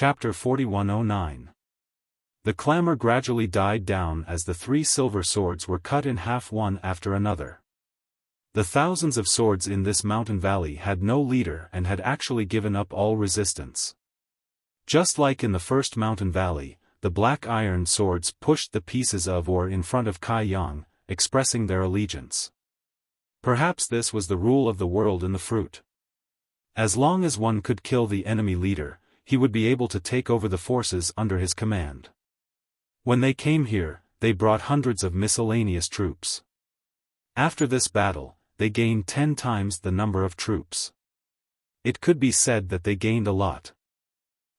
Chapter 4109. The clamor gradually died down as the 3 silver swords were cut in half one after another. The thousands of swords in this mountain valley had no leader and had actually given up all resistance. Just like in the first mountain valley, the black iron swords pushed the pieces of ore in front of Kai Yang, expressing their allegiance. Perhaps this was the rule of the world in the fruit. As long as one could kill the enemy leader, he would be able to take over the forces under his command. When they came here, they brought hundreds of miscellaneous troops. After this battle, they gained 10 times the number of troops. It could be said that they gained a lot.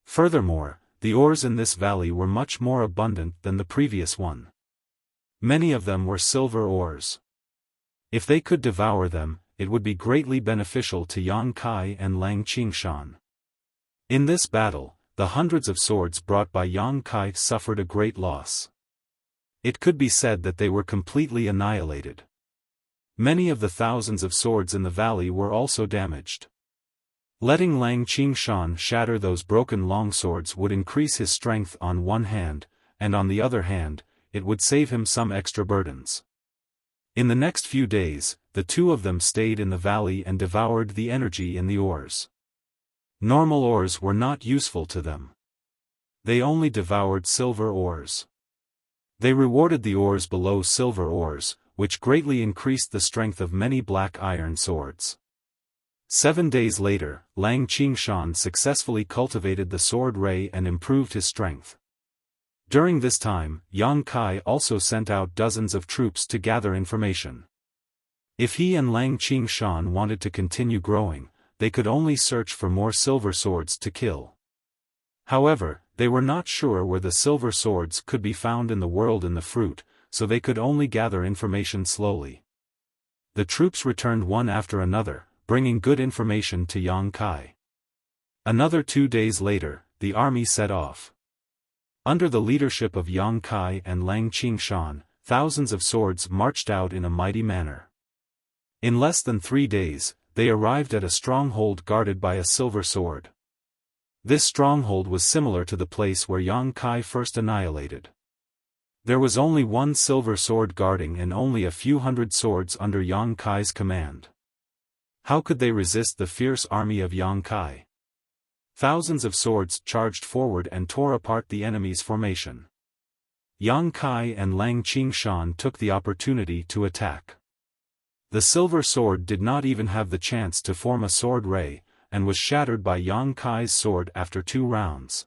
Furthermore, the ores in this valley were much more abundant than the previous one. Many of them were silver ores. If they could devour them, it would be greatly beneficial to Yang Kai and Lang Qingshan. In this battle, the hundreds of swords brought by Yang Kai suffered a great loss. It could be said that they were completely annihilated. Many of the thousands of swords in the valley were also damaged. Letting Lang Qingshan shatter those broken longswords would increase his strength on one hand, and on the other hand, it would save him some extra burdens. In the next few days, the two of them stayed in the valley and devoured the energy in the ores. Normal ores were not useful to them. They only devoured silver ores. They rewarded the ores below silver ores, which greatly increased the strength of many black iron swords. 7 days later, Lang Qingshan successfully cultivated the sword ray and improved his strength. During this time, Yang Kai also sent out dozens of troops to gather information. If he and Lang Qingshan wanted to continue growing, they could only search for more silver swords to kill. However, they were not sure where the silver swords could be found in the world in the fruit, so they could only gather information slowly. The troops returned one after another, bringing good information to Yang Kai. Another 2 days later, the army set off. Under the leadership of Yang Kai and Lang Qingshan, thousands of swords marched out in a mighty manner. In less than 3 days, they arrived at a stronghold guarded by a silver sword. This stronghold was similar to the place where Yang Kai first annihilated. There was only one silver sword guarding and only a few hundred swords under Yang Kai's command. How could they resist the fierce army of Yang Kai? Thousands of swords charged forward and tore apart the enemy's formation. Yang Kai and Lang Qingshan took the opportunity to attack. The silver sword did not even have the chance to form a sword ray, and was shattered by Yang Kai's sword after 2 rounds.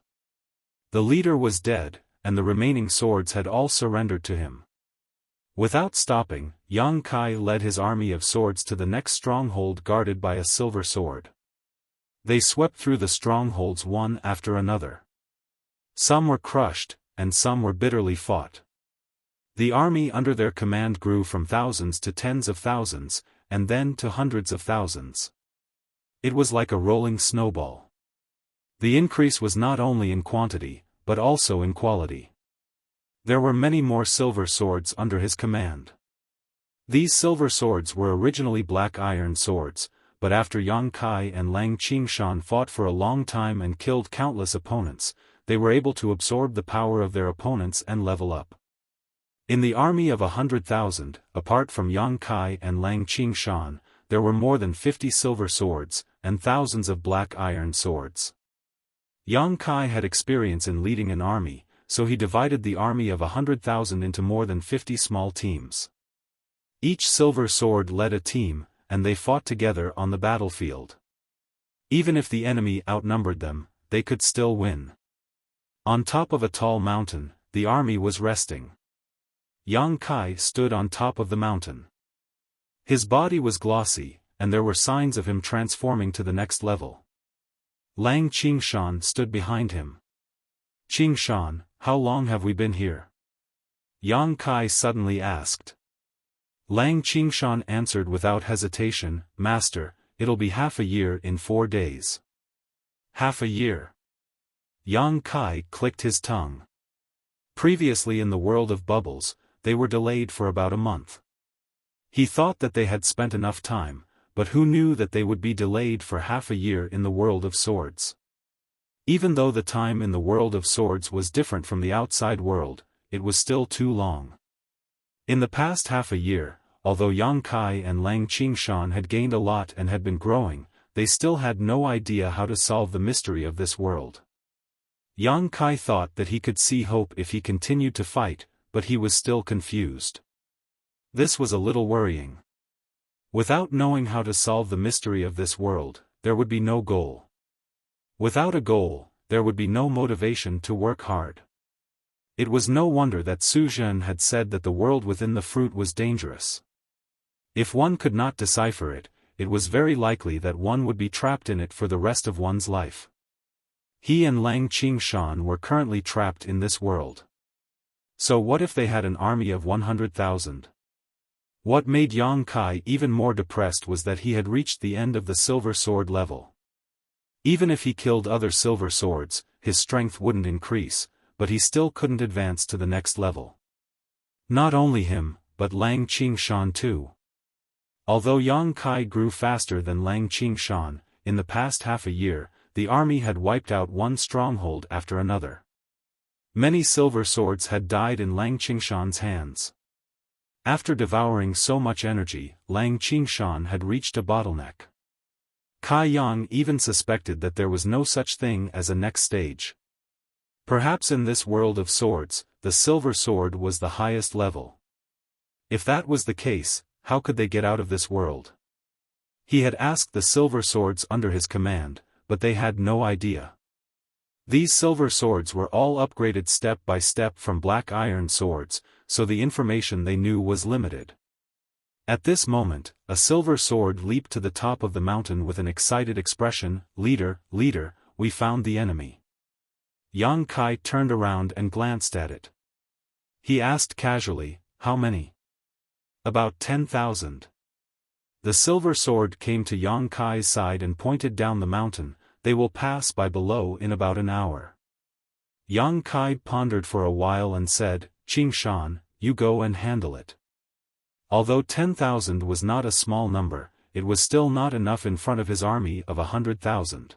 The leader was dead, and the remaining swords had all surrendered to him. Without stopping, Yang Kai led his army of swords to the next stronghold guarded by a silver sword. They swept through the strongholds one after another. Some were crushed, and some were bitterly fought. The army under their command grew from thousands to tens of thousands, and then to hundreds of thousands. It was like a rolling snowball. The increase was not only in quantity, but also in quality. There were many more silver swords under his command. These silver swords were originally black iron swords, but after Yang Kai and Lang Qingshan fought for a long time and killed countless opponents, they were able to absorb the power of their opponents and level up. In the army of 100,000, apart from Yang Kai and Lang Qingshan, there were more than 50 silver swords, and thousands of black iron swords. Yang Kai had experience in leading an army, so he divided the army of 100,000 into more than 50 small teams. Each silver sword led a team, and they fought together on the battlefield. Even if the enemy outnumbered them, they could still win. On top of a tall mountain, the army was resting. Yang Kai stood on top of the mountain. His body was glossy, and there were signs of him transforming to the next level. Lang Qingshan stood behind him. "Qingshan, how long have we been here?" Yang Kai suddenly asked. Lang Qingshan answered without hesitation, "Master, it'll be half a year in 4 days." "Half a year?" Yang Kai clicked his tongue. Previously in the world of bubbles, they were delayed for about a month. He thought that they had spent enough time, but who knew that they would be delayed for half a year in the world of swords? Even though the time in the world of swords was different from the outside world, it was still too long. In the past half a year, although Yang Kai and Lang Qingshan had gained a lot and had been growing, they still had no idea how to solve the mystery of this world. Yang Kai thought that he could see hope if he continued to fight, but he was still confused. This was a little worrying. Without knowing how to solve the mystery of this world, there would be no goal. Without a goal, there would be no motivation to work hard. It was no wonder that Su Zhen had said that the world within the fruit was dangerous. If one could not decipher it, it was very likely that one would be trapped in it for the rest of one's life. He and Lang Qingshan were currently trapped in this world. So what if they had an army of 100,000? What made Yang Kai even more depressed was that he had reached the end of the silver sword level. Even if he killed other silver swords, his strength wouldn't increase, but he still couldn't advance to the next level. Not only him, but Lang Qingshan too. Although Yang Kai grew faster than Lang Qingshan, in the past half a year, the army had wiped out one stronghold after another. Many silver swords had died in Lang Qingshan's hands. After devouring so much energy, Lang Qingshan had reached a bottleneck. Kai Yang even suspected that there was no such thing as a next stage. Perhaps in this world of swords, the silver sword was the highest level. If that was the case, how could they get out of this world? He had asked the silver swords under his command, but they had no idea. These silver swords were all upgraded step by step from black iron swords, so the information they knew was limited. At this moment, a silver sword leaped to the top of the mountain with an excited expression, "Leader, leader, we found the enemy." Yang Kai turned around and glanced at it. He asked casually, "How many?" "About 10,000. The silver sword came to Yang Kai's side and pointed down the mountain. "They will pass by below in about an hour." Yang Kai pondered for a while and said, "Qingshan, you go and handle it." Although 10,000 was not a small number, it was still not enough in front of his army of 100,000.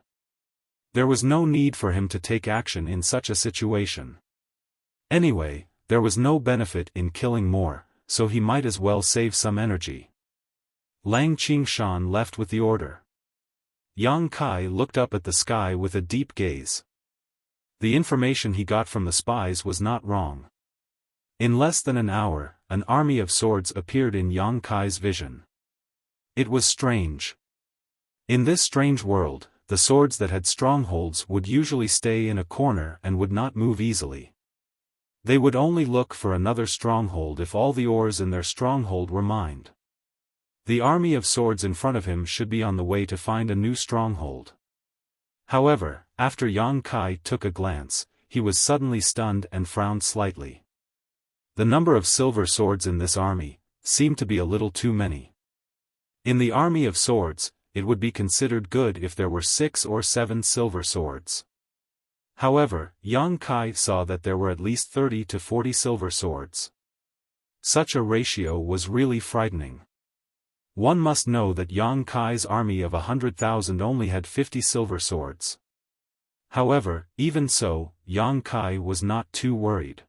There was no need for him to take action in such a situation. Anyway, there was no benefit in killing more, so he might as well save some energy. Lang Qingshan left with the order. Yang Kai looked up at the sky with a deep gaze. The information he got from the spies was not wrong. In less than an hour, an army of swords appeared in Yang Kai's vision. It was strange. In this strange world, the swords that had strongholds would usually stay in a corner and would not move easily. They would only look for another stronghold if all the ores in their stronghold were mined. The army of swords in front of him should be on the way to find a new stronghold. However, after Yang Kai took a glance, he was suddenly stunned and frowned slightly. The number of silver swords in this army seemed to be a little too many. In the army of swords, it would be considered good if there were 6 or 7 silver swords. However, Yang Kai saw that there were at least 30 to 40 silver swords. Such a ratio was really frightening. One must know that Yang Kai's army of 100,000 only had 50 silver swords. However, even so, Yang Kai was not too worried.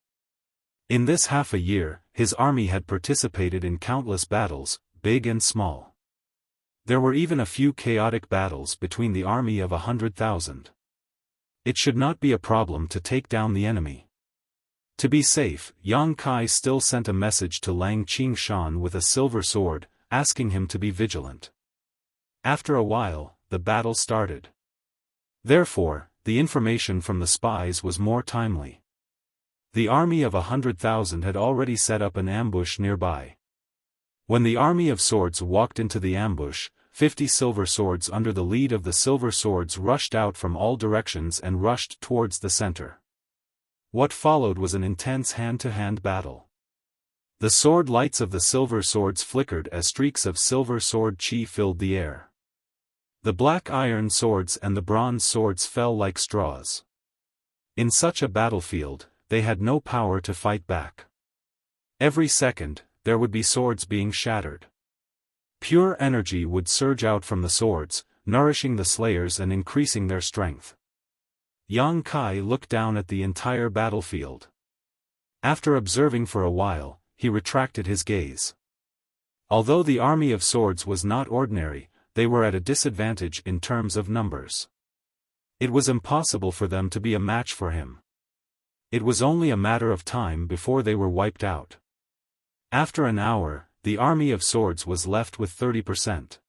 In this half a year, his army had participated in countless battles, big and small. There were even a few chaotic battles between the army of 100,000. It should not be a problem to take down the enemy. To be safe, Yang Kai still sent a message to Lang Qingshan with a silver sword, asking him to be vigilant. After a while, the battle started. Therefore, the information from the spies was more timely. The army of 100,000 had already set up an ambush nearby. When the army of swords walked into the ambush, 50 silver swords under the lead of the silver swords rushed out from all directions and rushed towards the center. What followed was an intense hand-to-hand battle. The sword lights of the silver swords flickered as streaks of silver sword chi filled the air. The black iron swords and the bronze swords fell like straws. In such a battlefield, they had no power to fight back. Every second, there would be swords being shattered. Pure energy would surge out from the swords, nourishing the slayers and increasing their strength. Yang Kai looked down at the entire battlefield. After observing for a while, he retracted his gaze. Although the army of swords was not ordinary, they were at a disadvantage in terms of numbers. It was impossible for them to be a match for him. It was only a matter of time before they were wiped out. After an hour, the army of swords was left with 30%.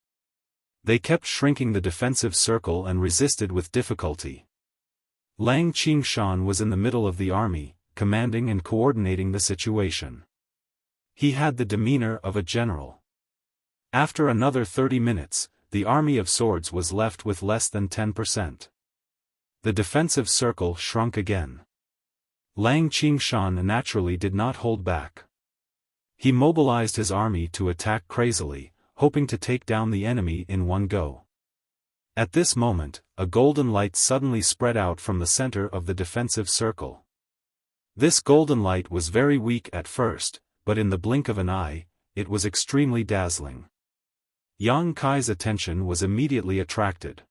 They kept shrinking the defensive circle and resisted with difficulty. Lang Qingshan was in the middle of the army, commanding and coordinating the situation. He had the demeanor of a general. After another 30 minutes, the army of swords was left with less than 10%. The defensive circle shrunk again. Lang Qingshan naturally did not hold back. He mobilized his army to attack crazily, hoping to take down the enemy in one go. At this moment, a golden light suddenly spread out from the center of the defensive circle. This golden light was very weak at first, but in the blink of an eye, it was extremely dazzling. Yang Kai's attention was immediately attracted.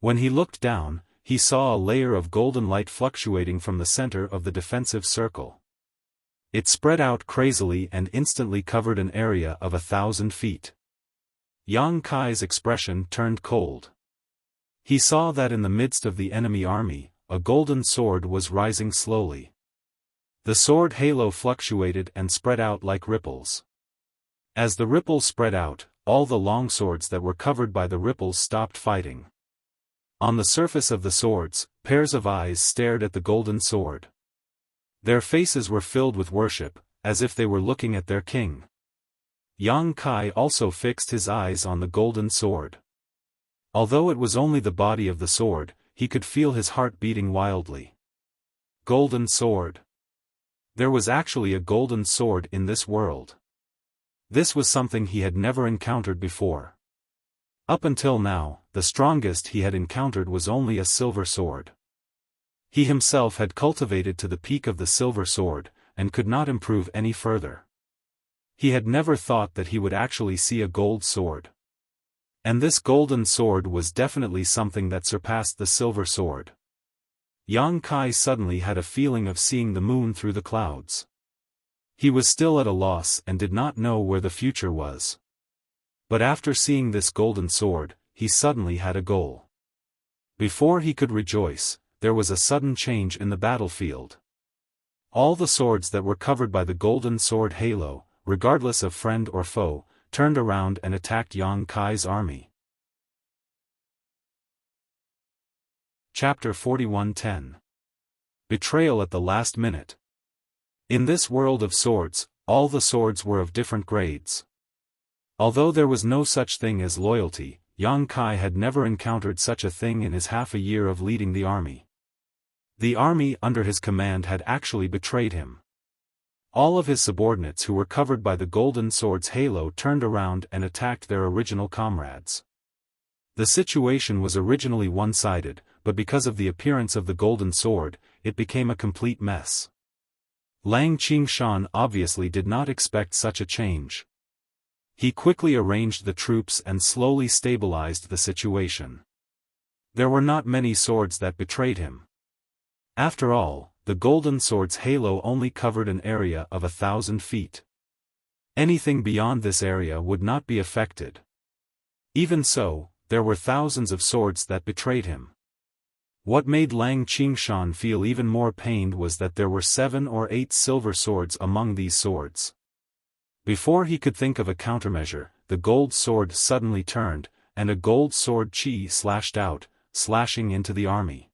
When he looked down, he saw a layer of golden light fluctuating from the center of the defensive circle. It spread out crazily and instantly covered an area of 1,000 feet. Yang Kai's expression turned cold. He saw that in the midst of the enemy army, a golden sword was rising slowly. The sword halo fluctuated and spread out like ripples. As the ripples spread out, all the long swords that were covered by the ripples stopped fighting. On the surface of the swords, pairs of eyes stared at the golden sword. Their faces were filled with worship, as if they were looking at their king. Yang Kai also fixed his eyes on the golden sword. Although it was only the body of the sword, he could feel his heart beating wildly. Golden sword. There was actually a golden sword in this world. This was something he had never encountered before. Up until now, the strongest he had encountered was only a silver sword. He himself had cultivated to the peak of the silver sword, and could not improve any further. He had never thought that he would actually see a gold sword. And this golden sword was definitely something that surpassed the silver sword. Yang Kai suddenly had a feeling of seeing the moon through the clouds. He was still at a loss and did not know where the future was. But after seeing this golden sword, he suddenly had a goal. Before he could rejoice, there was a sudden change in the battlefield. All the swords that were covered by the golden sword halo, regardless of friend or foe, turned around and attacked Yang Kai's army. Chapter 41:10. Betrayal at the last minute. In this world of swords, all the swords were of different grades. Although there was no such thing as loyalty, Yang Kai had never encountered such a thing in his half a year of leading the army. The army under his command had actually betrayed him. All of his subordinates who were covered by the golden sword's halo turned around and attacked their original comrades. The situation was originally one-sided, but because of the appearance of the golden sword, it became a complete mess. Lang Qingshan obviously did not expect such a change. He quickly arranged the troops and slowly stabilized the situation. There were not many swords that betrayed him. After all, the golden sword's halo only covered an area of 1,000 feet. Anything beyond this area would not be affected. Even so, there were thousands of swords that betrayed him. What made Lang Qingshan feel even more pained was that there were 7 or 8 silver swords among these swords. Before he could think of a countermeasure, the gold sword suddenly turned, and a gold sword chi slashed out, slashing into the army.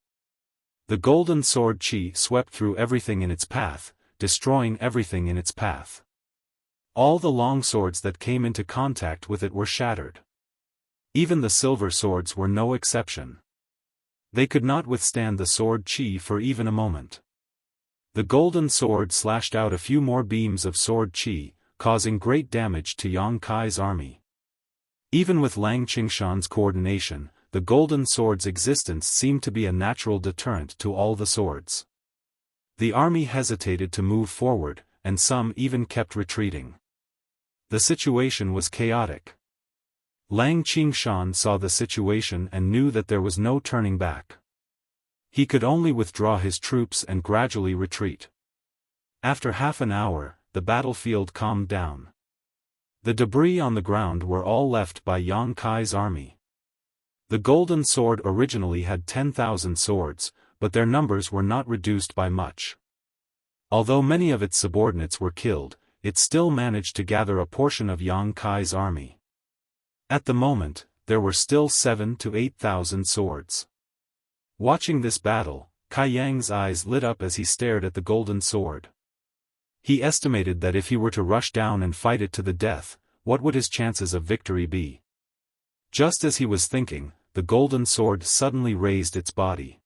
The golden sword chi swept through everything in its path, destroying everything in its path. All the long swords that came into contact with it were shattered. Even the silver swords were no exception. They could not withstand the sword chi for even a moment. The golden sword slashed out a few more beams of sword chi, causing great damage to Yang Kai's army. Even with Lang Qingshan's coordination, the golden sword's existence seemed to be a natural deterrent to all the swords. The army hesitated to move forward, and some even kept retreating. The situation was chaotic. Lang Qingshan saw the situation and knew that there was no turning back. He could only withdraw his troops and gradually retreat. After half an hour, the battlefield calmed down. The debris on the ground were all left by Yang Kai's army. The Golden Sword originally had 10,000 swords, but their numbers were not reduced by much. Although many of its subordinates were killed, it still managed to gather a portion of Yang Kai's army. At the moment, there were still 7,000 to 8,000 swords. Watching this battle, Kai Yang's eyes lit up as he stared at the Golden Sword. He estimated that if he were to rush down and fight it to the death, what would his chances of victory be? Just as he was thinking, the Golden Sword suddenly raised its body.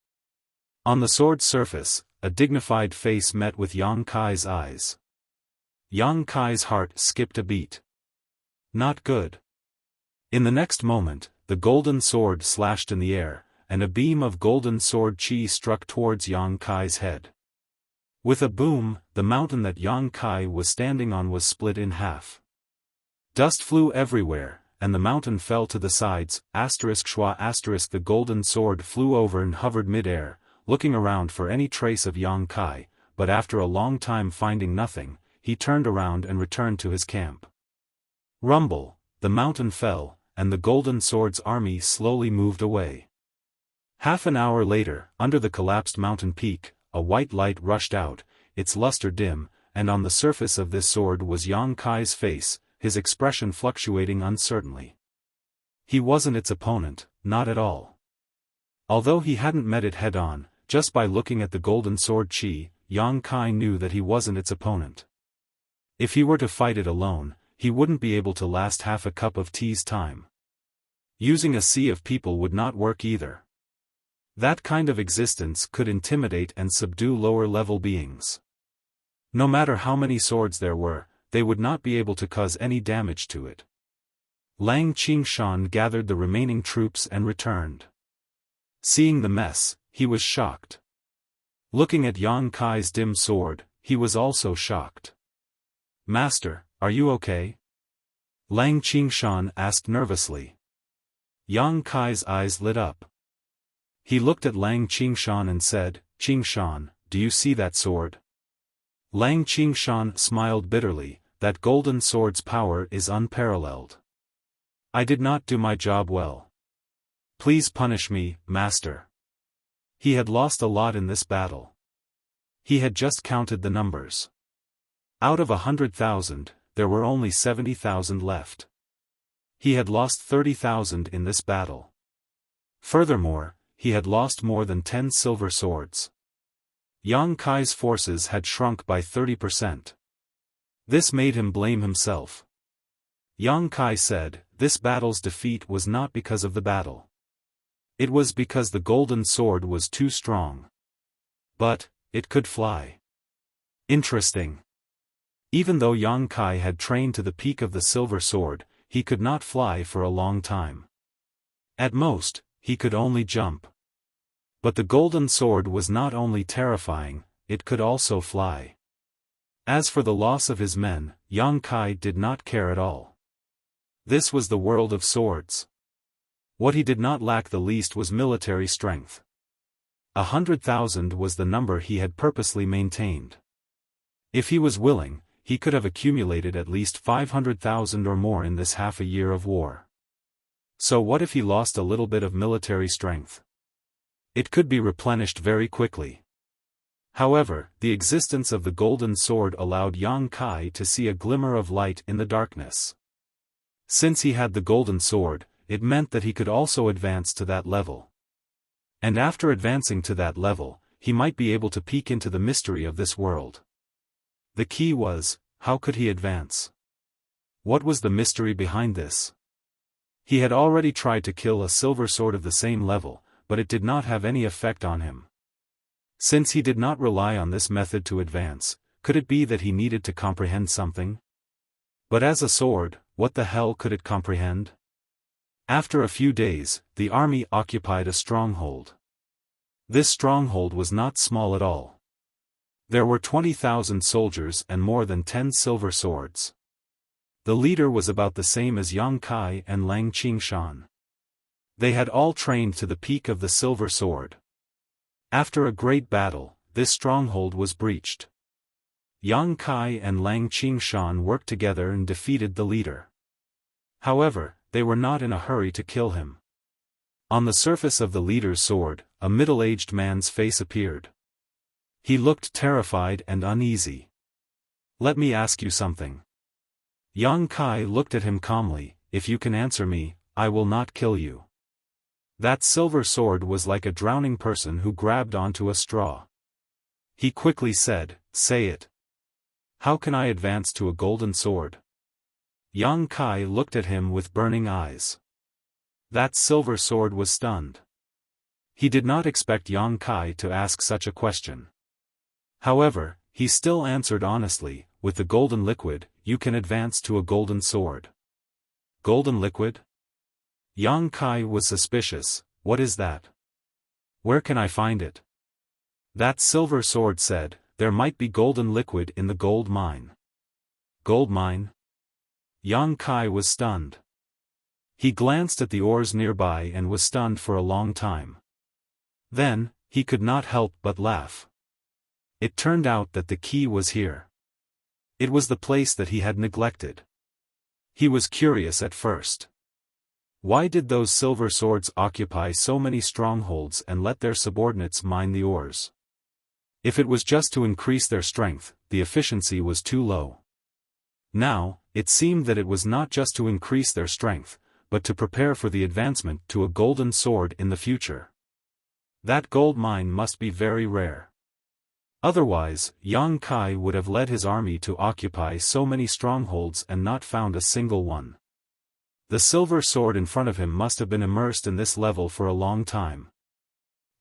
On the sword's surface, a dignified face met with Yang Kai's eyes. Yang Kai's heart skipped a beat. Not good. In the next moment, the Golden Sword slashed in the air, and a beam of Golden Sword chi struck towards Yang Kai's head. With a boom, the mountain that Yang Kai was standing on was split in half. Dust flew everywhere, and the mountain fell to the sides. ****. The Golden Sword flew over and hovered mid-air, looking around for any trace of Yang Kai, but after a long time finding nothing, he turned around and returned to his camp. Rumble, the mountain fell, and the Golden Sword's army slowly moved away. Half an hour later, under the collapsed mountain peak, a white light rushed out, its luster dim, and on the surface of this sword was Yang Kai's face, his expression fluctuating uncertainly. He wasn't its opponent, not at all. Although he hadn't met it head-on, just by looking at the Golden Sword chi, Yang Kai knew that he wasn't its opponent. If he were to fight it alone, he wouldn't be able to last half a cup of tea's time. Using a sea of people would not work either. That kind of existence could intimidate and subdue lower-level beings. No matter how many swords there were, they would not be able to cause any damage to it. Lang Qingshan gathered the remaining troops and returned. Seeing the mess, he was shocked. Looking at Yang Kai's dim sword, he was also shocked. "Master, are you okay?" Lang Qingshan asked nervously. Yang Kai's eyes lit up. He looked at Lang Qingshan and said, "Qingshan, do you see that sword?" Lang Qingshan smiled bitterly, "That Golden Sword's power is unparalleled. I did not do my job well. Please punish me, master." He had lost a lot in this battle. He had just counted the numbers. Out of 100,000, there were only 70,000 left. He had lost 30,000 in this battle. Furthermore, he had lost more than 10 silver swords. Yang Kai's forces had shrunk by 30%. This made him blame himself. Yang Kai said, this battle's defeat was not because of the battle. It was because the Golden Sword was too strong. But, it could fly. Interesting. Even though Yang Kai had trained to the peak of the Silver Sword, he could not fly for a long time. At most, he could only jump. But the Golden Sword was not only terrifying, it could also fly. As for the loss of his men, Yang Kai did not care at all. This was the world of swords. What he did not lack the least was military strength. 100,000 was the number he had purposely maintained. If he was willing, he could have accumulated at least 500,000 or more in this half a year of war. So what if he lost a little bit of military strength? It could be replenished very quickly. However, the existence of the Golden Sword allowed Yang Kai to see a glimmer of light in the darkness. Since he had the Golden Sword, it meant that he could also advance to that level. And after advancing to that level, he might be able to peek into the mystery of this world. The key was, how could he advance? What was the mystery behind this? He had already tried to kill a silver sword of the same level, but it did not have any effect on him. Since he did not rely on this method to advance, could it be that he needed to comprehend something? But as a sword, what the hell could it comprehend? After a few days, the army occupied a stronghold. This stronghold was not small at all. There were 20,000 soldiers and more than 10 silver swords. The leader was about the same as Yang Kai and Lang Qingshan. They had all trained to the peak of the Silver Sword. After a great battle, this stronghold was breached. Yang Kai and Lang Qingshan worked together and defeated the leader. However, they were not in a hurry to kill him. On the surface of the leader's sword, a middle-aged man's face appeared. He looked terrified and uneasy. "Let me ask you something." Yang Kai looked at him calmly. "If you can answer me, I will not kill you." That silver sword was like a drowning person who grabbed onto a straw. He quickly said, "Say it. How can I advance to a golden sword?" Yang Kai looked at him with burning eyes. That silver sword was stunned. He did not expect Yang Kai to ask such a question. However, he still answered honestly, "With the golden liquid, you can advance to a golden sword." Golden liquid? Yang Kai was suspicious. "What is that? Where can I find it?" That silver sword said, "There might be golden liquid in the gold mine." Gold mine? Yang Kai was stunned. He glanced at the ores nearby and was stunned for a long time. Then, he could not help but laugh. It turned out that the key was here. It was the place that he had neglected. He was curious at first. Why did those silver swords occupy so many strongholds and let their subordinates mine the ores? If it was just to increase their strength, the efficiency was too low. Now, it seemed that it was not just to increase their strength, but to prepare for the advancement to a golden sword in the future. That gold mine must be very rare. Otherwise, Yang Kai would have led his army to occupy so many strongholds and not found a single one. The silver sword in front of him must have been immersed in this level for a long time.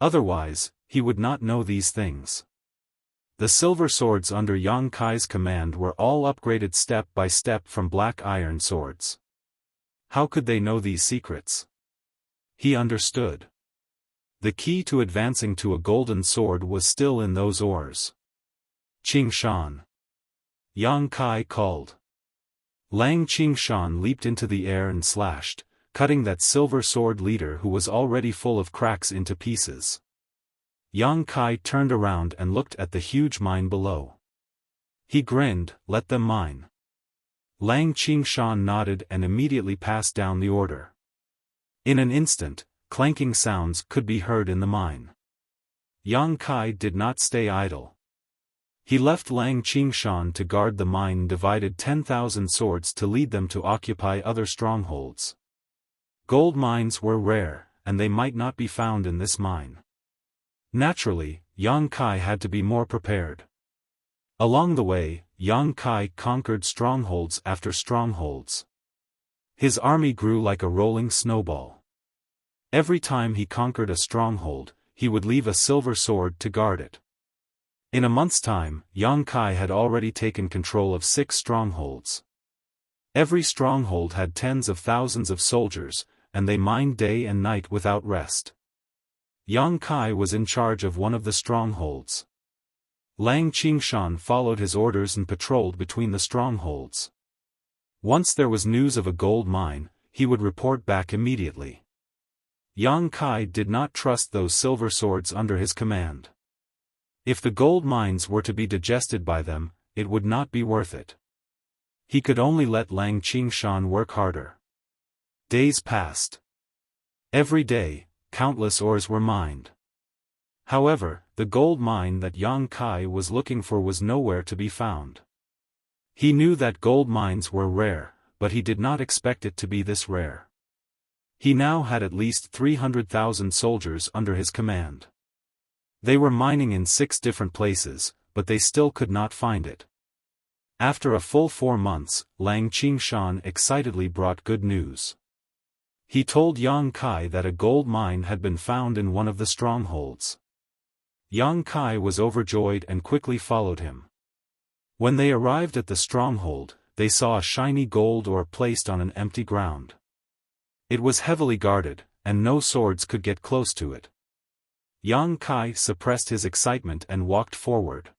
Otherwise, he would not know these things. The silver swords under Yang Kai's command were all upgraded step by step from black iron swords. How could they know these secrets? He understood. The key to advancing to a golden sword was still in those ores. "Qingshan!" Yang Kai called. Lang Qingshan leaped into the air and slashed, cutting that silver sword leader who was already full of cracks into pieces. Yang Kai turned around and looked at the huge mine below. He grinned, "Let them mine." Lang Qingshan nodded and immediately passed down the order. In an instant, clanking sounds could be heard in the mine. Yang Kai did not stay idle. He left Lang Qingshan to guard the mine and divided 10,000 swords to lead them to occupy other strongholds. Gold mines were rare, and they might not be found in this mine. Naturally, Yang Kai had to be more prepared. Along the way, Yang Kai conquered strongholds after strongholds. His army grew like a rolling snowball. Every time he conquered a stronghold, he would leave a silver sword to guard it. In a month's time, Yang Kai had already taken control of 6 strongholds. Every stronghold had tens of thousands of soldiers, and they mined day and night without rest. Yang Kai was in charge of one of the strongholds. Lang Qingshan followed his orders and patrolled between the strongholds. Once there was news of a gold mine, he would report back immediately. Yang Kai did not trust those silver swords under his command. If the gold mines were to be digested by them, it would not be worth it. He could only let Lang Qingshan work harder. Days passed. Every day, countless ores were mined. However, the gold mine that Yang Kai was looking for was nowhere to be found. He knew that gold mines were rare, but he did not expect it to be this rare. He now had at least 300,000 soldiers under his command. They were mining in 6 different places, but they still could not find it. After a full 4 months, Lang Qingshan excitedly brought good news. He told Yang Kai that a gold mine had been found in one of the strongholds. Yang Kai was overjoyed and quickly followed him. When they arrived at the stronghold, they saw a shiny gold ore placed on an empty ground. It was heavily guarded, and no swords could get close to it. Yang Kai suppressed his excitement and walked forward.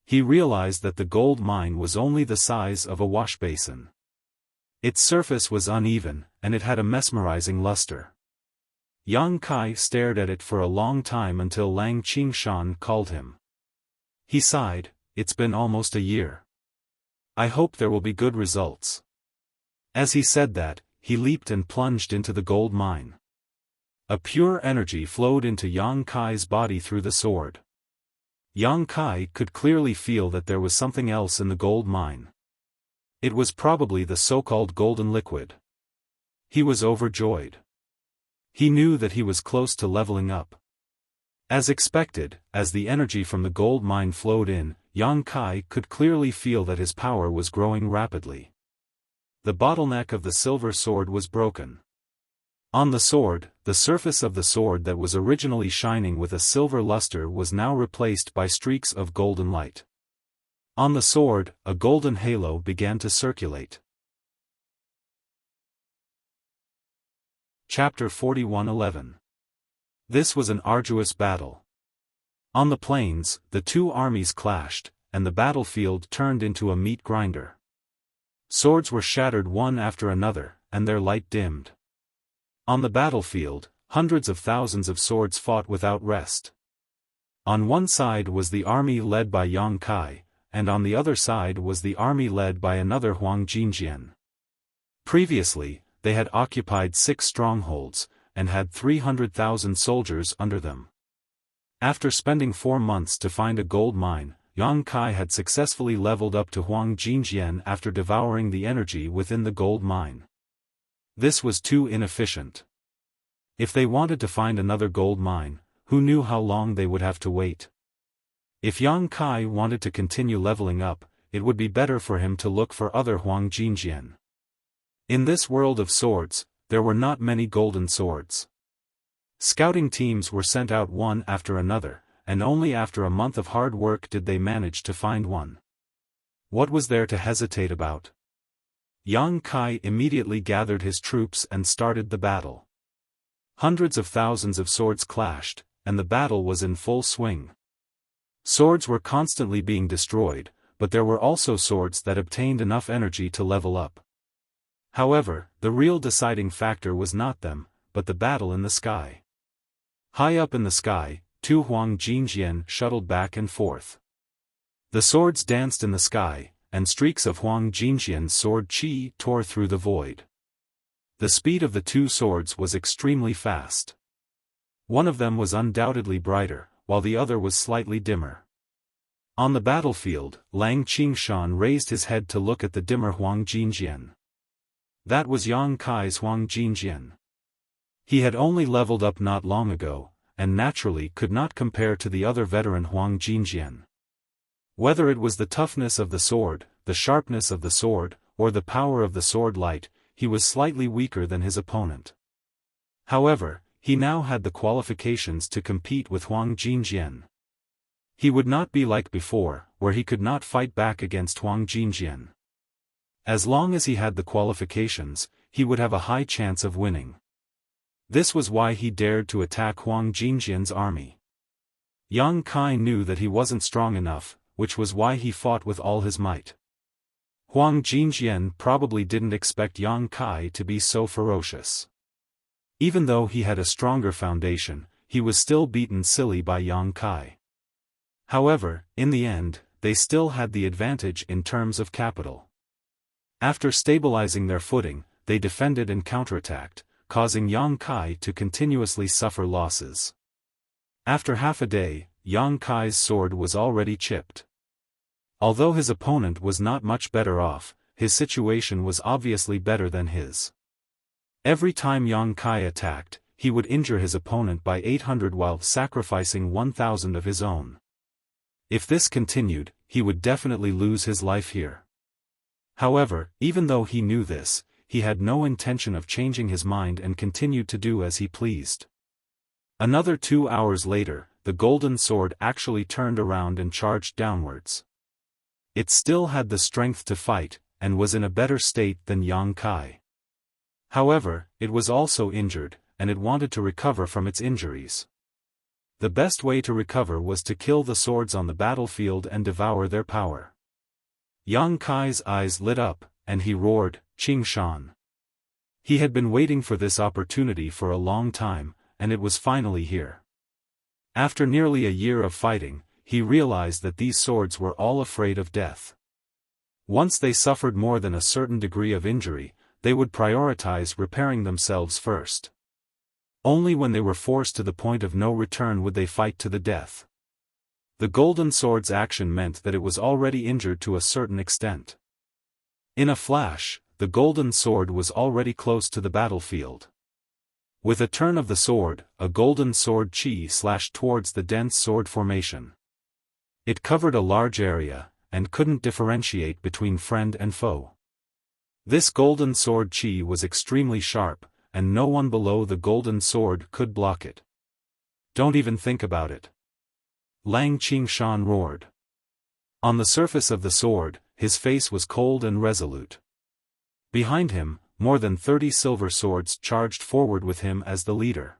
He realized that the gold mine was only the size of a wash basin. Its surface was uneven, and it had a mesmerizing luster. Yang Kai stared at it for a long time until Lang Qingshan called him. He sighed, "It's been almost a year. I hope there will be good results." As he said that, he leaped and plunged into the gold mine. A pure energy flowed into Yang Kai's body through the sword. Yang Kai could clearly feel that there was something else in the gold mine. It was probably the so-called golden liquid. He was overjoyed. He knew that he was close to leveling up. As expected, as the energy from the gold mine flowed in, Yang Kai could clearly feel that his power was growing rapidly. The bottleneck of the silver sword was broken. On the sword, the surface of the sword that was originally shining with a silver luster was now replaced by streaks of golden light. On the sword, a golden halo began to circulate. Chapter 41:11. This was an arduous battle. On the plains, the two armies clashed, and the battlefield turned into a meat grinder. Swords were shattered one after another, and their light dimmed. On the battlefield, hundreds of thousands of swords fought without rest. On one side was the army led by Yang Kai, and on the other side was the army led by another Huang Jinjian. Previously, they had occupied 6 strongholds, and had 300,000 soldiers under them. After spending 4 months to find a gold mine, Yang Kai had successfully leveled up to Huang Jinjian after devouring the energy within the gold mine. This was too inefficient. If they wanted to find another gold mine, who knew how long they would have to wait? If Yang Kai wanted to continue leveling up, it would be better for him to look for other Huang Jinjian. In this world of swords, there were not many golden swords. Scouting teams were sent out one after another, and only after a month of hard work did they manage to find one. What was there to hesitate about? Yang Kai immediately gathered his troops and started the battle. Hundreds of thousands of swords clashed, and the battle was in full swing. Swords were constantly being destroyed, but there were also swords that obtained enough energy to level up. However, the real deciding factor was not them, but the battle in the sky. High up in the sky, 2 Huang Jinjian shuttled back and forth. The swords danced in the sky, and streaks of Huang Jinjian's sword qi tore through the void. The speed of the 2 swords was extremely fast. One of them was undoubtedly brighter, while the other was slightly dimmer. On the battlefield, Lang Qingshan raised his head to look at the dimmer Huang Jinjian. That was Yang Kai's Huang Jinjian. He had only leveled up not long ago, and naturally could not compare to the other veteran Huang Jinjian. Whether it was the toughness of the sword, the sharpness of the sword, or the power of the sword light, he was slightly weaker than his opponent. However, he now had the qualifications to compete with Huang Jinjian. He would not be like before, where he could not fight back against Huang Jinjian. As long as he had the qualifications, he would have a high chance of winning. This was why he dared to attack Huang Jinjian's army. Yang Kai knew that he wasn't strong enough, which was why he fought with all his might. Huang Jinjian probably didn't expect Yang Kai to be so ferocious. Even though he had a stronger foundation, he was still beaten silly by Yang Kai. However, in the end, they still had the advantage in terms of capital. After stabilizing their footing, they defended and counterattacked, causing Yang Kai to continuously suffer losses. After half a day, Yang Kai's sword was already chipped. Although his opponent was not much better off, his situation was obviously better than his. Every time Yang Kai attacked, he would injure his opponent by 800 while sacrificing 1,000 of his own. If this continued, he would definitely lose his life here. However, even though he knew this, he had no intention of changing his mind and continued to do as he pleased. Another 2 hours later, the golden sword actually turned around and charged downwards. It still had the strength to fight, and was in a better state than Yang Kai. However, it was also injured, and it wanted to recover from its injuries. The best way to recover was to kill the swords on the battlefield and devour their power. Yang Kai's eyes lit up, and he roared, "Qingshan!" He had been waiting for this opportunity for a long time, and it was finally here. After nearly a year of fighting, he realized that these swords were all afraid of death. Once they suffered more than a certain degree of injury, they would prioritize repairing themselves first. Only when they were forced to the point of no return would they fight to the death. The golden sword's action meant that it was already injured to a certain extent. In a flash, the golden sword was already close to the battlefield. With a turn of the sword, a golden sword chi slashed towards the dense sword formation. It covered a large area, and couldn't differentiate between friend and foe. This golden sword chi was extremely sharp, and no one below the golden sword could block it. Don't even think about it. Lang Qingshan roared. On the surface of the sword, his face was cold and resolute. Behind him, more than 30 silver swords charged forward with him as the leader.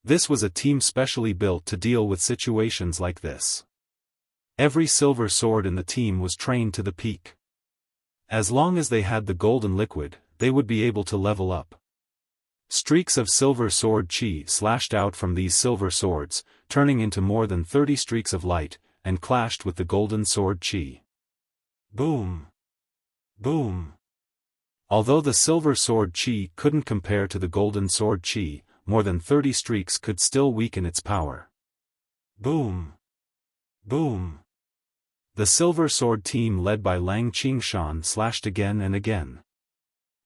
This was a team specially built to deal with situations like this. Every silver sword in the team was trained to the peak. As long as they had the golden liquid, they would be able to level up. Streaks of silver sword chi slashed out from these silver swords, turning into more than 30 streaks of light, and clashed with the golden sword chi. Boom! Boom! Although the silver sword chi couldn't compare to the golden sword chi, more than 30 streaks could still weaken its power. Boom! Boom! The silver sword team led by Lang Qingshan slashed again and again.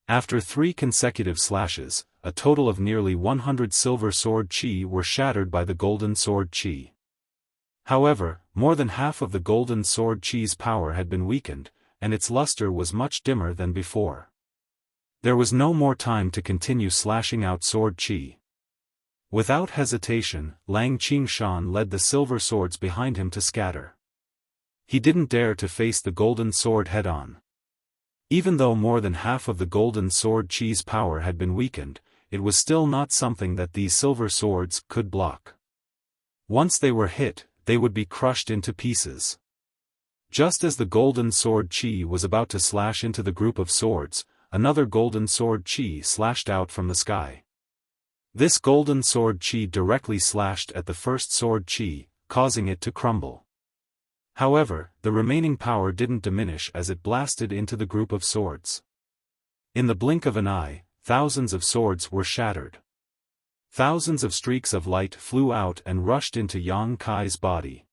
After 3 consecutive slashes, a total of nearly 100 silver sword chi were shattered by the golden sword chi. However, more than half of the golden sword chi's power had been weakened, and its luster was much dimmer than before. There was no more time to continue slashing out sword chi. Without hesitation, Lang Qingshan led the silver swords behind him to scatter. He didn't dare to face the golden sword head-on. Even though more than half of the golden sword chi's power had been weakened, it was still not something that these silver swords could block. Once they were hit, they would be crushed into pieces. Just as the golden sword chi was about to slash into the group of swords, another golden sword chi slashed out from the sky. This golden sword chi directly slashed at the first sword chi, causing it to crumble. However, the remaining power didn't diminish as it blasted into the group of swords. In the blink of an eye, thousands of swords were shattered. Thousands of streaks of light flew out and rushed into Yang Kai's body.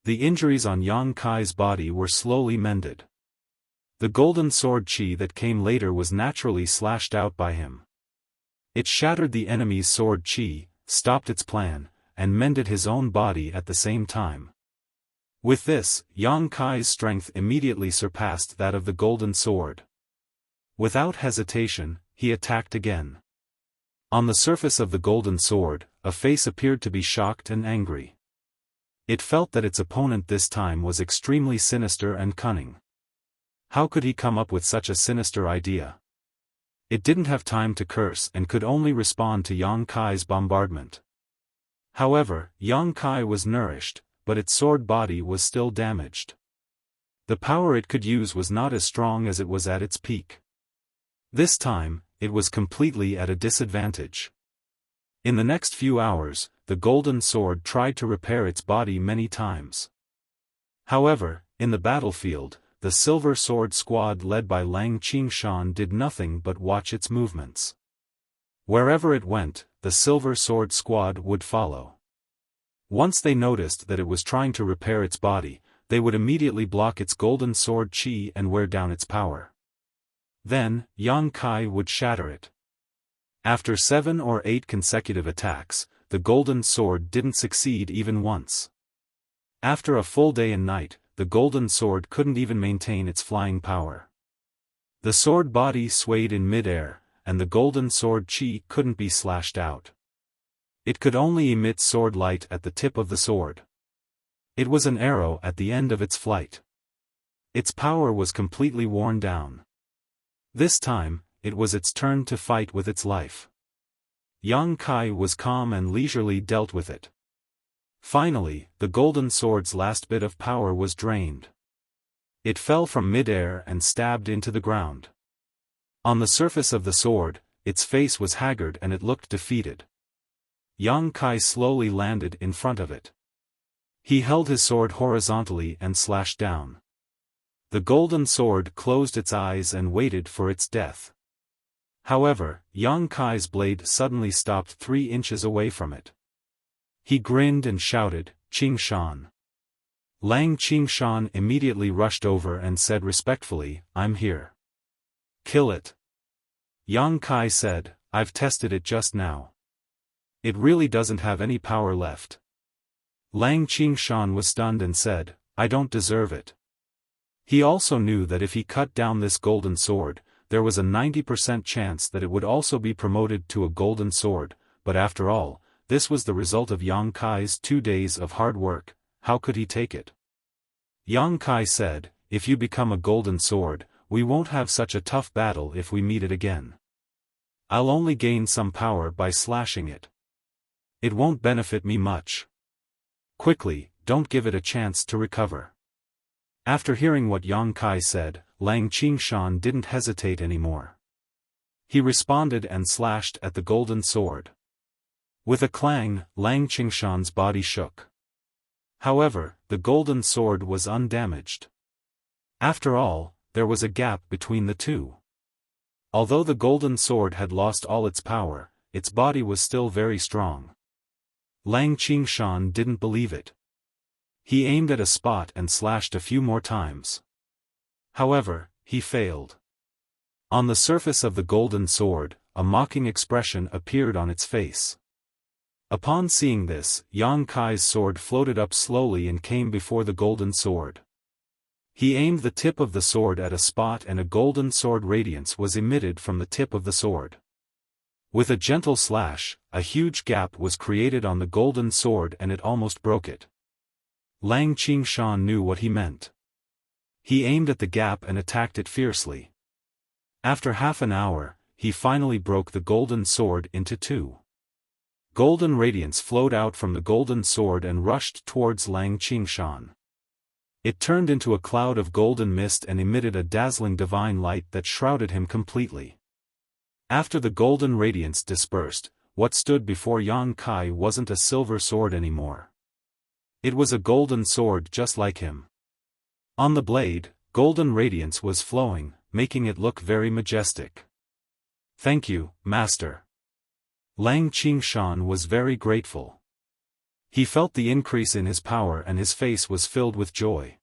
The injuries on Yang Kai's body were slowly mended. The golden sword chi that came later was naturally slashed out by him. It shattered the enemy's sword chi, stopped its plan, and mended his own body at the same time. With this, Yang Kai's strength immediately surpassed that of the golden sword. Without hesitation, he attacked again. On the surface of the golden sword, a face appeared to be shocked and angry. It felt that its opponent this time was extremely sinister and cunning. How could he come up with such a sinister idea? It didn't have time to curse and could only respond to Yang Kai's bombardment. However, Yang Kai was nourished, but its sword body was still damaged. The power it could use was not as strong as it was at its peak. This time, it was completely at a disadvantage. In the next few hours, the golden sword tried to repair its body many times. However, in the battlefield, the silver sword squad led by Lang Qingshan did nothing but watch its movements. Wherever it went, the silver sword squad would follow. Once they noticed that it was trying to repair its body, they would immediately block its golden sword chi and wear down its power. Then, Yang Kai would shatter it. After 7 or 8 consecutive attacks, the golden sword didn't succeed even once. After a full day and night, the golden sword couldn't even maintain its flying power. The sword body swayed in mid-air, and the golden sword chi couldn't be slashed out. It could only emit sword light at the tip of the sword. It was an arrow at the end of its flight. Its power was completely worn down. This time, it was its turn to fight with its life. Yang Kai was calm and leisurely dealt with it. Finally, the golden sword's last bit of power was drained. It fell from mid-air and stabbed into the ground. On the surface of the sword, its face was haggard and it looked defeated. Yang Kai slowly landed in front of it. He held his sword horizontally and slashed down. The golden sword closed its eyes and waited for its death. However, Yang Kai's blade suddenly stopped 3 inches away from it. He grinned and shouted, "Qing Shan." Lang Qingshan immediately rushed over and said respectfully, "I'm here." "Kill it." Yang Kai said, "I've tested it just now. It really doesn't have any power left." Lang Qingshan was stunned and said, "I don't deserve it." He also knew that if he cut down this golden sword, there was a 90% chance that it would also be promoted to a golden sword, but after all, this was the result of Yang Kai's 2 days of hard work. How could he take it? Yang Kai said, "If you become a golden sword, we won't have such a tough battle if we meet it again. I'll only gain some power by slashing it. It won't benefit me much. Quickly, don't give it a chance to recover." After hearing what Yang Kai said, Lang Qingshan didn't hesitate anymore. He responded and slashed at the golden sword. With a clang, Lang Qingshan's body shook. However, the golden sword was undamaged. After all, there was a gap between the two. Although the golden sword had lost all its power, its body was still very strong. Lang Qingshan didn't believe it. He aimed at a spot and slashed a few more times. However, he failed. On the surface of the golden sword, a mocking expression appeared on its face. Upon seeing this, Yang Kai's sword floated up slowly and came before the golden sword. He aimed the tip of the sword at a spot and a golden sword radiance was emitted from the tip of the sword. With a gentle slash, a huge gap was created on the golden sword and it almost broke it. Lang Qingshan knew what he meant. He aimed at the gap and attacked it fiercely. After half an hour, he finally broke the golden sword into 2. Golden radiance flowed out from the golden sword and rushed towards Lang Qingshan. It turned into a cloud of golden mist and emitted a dazzling divine light that shrouded him completely. After the golden radiance dispersed, what stood before Yang Kai wasn't a silver sword anymore. It was a golden sword just like him. On the blade, golden radiance was flowing, making it look very majestic. "Thank you, Master." Lang Qingshan was very grateful. He felt the increase in his power and his face was filled with joy.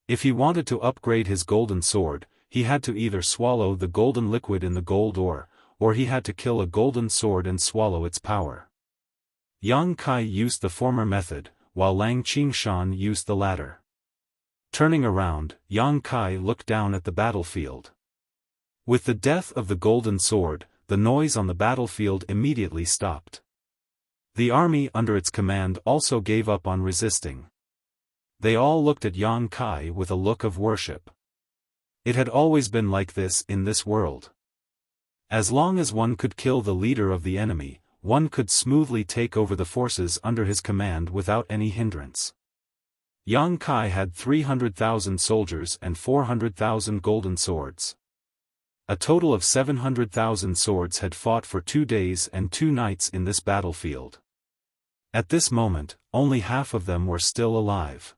If he wanted to upgrade his golden sword, he had to either swallow the golden liquid in the gold ore, or he had to kill a golden sword and swallow its power. Yang Kai used the former method, while Lang Qingshan used the latter. Turning around, Yang Kai looked down at the battlefield. With the death of the golden sword, the noise on the battlefield immediately stopped. The army under its command also gave up on resisting. They all looked at Yang Kai with a look of worship. It had always been like this in this world. As long as one could kill the leader of the enemy, one could smoothly take over the forces under his command without any hindrance. Yang Kai had 300,000 soldiers and 400,000 golden swords. A total of 700,000 swords had fought for 2 days and 2 nights in this battlefield. At this moment, only half of them were still alive.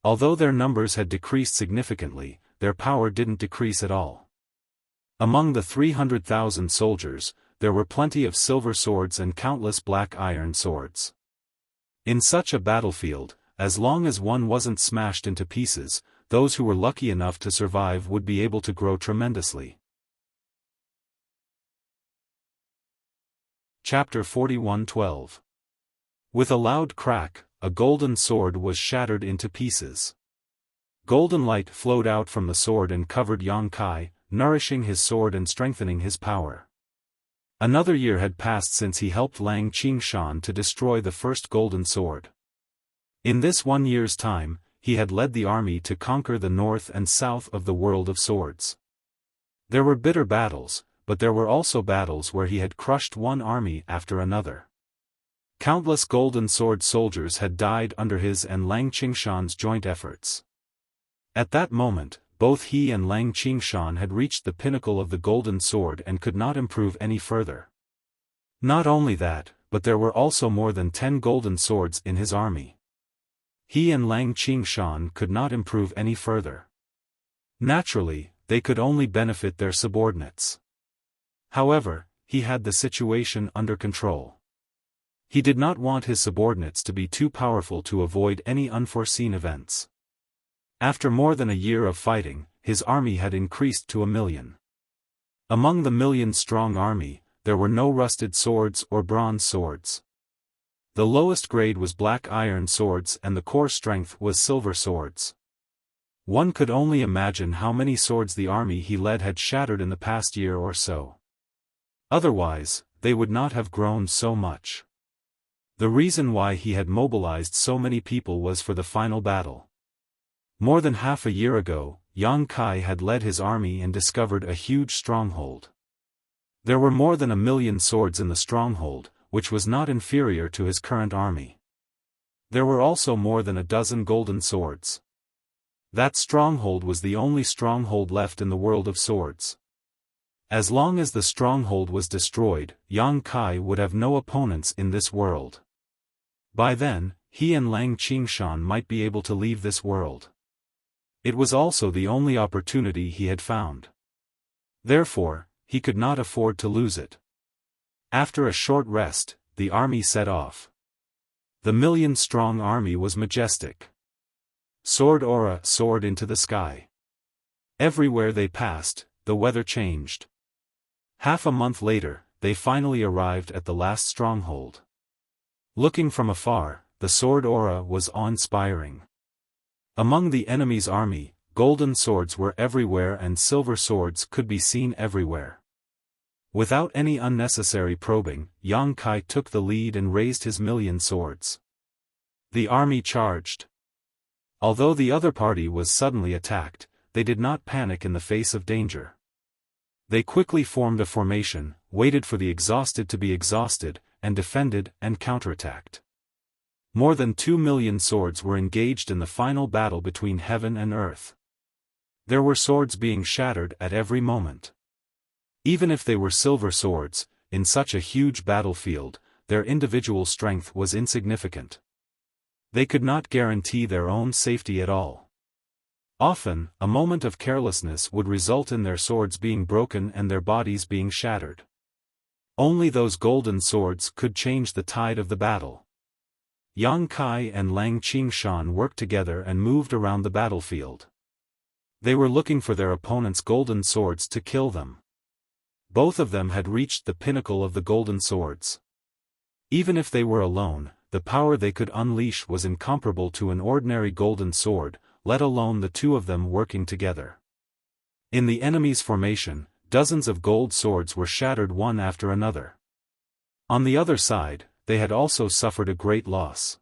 Although their numbers had decreased significantly, their power didn't decrease at all. Among the 300,000 soldiers, there were plenty of silver swords and countless black iron swords. In such a battlefield, as long as one wasn't smashed into pieces, those who were lucky enough to survive would be able to grow tremendously. Chapter 41:12. With a loud crack, a golden sword was shattered into pieces. Golden light flowed out from the sword and covered Yang Kai, nourishing his sword and strengthening his power. Another year had passed since he helped Lang Qingshan to destroy the first golden sword. In this 1 year's time, he had led the army to conquer the north and south of the world of swords. There were bitter battles, but there were also battles where he had crushed one army after another. Countless golden sword soldiers had died under his and Lang Qingshan's joint efforts. At that moment, both he and Lang Qingshan had reached the pinnacle of the golden sword and could not improve any further. Not only that, but there were also more than 10 golden swords in his army. He and Lang Qingshan could not improve any further. Naturally, they could only benefit their subordinates. However, he had the situation under control. He did not want his subordinates to be too powerful to avoid any unforeseen events. After more than a year of fighting, his army had increased to 1 million. Among the million-strong army, there were no rusted swords or bronze swords. The lowest grade was black iron swords and the core strength was silver swords. One could only imagine how many swords the army he led had shattered in the past year or so. Otherwise, they would not have grown so much. The reason why he had mobilized so many people was for the final battle. More than half a year ago, Yang Kai had led his army and discovered a huge stronghold. There were more than 1 million swords in the stronghold, which was not inferior to his current army. There were also more than a dozen golden swords. That stronghold was the only stronghold left in the world of swords. As long as the stronghold was destroyed, Yang Kai would have no opponents in this world. By then, he and Lang Qingshan might be able to leave this world. It was also the only opportunity he had found. Therefore, he could not afford to lose it. After a short rest, the army set off. The million-strong army was majestic. Sword aura soared into the sky. Everywhere they passed, the weather changed. Half a month later, they finally arrived at the last stronghold. Looking from afar, the sword aura was awe-inspiring. Among the enemy's army, golden swords were everywhere and silver swords could be seen everywhere. Without any unnecessary probing, Yang Kai took the lead and raised his million swords. The army charged. Although the other party was suddenly attacked, they did not panic in the face of danger. They quickly formed a formation, waited for the exhausted to be exhausted, and defended and counterattacked. More than 2 million swords were engaged in the final battle between heaven and earth. There were swords being shattered at every moment. Even if they were silver swords, in such a huge battlefield, their individual strength was insignificant. They could not guarantee their own safety at all. Often, a moment of carelessness would result in their swords being broken and their bodies being shattered. Only those golden swords could change the tide of the battle. Yang Kai and Lang Qingshan worked together and moved around the battlefield. They were looking for their opponent's golden swords to kill them. Both of them had reached the pinnacle of the golden swords. Even if they were alone, the power they could unleash was incomparable to an ordinary golden sword, let alone the two of them working together. In the enemy's formation, dozens of gold swords were shattered one after another. On the other side, they had also suffered a great loss.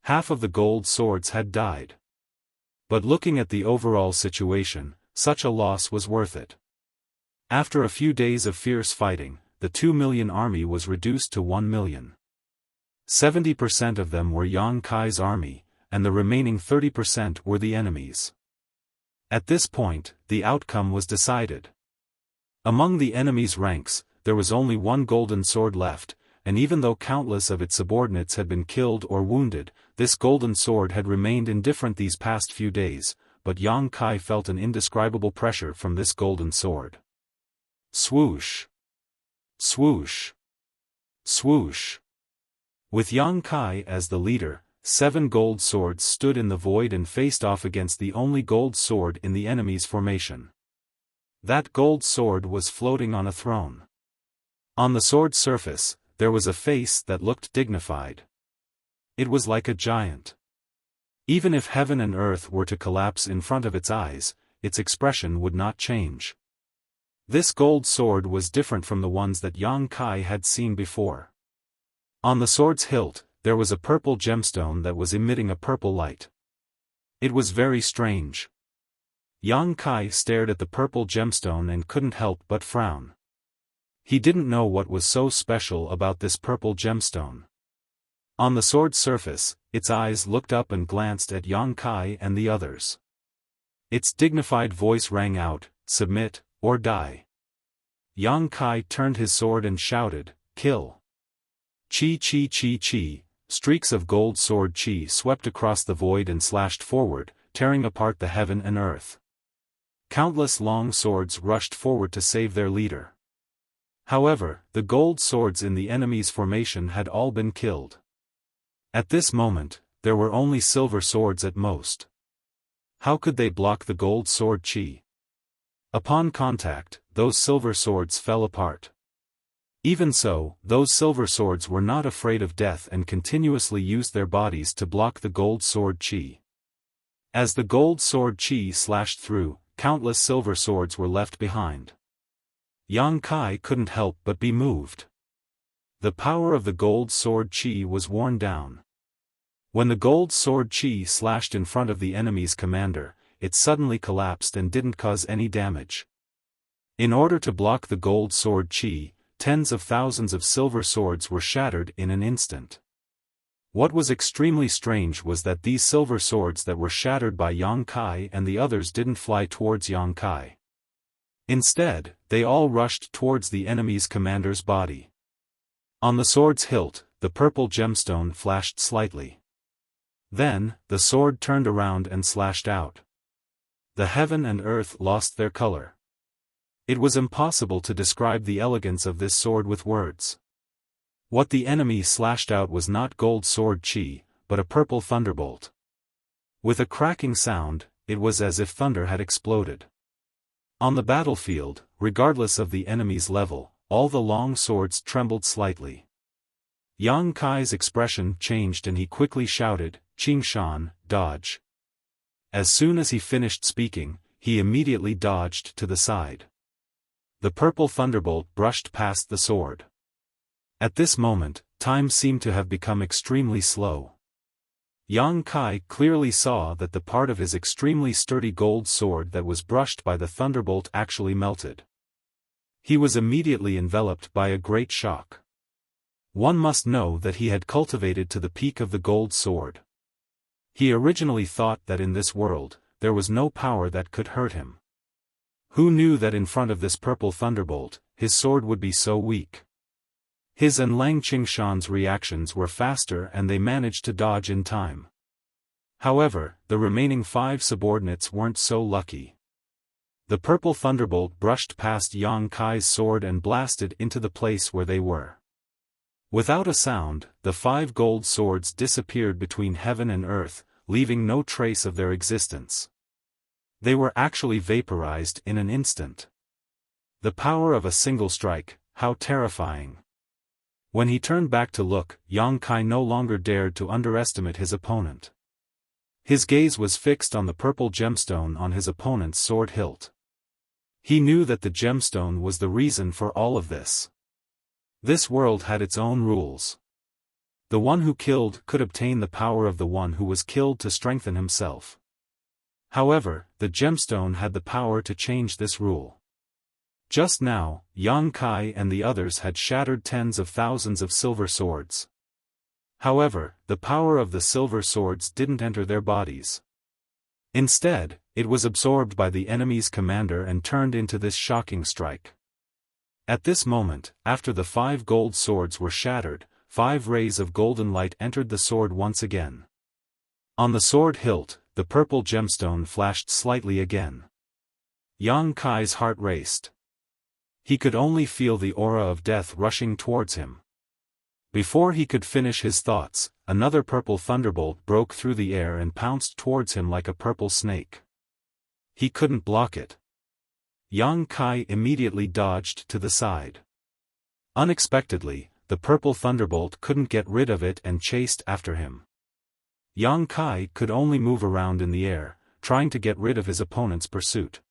Half of the gold swords had died. But looking at the overall situation, such a loss was worth it. After a few days of fierce fighting, the 2 million army was reduced to 1 million. 70% of them were Yang Kai's army, and the remaining 30% were the enemy's. At this point, the outcome was decided. Among the enemy's ranks, there was only one golden sword left, and even though countless of its subordinates had been killed or wounded, this golden sword had remained indifferent these past few days, but Yang Kai felt an indescribable pressure from this golden sword. Swoosh! Swoosh! Swoosh! With Yang Kai as the leader, 7 gold swords stood in the void and faced off against the only gold sword in the enemy's formation. That gold sword was floating on a throne. On the sword's surface, there was a face that looked dignified. It was like a giant. Even if heaven and earth were to collapse in front of its eyes, its expression would not change. This gold sword was different from the ones that Yang Kai had seen before. On the sword's hilt, there was a purple gemstone that was emitting a purple light. It was very strange. Yang Kai stared at the purple gemstone and couldn't help but frown. He didn't know what was so special about this purple gemstone. On the sword's surface, its eyes looked up and glanced at Yang Kai and the others. Its dignified voice rang out, "Submit, or die." Yang Kai turned his sword and shouted, "Kill." Chi chi chi chi, streaks of gold sword chi swept across the void and slashed forward, tearing apart the heaven and earth. Countless long swords rushed forward to save their leader. However, the gold swords in the enemy's formation had all been killed. At this moment, there were only silver swords at most. How could they block the gold sword chi? Upon contact, those silver swords fell apart. Even so, those silver swords were not afraid of death and continuously used their bodies to block the gold sword chi. As the gold sword chi slashed through, countless silver swords were left behind. Yang Kai couldn't help but be moved. The power of the gold sword chi was worn down. When the gold sword chi slashed in front of the enemy's commander, it suddenly collapsed and didn't cause any damage. In order to block the gold sword chi, tens of thousands of silver swords were shattered in an instant. What was extremely strange was that these silver swords that were shattered by Yang Kai and the others didn't fly towards Yang Kai. Instead, they all rushed towards the enemy's commander's body. On the sword's hilt, the purple gemstone flashed slightly. Then, the sword turned around and slashed out. The heaven and earth lost their color. It was impossible to describe the elegance of this sword with words. What the enemy slashed out was not gold sword chi, but a purple thunderbolt. With a cracking sound, it was as if thunder had exploded. On the battlefield, regardless of the enemy's level, all the long swords trembled slightly. Yang Kai's expression changed and he quickly shouted, "Qingshan, dodge." As soon as he finished speaking, he immediately dodged to the side. The purple thunderbolt brushed past the sword. At this moment, time seemed to have become extremely slow. Yang Kai clearly saw that the part of his extremely sturdy gold sword that was brushed by the thunderbolt actually melted. He was immediately enveloped by a great shock. One must know that he had cultivated to the peak of the gold sword. He originally thought that in this world, there was no power that could hurt him. Who knew that in front of this purple thunderbolt, his sword would be so weak? His and Lang Qingshan's reactions were faster and they managed to dodge in time. However, the remaining 5 subordinates weren't so lucky. The purple thunderbolt brushed past Yang Kai's sword and blasted into the place where they were. Without a sound, the 5 gold swords disappeared between heaven and earth, leaving no trace of their existence. They were actually vaporized in an instant. The power of a single strike, how terrifying. When he turned back to look, Yang Kai no longer dared to underestimate his opponent. His gaze was fixed on the purple gemstone on his opponent's sword hilt. He knew that the gemstone was the reason for all of this. This world had its own rules. The one who killed could obtain the power of the one who was killed to strengthen himself. However, the gemstone had the power to change this rule. Just now, Yang Kai and the others had shattered tens of thousands of silver swords. However, the power of the silver swords didn't enter their bodies. Instead, it was absorbed by the enemy's commander and turned into this shocking strike. At this moment, after the 5 gold swords were shattered, 5 rays of golden light entered the sword once again. On the sword hilt, the purple gemstone flashed slightly again. Yang Kai's heart raced. He could only feel the aura of death rushing towards him. Before he could finish his thoughts, another purple thunderbolt broke through the air and pounced towards him like a purple snake. He couldn't block it. Yang Kai immediately dodged to the side. Unexpectedly, the purple thunderbolt couldn't get rid of it and chased after him. Yang Kai could only move around in the air, trying to get rid of his opponent's pursuit.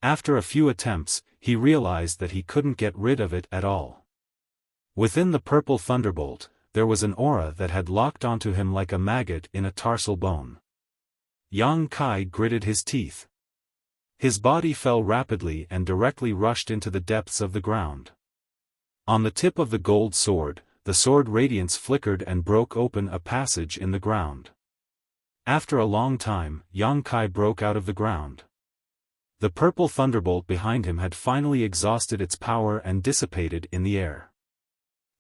After a few attempts, he realized that he couldn't get rid of it at all. Within the purple thunderbolt, there was an aura that had locked onto him like a maggot in a tarsal bone. Yang Kai gritted his teeth. His body fell rapidly and directly rushed into the depths of the ground. On the tip of the gold sword, the sword radiance flickered and broke open a passage in the ground. After a long time, Yang Kai broke out of the ground. The purple thunderbolt behind him had finally exhausted its power and dissipated in the air.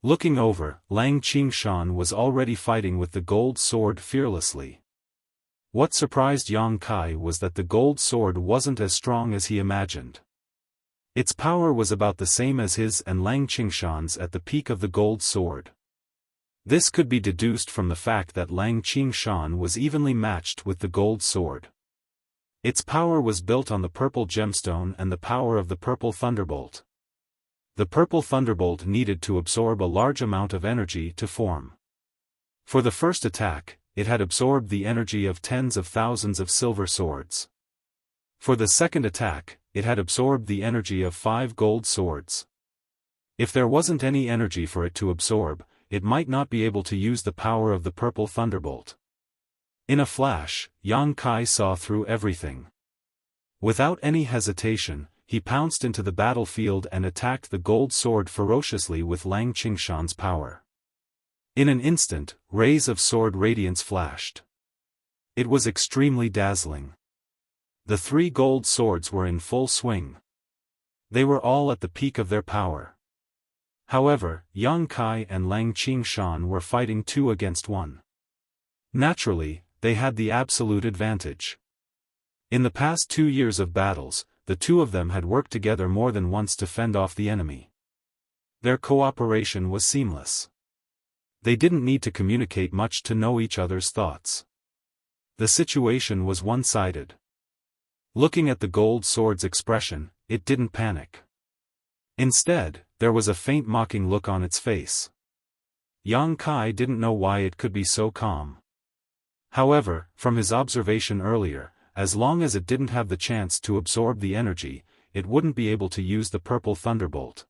Looking over, Lang Qingshan was already fighting with the gold sword fearlessly. What surprised Yang Kai was that the gold sword wasn't as strong as he imagined. Its power was about the same as his and Lang Qingshan's at the peak of the gold sword. This could be deduced from the fact that Lang Qingshan was evenly matched with the gold sword. Its power was built on the purple gemstone and the power of the purple thunderbolt. The purple thunderbolt needed to absorb a large amount of energy to form. For the first attack, it had absorbed the energy of tens of thousands of silver swords. For the second attack, it had absorbed the energy of 5 gold swords. If there wasn't any energy for it to absorb, it might not be able to use the power of the purple thunderbolt. In a flash, Yang Kai saw through everything. Without any hesitation, he pounced into the battlefield and attacked the gold sword ferociously with Lang Qingshan's power. In an instant, rays of sword radiance flashed. It was extremely dazzling. The 3 gold swords were in full swing. They were all at the peak of their power. However, Yang Kai and Lang Qingshan were fighting 2 against 1. Naturally, they had the absolute advantage. In the past 2 years of battles, the 2 of them had worked together more than once to fend off the enemy. Their cooperation was seamless. They didn't need to communicate much to know each other's thoughts. The situation was one-sided. Looking at the gold sword's expression, it didn't panic. Instead, there was a faint mocking look on its face. Yang Kai didn't know why it could be so calm. However, from his observation earlier, as long as it didn't have the chance to absorb the energy, it wouldn't be able to use the purple thunderbolt.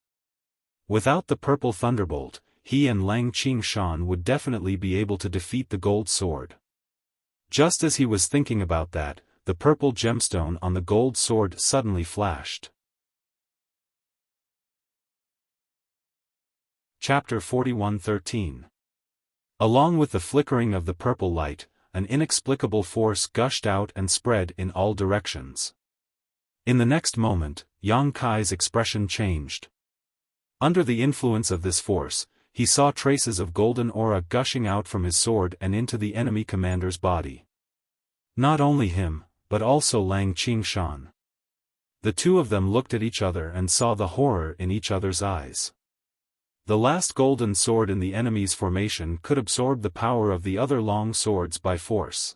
Without the purple thunderbolt, he and Lang Qingshan would definitely be able to defeat the gold sword. Just as he was thinking about that, the purple gemstone on the gold sword suddenly flashed. Chapter 41:13. Along with the flickering of the purple light, an inexplicable force gushed out and spread in all directions. In the next moment, Yang Kai's expression changed. Under the influence of this force, he saw traces of golden aura gushing out from his sword and into the enemy commander's body. Not only him, but also Lang Qingshan. The 2 of them looked at each other and saw the horror in each other's eyes. The last golden sword in the enemy's formation could absorb the power of the other long swords by force.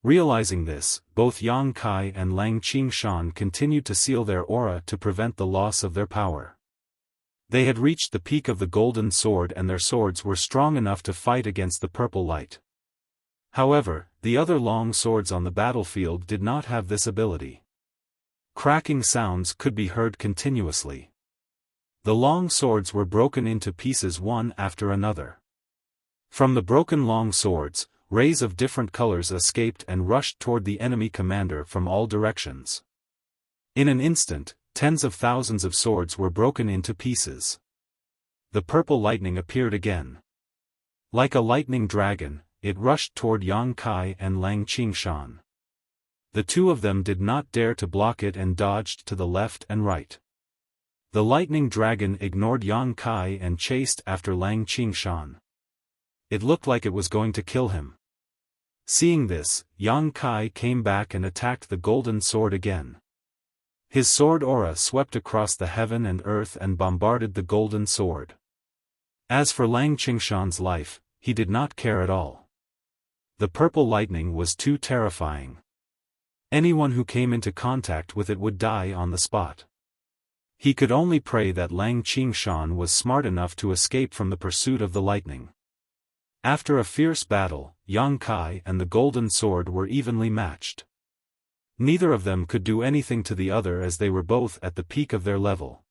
Realizing this, both Yang Kai and Lang Qingshan continued to seal their aura to prevent the loss of their power. They had reached the peak of the golden sword and their swords were strong enough to fight against the purple light. However, the other long swords on the battlefield did not have this ability. Cracking sounds could be heard continuously. The long swords were broken into pieces one after another. From the broken long swords, rays of different colors escaped and rushed toward the enemy commander from all directions. In an instant, tens of thousands of swords were broken into pieces. The purple lightning appeared again. Like a lightning dragon, it rushed toward Yang Kai and Lang Qingshan. The 2 of them did not dare to block it and dodged to the left and right. The lightning dragon ignored Yang Kai and chased after Lang Qingshan. It looked like it was going to kill him. Seeing this, Yang Kai came back and attacked the golden sword again. His sword aura swept across the heaven and earth and bombarded the golden sword. As for Lang Qingshan's life, he did not care at all. The purple lightning was too terrifying. Anyone who came into contact with it would die on the spot. He could only pray that Lang Qingshan was smart enough to escape from the pursuit of the lightning. After a fierce battle, Yang Kai and the golden sword were evenly matched. Neither of them could do anything to the other as they were both at the peak of their level.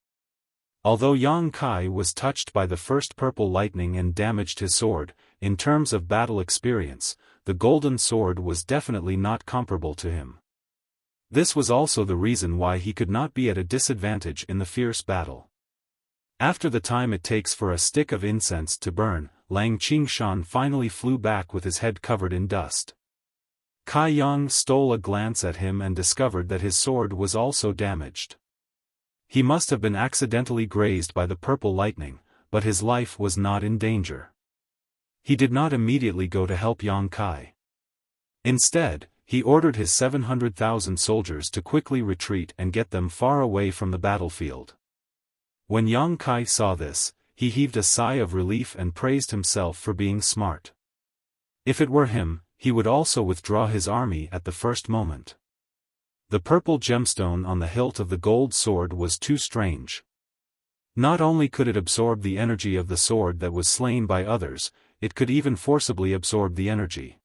Although Yang Kai was touched by the first purple lightning and damaged his sword, in terms of battle experience, the golden sword was definitely not comparable to him. This was also the reason why he could not be at a disadvantage in the fierce battle. After the time it takes for a stick of incense to burn, Lang Qingshan finally flew back with his head covered in dust. Kai Yang stole a glance at him and discovered that his sword was also damaged. He must have been accidentally grazed by the purple lightning, but his life was not in danger. He did not immediately go to help Yang Kai. Instead, he ordered his 700,000 soldiers to quickly retreat and get them far away from the battlefield. When Yang Kai saw this, he heaved a sigh of relief and praised himself for being smart. If it were him, he would also withdraw his army at the first moment. The purple gemstone on the hilt of the gold sword was too strange. Not only could it absorb the energy of the sword that was slain by others, it could even forcibly absorb the energy.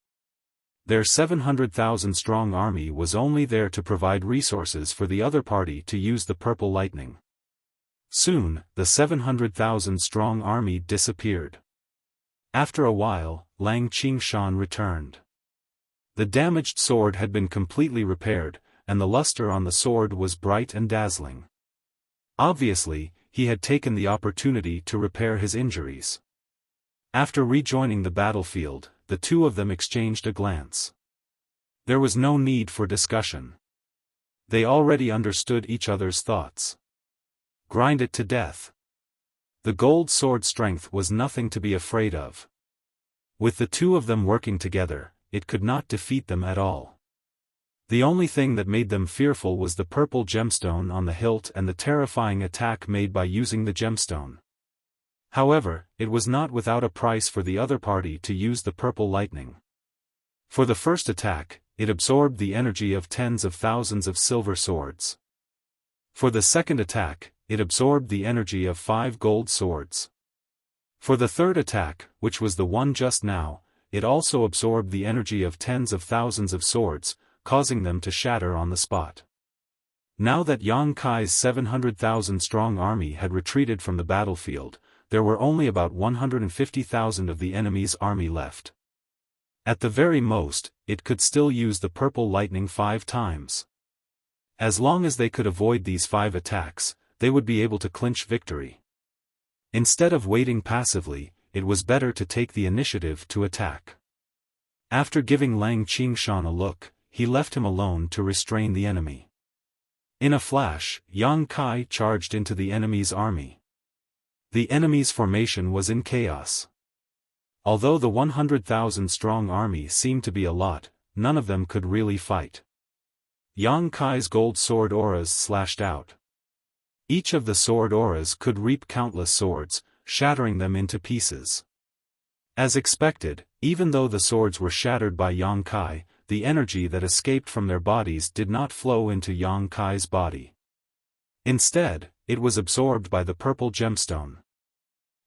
Their 700,000 strong army was only there to provide resources for the other party to use the purple lightning. Soon, the 700,000 strong army disappeared. After a while, Lang Qingshan returned. The damaged sword had been completely repaired, and the luster on the sword was bright and dazzling. Obviously, he had taken the opportunity to repair his injuries. After rejoining the battlefield, the two of them exchanged a glance. There was no need for discussion. They already understood each other's thoughts. Grind it to death. The gold sword's strength was nothing to be afraid of. With the two of them working together, it could not defeat them at all. The only thing that made them fearful was the purple gemstone on the hilt and the terrifying attack made by using the gemstone. However, it was not without a price for the other party to use the purple lightning. For the first attack, it absorbed the energy of tens of thousands of silver swords. For the second attack, it absorbed the energy of 5 gold swords. For the third attack, which was the one just now, it also absorbed the energy of tens of thousands of swords, causing them to shatter on the spot. Now that Yang Kai's 700,000 strong army had retreated from the battlefield, there were only about 150,000 of the enemy's army left. At the very most, it could still use the purple lightning 5 times. As long as they could avoid these 5 attacks, they would be able to clinch victory. Instead of waiting passively, it was better to take the initiative to attack. After giving Lang Qingshan a look, he left him alone to restrain the enemy. In a flash, Yang Kai charged into the enemy's army. The enemy's formation was in chaos. Although the 100,000 strong army seemed to be a lot, none of them could really fight. Yang Kai's gold sword auras slashed out. Each of the sword auras could reap countless swords, shattering them into pieces. As expected, even though the swords were shattered by Yang Kai, the energy that escaped from their bodies did not flow into Yang Kai's body. Instead, it was absorbed by the purple gemstone.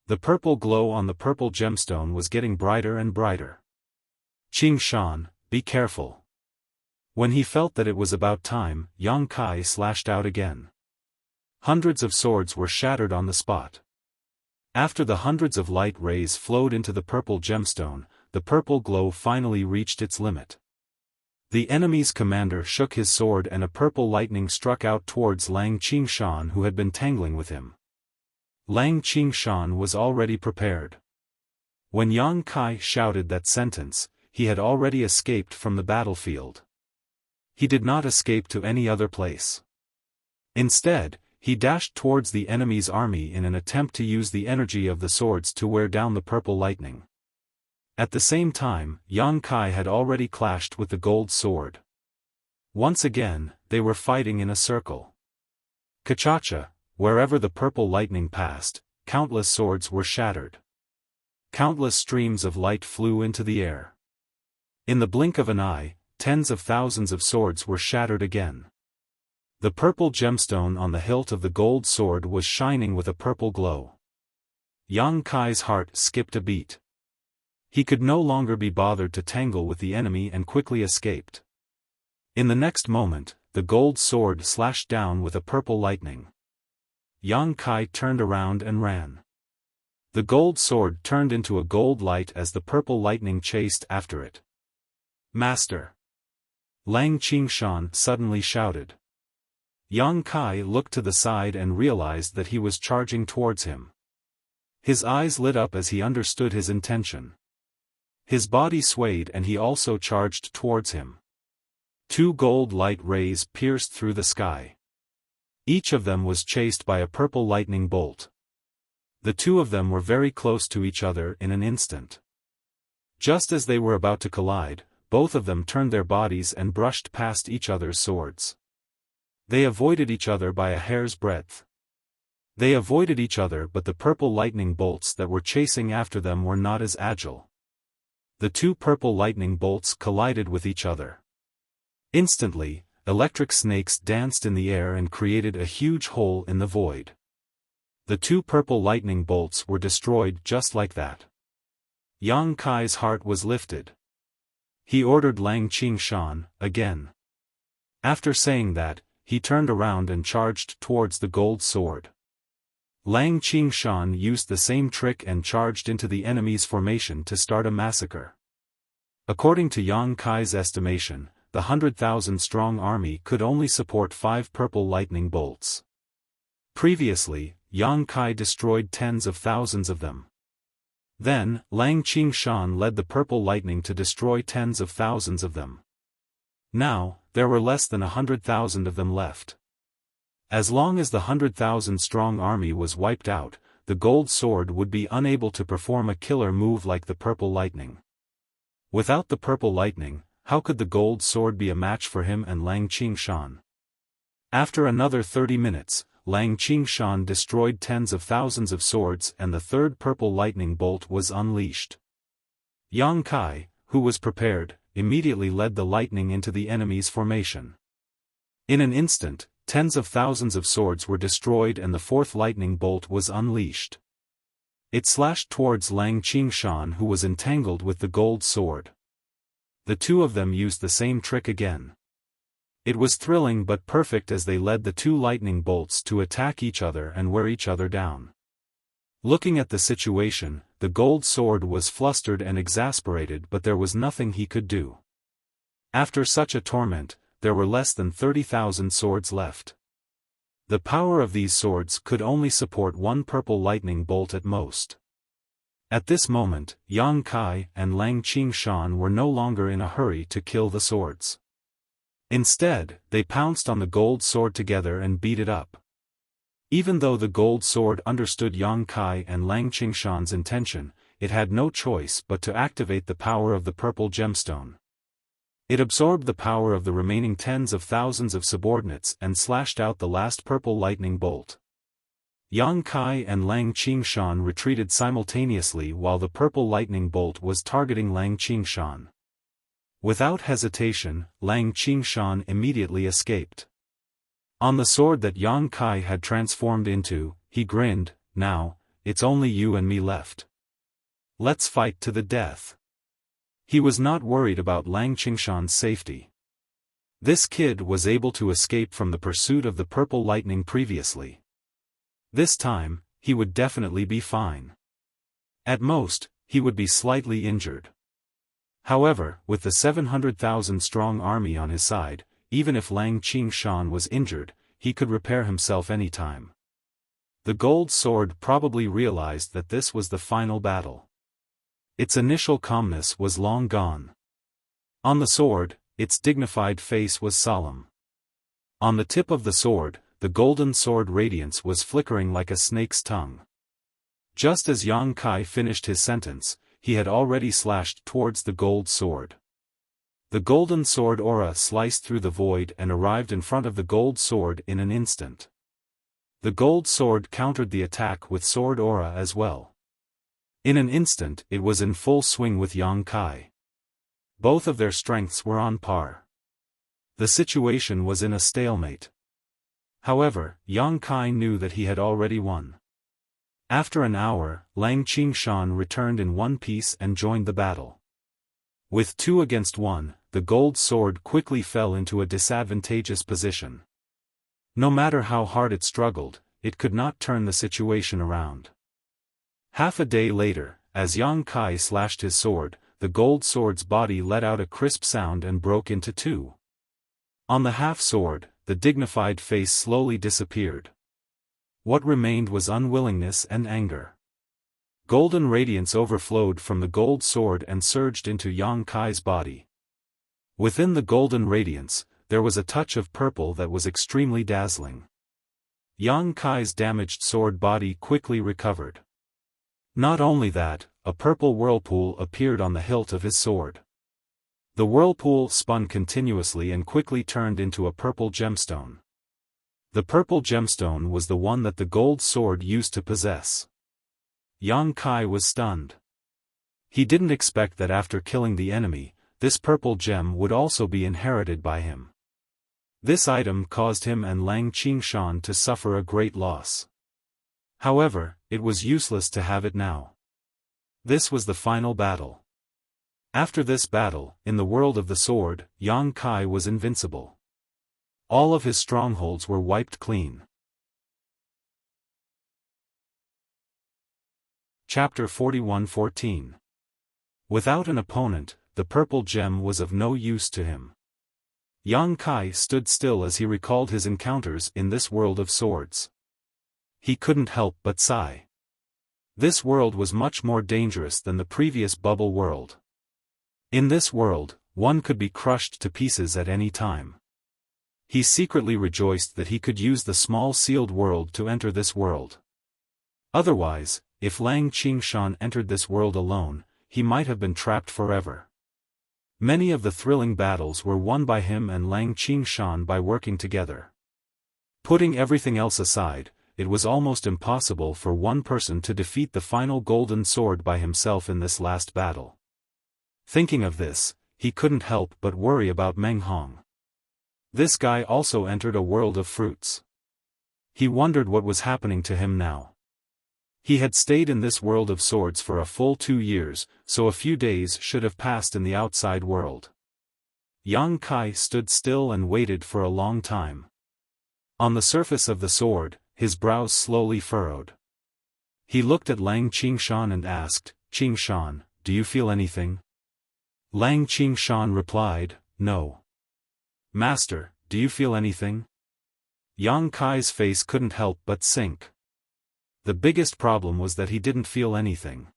The purple glow on the purple gemstone was getting brighter and brighter. Qingshan, be careful. When he felt that it was about time, Yang Kai slashed out again. Hundreds of swords were shattered on the spot. After the hundreds of light rays flowed into the purple gemstone, the purple glow finally reached its limit. The enemy's commander shook his sword and a purple lightning struck out towards Lang Qingshan, who had been tangling with him. Lang Qingshan was already prepared. When Yang Kai shouted that sentence, he had already escaped from the battlefield. He did not escape to any other place. Instead, he dashed towards the enemy's army in an attempt to use the energy of the swords to wear down the purple lightning. At the same time, Yang Kai had already clashed with the gold sword. Once again, they were fighting in a circle. Kachacha, wherever the purple lightning passed, countless swords were shattered. Countless streams of light flew into the air. In the blink of an eye, tens of thousands of swords were shattered again. The purple gemstone on the hilt of the gold sword was shining with a purple glow. Yang Kai's heart skipped a beat. He could no longer be bothered to tangle with the enemy and quickly escaped. In the next moment, the gold sword slashed down with a purple lightning. Yang Kai turned around and ran. The gold sword turned into a gold light as the purple lightning chased after it. Master! Lang Qingshan suddenly shouted. Yang Kai looked to the side and realized that he was charging towards him. His eyes lit up as he understood his intention. His body swayed and he also charged towards him. 2 gold light rays pierced through the sky. Each of them was chased by a purple lightning bolt. The two of them were very close to each other in an instant. Just as they were about to collide, both of them turned their bodies and brushed past each other's swords. They avoided each other by a hair's breadth. They avoided each other, but the purple lightning bolts that were chasing after them were not as agile. The two purple lightning bolts collided with each other. Instantly, electric snakes danced in the air and created a huge hole in the void. The two purple lightning bolts were destroyed just like that. Yang Kai's heart was lifted. He ordered Lang Qingshan again. After saying that, he turned around and charged towards the gold sword. Lang Qingshan used the same trick and charged into the enemy's formation to start a massacre. According to Yang Kai's estimation, the 100,000-strong army could only support 5 purple lightning bolts. Previously, Yang Kai destroyed tens of thousands of them. Then, Lang Qingshan led the purple lightning to destroy tens of thousands of them. Now, there were less than 100,000 of them left. As long as the 100,000-strong army was wiped out, the gold sword would be unable to perform a killer move like the purple lightning. Without the purple lightning, how could the gold sword be a match for him and Lang Qingshan? After another 30 minutes, Lang Qingshan destroyed tens of thousands of swords and the third purple lightning bolt was unleashed. Yang Kai, who was prepared, immediately led the lightning into the enemy's formation. In an instant, tens of thousands of swords were destroyed and the fourth lightning bolt was unleashed. It slashed towards Lang Qingshan, who was entangled with the gold sword. The two of them used the same trick again. It was thrilling but perfect as they led the two lightning bolts to attack each other and wear each other down. Looking at the situation, the gold sword was flustered and exasperated, but there was nothing he could do. After such a torment, there were less than 30,000 swords left. The power of these swords could only support one purple lightning bolt at most. At this moment, Yang Kai and Lang Qingshan were no longer in a hurry to kill the swords. Instead, they pounced on the gold sword together and beat it up. Even though the gold sword understood Yang Kai and Lang Qingshan's intention, it had no choice but to activate the power of the purple gemstone. It absorbed the power of the remaining tens of thousands of subordinates and slashed out the last purple lightning bolt. Yang Kai and Lang Qingshan retreated simultaneously while the purple lightning bolt was targeting Lang Qingshan. Without hesitation, Lang Qingshan immediately escaped. On the sword that Yang Kai had transformed into, he grinned, "Now, it's only you and me left. Let's fight to the death." He was not worried about Lang Qingshan's safety. This kid was able to escape from the pursuit of the purple lightning previously. This time, he would definitely be fine. At most, he would be slightly injured. However, with the 700,000-strong army on his side, even if Lang Qingshan was injured, he could repair himself anytime. The gold sword probably realized that this was the final battle. Its initial calmness was long gone. On the sword, its dignified face was solemn. On the tip of the sword, the golden sword radiance was flickering like a snake's tongue. Just as Yang Kai finished his sentence, he had already slashed towards the gold sword. The golden sword aura sliced through the void and arrived in front of the gold sword in an instant. The gold sword countered the attack with sword aura as well. In an instant it was in full swing with Yang Kai. Both of their strengths were on par. The situation was in a stalemate. However, Yang Kai knew that he had already won. After an hour, Lang Qingshan returned in one piece and joined the battle. With 2 against 1, the gold sword quickly fell into a disadvantageous position. No matter how hard it struggled, it could not turn the situation around. Half a day later, as Yang Kai slashed his sword, the gold sword's body let out a crisp sound and broke into 2. On the half sword, the dignified face slowly disappeared. What remained was unwillingness and anger. Golden radiance overflowed from the gold sword and surged into Yang Kai's body. Within the golden radiance, there was a touch of purple that was extremely dazzling. Yang Kai's damaged sword body quickly recovered. Not only that, a purple whirlpool appeared on the hilt of his sword. The whirlpool spun continuously and quickly turned into a purple gemstone. The purple gemstone was the one that the gold sword used to possess. Yang Kai was stunned. He didn't expect that after killing the enemy, this purple gem would also be inherited by him. This item caused him and Lang Qingshan to suffer a great loss. However, it was useless to have it now. This was the final battle. After this battle, in the world of the sword, Yang Kai was invincible. All of his strongholds were wiped clean. Chapter 41:14. Without an opponent, the purple gem was of no use to him. Yang Kai stood still as he recalled his encounters in this world of swords. He couldn't help but sigh. This world was much more dangerous than the previous bubble world. In this world, one could be crushed to pieces at any time. He secretly rejoiced that he could use the small sealed world to enter this world. Otherwise, if Lang Qingshan entered this world alone, he might have been trapped forever. Many of the thrilling battles were won by him and Lang Qingshan by working together. Putting everything else aside, it was almost impossible for one person to defeat the final golden sword by himself in this last battle. Thinking of this, he couldn't help but worry about Meng Hong. This guy also entered a world of fruits. He wondered what was happening to him now. He had stayed in this world of swords for a full 2 years, so a few days should have passed in the outside world. Yang Kai stood still and waited for a long time. On the surface of the sword, his brows slowly furrowed. He looked at Lang Qingshan and asked, "Qingshan, do you feel anything?" Lang Qingshan replied, "No." "Master, do you feel anything?" Yang Kai's face couldn't help but sink. The biggest problem was that he didn't feel anything.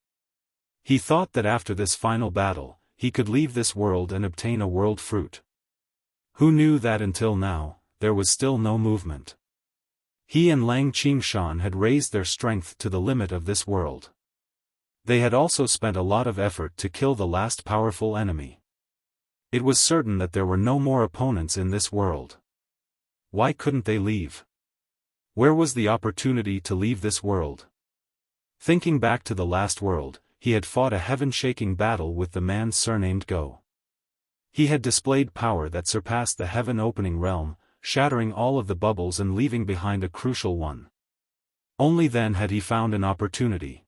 He thought that after this final battle, he could leave this world and obtain a world fruit. Who knew that until now, there was still no movement. He and Lang Qingshan had raised their strength to the limit of this world. They had also spent a lot of effort to kill the last powerful enemy. It was certain that there were no more opponents in this world. Why couldn't they leave? Where was the opportunity to leave this world? Thinking back to the last world, he had fought a heaven-shaking battle with the man surnamed Go. He had displayed power that surpassed the heaven-opening realm, shattering all of the bubbles and leaving behind a crucial one. Only then had he found an opportunity.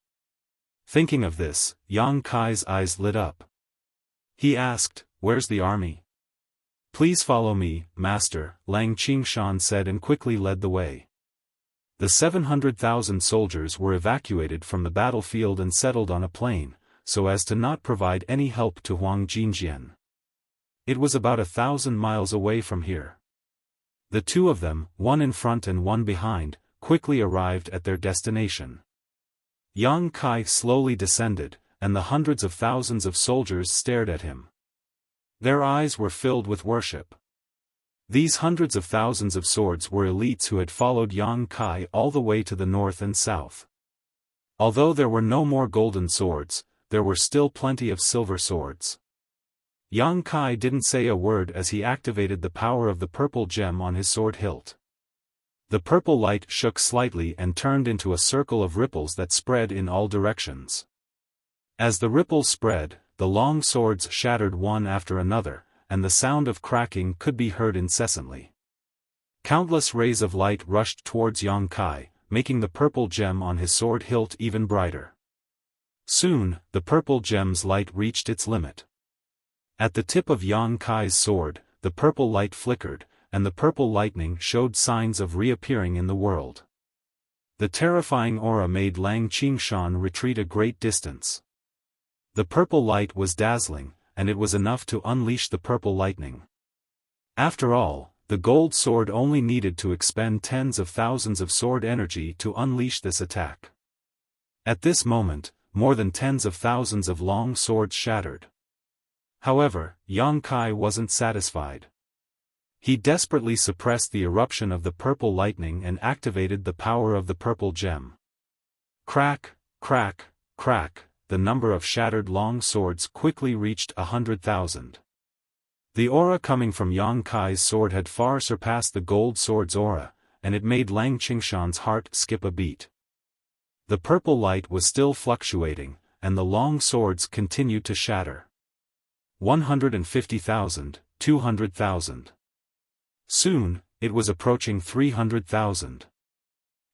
Thinking of this, Yang Kai's eyes lit up. He asked, "Where's the army?" "Please follow me, Master," Lang Qingshan said and quickly led the way. The 700,000 soldiers were evacuated from the battlefield and settled on a plain, so as to not provide any help to Huang Jinjian. It was about 1,000 miles away from here. The two of them, one in front and one behind, quickly arrived at their destination. Yang Kai slowly descended, and the hundreds of thousands of soldiers stared at him. Their eyes were filled with worship. These hundreds of thousands of swords were elites who had followed Yang Kai all the way to the north and south. Although there were no more golden swords, there were still plenty of silver swords. Yang Kai didn't say a word as he activated the power of the purple gem on his sword hilt. The purple light shook slightly and turned into a circle of ripples that spread in all directions. As the ripples spread, the long swords shattered one after another, and the sound of cracking could be heard incessantly. Countless rays of light rushed towards Yang Kai, making the purple gem on his sword hilt even brighter. Soon, the purple gem's light reached its limit. At the tip of Yang Kai's sword, the purple light flickered, and the purple lightning showed signs of reappearing in the world. The terrifying aura made Lang Qingshan retreat a great distance. The purple light was dazzling, and it was enough to unleash the purple lightning. After all, the gold sword only needed to expend tens of thousands of sword energy to unleash this attack. At this moment, more than tens of thousands of long swords shattered. However, Yang Kai wasn't satisfied. He desperately suppressed the eruption of the purple lightning and activated the power of the purple gem. Crack, crack, crack, the number of shattered long swords quickly reached 100,000. The aura coming from Yang Kai's sword had far surpassed the gold sword's aura, and it made Lang Qingshan's heart skip a beat. The purple light was still fluctuating, and the long swords continued to shatter. 150,000, 200,000. Soon, it was approaching 300,000.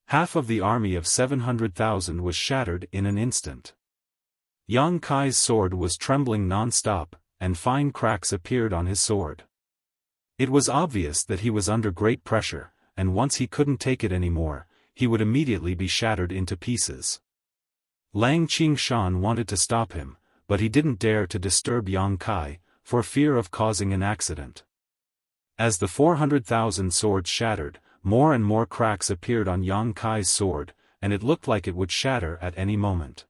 Half of the army of 700,000 was shattered in an instant. Yang Kai's sword was trembling non-stop, and fine cracks appeared on his sword. It was obvious that he was under great pressure, and once he couldn't take it anymore, he would immediately be shattered into pieces. Lang Qingshan wanted to stop him, but he didn't dare to disturb Yang Kai, for fear of causing an accident. As the 400,000 swords shattered, more and more cracks appeared on Yang Kai's sword, and it looked like it would shatter at any moment.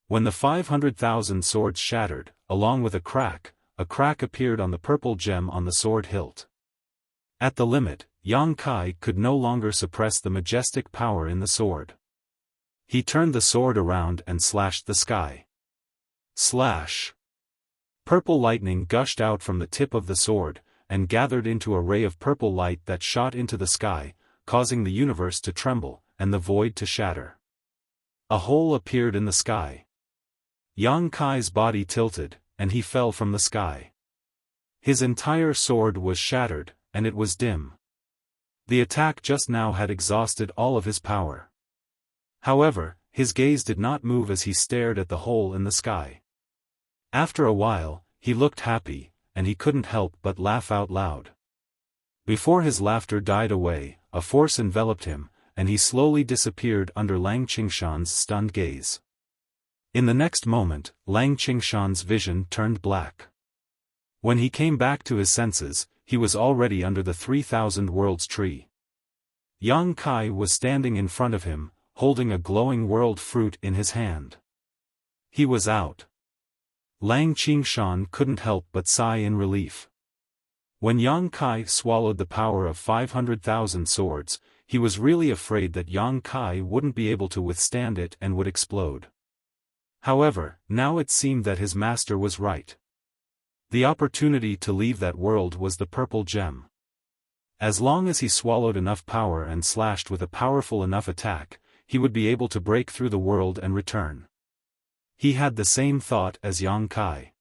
When the 500,000 swords shattered, along with a crack appeared on the purple gem on the sword hilt. At the limit, Yang Kai could no longer suppress the majestic power in the sword. He turned the sword around and slashed the sky. Slash! Purple lightning gushed out from the tip of the sword, and gathered into a ray of purple light that shot into the sky, causing the universe to tremble, and the void to shatter. A hole appeared in the sky. Yang Kai's body tilted, and he fell from the sky. His entire sword was shattered, and it was dim. The attack just now had exhausted all of his power. However, his gaze did not move as he stared at the hole in the sky. After a while, he looked happy, and he couldn't help but laugh out loud. Before his laughter died away, a force enveloped him, and he slowly disappeared under Lang Qingshan's stunned gaze. In the next moment, Lang Qingshan's vision turned black. When he came back to his senses, he was already under the 3,000 Worlds tree. Yang Kai was standing in front of him, holding a glowing world fruit in his hand. He was out. Lang Qingshan couldn't help but sigh in relief. When Yang Kai swallowed the power of 500,000 swords, he was really afraid that Yang Kai wouldn't be able to withstand it and would explode. However, now it seemed that his master was right. The opportunity to leave that world was the purple gem. As long as he swallowed enough power and slashed with a powerful enough attack, he would be able to break through the world and return. He had the same thought as Yang Kai.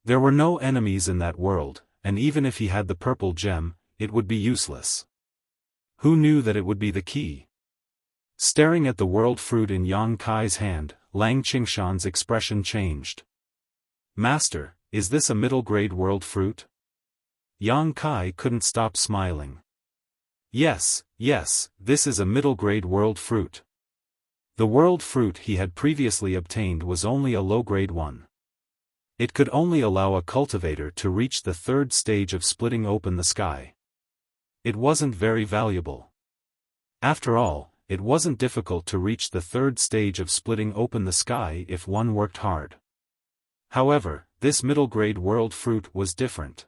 There were no enemies in that world, and even if he had the purple gem, it would be useless. Who knew that it would be the key? Staring at the world fruit in Yang Kai's hand, Lang Qingshan's expression changed. Master, is this a middle-grade world fruit? Yang Kai couldn't stop smiling. Yes, this is a middle-grade world fruit. The world fruit he had previously obtained was only a low-grade one. It could only allow a cultivator to reach the third stage of splitting open the sky. It wasn't very valuable. After all, it wasn't difficult to reach the third stage of splitting open the sky if one worked hard. However, this middle-grade world fruit was different.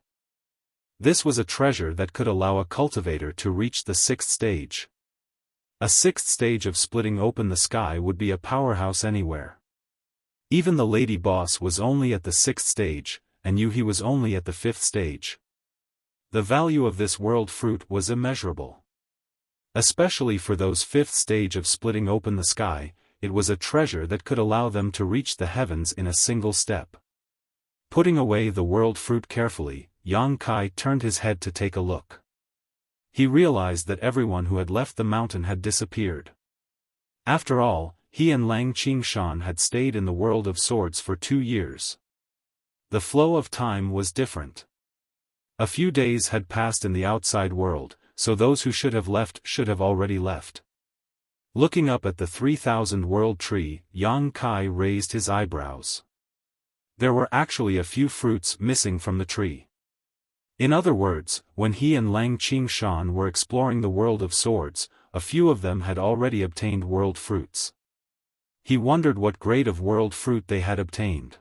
This was a treasure that could allow a cultivator to reach the sixth stage. A sixth stage of splitting open the sky would be a powerhouse anywhere. Even the lady boss was only at the sixth stage, and he was only at the fifth stage. The value of this world fruit was immeasurable. Especially for those fifth stage of splitting open the sky, it was a treasure that could allow them to reach the heavens in a single step. Putting away the world fruit carefully, Yang Kai turned his head to take a look. He realized that everyone who had left the mountain had disappeared. After all, he and Lang Qingshan had stayed in the world of swords for 2 years. The flow of time was different. A few days had passed in the outside world, so those who should have left should have already left. Looking up at the 3,000 world tree, Yang Kai raised his eyebrows. There were actually a few fruits missing from the tree. In other words, when he and Lang Qingshan were exploring the world of swords, a few of them had already obtained world fruits. He wondered what grade of world fruit they had obtained.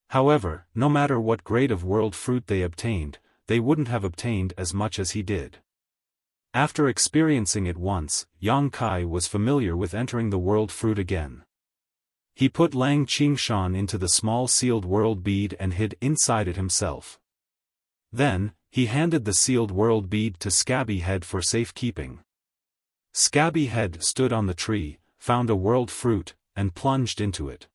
However, no matter what grade of world fruit they obtained, they wouldn't have obtained as much as he did. After experiencing it once, Yang Kai was familiar with entering the world fruit again. He put Lang Qingshan into the small sealed world bead and hid inside it himself. Then, he handed the sealed world bead to Scabby Head for safekeeping. Scabby Head stood on the tree, found a world fruit, and plunged into it.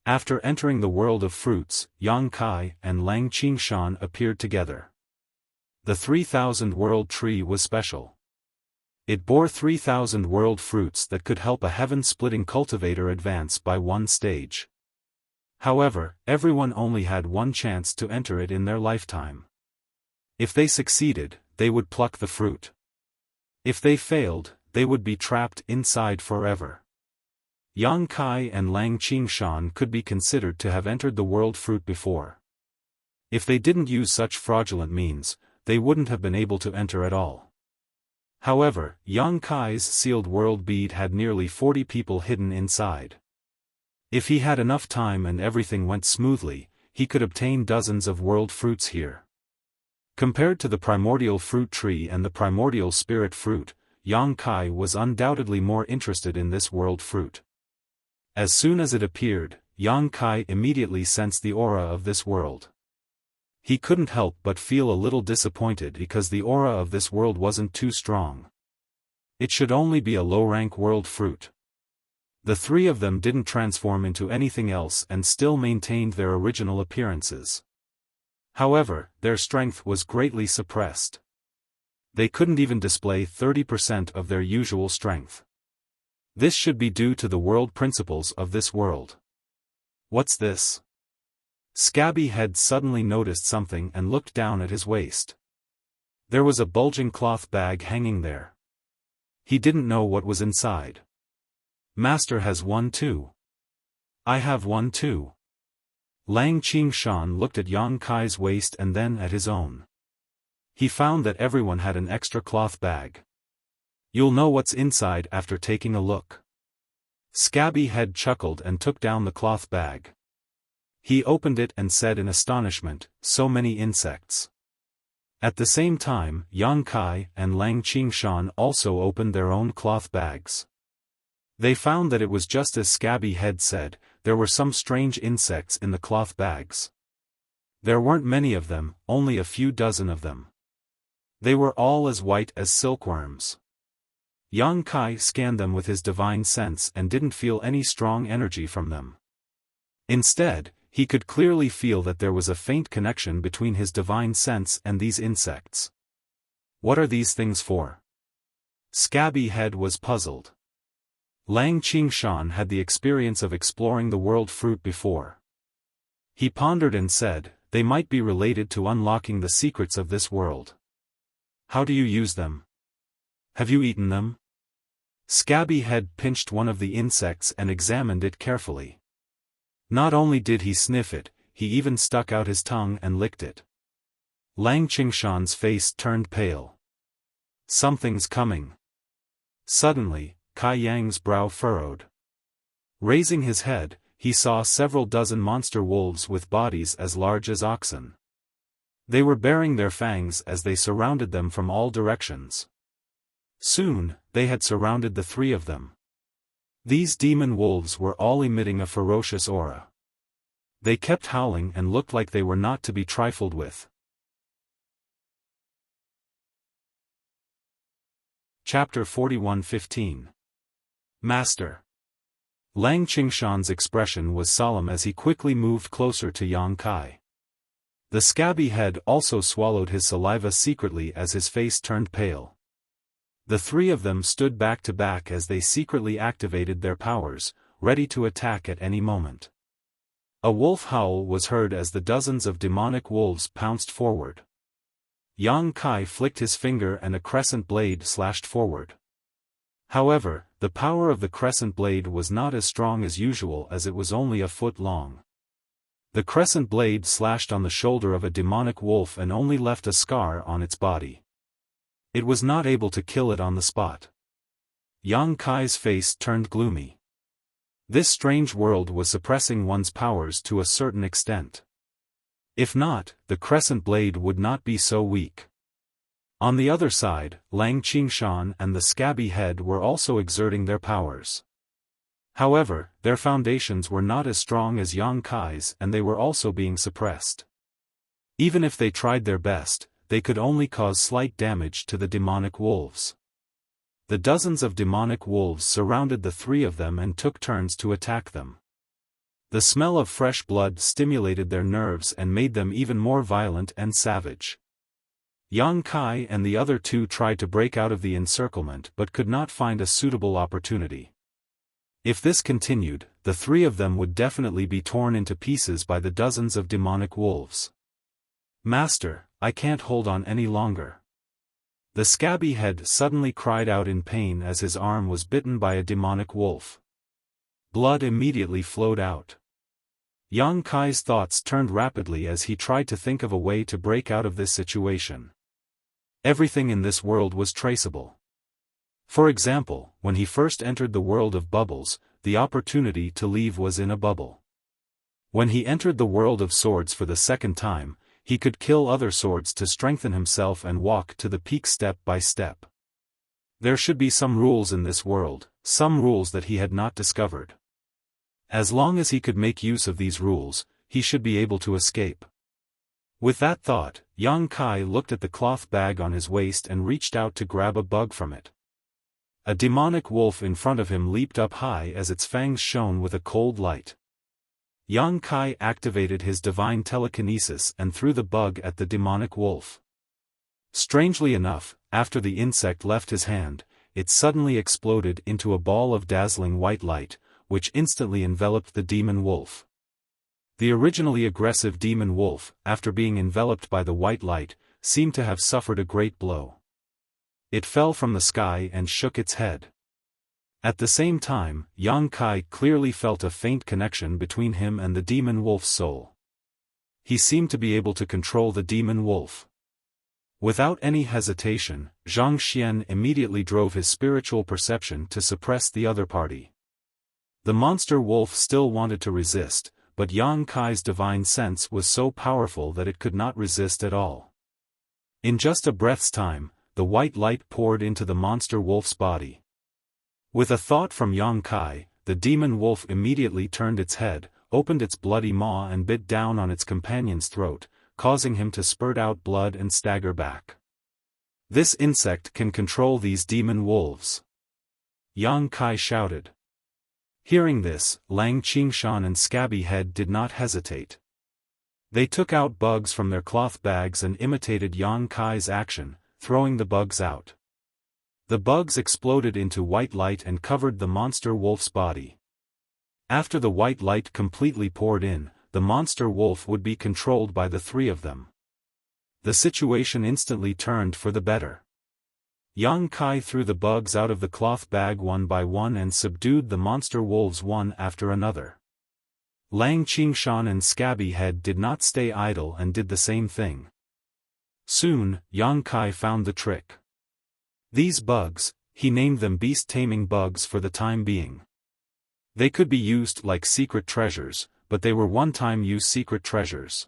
After entering the world of fruits, Yang Kai and Lang Qingshan appeared together. The 3,000 world tree was special. It bore 3,000 world fruits that could help a heaven-splitting cultivator advance by one stage. However, everyone only had one chance to enter it in their lifetime. If they succeeded, they would pluck the fruit. If they failed, they would be trapped inside forever. Yang Kai and Lang Qingshan could be considered to have entered the world fruit before. If they didn't use such fraudulent means, they wouldn't have been able to enter at all. However, Yang Kai's sealed world bead had nearly 40 people hidden inside. If he had enough time and everything went smoothly, he could obtain dozens of world fruits here. Compared to the primordial fruit tree and the primordial spirit fruit, Yang Kai was undoubtedly more interested in this world fruit. As soon as it appeared, Yang Kai immediately sensed the aura of this world. He couldn't help but feel a little disappointed because the aura of this world wasn't too strong. It should only be a low-rank world fruit. The three of them didn't transform into anything else and still maintained their original appearances. However, their strength was greatly suppressed. They couldn't even display 30% of their usual strength. This should be due to the world principles of this world. What's this? Scabby Head suddenly noticed something and looked down at his waist. There was a bulging cloth bag hanging there. He didn't know what was inside. Master has one too. I have one too. Lang Qingshan looked at Yang Kai's waist and then at his own. He found that everyone had an extra cloth bag. You'll know what's inside after taking a look. Scabby Head chuckled and took down the cloth bag. He opened it and said in astonishment, "So many insects." At the same time, Yang Kai and Lang Qingshan also opened their own cloth bags. They found that it was just as Scabby Head said, there were some strange insects in the cloth bags. There weren't many of them, only a few dozen of them. They were all as white as silkworms. Yang Kai scanned them with his divine sense and didn't feel any strong energy from them. Instead, he could clearly feel that there was a faint connection between his divine sense and these insects. What are these things for? Scabby Head was puzzled. Lang Qingshan had the experience of exploring the world fruit before. He pondered and said, they might be related to unlocking the secrets of this world. How do you use them? Have you eaten them? Scabby Head pinched one of the insects and examined it carefully. Not only did he sniff it, he even stuck out his tongue and licked it. Lang Qingshan's face turned pale. Something's coming. Suddenly, Kai Yang's brow furrowed. Raising his head, he saw several dozen monster wolves with bodies as large as oxen. They were baring their fangs as they surrounded them from all directions. Soon, they had surrounded the three of them. These demon wolves were all emitting a ferocious aura. They kept howling and looked like they were not to be trifled with. Chapter 41:15. Master. Lang Qingshan's expression was solemn as he quickly moved closer to Yang Kai. The Scabby Head also swallowed his saliva secretly as his face turned pale. The three of them stood back to back as they secretly activated their powers, ready to attack at any moment. A wolf howl was heard as the dozens of demonic wolves pounced forward. Yang Kai flicked his finger and a crescent blade slashed forward. However, the power of the crescent blade was not as strong as usual as it was only a foot long. The crescent blade slashed on the shoulder of a demonic wolf and only left a scar on its body. It was not able to kill it on the spot. Yang Kai's face turned gloomy. This strange world was suppressing one's powers to a certain extent. If not, the crescent blade would not be so weak. On the other side, Lang Qingshan and the Scabby Head were also exerting their powers. However, their foundations were not as strong as Yang Kai's and they were also being suppressed. Even if they tried their best, they could only cause slight damage to the demonic wolves. The dozens of demonic wolves surrounded the three of them and took turns to attack them. The smell of fresh blood stimulated their nerves and made them even more violent and savage. Yang Kai and the other two tried to break out of the encirclement but could not find a suitable opportunity. If this continued, the three of them would definitely be torn into pieces by the dozens of demonic wolves. "Master, I can't hold on any longer." The scabby head suddenly cried out in pain as his arm was bitten by a demonic wolf. Blood immediately flowed out. Yang Kai's thoughts turned rapidly as he tried to think of a way to break out of this situation. Everything in this world was traceable. For example, when he first entered the world of bubbles, the opportunity to leave was in a bubble. When he entered the world of swords for the second time, he could kill other swords to strengthen himself and walk to the peak step by step. There should be some rules in this world, some rules that he had not discovered. As long as he could make use of these rules, he should be able to escape. With that thought, Yang Kai looked at the cloth bag on his waist and reached out to grab a bug from it. A demonic wolf in front of him leaped up high as its fangs shone with a cold light. Yang Kai activated his divine telekinesis and threw the bug at the demonic wolf. Strangely enough, after the insect left his hand, it suddenly exploded into a ball of dazzling white light, which instantly enveloped the demon wolf. The originally aggressive demon wolf, after being enveloped by the white light, seemed to have suffered a great blow. It fell from the sky and shook its head. At the same time, Yang Kai clearly felt a faint connection between him and the demon wolf's soul. He seemed to be able to control the demon wolf. Without any hesitation, Zhang Xian immediately drove his spiritual perception to suppress the other party. The monster wolf still wanted to resist, but Yang Kai's divine sense was so powerful that it could not resist at all. In just a breath's time, the white light poured into the monster wolf's body. With a thought from Yang Kai, the demon wolf immediately turned its head, opened its bloody maw and bit down on its companion's throat, causing him to spurt out blood and stagger back. "This insect can control these demon wolves," Yang Kai shouted. Hearing this, Lang Qingshan and Scabby Head did not hesitate. They took out bugs from their cloth bags and imitated Yang Kai's action, throwing the bugs out. The bugs exploded into white light and covered the monster wolf's body. After the white light completely poured in, the monster wolf would be controlled by the three of them. The situation instantly turned for the better. Yang Kai threw the bugs out of the cloth bag one by one and subdued the monster wolves one after another. Lang Qingshan and Scabby Head did not stay idle and did the same thing. Soon, Yang Kai found the trick. These bugs, he named them beast-taming bugs for the time being. They could be used like secret treasures, but they were one-time use secret treasures.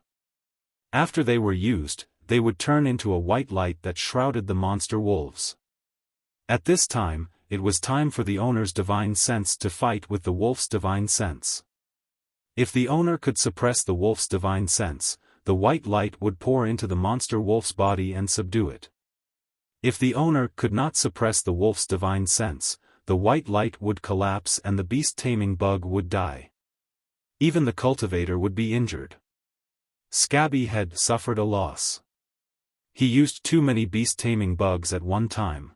After they were used, they would turn into a white light that shrouded the monster wolves. At this time, it was time for the owner's divine sense to fight with the wolf's divine sense. If the owner could suppress the wolf's divine sense, the white light would pour into the monster wolf's body and subdue it. If the owner could not suppress the wolf's divine sense, the white light would collapse and the beast-taming bug would die. Even the cultivator would be injured. Scabby Head suffered a loss. He used too many beast-taming bugs at one time.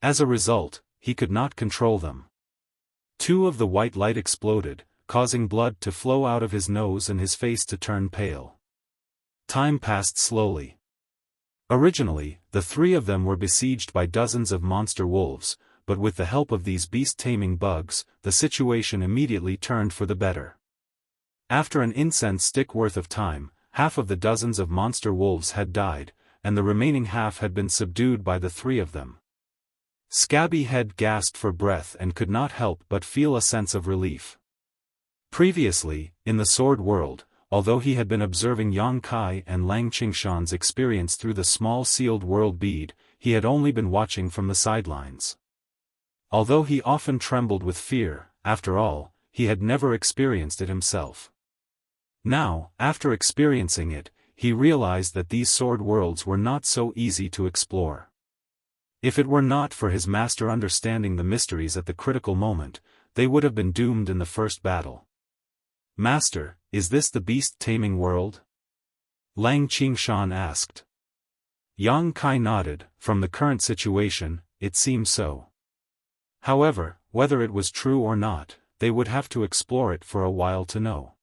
As a result, he could not control them. Two of the white light exploded, causing blood to flow out of his nose and his face to turn pale. Time passed slowly. Originally, the three of them were besieged by dozens of monster wolves, but with the help of these beast-taming bugs, the situation immediately turned for the better. After an incense stick worth of time, half of the dozens of monster wolves had died, and the remaining half had been subdued by the three of them. Scabby Head gasped for breath and could not help but feel a sense of relief. Previously, in the sword world, although he had been observing Yang Kai and Lang Qingshan's experience through the small sealed world bead, he had only been watching from the sidelines. Although he often trembled with fear, after all, he had never experienced it himself. Now, after experiencing it, he realized that these sword worlds were not so easy to explore. If it were not for his master understanding the mysteries at the critical moment, they would have been doomed in the first battle. "Master, is this the beast-taming world?" Lang Qingshan asked. Yang Kai nodded. From the current situation, it seemed so. However, whether it was true or not, they would have to explore it for a while to know.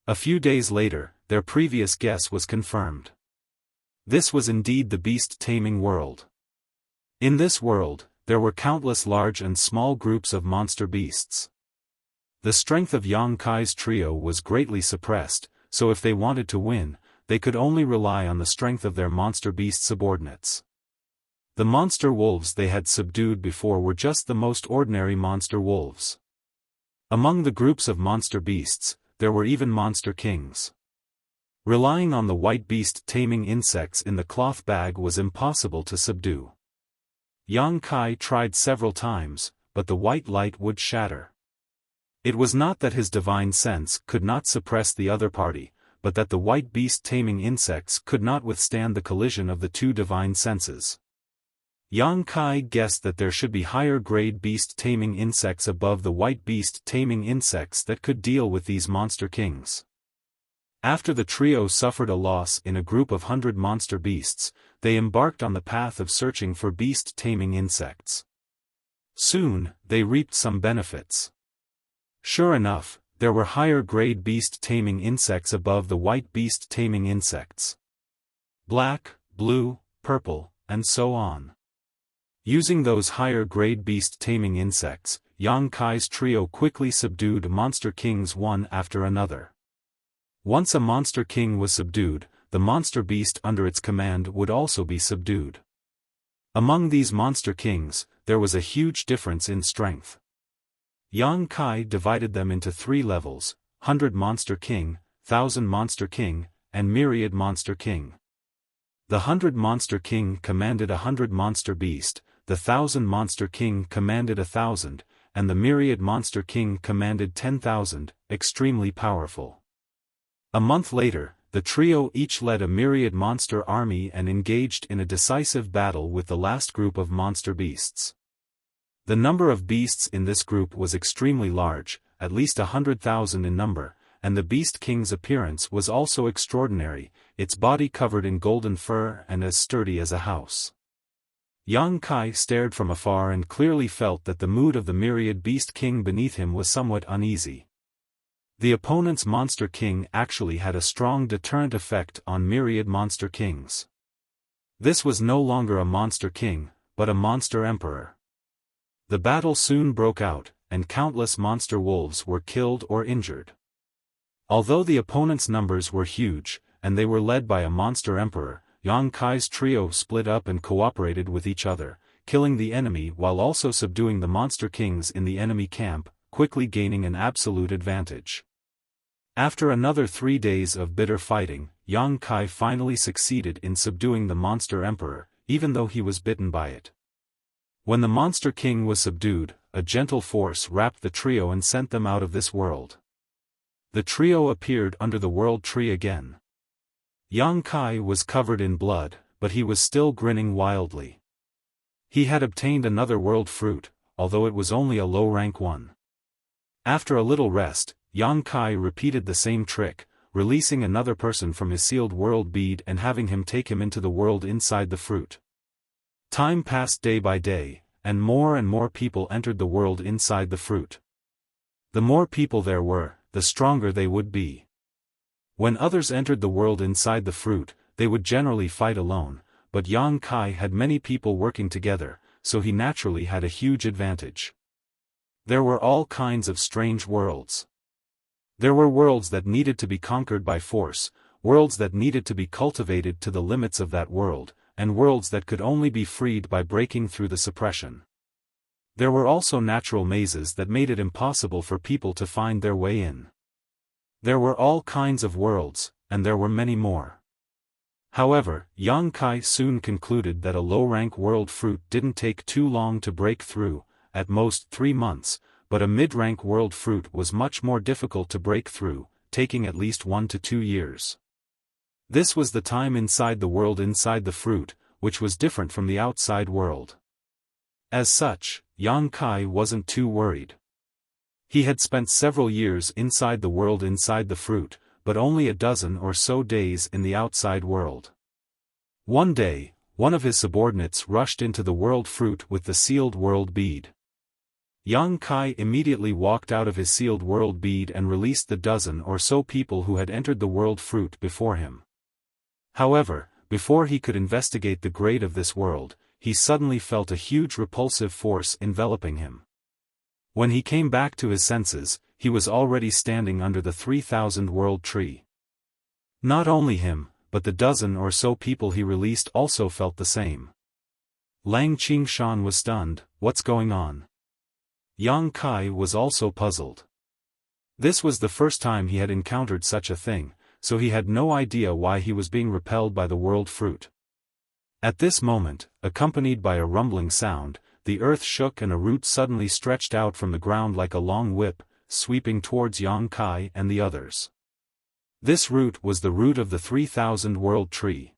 A few days later, their previous guess was confirmed. This was indeed the beast-taming world. In this world, there were countless large and small groups of monster beasts. The strength of Yang Kai's trio was greatly suppressed, so if they wanted to win, they could only rely on the strength of their monster beast subordinates. The monster wolves they had subdued before were just the most ordinary monster wolves. Among the groups of monster beasts, there were even monster kings. Relying on the white beast taming insects in the cloth bag was impossible to subdue. Yang Kai tried several times, but the white light would shatter. It was not that his divine sense could not suppress the other party, but that the white beast taming insects could not withstand the collision of the two divine senses. Yang Kai guessed that there should be higher grade beast taming insects above the white beast taming insects that could deal with these monster kings. After the trio suffered a loss in a group of 100 monster beasts, they embarked on the path of searching for beast-taming insects. Soon, they reaped some benefits. Sure enough, there were higher-grade beast-taming insects above the white beast-taming insects. Black, blue, purple, and so on. Using those higher-grade beast-taming insects, Yang Kai's trio quickly subdued monster kings one after another. Once a monster king was subdued, the monster beast under its command would also be subdued. Among these monster kings, there was a huge difference in strength. Yang Kai divided them into 3 levels: 100 Monster King, 1000 Monster King, and Myriad Monster King. The 100 Monster King commanded 100 Monster Beast, the 1000 Monster King commanded 1000, and the Myriad Monster King commanded 10,000, extremely powerful. A month later, the trio each led a myriad monster army and engaged in a decisive battle with the last group of monster beasts. The number of beasts in this group was extremely large, at least 100,000 in number, and the Beast King's appearance was also extraordinary, its body covered in golden fur and as sturdy as a house. Yang Kai stared from afar and clearly felt that the mood of the myriad Beast King beneath him was somewhat uneasy. The opponent's Monster King actually had a strong deterrent effect on myriad Monster Kings. This was no longer a Monster King, but a Monster Emperor. The battle soon broke out, and countless monster wolves were killed or injured. Although the opponent's numbers were huge, and they were led by a Monster Emperor, Yang Kai's trio split up and cooperated with each other, killing the enemy while also subduing the Monster Kings in the enemy camp, quickly gaining an absolute advantage. After another 3 days of bitter fighting, Yang Kai finally succeeded in subduing the Monster Emperor, even though he was bitten by it. When the Monster King was subdued, a gentle force wrapped the trio and sent them out of this world. The trio appeared under the world tree again. Yang Kai was covered in blood, but he was still grinning wildly. He had obtained another world fruit, although it was only a low-rank one. After a little rest, Yang Kai repeated the same trick, releasing another person from his sealed world bead and having him take him into the world inside the fruit. Time passed day by day, and more people entered the world inside the fruit. The more people there were, the stronger they would be. When others entered the world inside the fruit, they would generally fight alone, but Yang Kai had many people working together, so he naturally had a huge advantage. There were all kinds of strange worlds. There were worlds that needed to be conquered by force, worlds that needed to be cultivated to the limits of that world, and worlds that could only be freed by breaking through the suppression. There were also natural mazes that made it impossible for people to find their way in. There were all kinds of worlds, and there were many more. However, Yang Kai soon concluded that a low-rank world fruit didn't take too long to break through, at most 3 months, but a mid-rank world fruit was much more difficult to break through, taking at least 1 to 2 years. This was the time inside the fruit, which was different from the outside world. As such, Yang Kai wasn't too worried. He had spent several years inside the fruit, but only a dozen or so days in the outside world. One day, one of his subordinates rushed into the world fruit with the sealed world bead. Yang Kai immediately walked out of his sealed world bead and released the dozen or so people who had entered the world fruit before him. However, before he could investigate the grade of this world, he suddenly felt a huge repulsive force enveloping him. When he came back to his senses, he was already standing under the 3,000 world tree. Not only him, but the dozen or so people he released also felt the same. Lang Qingshan was stunned. What's going on? Yang Kai was also puzzled. This was the first time he had encountered such a thing, so he had no idea why he was being repelled by the world fruit. At this moment, accompanied by a rumbling sound, the earth shook and a root suddenly stretched out from the ground like a long whip, sweeping towards Yang Kai and the others. This root was the root of the 3,000 world tree.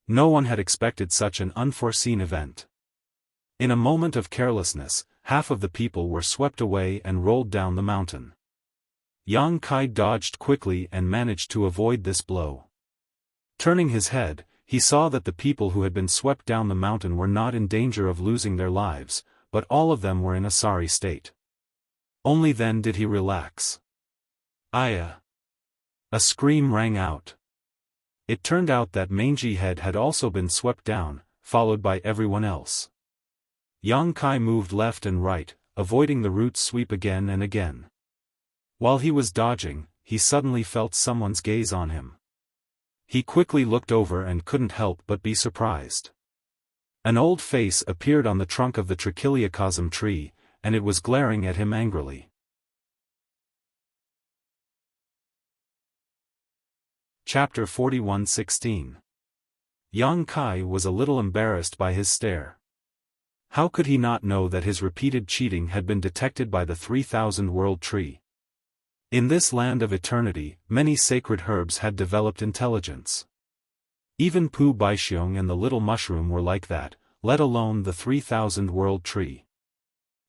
No one had expected such an unforeseen event. In a moment of carelessness, half of the people were swept away and rolled down the mountain. Yang Kai dodged quickly and managed to avoid this blow. Turning his head, he saw that the people who had been swept down the mountain were not in danger of losing their lives, but all of them were in a sorry state. Only then did he relax. Ayah! A scream rang out. It turned out that Mangy Head had also been swept down, followed by everyone else. Yang Kai moved left and right, avoiding the root's sweep again and again. While he was dodging, he suddenly felt someone's gaze on him. He quickly looked over and couldn't help but be surprised. An old face appeared on the trunk of the Trichiliacosm tree, and it was glaring at him angrily. Chapter 41:16. Yang Kai was a little embarrassed by his stare. How could he not know that his repeated cheating had been detected by the 3,000 world tree? In this land of eternity, many sacred herbs had developed intelligence. Even Pu Baixiong and the little mushroom were like that, let alone the 3,000 world tree.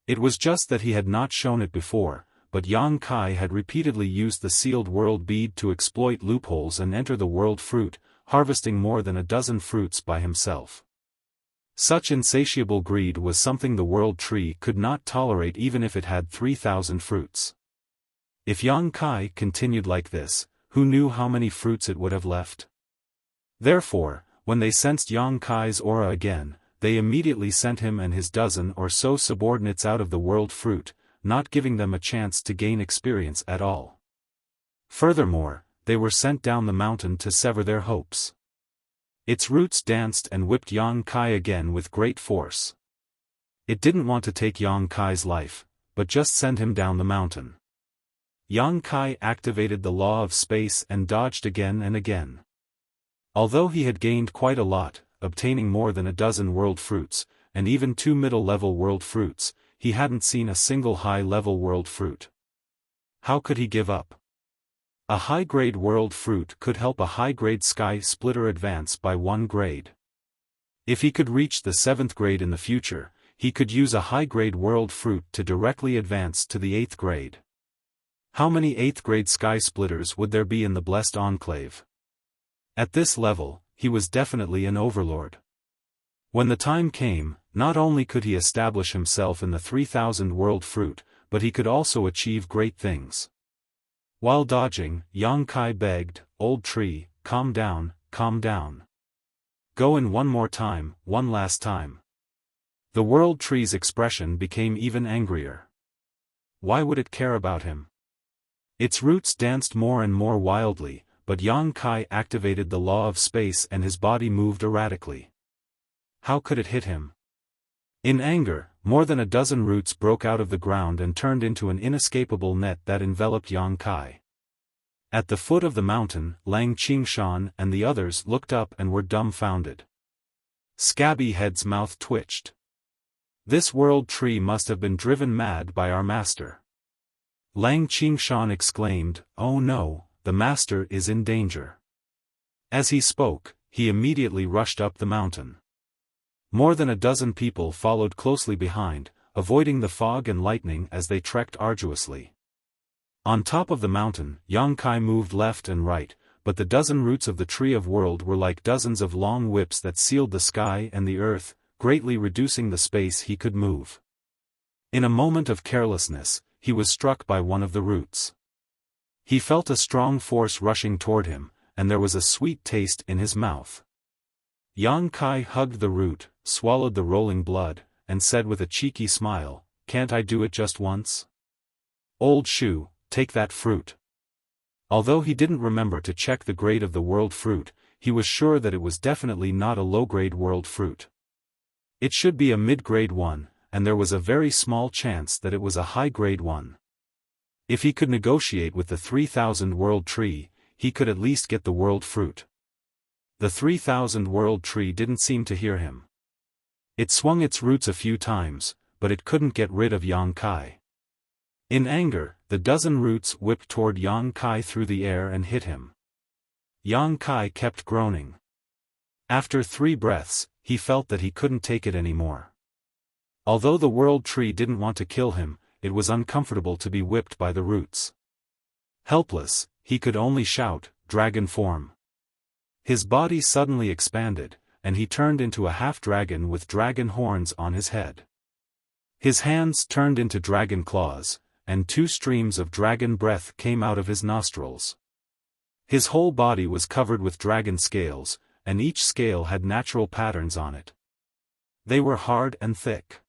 It was just that he had not shown it before, but Yang Kai had repeatedly used the sealed world bead to exploit loopholes and enter the world fruit, harvesting more than a dozen fruits by himself. Such insatiable greed was something the world tree could not tolerate even if it had 3,000 fruits. If Yang Kai continued like this, who knew how many fruits it would have left? Therefore, when they sensed Yang Kai's aura again, they immediately sent him and his dozen or so subordinates out of the world fruit, not giving them a chance to gain experience at all. Furthermore, they were sent down the mountain to sever their hopes. Its roots danced and whipped Yang Kai again with great force. It didn't want to take Yang Kai's life, but just send him down the mountain. Yang Kai activated the law of space and dodged again and again. Although he had gained quite a lot, obtaining more than a dozen world fruits, and even 2 middle-level world fruits, he hadn't seen a single high-level world fruit. How could he give up? A high-grade world fruit could help a high-grade sky splitter advance by 1 grade. If he could reach the 7th grade in the future, he could use a high-grade world fruit to directly advance to the 8th grade. How many 8th grade sky splitters would there be in the Blessed Enclave? At this level, he was definitely an overlord. When the time came, not only could he establish himself in the 3,000 world fruit, but he could also achieve great things. While dodging, Yang Kai begged, "Old tree, calm down, calm down. Go in one more time, one last time." The world tree's expression became even angrier. Why would it care about him? Its roots danced more and more wildly, but Yang Kai activated the law of space and his body moved erratically. How could it hit him? In anger, more than a dozen roots broke out of the ground and turned into an inescapable net that enveloped Yang Kai. At the foot of the mountain, Lang Qingshan and the others looked up and were dumbfounded. Scabby Head's mouth twitched. This world tree must have been driven mad by our master. Lang Qingshan exclaimed, "Oh no, the master is in danger." As he spoke, he immediately rushed up the mountain. More than a dozen people followed closely behind, avoiding the fog and lightning as they trekked arduously. On top of the mountain, Yang Kai moved left and right, but the dozen roots of the Tree of World were like dozens of long whips that sealed the sky and the earth, greatly reducing the space he could move. In a moment of carelessness, he was struck by one of the roots. He felt a strong force rushing toward him, and there was a sweet taste in his mouth. Yang Kai hugged the root, swallowed the rolling blood, and said with a cheeky smile, "Can't I do it just once? Old shoe, take that fruit." Although he didn't remember to check the grade of the world fruit, he was sure that it was definitely not a low-grade world fruit. It should be a mid-grade one, and there was a very small chance that it was a high-grade one. If he could negotiate with the 3000 world tree, he could at least get the world fruit. The 3000 world tree didn't seem to hear him. It swung its roots a few times, but it couldn't get rid of Yang Kai. In anger, the dozen roots whipped toward Yang Kai through the air and hit him. Yang Kai kept groaning. After 3 breaths, he felt that he couldn't take it anymore. Although the world tree didn't want to kill him, it was uncomfortable to be whipped by the roots. Helpless, he could only shout, "Dragon form!" His body suddenly expanded, and he turned into a half-dragon with dragon horns on his head. His hands turned into dragon claws, and 2 streams of dragon breath came out of his nostrils. His whole body was covered with dragon scales, and each scale had natural patterns on it. They were hard and thick.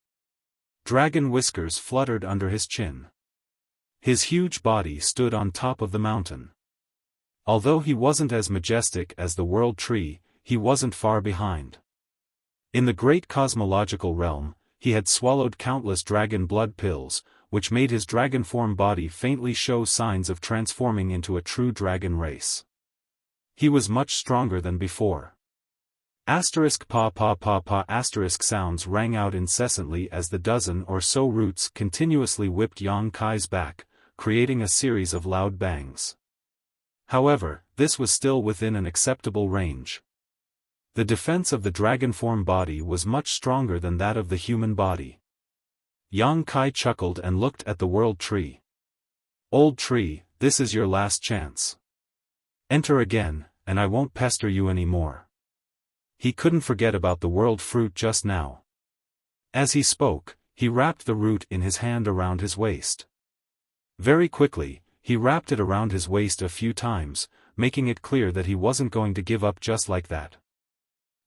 Dragon whiskers fluttered under his chin. His huge body stood on top of the mountain. Although he wasn't as majestic as the world tree, he wasn't far behind. In the great cosmological realm, he had swallowed countless dragon blood pills, which made his dragon form body faintly show signs of transforming into a true dragon race. He was much stronger than before. Asterisk pa pa pa pa asterisk sounds rang out incessantly as the dozen or so roots continuously whipped Yang Kai's back, creating a series of loud bangs. However, this was still within an acceptable range. The defense of the dragon form body was much stronger than that of the human body. Yang Kai chuckled and looked at the world tree. "Old tree, this is your last chance. Enter again, and I won't pester you anymore." He couldn't forget about the world fruit just now. As he spoke, he wrapped the root in his hand around his waist. Very quickly, he wrapped it around his waist a few times, making it clear that he wasn't going to give up just like that.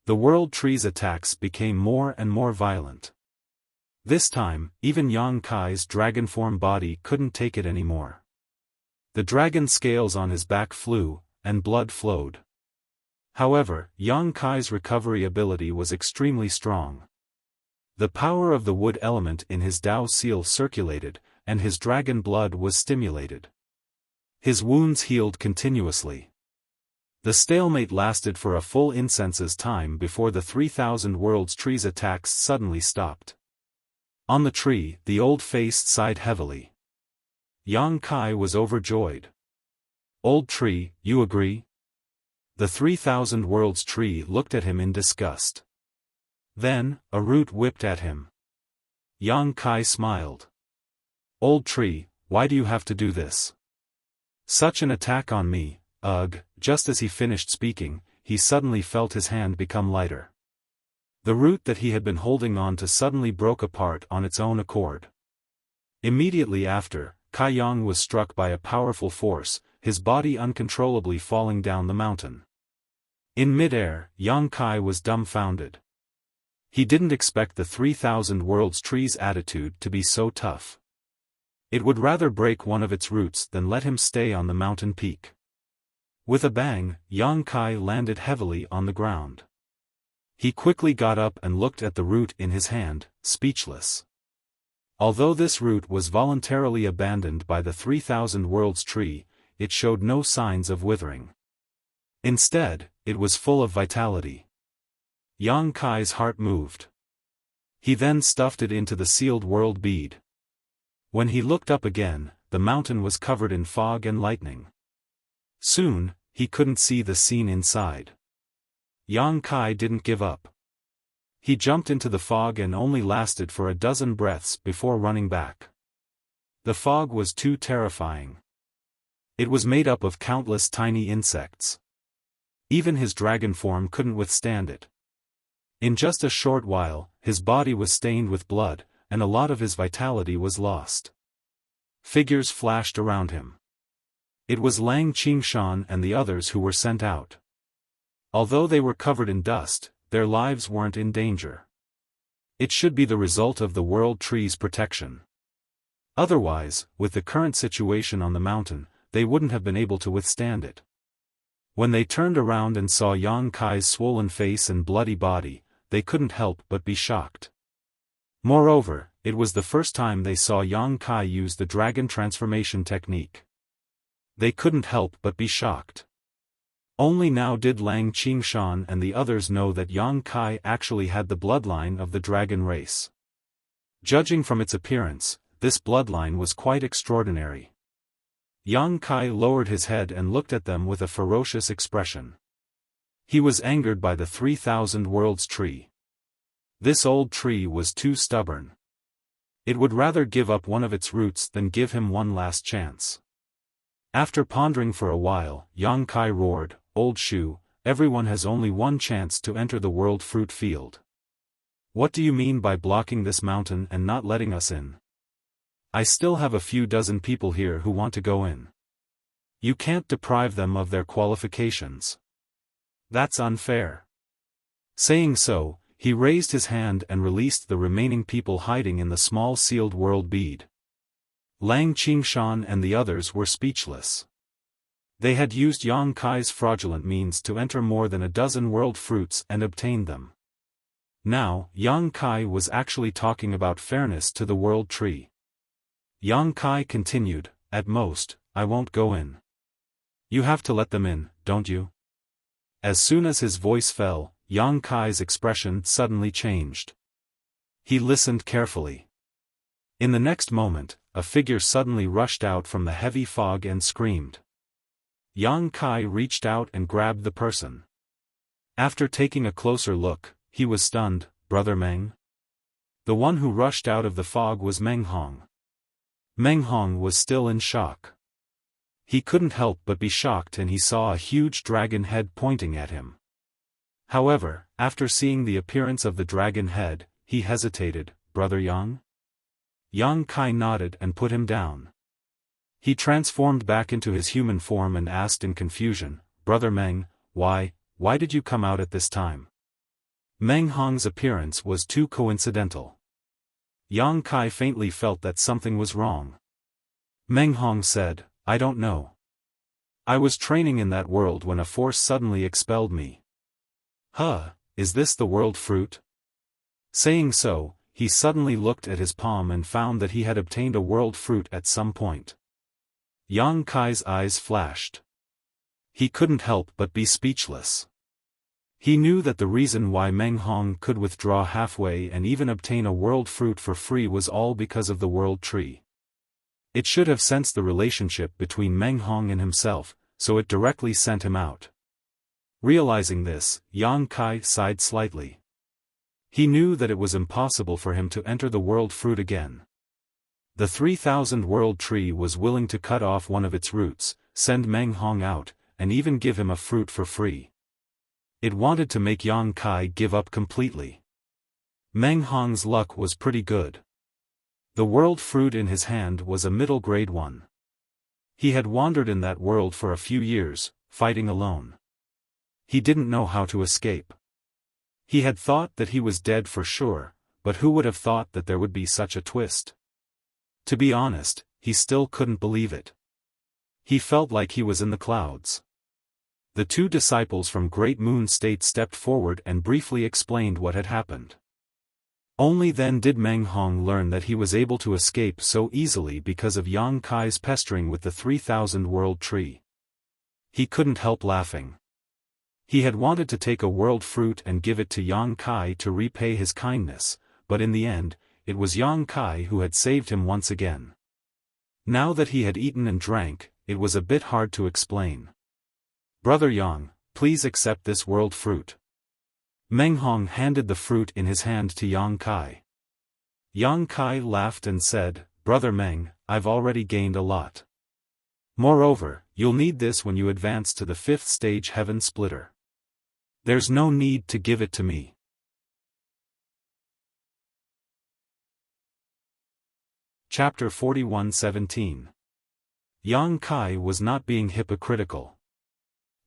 The world tree's attacks became more and more violent. This time, even Yang Kai's dragon form body couldn't take it anymore. The dragon scales on his back flew, and blood flowed. However, Yang Kai's recovery ability was extremely strong. The power of the wood element in his Dao seal circulated, and his dragon blood was stimulated. His wounds healed continuously. The stalemate lasted for a full incense's time before the 3000 worlds tree's attacks suddenly stopped. On the tree, the old face sighed heavily. Yang Kai was overjoyed. "Old tree, you agree?" The 3000 worlds tree looked at him in disgust. Then, a root whipped at him. Yang Kai smiled. "Old tree, why do you have to do this? Such an attack on me, ugh." Just as he finished speaking, he suddenly felt his hand become lighter. The root that he had been holding on to suddenly broke apart on its own accord. Immediately after, Kai Yang was struck by a powerful force, his body uncontrollably falling down the mountain. In midair, Yang Kai was dumbfounded. He didn't expect the 3000 worlds tree's attitude to be so tough. It would rather break one of its roots than let him stay on the mountain peak. With a bang, Yang Kai landed heavily on the ground. He quickly got up and looked at the root in his hand, speechless. Although this root was voluntarily abandoned by the 3000 worlds tree, it showed no signs of withering. Instead, it was full of vitality. Yang Kai's heart moved. He then stuffed it into the sealed world bead. When he looked up again, the mountain was covered in fog and lightning. Soon, he couldn't see the scene inside. Yang Kai didn't give up. He jumped into the fog and only lasted for a dozen breaths before running back. The fog was too terrifying. It was made up of countless tiny insects. Even his dragon form couldn't withstand it. In just a short while, his body was stained with blood, and a lot of his vitality was lost. Figures flashed around him. It was Lang Qingshan and the others who were sent out. Although they were covered in dust, their lives weren't in danger. It should be the result of the World Tree's protection. Otherwise, with the current situation on the mountain, they wouldn't have been able to withstand it. When they turned around and saw Yang Kai's swollen face and bloody body, they couldn't help but be shocked. Moreover, it was the first time they saw Yang Kai use the dragon transformation technique. They couldn't help but be shocked. Only now did Lang Qingshan and the others know that Yang Kai actually had the bloodline of the dragon race. Judging from its appearance, this bloodline was quite extraordinary. Yang Kai lowered his head and looked at them with a ferocious expression. He was angered by the 3,000 Worlds tree. This old tree was too stubborn. It would rather give up one of its roots than give him one last chance. After pondering for a while, Yang Kai roared, "Old Shu, everyone has only one chance to enter the world fruit field. What do you mean by blocking this mountain and not letting us in? I still have a few dozen people here who want to go in. You can't deprive them of their qualifications. That's unfair." Saying so, he raised his hand and released the remaining people hiding in the small sealed world bead. Lang Qingshan and the others were speechless. They had used Yang Kai's fraudulent means to enter more than a dozen world fruits and obtained them. Now, Yang Kai was actually talking about fairness to the world tree. Yang Kai continued, "At most, I won't go in. You have to let them in, don't you?" As soon as his voice fell, Yang Kai's expression suddenly changed. He listened carefully. In the next moment, a figure suddenly rushed out from the heavy fog and screamed. Yang Kai reached out and grabbed the person. After taking a closer look, he was stunned. "Brother Meng?" The one who rushed out of the fog was Meng Hong. Meng Hong was still in shock. He couldn't help but be shocked and he saw a huge dragon head pointing at him. However, after seeing the appearance of the dragon head, he hesitated. "Brother Yang?" Yang Kai nodded and put him down. He transformed back into his human form and asked in confusion, "Brother Meng, why did you come out at this time?" Meng Hong's appearance was too coincidental. Yang Kai faintly felt that something was wrong. Meng Hong said, "I don't know. I was training in that world when a force suddenly expelled me." "Huh, is this the world fruit?" Saying so, he suddenly looked at his palm and found that he had obtained a world fruit at some point. Yang Kai's eyes flashed. He couldn't help but be speechless. He knew that the reason why Meng Hong could withdraw halfway and even obtain a world fruit for free was all because of the world tree. It should have sensed the relationship between Meng Hong and himself, so it directly sent him out. Realizing this, Yang Kai sighed slightly. He knew that it was impossible for him to enter the world fruit again. The 3,000 world tree was willing to cut off one of its roots, send Meng Hong out, and even give him a fruit for free. It wanted to make Yang Kai give up completely. Meng Hong's luck was pretty good. The world fruit in his hand was a middle-grade one. He had wandered in that world for a few years, fighting alone. He didn't know how to escape. He had thought that he was dead for sure, but who would have thought that there would be such a twist? To be honest, he still couldn't believe it. He felt like he was in the clouds. The two disciples from Great Moon State stepped forward and briefly explained what had happened. Only then did Meng Hong learn that he was able to escape so easily because of Yang Kai's pestering with the 3,000 world tree. He couldn't help laughing. He had wanted to take a world fruit and give it to Yang Kai to repay his kindness, but in the end, it was Yang Kai who had saved him once again. Now that he had eaten and drank, it was a bit hard to explain. "Brother Yang, please accept this world fruit." Meng Hong handed the fruit in his hand to Yang Kai. Yang Kai laughed and said, "Brother Meng, I've already gained a lot. Moreover, you'll need this when you advance to the 5th stage Heaven Splitter. There's no need to give it to me." Chapter 41:17. Yang Kai was not being hypocritical.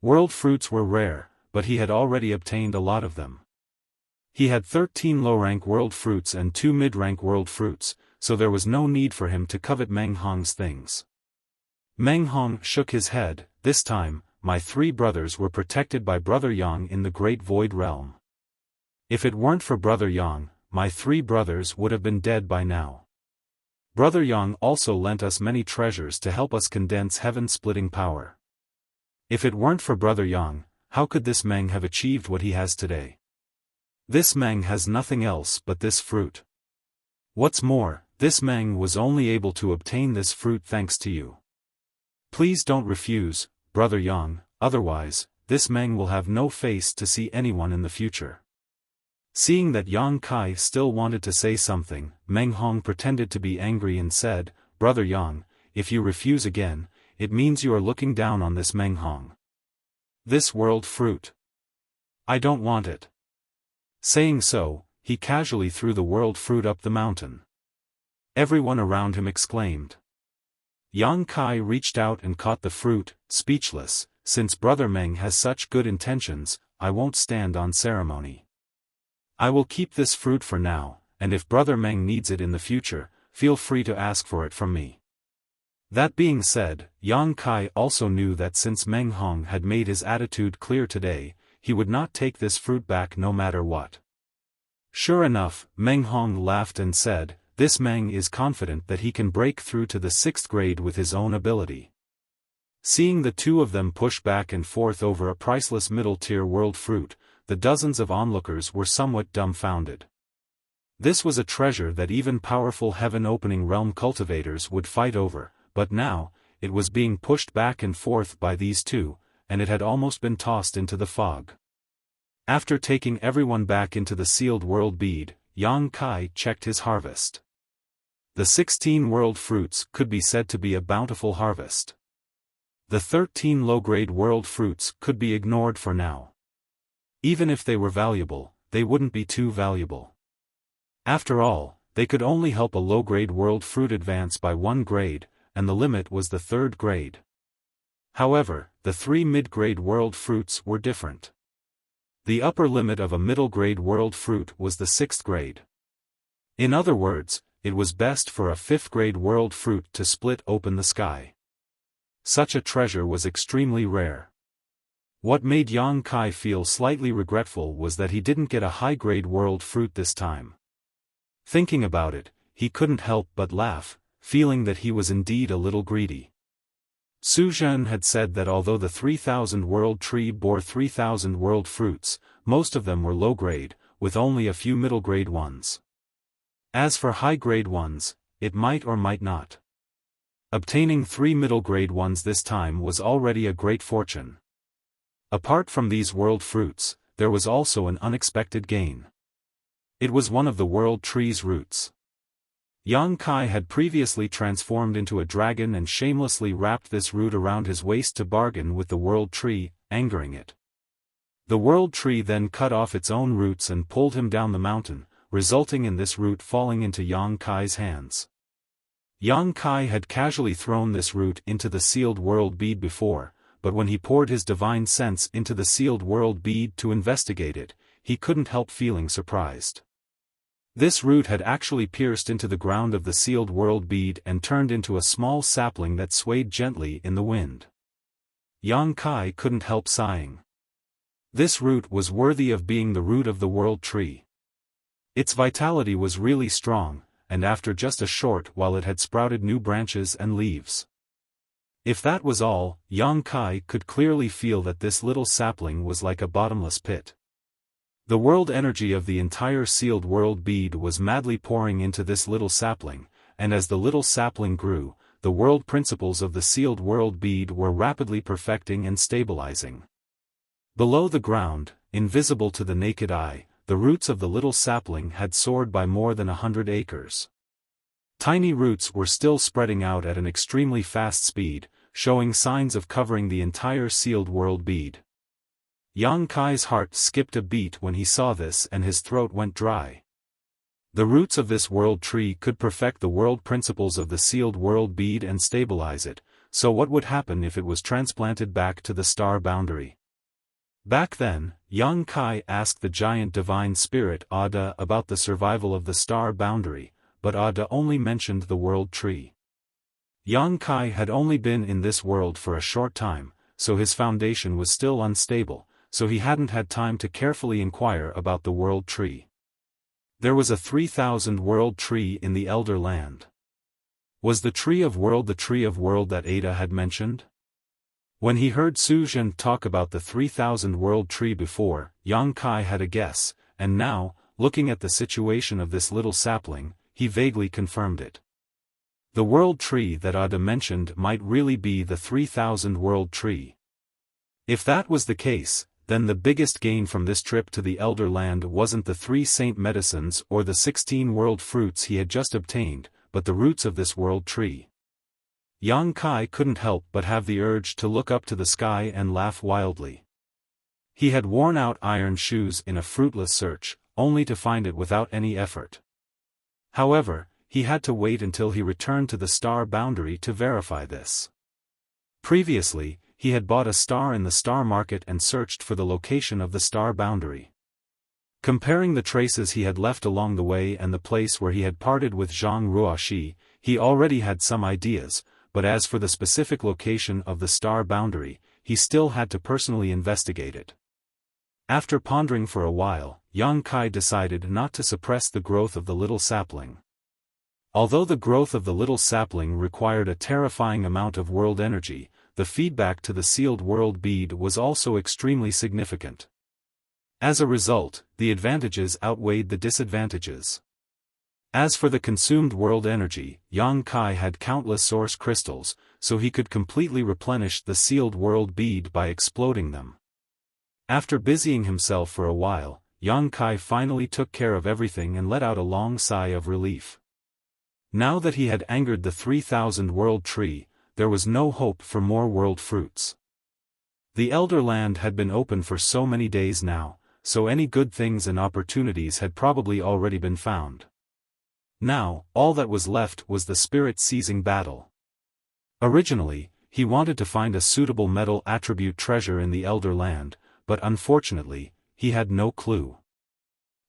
World fruits were rare, but he had already obtained a lot of them. He had 13 low-rank world fruits and 2 mid-rank world fruits, so there was no need for him to covet Meng Hong's things. Meng Hong shook his head. "This time, my 3 brothers were protected by Brother Yang in the Great Void Realm. If it weren't for Brother Yang, my 3 brothers would have been dead by now. Brother Yang also lent us many treasures to help us condense heaven-splitting power. If it weren't for Brother Yang, how could this Meng have achieved what he has today? This Meng has nothing else but this fruit. What's more, this Meng was only able to obtain this fruit thanks to you. Please don't refuse, Brother Yang, otherwise, this Meng will have no face to see anyone in the future." Seeing that Yang Kai still wanted to say something, Meng Hong pretended to be angry and said, "Brother Yang, if you refuse again, it means you are looking down on this Meng Hong. This world fruit. I don't want it." Saying so, he casually threw the world fruit up the mountain. Everyone around him exclaimed. Yang Kai reached out and caught the fruit, speechless. "Since Brother Meng has such good intentions, I won't stand on ceremony. I will keep this fruit for now, and if Brother Meng needs it in the future, feel free to ask for it from me." That being said, Yang Kai also knew that since Meng Hong had made his attitude clear today, he would not take this fruit back no matter what. Sure enough, Meng Hong laughed and said, "This Meng is confident that he can break through to the 6th grade with his own ability." Seeing the two of them push back and forth over a priceless middle-tier world fruit, the dozens of onlookers were somewhat dumbfounded. This was a treasure that even powerful heaven-opening realm cultivators would fight over, but now, it was being pushed back and forth by these two, and it had almost been tossed into the fog. After taking everyone back into the sealed world bead, Yang Kai checked his harvest. The 16 world fruits could be said to be a bountiful harvest. The 13 low-grade world fruits could be ignored for now. Even if they were valuable, they wouldn't be too valuable. After all, they could only help a low-grade world fruit advance by 1 grade, and the limit was the 3rd grade. However, the 3 mid-grade world fruits were different. The upper limit of a middle-grade world fruit was the 6th grade. In other words, it was best for a 5th-grade world fruit to split open the sky. Such a treasure was extremely rare. What made Yang Kai feel slightly regretful was that he didn't get a high-grade world fruit this time. Thinking about it, he couldn't help but laugh, feeling that he was indeed a little greedy. Su Zhen had said that although the 3000 world tree bore 3000 world fruits, most of them were low-grade, with only a few middle-grade ones. As for high-grade ones, it might or might not. Obtaining 3 middle-grade ones this time was already a great fortune. Apart from these world fruits, there was also an unexpected gain. It was one of the world tree's roots. Yang Kai had previously transformed into a dragon and shamelessly wrapped this root around his waist to bargain with the world tree, angering it. The world tree then cut off its own roots and pulled him down the mountain, resulting in this root falling into Yang Kai's hands. Yang Kai had casually thrown this root into the sealed world bead before, but when he poured his divine sense into the sealed world bead to investigate it, he couldn't help feeling surprised. This root had actually pierced into the ground of the sealed world bead and turned into a small sapling that swayed gently in the wind. Yang Kai couldn't help sighing. This root was worthy of being the root of the world tree. Its vitality was really strong, and after just a short while it had sprouted new branches and leaves. If that was all, Yang Kai could clearly feel that this little sapling was like a bottomless pit. The world energy of the entire sealed world bead was madly pouring into this little sapling, and as the little sapling grew, the world principles of the sealed world bead were rapidly perfecting and stabilizing. Below the ground, invisible to the naked eye, the roots of the little sapling had soared by more than 100 acres. Tiny roots were still spreading out at an extremely fast speed, showing signs of covering the entire sealed world bead. Yang Kai's heart skipped a beat when he saw this and his throat went dry. The roots of this world tree could perfect the world principles of the sealed world bead and stabilize it, so what would happen if it was transplanted back to the star boundary? Back then, Yang Kai asked the giant divine spirit Ada about the survival of the star boundary, but Ada only mentioned the world tree. Yang Kai had only been in this world for a short time, so his foundation was still unstable, so he hadn't had time to carefully inquire about the world tree. There was a 3,000 world tree in the Elder Land. Was the tree of world the tree of world that Ada had mentioned? When he heard Su Zhen talk about the 3,000 world tree before, Yang Kai had a guess, and now, looking at the situation of this little sapling, he vaguely confirmed it. The world tree that Ada mentioned might really be the 3,000 world tree. If that was the case, then the biggest gain from this trip to the Elder Land wasn't the 3 saint medicines or the 16 world fruits he had just obtained, but the roots of this world tree. Yang Kai couldn't help but have the urge to look up to the sky and laugh wildly. He had worn out iron shoes in a fruitless search, only to find it without any effort. However, he had to wait until he returned to the star boundary to verify this. Previously, he had bought a star in the star market and searched for the location of the star boundary. Comparing the traces he had left along the way and the place where he had parted with Zhang Ruoxi, he already had some ideas, but as for the specific location of the star boundary, he still had to personally investigate it. After pondering for a while, Yang Kai decided not to suppress the growth of the little sapling. Although the growth of the little sapling required a terrifying amount of world energy, the feedback to the sealed world bead was also extremely significant. As a result, the advantages outweighed the disadvantages. As for the consumed world energy, Yang Kai had countless source crystals, so he could completely replenish the sealed world bead by exploding them. After busying himself for a while, Yang Kai finally took care of everything and let out a long sigh of relief. Now that he had angered the 3,000 world tree, there was no hope for more world fruits. The Elder Land had been open for so many days now, so any good things and opportunities had probably already been found. Now, all that was left was the spirit-seizing battle. Originally, he wanted to find a suitable metal attribute treasure in the Elder Land, but unfortunately, he had no clue.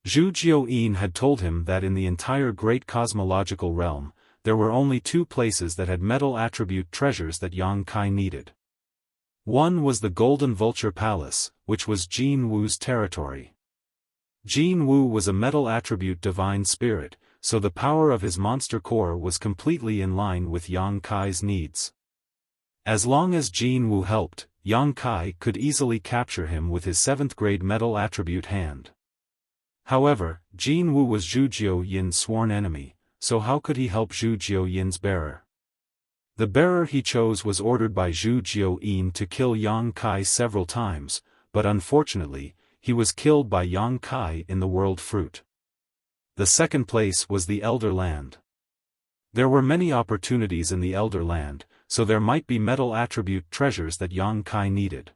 Zhu Jiuyin had told him that in the entire great cosmological realm, there were only 2 places that had metal attribute treasures that Yang Kai needed. One was the Golden Vulture Palace, which was Jin Wu's territory. Jin Wu was a metal attribute divine spirit, so the power of his monster core was completely in line with Yang Kai's needs. As long as Jin Wu helped, Yang Kai could easily capture him with his 7th grade metal attribute hand. However, Jin Wu was Zhu Jiuyin's sworn enemy, so how could he help Zhu Jiuyin's bearer? The bearer he chose was ordered by Zhu Jiuyin to kill Yang Kai several times, but unfortunately, he was killed by Yang Kai in the world fruit. The second place was the Elder Land. There were many opportunities in the Elder Land, so there might be metal attribute treasures that Yang Kai needed.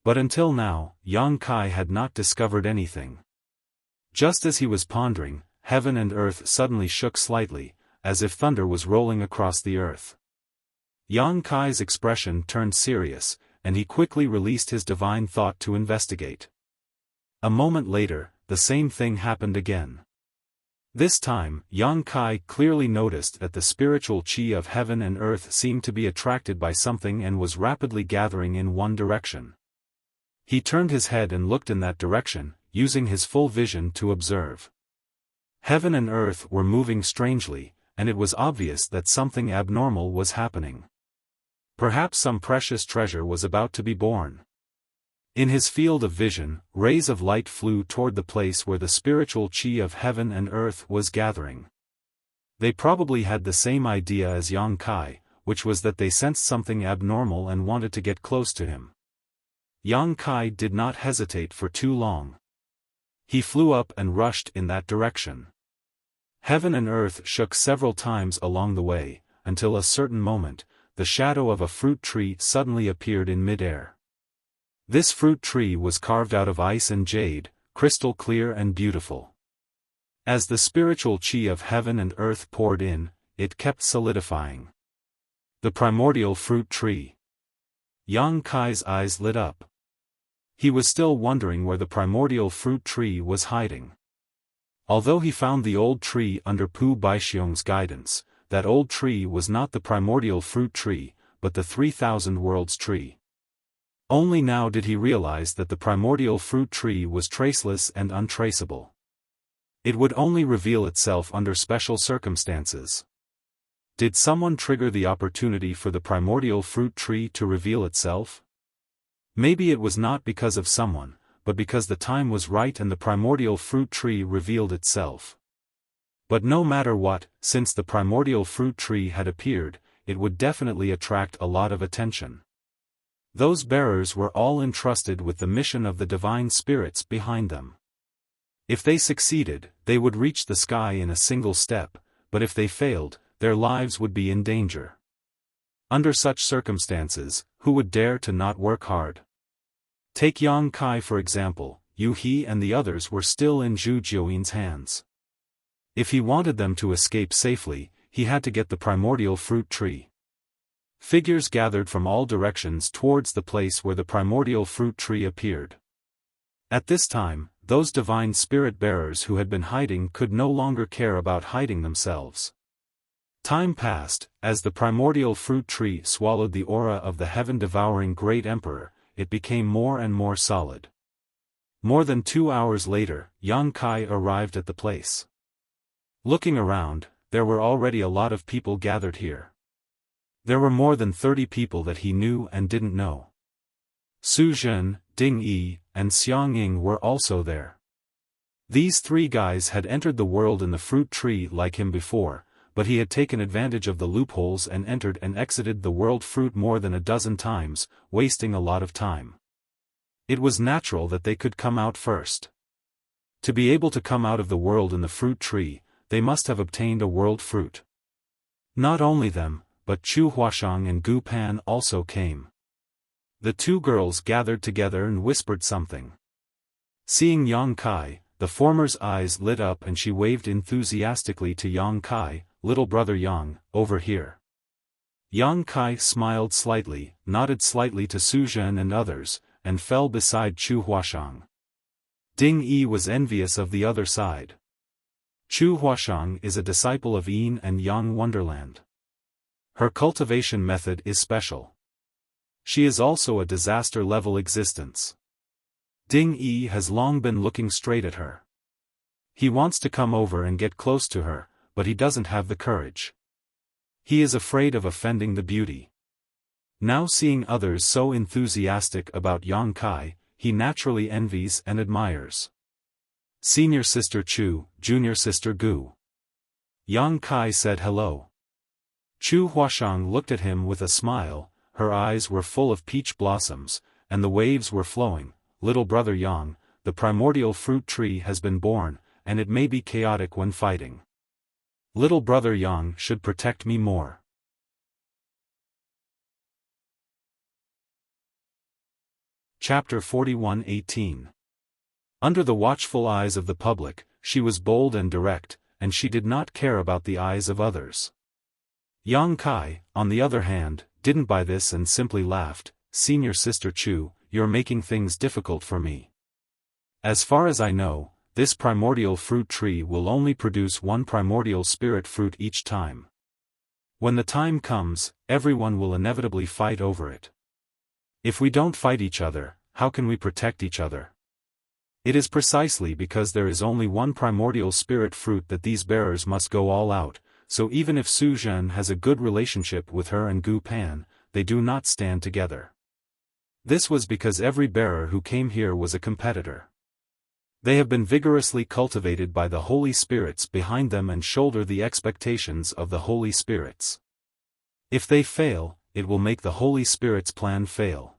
But until now, Yang Kai had not discovered anything. Just as he was pondering, heaven and earth suddenly shook slightly, as if thunder was rolling across the earth. Yang Kai's expression turned serious, and he quickly released his divine thought to investigate. A moment later, the same thing happened again. This time, Yang Kai clearly noticed that the spiritual qi of heaven and earth seemed to be attracted by something and was rapidly gathering in one direction. He turned his head and looked in that direction, using his full vision to observe. Heaven and earth were moving strangely, and it was obvious that something abnormal was happening. Perhaps some precious treasure was about to be born. In his field of vision, rays of light flew toward the place where the spiritual chi of heaven and earth was gathering. They probably had the same idea as Yang Kai, which was that they sensed something abnormal and wanted to get close to him. Yang Kai did not hesitate for too long. He flew up and rushed in that direction. Heaven and earth shook several times along the way, until a certain moment, the shadow of a fruit tree suddenly appeared in mid-air. This fruit tree was carved out of ice and jade, crystal clear and beautiful. As the spiritual chi of heaven and earth poured in, it kept solidifying. The primordial fruit tree. Yang Kai's eyes lit up. He was still wondering where the primordial fruit tree was hiding. Although he found the old tree under Pu Baixiong's guidance, that old tree was not the primordial fruit tree, but the 3,000 worlds tree. Only now did he realize that the primordial fruit tree was traceless and untraceable. It would only reveal itself under special circumstances. Did someone trigger the opportunity for the primordial fruit tree to reveal itself? Maybe it was not because of someone, but because the time was right and the primordial fruit tree revealed itself. But no matter what, since the primordial fruit tree had appeared, it would definitely attract a lot of attention. Those bearers were all entrusted with the mission of the divine spirits behind them. If they succeeded, they would reach the sky in a single step, but if they failed, their lives would be in danger. Under such circumstances, who would dare to not work hard? Take Yang Kai for example. Yu He and the others were still in Zhu Jiuyin's hands. If he wanted them to escape safely, he had to get the primordial fruit tree. Figures gathered from all directions towards the place where the primordial fruit tree appeared. At this time, those divine spirit bearers who had been hiding could no longer care about hiding themselves. Time passed, as the primordial fruit tree swallowed the aura of the heaven-devouring great emperor, it became more and more solid. More than 2 hours later, Yang Kai arrived at the place. Looking around, there were already a lot of people gathered here. There were more than 30 people that he knew and didn't know. Su Zhen, Ding Yi, and Xiang Ying were also there. These 3 guys had entered the world in the fruit tree like him before, but he had taken advantage of the loopholes and entered and exited the world fruit more than a dozen times, wasting a lot of time. It was natural that they could come out first. To be able to come out of the world in the fruit tree, they must have obtained a world fruit. Not only them, but Chu Huashang and Gu Pan also came. The 2 girls gathered together and whispered something. Seeing Yang Kai, the former's eyes lit up and she waved enthusiastically to Yang Kai, "Little brother Yang, over here." Yang Kai smiled slightly, nodded slightly to Su Zhen and others, and fell beside Chu Huashang. Ding Yi was envious of the other side. Chu Huashang is a disciple of Yin and Yang Wonderland. Her cultivation method is special. She is also a disaster-level existence. Ding Yi has long been looking straight at her. He wants to come over and get close to her, but he doesn't have the courage. He is afraid of offending the beauty. Now seeing others so enthusiastic about Yang Kai, he naturally envies and admires. Senior Sister Chu, Junior Sister Gu. Yang Kai said hello. Chu Huashang looked at him with a smile, her eyes were full of peach blossoms, and the waves were flowing. "Little brother Yang, the primordial fruit tree has been born, and it may be chaotic when fighting. Little brother Yang should protect me more." Chapter 41:18. Under the watchful eyes of the public, she was bold and direct, and she did not care about the eyes of others. Yang Kai, on the other hand, didn't buy this and simply laughed. "Senior Sister Chu, you're making things difficult for me. As far as I know, this primordial fruit tree will only produce 1 primordial spirit fruit each time. When the time comes, everyone will inevitably fight over it. If we don't fight each other, how can we protect each other? It is precisely because there is only 1 primordial spirit fruit that these bearers must go all out, so even if Su Zhen has a good relationship with her and Gu Pan, they do not stand together. This was because every bearer who came here was a competitor. They have been vigorously cultivated by the Holy Spirits behind them and shoulder the expectations of the Holy Spirits. If they fail, it will make the Holy Spirit's plan fail.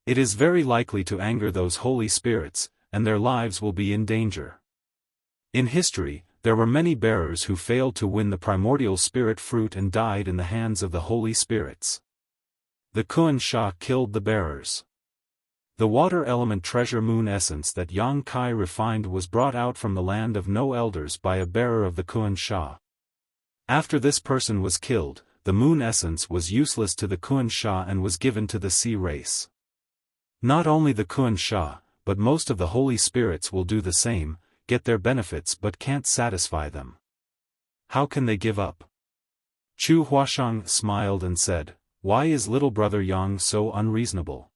It is very likely to anger those Holy Spirits, and their lives will be in danger. In history, there were many bearers who failed to win the primordial spirit fruit and died in the hands of the Holy Spirits. The Kuan Sha killed the bearers. The water element treasure moon essence that Yang Kai refined was brought out from the land of no elders by a bearer of the Kuan Sha. After this person was killed, the moon essence was useless to the Kuan Sha and was given to the sea race. Not only the Kuan Sha, but most of the Holy Spirits will do the same, get their benefits but can't satisfy them. How can they give up? Chu Huashang smiled and said, "Why is little brother Yang so unreasonable?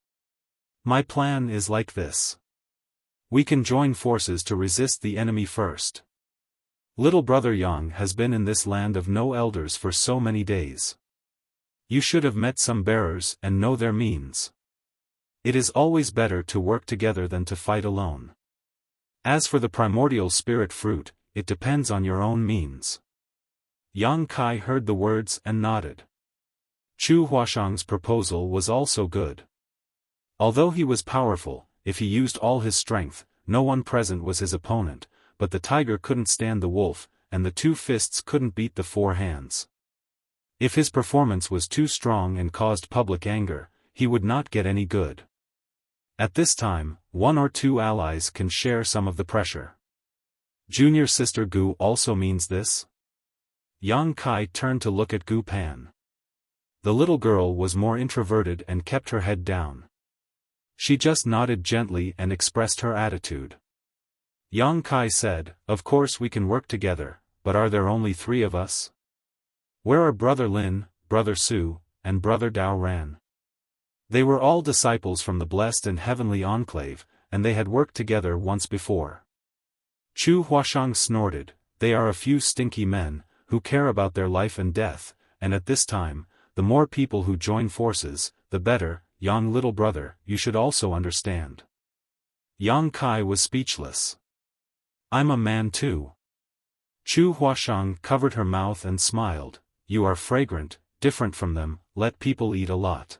My plan is like this. We can join forces to resist the enemy first. Little brother Yang has been in this land of no elders for so many days. You should have met some bearers and know their means. It is always better to work together than to fight alone. As for the primordial spirit fruit, it depends on your own means." Yang Kai heard the words and nodded. Chu Huashang's proposal was also good. Although he was powerful, if he used all his strength, no one present was his opponent, but the tiger couldn't stand the wolf, and the two fists couldn't beat the four hands. If his performance was too strong and caused public anger, he would not get any good. At this time, one or two allies can share some of the pressure. Junior sister Gu also means this? Yang Kai turned to look at Gu Pan. The little girl was more introverted and kept her head down. She just nodded gently and expressed her attitude. Yang Kai said, "Of course we can work together, but are there only 3 of us? Where are Brother Lin, Brother Su, and Brother Dao Ran?" They were all disciples from the blessed and heavenly enclave, and they had worked together once before. Chu Huashang snorted, "They are a few stinky men, who care about their life and death, and at this time, the more people who join forces, the better. Yang little brother, you should also understand." Yang Kai was speechless. "I'm a man too." Chu Huashang covered her mouth and smiled, "You are fragrant, different from them, let people eat a lot."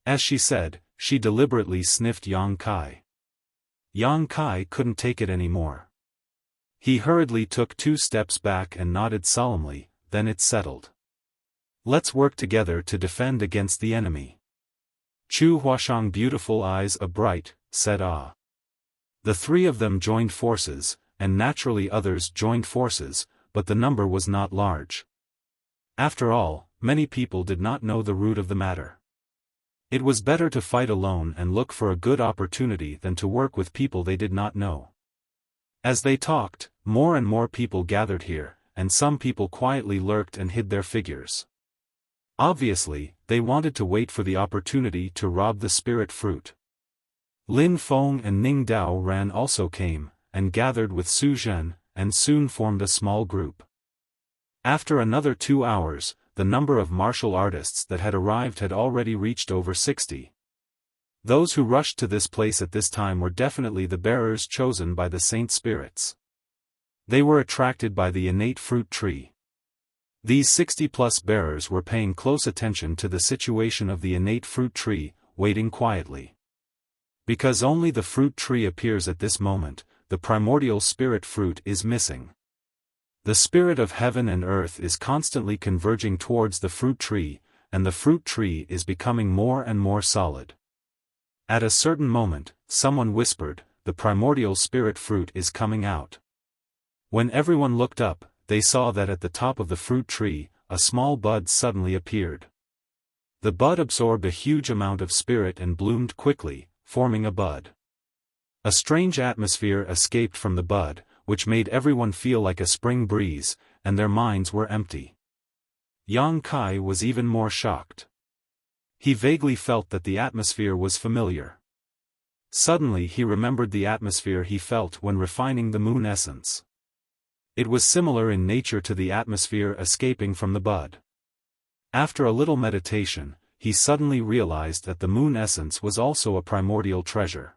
As she said, she deliberately sniffed Yang Kai. Yang Kai couldn't take it anymore. He hurriedly took 2 steps back and nodded solemnly, then it's settled. Let's work together to defend against the enemy. Chu Huashang beautiful eyes bright, said ah. The 3 of them joined forces, and naturally others joined forces, but the number was not large. After all, many people did not know the root of the matter. It was better to fight alone and look for a good opportunity than to work with people they did not know. As they talked, more and more people gathered here, and some people quietly lurked and hid their figures. Obviously, they wanted to wait for the opportunity to rob the spirit fruit. Lin Feng and Ning Dao Ran also came, and gathered with Su Zhen, and soon formed a small group. After another 2 hours, the number of martial artists that had arrived had already reached over 60. Those who rushed to this place at this time were definitely the bearers chosen by the saint spirits. They were attracted by the innate fruit tree. These 60+ bearers were paying close attention to the situation of the innate fruit tree, waiting quietly. Because only the fruit tree appears at this moment, the primordial spirit fruit is missing. The spirit of heaven and earth is constantly converging towards the fruit tree, and the fruit tree is becoming more and more solid. At a certain moment, someone whispered, "The primordial spirit fruit is coming out." When everyone looked up, they saw that at the top of the fruit tree, a small bud suddenly appeared. The bud absorbed a huge amount of spirit and bloomed quickly, forming a bud. A strange atmosphere escaped from the bud, which made everyone feel like a spring breeze, and their minds were empty. Yang Kai was even more shocked. He vaguely felt that the atmosphere was familiar. Suddenly he remembered the atmosphere he felt when refining the moon essence. It was similar in nature to the atmosphere escaping from the bud. After a little meditation, he suddenly realized that the moon essence was also a primordial treasure.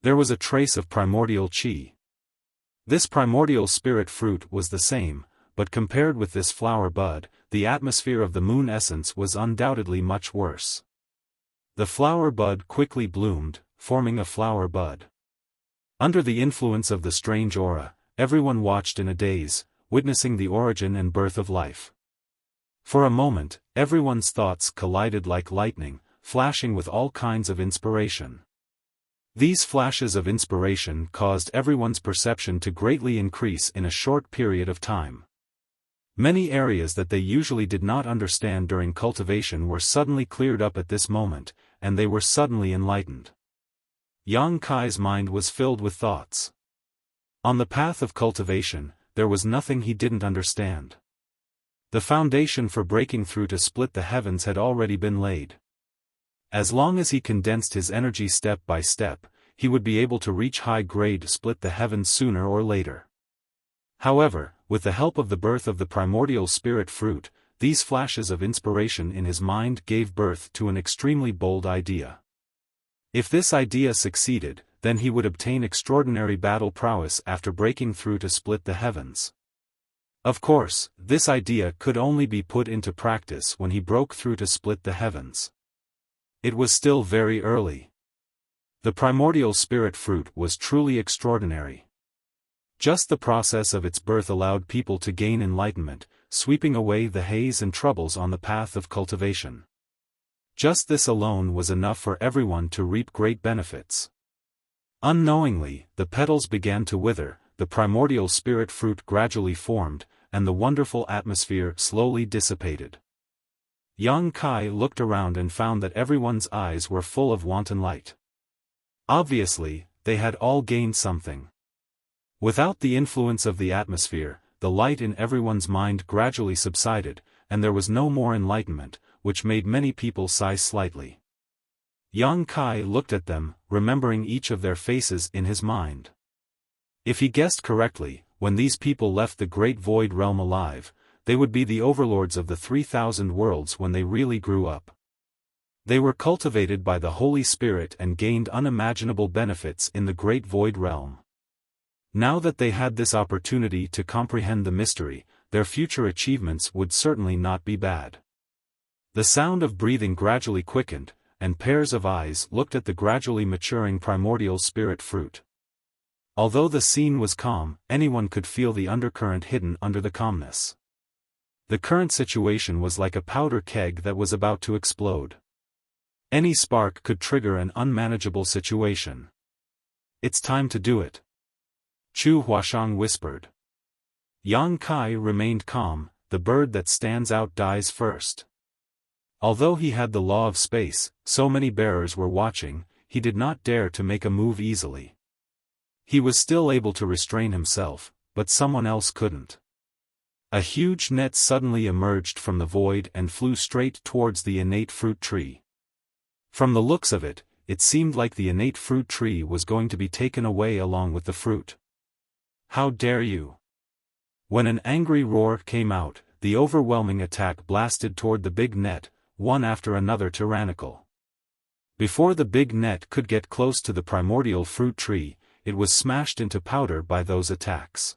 There was a trace of primordial qi. This primordial spirit fruit was the same, but compared with this flower bud, the atmosphere of the moon essence was undoubtedly much worse. The flower bud quickly bloomed, forming a flower bud. Under the influence of the strange aura, everyone watched in a daze, witnessing the origin and birth of life. For a moment, everyone's thoughts collided like lightning, flashing with all kinds of inspiration. These flashes of inspiration caused everyone's perception to greatly increase in a short period of time. Many areas that they usually did not understand during cultivation were suddenly cleared up at this moment, and they were suddenly enlightened. Yang Kai's mind was filled with thoughts. On the path of cultivation, there was nothing he didn't understand. The foundation for breaking through to split the heavens had already been laid. As long as he condensed his energy step by step, he would be able to reach high-grade split the heavens sooner or later. However, with the help of the birth of the primordial spirit fruit, these flashes of inspiration in his mind gave birth to an extremely bold idea. If this idea succeeded, then he would obtain extraordinary battle prowess after breaking through to split the heavens. Of course, this idea could only be put into practice when he broke through to split the heavens. It was still very early. The primordial spirit fruit was truly extraordinary. Just the process of its birth allowed people to gain enlightenment, sweeping away the haze and troubles on the path of cultivation. Just this alone was enough for everyone to reap great benefits. Unknowingly, the petals began to wither, the primordial spirit fruit gradually formed, and the wonderful atmosphere slowly dissipated. Yang Kai looked around and found that everyone's eyes were full of wanton light. Obviously, they had all gained something. Without the influence of the atmosphere, the light in everyone's mind gradually subsided, and there was no more enlightenment, which made many people sigh slightly. Yang Kai looked at them, remembering each of their faces in his mind. If he guessed correctly, when these people left the great void realm alive, they would be the overlords of the 3,000 worlds when they really grew up. They were cultivated by the Holy Spirit and gained unimaginable benefits in the great void realm. Now that they had this opportunity to comprehend the mystery, their future achievements would certainly not be bad. The sound of breathing gradually quickened, and pairs of eyes looked at the gradually maturing primordial spirit fruit. Although the scene was calm, anyone could feel the undercurrent hidden under the calmness. The current situation was like a powder keg that was about to explode. Any spark could trigger an unmanageable situation. "It's time to do it," Chu Huashang whispered. Yang Kai remained calm, the bird that stands out dies first. Although he had the law of space, so many bearers were watching, he did not dare to make a move easily. He was still able to restrain himself, but someone else couldn't. A huge net suddenly emerged from the void and flew straight towards the innate fruit tree. From the looks of it, it seemed like the innate fruit tree was going to be taken away along with the fruit. "How dare you!" When an angry roar came out, the overwhelming attack blasted toward the big net, one after another tyrannical. Before the big net could get close to the primordial fruit tree, it was smashed into powder by those attacks.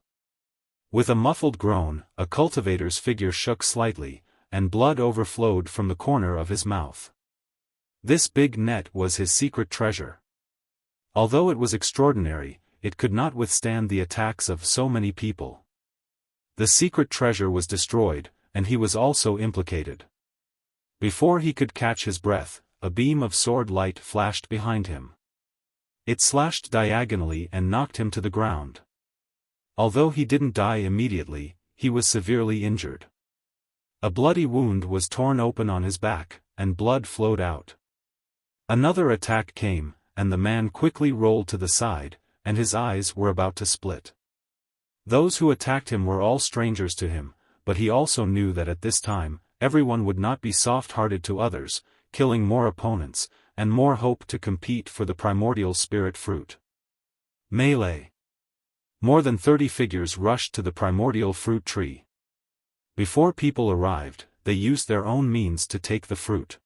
With a muffled groan, a cultivator's figure shook slightly, and blood overflowed from the corner of his mouth. This big net was his secret treasure. Although it was extraordinary, it could not withstand the attacks of so many people. The secret treasure was destroyed, and he was also implicated. Before he could catch his breath, a beam of sword light flashed behind him. It slashed diagonally and knocked him to the ground. Although he didn't die immediately, he was severely injured. A bloody wound was torn open on his back, and blood flowed out. Another attack came, and the man quickly rolled to the side, and his eyes were about to split. Those who attacked him were all strangers to him, but he also knew that at this time, everyone would not be soft-hearted to others, killing more opponents, and more hope to compete for the primordial spirit fruit. Melee. More than 30 figures rushed to the primordial fruit tree. Before people arrived, they used their own means to take the fruit.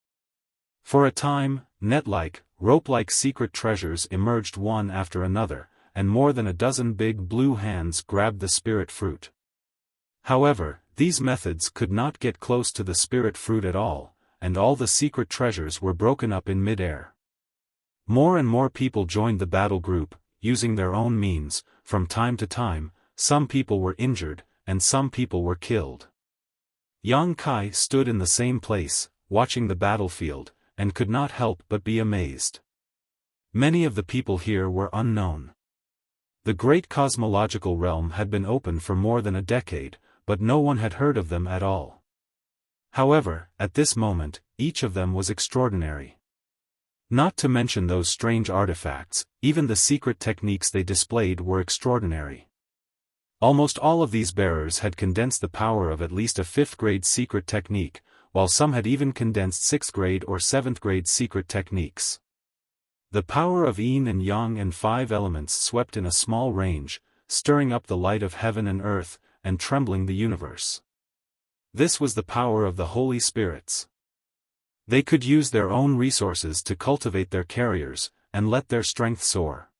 For a time, net-like, rope-like secret treasures emerged one after another, and more than a dozen big blue hands grabbed the spirit fruit. However, these methods could not get close to the spirit fruit at all, and all the secret treasures were broken up in mid-air. More and more people joined the battle group, using their own means. From time to time, some people were injured, and some people were killed. Yang Kai stood in the same place, watching the battlefield, and could not help but be amazed. Many of the people here were unknown. The great cosmological realm had been open for more than a decade, but no one had heard of them at all. However, at this moment, each of them was extraordinary. Not to mention those strange artifacts, even the secret techniques they displayed were extraordinary. Almost all of these bearers had condensed the power of at least a 5th-grade secret technique, while some had even condensed 6th-grade or 7th-grade secret techniques. The power of yin and yang and 5 elements swept in a small range, stirring up the light of heaven and earth, and trembling the universe. This was the power of the Holy Spirits. They could use their own resources to cultivate their carriers, and let their strength soar.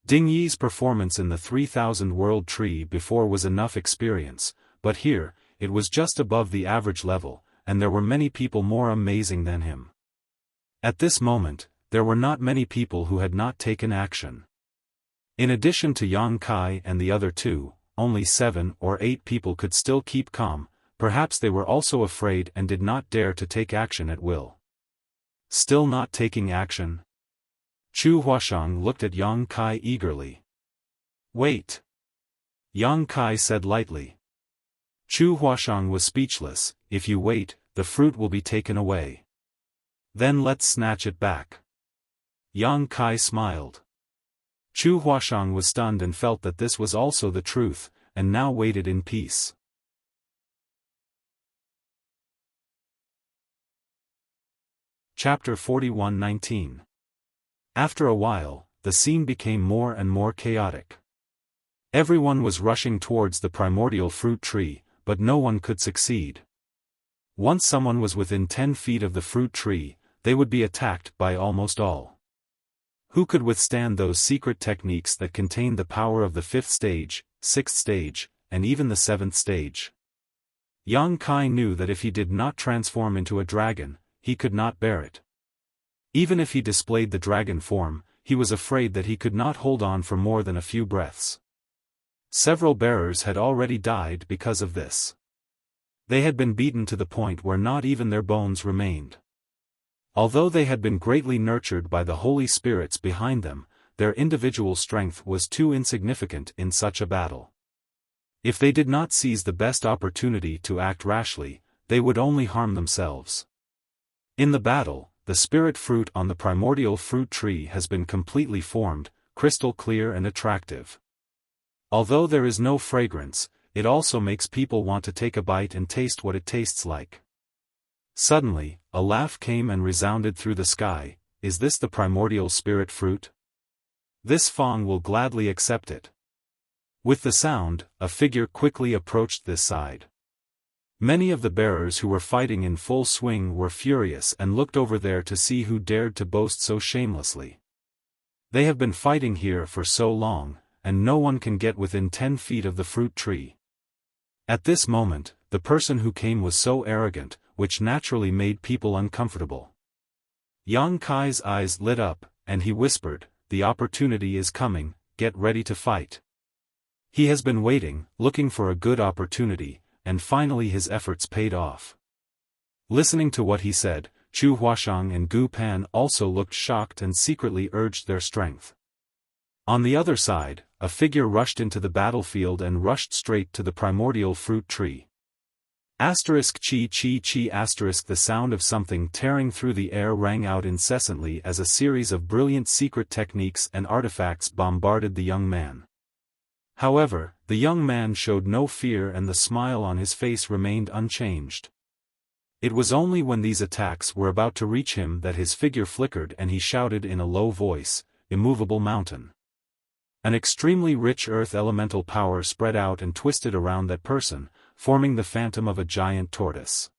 Ding Yi's performance in the 3000 World Tree before was enough experience, but here, it was just above the average level, and there were many people more amazing than him. At this moment, there were not many people who had not taken action. In addition to Yang Kai and the other two, only 7 or 8 people could still keep calm. Perhaps they were also afraid and did not dare to take action at will. Still not taking action? Chu Huashang looked at Yang Kai eagerly. Wait. Yang Kai said lightly. Chu Huashang was speechless. If you wait, the fruit will be taken away. Then let's snatch it back. Yang Kai smiled. Chu Huashang was stunned and felt that this was also the truth, and now waited in peace. Chapter 41:19. After a while, the scene became more and more chaotic. Everyone was rushing towards the primordial fruit tree, but no one could succeed. Once someone was within 10 feet of the fruit tree, they would be attacked by almost all. Who could withstand those secret techniques that contained the power of the 5th stage, 6th stage, and even the 7th stage? Yang Kai knew that if he did not transform into a dragon, he could not bear it. Even if he displayed the dragon form, he was afraid that he could not hold on for more than a few breaths. Several bearers had already died because of this. They had been beaten to the point where not even their bones remained. Although they had been greatly nurtured by the Holy Spirits behind them, their individual strength was too insignificant in such a battle. If they did not seize the best opportunity to act rashly, they would only harm themselves. In the battle, the spirit fruit on the primordial fruit tree has been completely formed, crystal clear and attractive. Although there is no fragrance, it also makes people want to take a bite and taste what it tastes like. Suddenly, a laugh came and resounded through the sky. Is this the primordial spirit fruit? This Fong will gladly accept it. With the sound, a figure quickly approached this side. Many of the bearers who were fighting in full swing were furious and looked over there to see who dared to boast so shamelessly. They have been fighting here for so long, and no one can get within 10 feet of the fruit tree. At this moment, the person who came was so arrogant, which naturally made people uncomfortable. Yang Kai's eyes lit up, and he whispered, "The opportunity is coming, get ready to fight." He has been waiting, looking for a good opportunity, and finally his efforts paid off. Listening to what he said, Chu Huashang and Gu Pan also looked shocked and secretly urged their strength. On the other side, a figure rushed into the battlefield and rushed straight to the primordial fruit tree. Asterisk chi chi chi asterisk the sound of something tearing through the air rang out incessantly as a series of brilliant secret techniques and artifacts bombarded the young man. However, the young man showed no fear and the smile on his face remained unchanged. It was only when these attacks were about to reach him that his figure flickered and he shouted in a low voice, "Immovable mountain." An extremely rich earth elemental power spread out and twisted around that person, forming the phantom of a giant tortoise.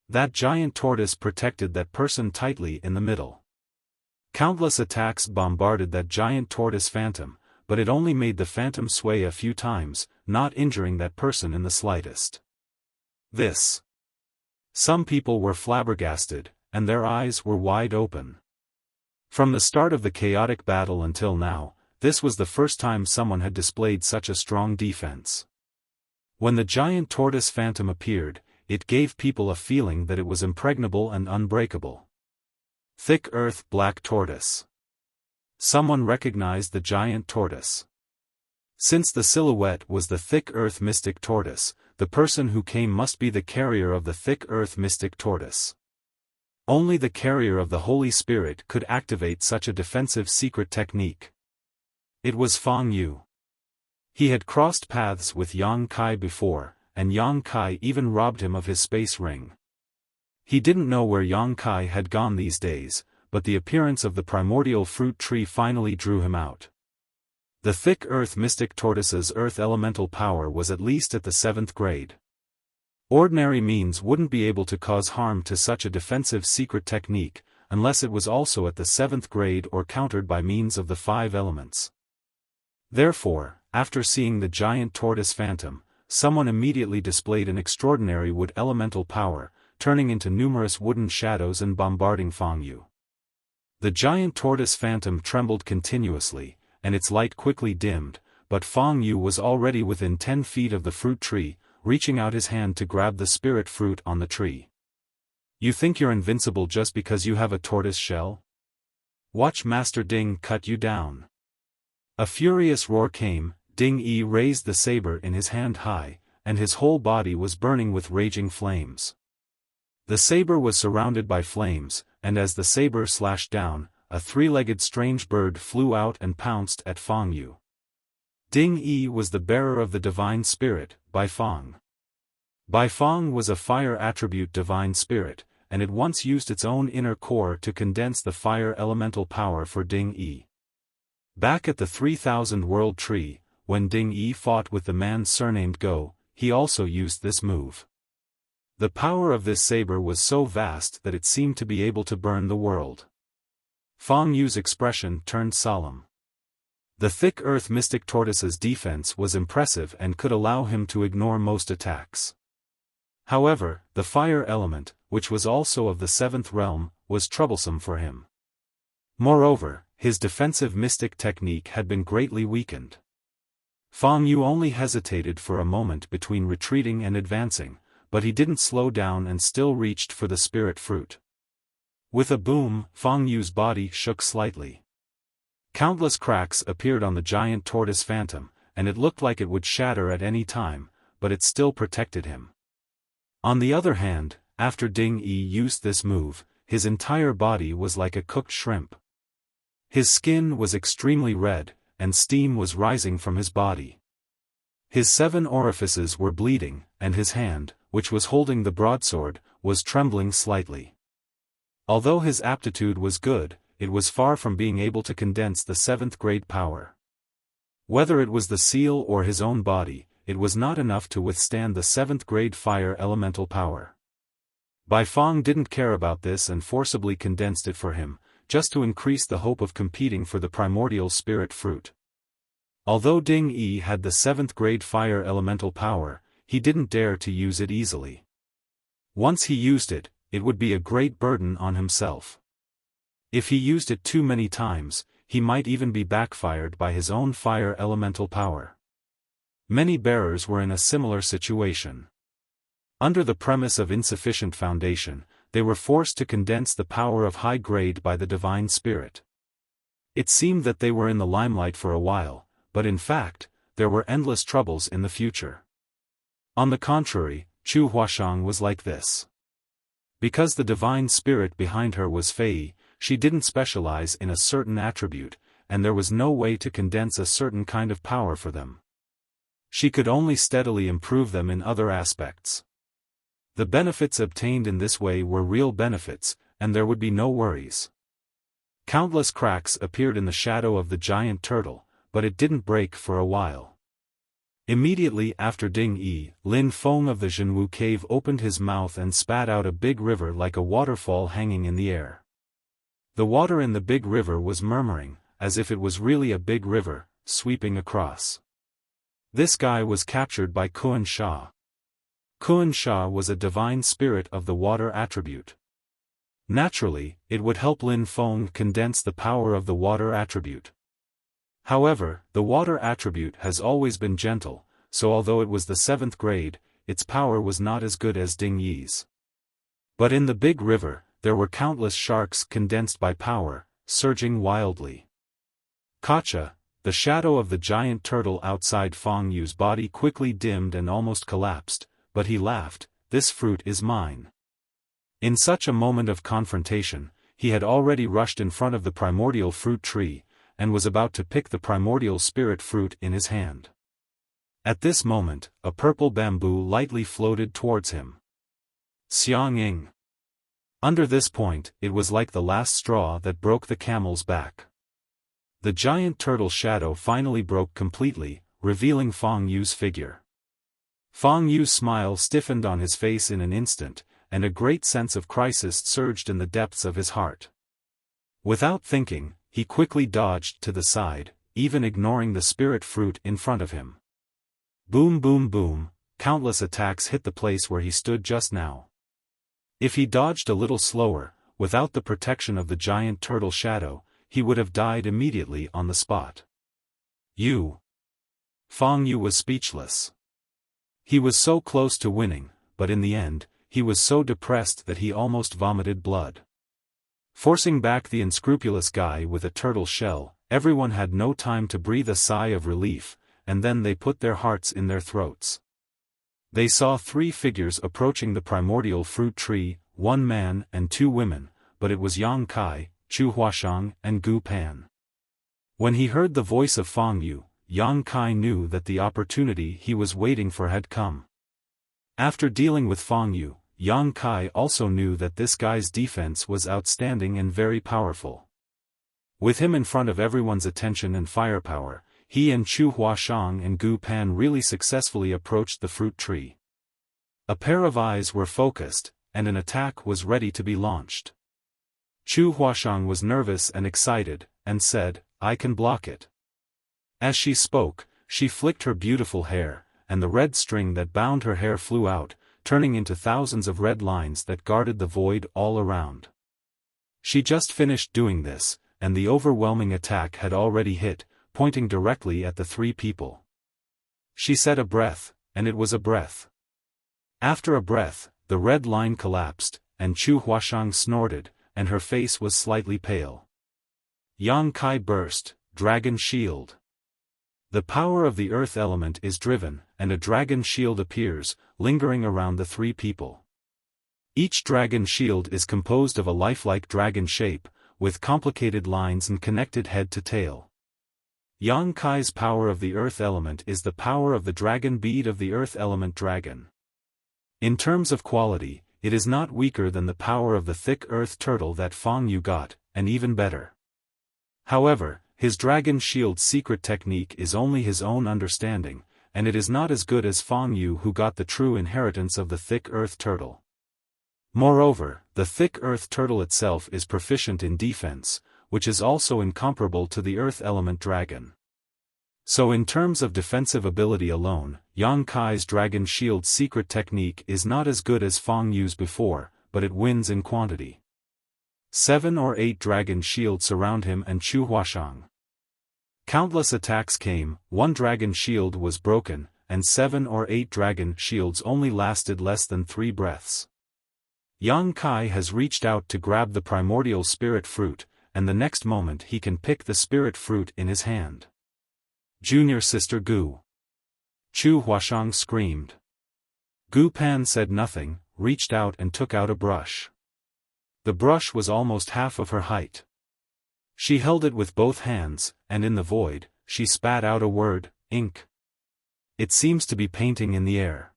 That giant tortoise protected that person tightly in the middle. Countless attacks bombarded that giant tortoise phantom, but it only made the phantom sway a few times, not injuring that person in the slightest. Some people were flabbergasted, and their eyes were wide open. From the start of the chaotic battle until now, this was the first time someone had displayed such a strong defense. When the giant tortoise phantom appeared, it gave people a feeling that it was impregnable and unbreakable. Thick earth black tortoise. Someone recognized the giant tortoise. Since the silhouette was the thick earth mystic tortoise, the person who came must be the carrier of the thick earth mystic tortoise. Only the carrier of the Holy Spirit could activate such a defensive secret technique. It was Fang Yu. He had crossed paths with Yang Kai before, and Yang Kai even robbed him of his space ring. He didn't know where Yang Kai had gone these days, but the appearance of the primordial fruit tree finally drew him out. The thick earth mystic tortoise's earth elemental power was at least at the 7th grade. Ordinary means wouldn't be able to cause harm to such a defensive secret technique, unless it was also at the 7th grade or countered by means of the 5 elements. Therefore, after seeing the giant tortoise phantom, someone immediately displayed an extraordinary wood elemental power, turning into numerous wooden shadows and bombarding Fang Yu. The giant tortoise phantom trembled continuously, and its light quickly dimmed, but Fang Yu was already within 10 feet of the fruit tree, reaching out his hand to grab the spirit fruit on the tree. You think you're invincible just because you have a tortoise shell? Watch Master Ding cut you down. A furious roar came. Ding Yi raised the saber in his hand high, and his whole body was burning with raging flames. The saber was surrounded by flames, and as the saber slashed down, a 3-legged strange bird flew out and pounced at Fang Yu. Ding Yi was the bearer of the divine spirit, Baifang. Baifang was a fire attribute divine spirit, and it once used its own inner core to condense the fire elemental power for Ding Yi. Back at the 3000 World Tree, when Ding Yi fought with the man surnamed Go, he also used this move. The power of this saber was so vast that it seemed to be able to burn the world. Fang Yu's expression turned solemn. The thick earth mystic tortoise's defense was impressive and could allow him to ignore most attacks. However, the fire element, which was also of the 7th realm, was troublesome for him. Moreover, his defensive mystic technique had been greatly weakened. Fang Yu only hesitated for a moment between retreating and advancing, but he didn't slow down and still reached for the spirit fruit. With a boom, Fang Yu's body shook slightly. Countless cracks appeared on the giant tortoise phantom, and it looked like it would shatter at any time, but it still protected him. On the other hand, after Ding Yi used this move, his entire body was like a cooked shrimp. His skin was extremely red, and steam was rising from his body. His 7 orifices were bleeding, and his hand, which was holding the broadsword, was trembling slightly. Although his aptitude was good, it was far from being able to condense the 7th grade power. Whether it was the seal or his own body, it was not enough to withstand the 7th grade fire elemental power. Baifang didn't care about this and forcibly condensed it for him, just to increase the hope of competing for the primordial spirit fruit. Although Ding Yi had the 7th grade fire elemental power, he didn't dare to use it easily. Once he used it, it would be a great burden on himself. If he used it too many times, he might even be backfired by his own fire elemental power. Many bearers were in a similar situation. Under the premise of insufficient foundation, they were forced to condense the power of high grade by the divine spirit. It seemed that they were in the limelight for a while, but in fact, there were endless troubles in the future. On the contrary, Chu Huashang was like this. Because the divine spirit behind her was Fei, she didn't specialize in a certain attribute, and there was no way to condense a certain kind of power for them. She could only steadily improve them in other aspects. The benefits obtained in this way were real benefits, and there would be no worries. Countless cracks appeared in the shadow of the giant turtle, but it didn't break for a while. Immediately after Ding Yi, Lin Feng of the Zhenwu cave opened his mouth and spat out a big river like a waterfall hanging in the air. The water in the big river was murmuring, as if it was really a big river, sweeping across. This guy was captured by Kuan Sha. Kuan Sha was a divine spirit of the water attribute. Naturally, it would help Lin Feng condense the power of the water attribute. However, the water attribute has always been gentle, so although it was the 7th grade, its power was not as good as Ding Yi's. But in the big river, there were countless sharks condensed by power, surging wildly. Kacha, the shadow of the giant turtle outside Fang Yu's body quickly dimmed and almost collapsed, but he laughed, "This fruit is mine." In such a moment of confrontation, he had already rushed in front of the primordial fruit tree, and was about to pick the primordial spirit fruit in his hand. At this moment, a purple bamboo lightly floated towards him. Xiang Ying. Under this point, it was like the last straw that broke the camel's back. The giant turtle shadow finally broke completely, revealing Fang Yu's figure. Fang Yu's smile stiffened on his face in an instant, and a great sense of crisis surged in the depths of his heart. Without thinking, he quickly dodged to the side, even ignoring the spirit fruit in front of him. Boom boom boom, countless attacks hit the place where he stood just now. If he dodged a little slower, without the protection of the giant turtle shadow, he would have died immediately on the spot. Fang Yu was speechless. He was so close to winning, but in the end, he was so depressed that he almost vomited blood. Forcing back the unscrupulous guy with a turtle shell, everyone had no time to breathe a sigh of relief, and then they put their hearts in their throats. They saw 3 figures approaching the primordial fruit tree, 1 man and 2 women, but it was Yang Kai, Chu Huashang and Gu Pan. When he heard the voice of Fang Yu, Yang Kai knew that the opportunity he was waiting for had come. After dealing with Fang Yu, Yang Kai also knew that this guy's defense was outstanding and very powerful. With him in front of everyone's attention and firepower, he and Chu Huashang and Gu Pan really successfully approached the fruit tree. A pair of eyes were focused, and an attack was ready to be launched. Chu Huashang was nervous and excited, and said, "I can block it." As she spoke, she flicked her beautiful hair, and the red string that bound her hair flew out, turning into thousands of red lines that guarded the void all around. She just finished doing this, and the overwhelming attack had already hit, pointing directly at the 3 people. She said a breath, and it was a breath. After a breath, the red line collapsed, and Chu Huashang snorted, and her face was slightly pale. Yang Kai burst, "Dragon Shield." The power of the earth element is driven, and a dragon shield appears, lingering around the 3 people. Each dragon shield is composed of a lifelike dragon shape, with complicated lines and connected head to tail. Yang Kai's power of the earth element is the power of the dragon bead of the earth element dragon. In terms of quality, it is not weaker than the power of the thick earth turtle that Fang Yu got, and even better. However, his dragon shield's secret technique is only his own understanding, and it is not as good as Fang Yu who got the true inheritance of the thick earth turtle. Moreover, the thick earth turtle itself is proficient in defense, which is also incomparable to the earth element dragon. So in terms of defensive ability alone, Yang Kai's dragon shield's secret technique is not as good as Fang Yu's before, but it wins in quantity. 7 or 8 dragon shields surround him and Chu Huashang. Countless attacks came, 1 dragon shield was broken, and 7 or 8 dragon shields only lasted less than 3 breaths. Yang Kai has reached out to grab the primordial spirit fruit, and the next moment he can pick the spirit fruit in his hand. "Junior sister Gu!" Chu Huashang screamed. Gu Pan said nothing, reached out and took out a brush. The brush was almost half of her height. She held it with both hands, and in the void, she spat out a word, "Ink." It seems to be painting in the air.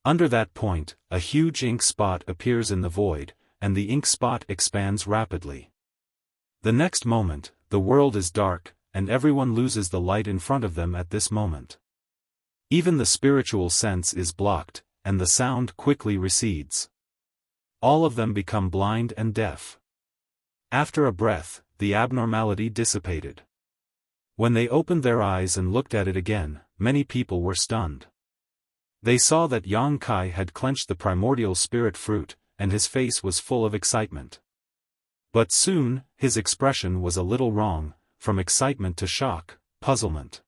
Under that point, a huge ink spot appears in the void, and the ink spot expands rapidly. The next moment, the world is dark, and everyone loses the light in front of them at this moment. Even the spiritual sense is blocked, and the sound quickly recedes. All of them become blind and deaf. After a breath, the abnormality dissipated. When they opened their eyes and looked at it again, many people were stunned. They saw that Yang Kai had clenched the primordial spirit fruit, and his face was full of excitement. But soon, his expression was a little wrong, from excitement to shock, puzzlement.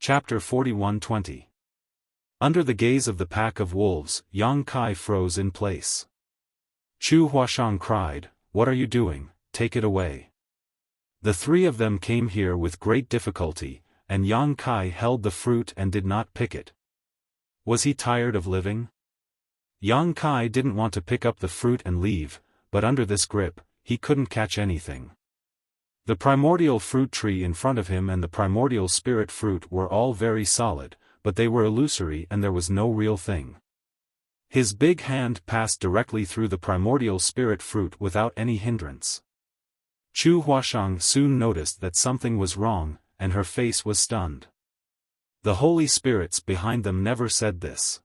Chapter 41:20. Under the gaze of the pack of wolves, Yang Kai froze in place. Chu Huashang cried, "What are you doing? Take it away." The three of them came here with great difficulty, and Yang Kai held the fruit and did not pick it. Was he tired of living? Yang Kai didn't want to pick up the fruit and leave, but under this grip, he couldn't catch anything. The primordial fruit tree in front of him and the primordial spirit fruit were all very solid, but they were illusory and there was no real thing. His big hand passed directly through the primordial spirit fruit without any hindrance. Chu Huashang soon noticed that something was wrong, and her face was stunned. The holy spirits behind them never said this.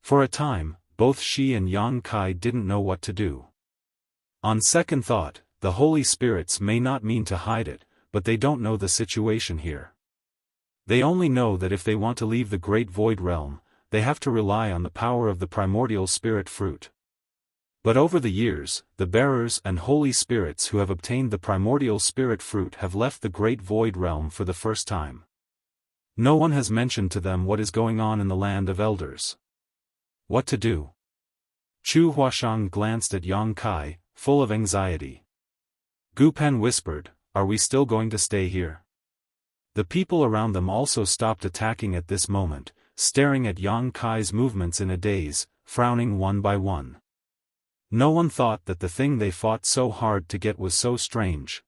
For a time, both she and Yang Kai didn't know what to do. On second thought, the holy spirits may not mean to hide it, but they don't know the situation here. They only know that if they want to leave the great void realm, they have to rely on the power of the primordial spirit fruit. But over the years, the bearers and holy spirits who have obtained the primordial spirit fruit have left the great void realm for the first time. No one has mentioned to them what is going on in the land of elders. What to do? Chu Huashang glanced at Yang Kai, full of anxiety. Gu Pen whispered, "Are we still going to stay here?" The people around them also stopped attacking at this moment, staring at Yang Kai's movements in a daze, frowning one by one. No one thought that the thing they fought so hard to get was so strange.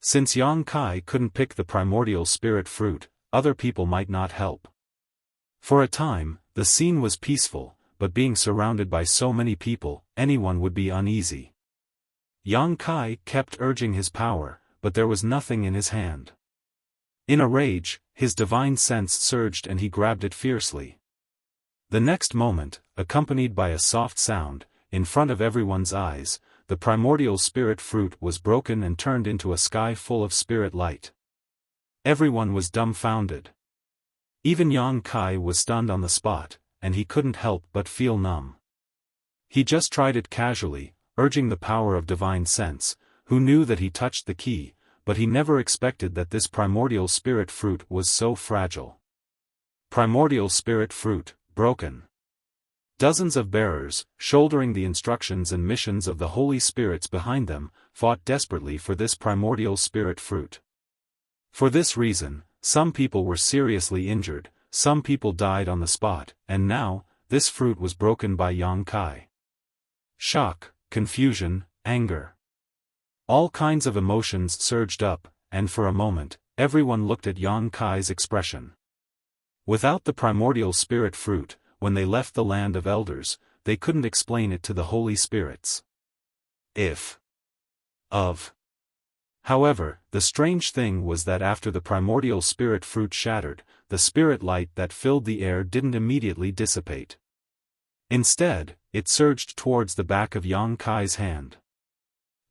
Since Yang Kai couldn't pick the primordial spirit fruit, other people might not help. For a time, the scene was peaceful, but being surrounded by so many people, anyone would be uneasy. Yang Kai kept urging his power, but there was nothing in his hand. In a rage, his divine sense surged and he grabbed it fiercely. The next moment, accompanied by a soft sound, in front of everyone's eyes, the primordial spirit fruit was broken and turned into a sky full of spirit light. Everyone was dumbfounded. Even Yang Kai was stunned on the spot, and he couldn't help but feel numb. He just tried it casually, urging the power of divine sense, who knew that he touched the key, but he never expected that this primordial spirit fruit was so fragile. Primordial spirit fruit, broken. Dozens of bearers, shouldering the instructions and missions of the holy spirits behind them, fought desperately for this primordial spirit fruit. For this reason, some people were seriously injured, some people died on the spot, and now, this fruit was broken by Yang Kai. Shock, confusion, anger. All kinds of emotions surged up, and for a moment, everyone looked at Yang Kai's expression. Without the primordial spirit fruit, when they left the land of elders, they couldn't explain it to the holy spirits. However, the strange thing was that after the primordial spirit fruit shattered, the spirit light that filled the air didn't immediately dissipate. Instead, it surged towards the back of Yang Kai's hand.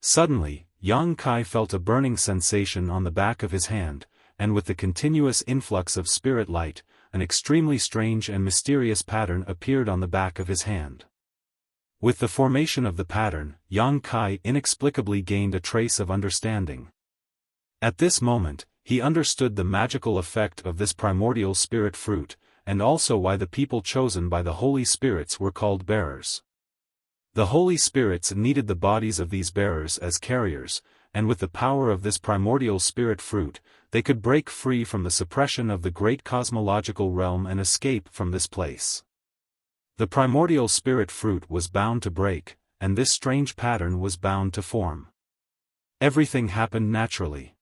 Suddenly, Yang Kai felt a burning sensation on the back of his hand, and with the continuous influx of spirit light, an extremely strange and mysterious pattern appeared on the back of his hand. With the formation of the pattern, Yang Kai inexplicably gained a trace of understanding. At this moment, he understood the magical effect of this primordial spirit fruit, and also why the people chosen by the holy spirits were called bearers. The holy spirits needed the bodies of these bearers as carriers, and with the power of this primordial spirit fruit, they could break free from the suppression of the great cosmological realm and escape from this place. The primordial spirit fruit was bound to break, and this strange pattern was bound to form. Everything happened naturally.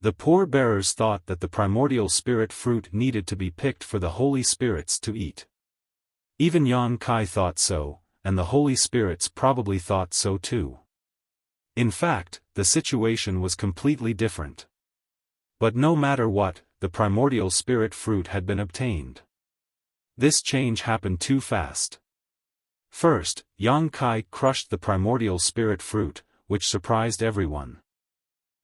The poor bearers thought that the primordial spirit fruit needed to be picked for the holy spirits to eat. Even Yang Kai thought so, and the holy spirits probably thought so too. In fact, the situation was completely different. But no matter what, the primordial spirit fruit had been obtained. This change happened too fast. First, Yang Kai crushed the primordial spirit fruit, which surprised everyone.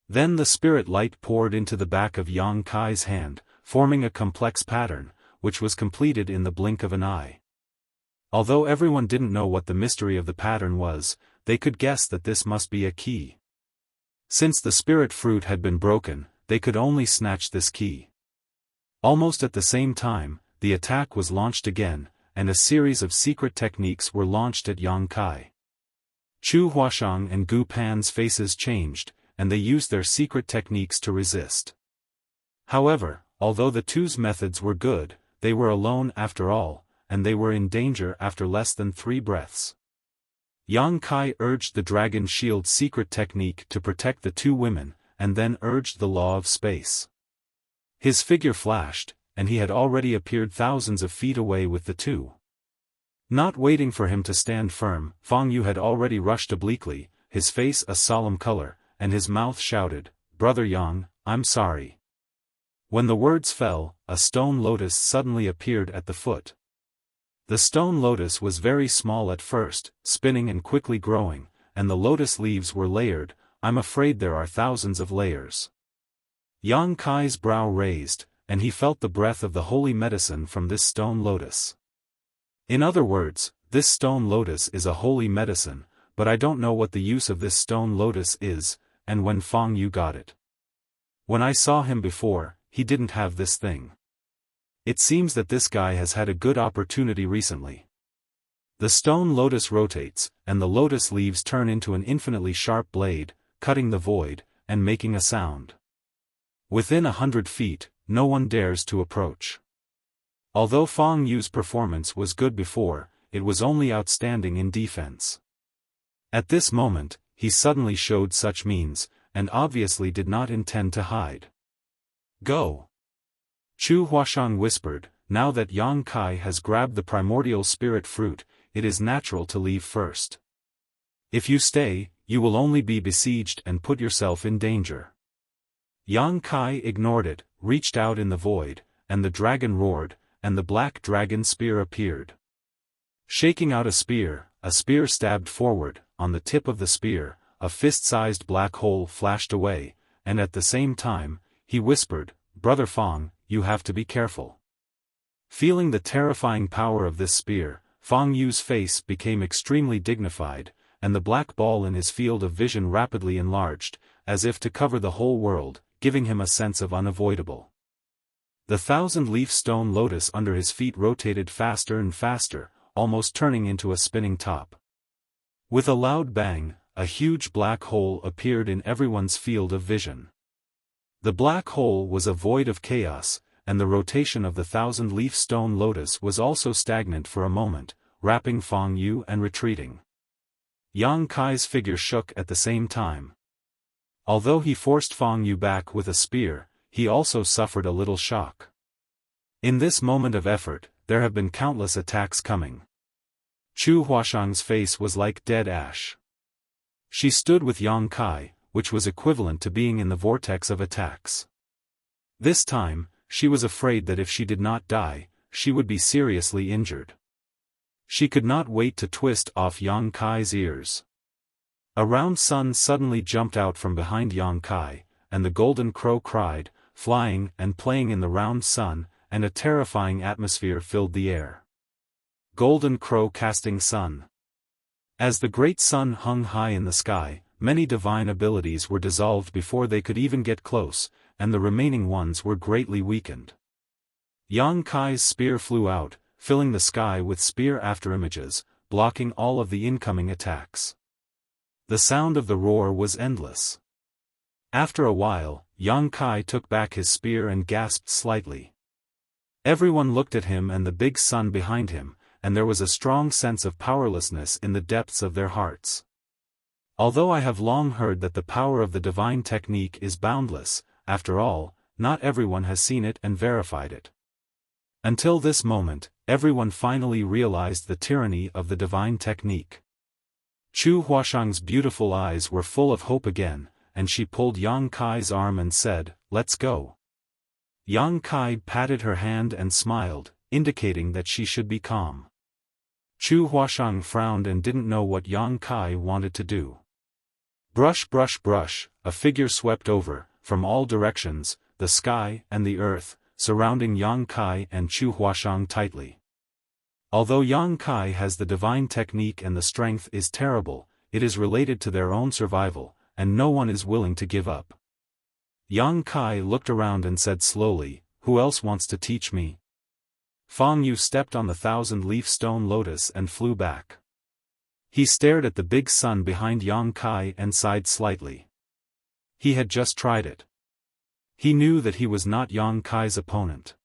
Then the spirit light poured into the back of Yang Kai's hand, forming a complex pattern, which was completed in the blink of an eye. Although everyone didn't know what the mystery of the pattern was, they could guess that this must be a key. Since the spirit fruit had been broken, they could only snatch this key. Almost at the same time, the attack was launched again, and a series of secret techniques were launched at Yang Kai. Chu Huashang and Gu Pan's faces changed, and they used their secret techniques to resist. However, although the two's methods were good, they were alone after all, and they were in danger after less than 3 breaths. Yang Kai urged the Dragon Shield secret technique to protect the 2 women, and then urged the law of space. His figure flashed, and he had already appeared thousands of feet away with the 2. Not waiting for him to stand firm, Fang Yu had already rushed obliquely, his face a solemn color, and his mouth shouted, "Brother Yang, I'm sorry." When the words fell, a stone lotus suddenly appeared at the foot. The stone lotus was very small at first, spinning and quickly growing, and the lotus leaves were layered. I'm afraid there are thousands of layers. Yang Kai's brow raised, and he felt the breath of the holy medicine from this stone lotus. In other words, this stone lotus is a holy medicine, but I don't know what the use of this stone lotus is, and when Fang Yu got it. When I saw him before, he didn't have this thing. It seems that this guy has had a good opportunity recently. The stone lotus rotates, and the lotus leaves turn into an infinitely sharp blade, cutting the void, and making a sound. Within 100 feet, no one dares to approach. Although Fang Yu's performance was good before, it was only outstanding in defense. At this moment, he suddenly showed such means, and obviously did not intend to hide. Go! Chu Huashang whispered, now that Yang Kai has grabbed the primordial spirit fruit, it is natural to leave first. If you stay, you will only be besieged and put yourself in danger. Yang Kai ignored it, reached out in the void, and the dragon roared, and the black dragon spear appeared. Shaking out a spear stabbed forward. On the tip of the spear, a fist-sized black hole flashed away, and at the same time, he whispered, "Brother Fang, you have to be careful." Feeling the terrifying power of this spear, Fang Yu's face became extremely dignified, and the black ball in his field of vision rapidly enlarged, as if to cover the whole world, giving him a sense of unavoidable. The 1,000-leaf stone lotus under his feet rotated faster and faster, almost turning into a spinning top. With a loud bang, a huge black hole appeared in everyone's field of vision. The black hole was a void of chaos, and the rotation of the 1,000-leaf stone lotus was also stagnant for a moment, wrapping Fang Yu and retreating. Yang Kai's figure shook at the same time. Although he forced Fang Yu back with a spear, he also suffered a little shock. In this moment of effort, there have been countless attacks coming. Chu Huashang's face was like dead ash. She stood with Yang Kai, which was equivalent to being in the vortex of attacks. This time, she was afraid that if she did not die, she would be seriously injured. She could not wait to twist off Yang Kai's ears. A round sun suddenly jumped out from behind Yang Kai, and the golden crow cried, flying and playing in the round sun, and a terrifying atmosphere filled the air. Golden crow casting sun. As the great sun hung high in the sky, many divine abilities were dissolved before they could even get close, and the remaining ones were greatly weakened. Yang Kai's spear flew out, filling the sky with spear afterimages, blocking all of the incoming attacks. The sound of the roar was endless. After a while, Yang Kai took back his spear and gasped slightly. Everyone looked at him and the big sun behind him, and there was a strong sense of powerlessness in the depths of their hearts. Although I have long heard that the power of the divine technique is boundless, after all, not everyone has seen it and verified it. Until this moment, everyone finally realized the tyranny of the divine technique. Chu Huashang's beautiful eyes were full of hope again, and she pulled Yang Kai's arm and said, "Let's go." Yang Kai patted her hand and smiled, indicating that she should be calm. Chu Huashang frowned and didn't know what Yang Kai wanted to do. Brush brush brush, a figure swept over, from all directions, the sky and the earth, surrounding Yang Kai and Chu Huashang tightly. Although Yang Kai has the divine technique and the strength is terrible, it is related to their own survival, and no one is willing to give up. Yang Kai looked around and said slowly, "Who else wants to teach me?" Fang Yu stepped on the 1,000-leaf stone lotus and flew back. He stared at the big sun behind Yang Kai and sighed slightly. He had just tried it. He knew that he was not Yang Kai's opponent.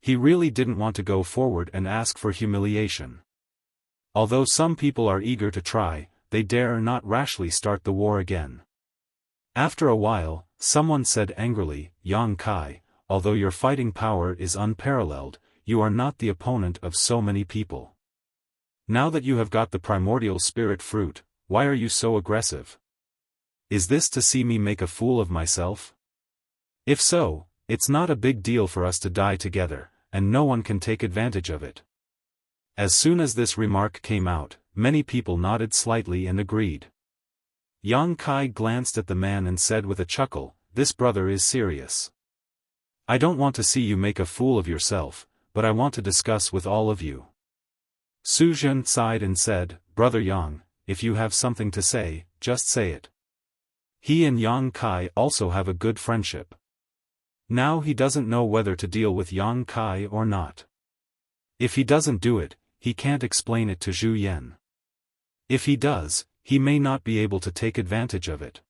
He really didn't want to go forward and ask for humiliation. Although some people are eager to try, they dare not rashly start the war again. After a while, someone said angrily, "Yang Kai, although your fighting power is unparalleled, you are not the opponent of so many people. Now that you have got the primordial spirit fruit, why are you so aggressive? Is this to see me make a fool of myself? If so, it's not a big deal for us to die together, and no one can take advantage of it." As soon as this remark came out, many people nodded slightly and agreed. Yang Kai glanced at the man and said with a chuckle, "This brother is serious. I don't want to see you make a fool of yourself, but I want to discuss with all of you." Su Zhen sighed and said, "Brother Yang, if you have something to say, just say it." He and Yang Kai also have a good friendship. Now he doesn't know whether to deal with Yang Kai or not. If he doesn't do it, he can't explain it to Zhu Yan. If he does, he may not be able to take advantage of it.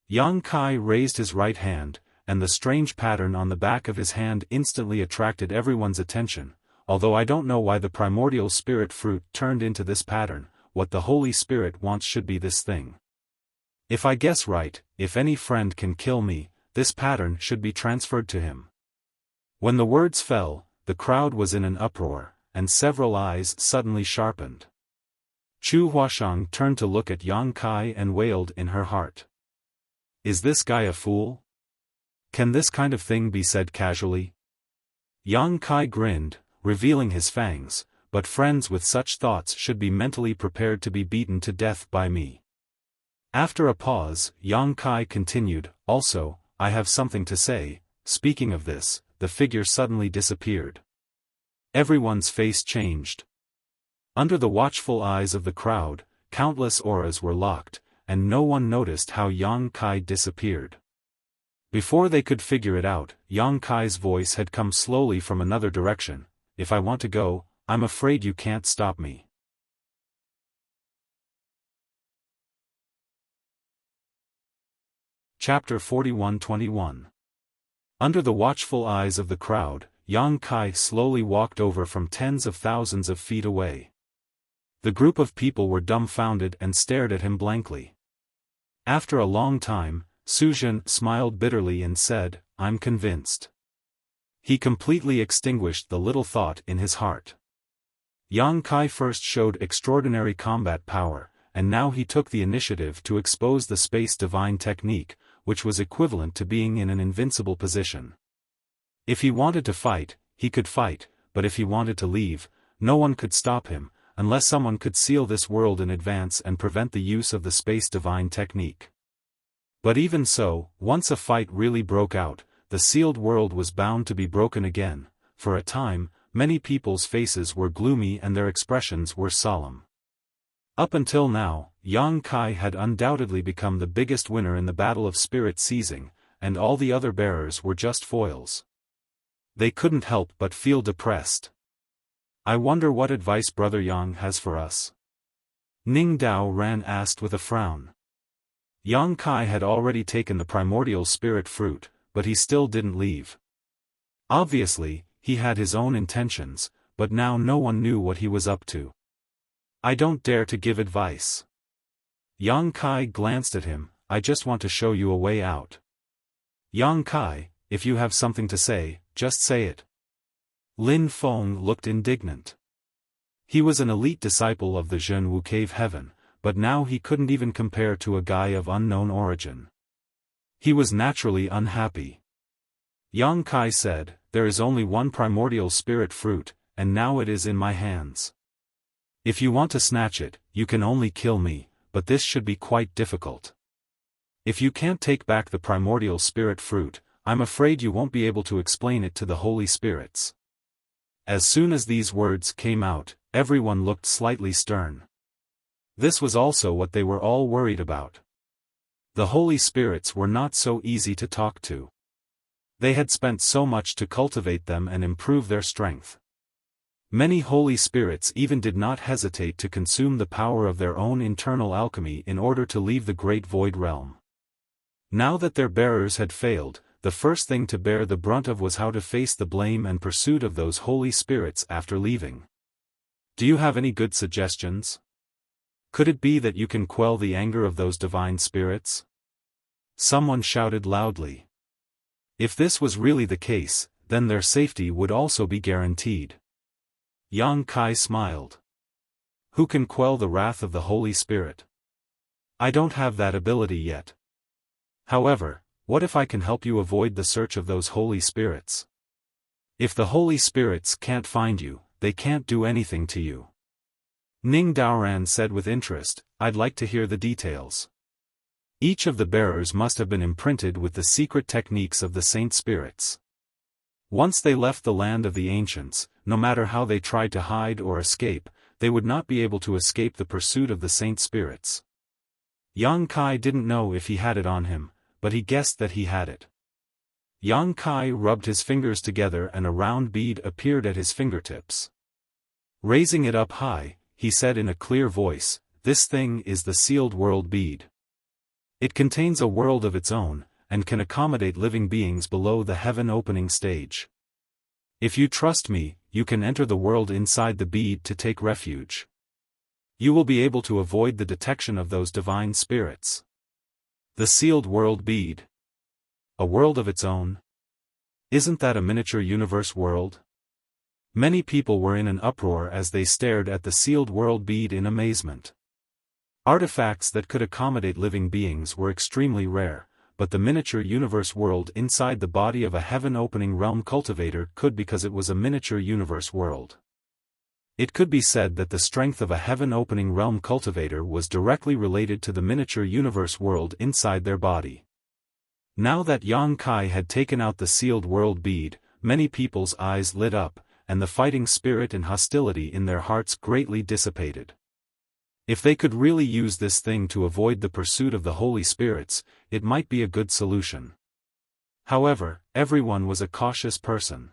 Yang Kai raised his right hand, and the strange pattern on the back of his hand instantly attracted everyone's attention. Although I don't know why the primordial spirit fruit turned into this pattern, what the Holy Spirit wants should be this thing. If I guess right, if any friend can kill me, this pattern should be transferred to him. When the words fell, the crowd was in an uproar, and several eyes suddenly sharpened. Chu Huashang turned to look at Yang Kai and wailed in her heart. Is this guy a fool? Can this kind of thing be said casually? Yang Kai grinned, revealing his fangs, but friends with such thoughts should be mentally prepared to be beaten to death by me. After a pause, Yang Kai continued, also, I have something to say. Speaking of this, the figure suddenly disappeared. Everyone's face changed. Under the watchful eyes of the crowd, countless auras were locked, and no one noticed how Yang Kai disappeared. Before they could figure it out, Yang Kai's voice had come slowly from another direction. If I want to go, I'm afraid you can't stop me. Chapter 41-21. Under the watchful eyes of the crowd, Yang Kai slowly walked over from tens of thousands of feet away. The group of people were dumbfounded and stared at him blankly. After a long time, Su Zhen smiled bitterly and said, I'm convinced. He completely extinguished the little thought in his heart. Yang Kai first showed extraordinary combat power, and now he took the initiative to expose the space divine technique, which was equivalent to being in an invincible position. If he wanted to fight, he could fight, but if he wanted to leave, no one could stop him, unless someone could seal this world in advance and prevent the use of the space divine technique. But even so, once a fight really broke out, the sealed world was bound to be broken again. For a time, many people's faces were gloomy and their expressions were solemn. Up until now, Yang Kai had undoubtedly become the biggest winner in the battle of spirit seizing, and all the other bearers were just foils. They couldn't help but feel depressed. I wonder what advice Brother Yang has for us? Ning Dao Ran asked with a frown. Yang Kai had already taken the primordial spirit fruit, but he still didn't leave. Obviously, he had his own intentions, but now no one knew what he was up to. I don't dare to give advice. Yang Kai glanced at him, I just want to show you a way out. Yang Kai, if you have something to say, just say it. Lin Feng looked indignant. He was an elite disciple of the Zhenwu Cave Heaven, but now he couldn't even compare to a guy of unknown origin. He was naturally unhappy. Yang Kai said, "There is only one primordial spirit fruit, and now it is in my hands. If you want to snatch it, you can only kill me, but this should be quite difficult. If you can't take back the primordial spirit fruit, I'm afraid you won't be able to explain it to the holy spirits." As soon as these words came out, everyone looked slightly stern. This was also what they were all worried about. The holy spirits were not so easy to talk to. They had spent so much to cultivate them and improve their strength. Many holy spirits even did not hesitate to consume the power of their own internal alchemy in order to leave the great void realm. Now that their bearers had failed, the first thing to bear the brunt of was how to face the blame and pursuit of those holy spirits after leaving. Do you have any good suggestions? Could it be that you can quell the anger of those divine spirits? Someone shouted loudly. If this was really the case, then their safety would also be guaranteed. Yang Kai smiled. Who can quell the wrath of the Holy Spirit? I don't have that ability yet. However, what if I can help you avoid the search of those holy spirits? If the holy spirits can't find you, they can't do anything to you. Ning Daoran said with interest, I'd like to hear the details. Each of the bearers must have been imprinted with the secret techniques of the saint spirits. Once they left the land of the ancients, no matter how they tried to hide or escape, they would not be able to escape the pursuit of the saint spirits. Yang Kai didn't know if he had it on him, but he guessed that he had it. Yang Kai rubbed his fingers together and a round bead appeared at his fingertips. Raising it up high, he said in a clear voice, "This thing is the sealed world bead. It contains a world of its own, and can accommodate living beings below the heaven opening stage. If you trust me, you can enter the world inside the bead to take refuge. You will be able to avoid the detection of those divine spirits." The sealed world bead. A world of its own? Isn't that a miniature universe world? Many people were in an uproar as they stared at the sealed world bead in amazement. Artifacts that could accommodate living beings were extremely rare, but the miniature universe world inside the body of a heaven-opening realm cultivator could because it was a miniature universe world. It could be said that the strength of a heaven-opening realm cultivator was directly related to the miniature universe world inside their body. Now that Yang Kai had taken out the sealed world bead, many people's eyes lit up, and the fighting spirit and hostility in their hearts greatly dissipated. If they could really use this thing to avoid the pursuit of the holy spirits, it might be a good solution. However, everyone was a cautious person.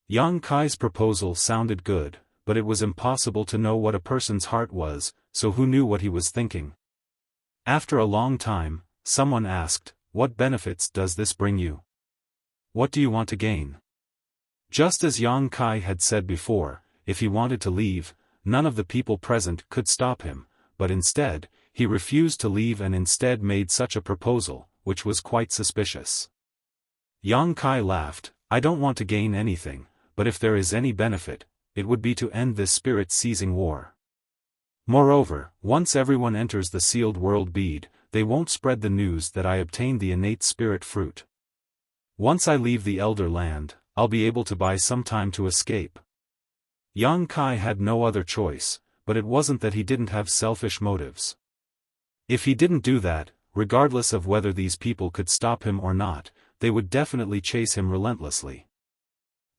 Yang Kai's proposal sounded good, but it was impossible to know what a person's heart was, so who knew what he was thinking? After a long time, someone asked, "What benefits does this bring you? What do you want to gain?" Just as Yang Kai had said before, if he wanted to leave, none of the people present could stop him, but instead, he refused to leave and instead made such a proposal, which was quite suspicious. Yang Kai laughed, "I don't want to gain anything, but if there is any benefit, it would be to end this spirit-seizing war. Moreover, once everyone enters the sealed world bead, they won't spread the news that I obtained the innate spirit fruit. Once I leave the Elder Land, I'll be able to buy some time to escape." Yang Kai had no other choice, but it wasn't that he didn't have selfish motives. If he didn't do that, regardless of whether these people could stop him or not, they would definitely chase him relentlessly.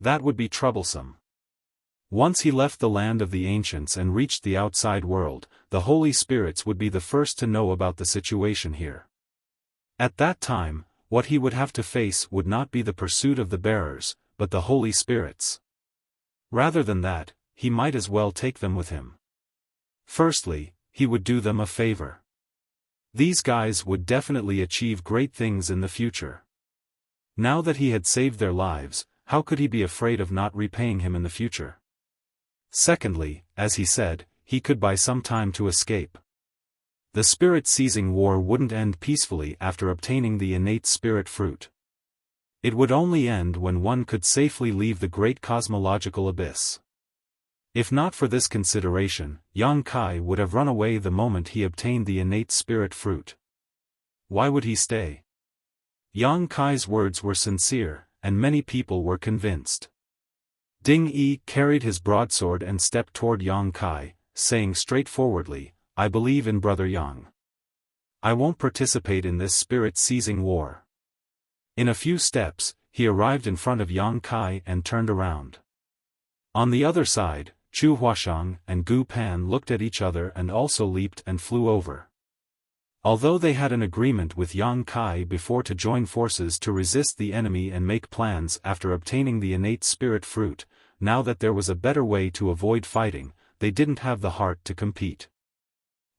That would be troublesome. Once he left the land of the ancients and reached the outside world, the holy spirits would be the first to know about the situation here. At that time, what he would have to face would not be the pursuit of the bearers, but the holy spirits. Rather than that, he might as well take them with him. Firstly, he would do them a favor. These guys would definitely achieve great things in the future. Now that he had saved their lives, how could he be afraid of not repaying him in the future? Secondly, as he said, he could buy some time to escape. The spirit-seizing war wouldn't end peacefully after obtaining the innate spirit fruit. It would only end when one could safely leave the great cosmological abyss. If not for this consideration, Yang Kai would have run away the moment he obtained the innate spirit fruit. Why would he stay? Yang Kai's words were sincere, and many people were convinced. Ding Yi carried his broadsword and stepped toward Yang Kai, saying straightforwardly, "I believe in Brother Yang. I won't participate in this spirit-seizing war." In a few steps, he arrived in front of Yang Kai and turned around. On the other side, Chu Huashang and Gu Pan looked at each other and also leaped and flew over. Although they had an agreement with Yang Kai before to join forces to resist the enemy and make plans after obtaining the innate spirit fruit, now that there was a better way to avoid fighting, they didn't have the heart to compete.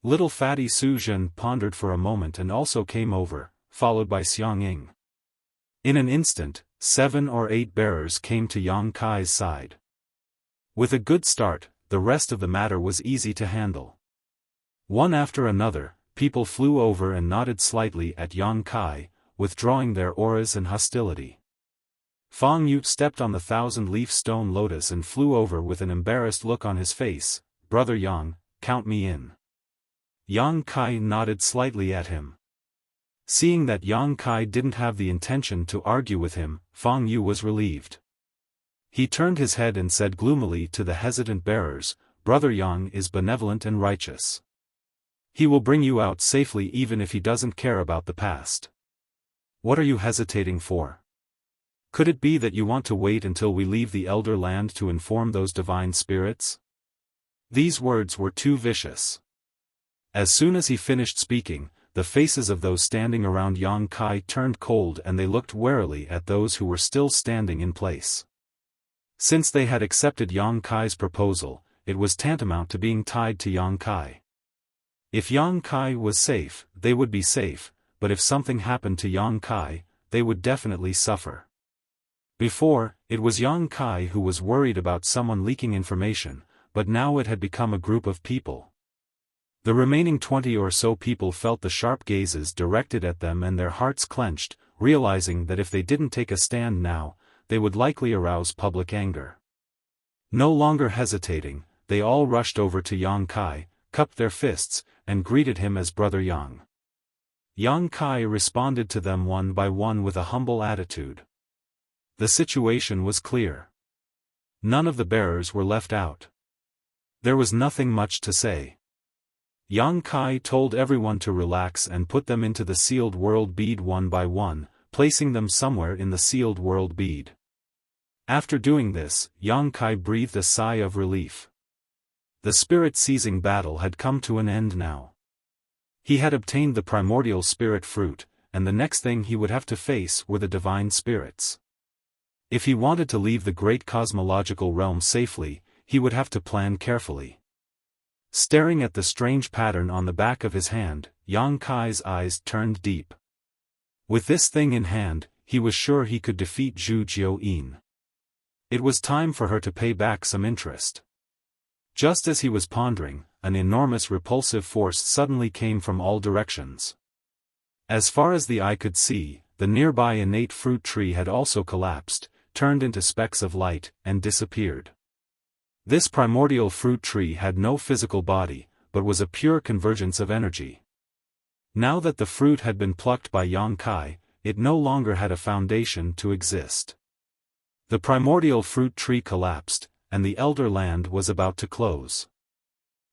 Little fatty Su Zhen pondered for a moment and also came over, followed by Xiang Ying. In an instant, 7 or 8 bearers came to Yang Kai's side. With a good start, the rest of the matter was easy to handle. One after another, people flew over and nodded slightly at Yang Kai, withdrawing their auras and hostility. Fang Yu stepped on the 1,000-leaf stone lotus and flew over with an embarrassed look on his face. "Brother Yang, count me in." Yang Kai nodded slightly at him. Seeing that Yang Kai didn't have the intention to argue with him, Fang Yu was relieved. He turned his head and said gloomily to the hesitant bearers, "Brother Yang is benevolent and righteous. He will bring you out safely even if he doesn't care about the past. What are you hesitating for? Could it be that you want to wait until we leave the Elder Land to inform those divine spirits?" These words were too vicious. As soon as he finished speaking, the faces of those standing around Yang Kai turned cold and they looked warily at those who were still standing in place. Since they had accepted Yang Kai's proposal, it was tantamount to being tied to Yang Kai. If Yang Kai was safe, they would be safe, but if something happened to Yang Kai, they would definitely suffer. Before, it was Yang Kai who was worried about someone leaking information, but now it had become a group of people. The remaining 20 or so people felt the sharp gazes directed at them and their hearts clenched, realizing that if they didn't take a stand now, they would likely arouse public anger. No longer hesitating, they all rushed over to Yang Kai, cupped their fists, and greeted him as Brother Yang. Yang Kai responded to them one by one with a humble attitude. The situation was clear. None of the bearers were left out. There was nothing much to say. Yang Kai told everyone to relax and put them into the sealed world bead one by one, placing them somewhere in the sealed world bead. After doing this, Yang Kai breathed a sigh of relief. The spirit-seizing battle had come to an end now. He had obtained the primordial spirit fruit, and the next thing he would have to face were the divine spirits. If he wanted to leave the great cosmological realm safely, he would have to plan carefully. Staring at the strange pattern on the back of his hand, Yang Kai's eyes turned deep. With this thing in hand, he was sure he could defeat Zhu Jiuyin. It was time for her to pay back some interest. Just as he was pondering, an enormous repulsive force suddenly came from all directions. As far as the eye could see, the nearby innate fruit tree had also collapsed, turned into specks of light, and disappeared. This primordial fruit tree had no physical body, but was a pure convergence of energy. Now that the fruit had been plucked by Yang Kai, it no longer had a foundation to exist. The primordial fruit tree collapsed, and the Elder Land was about to close.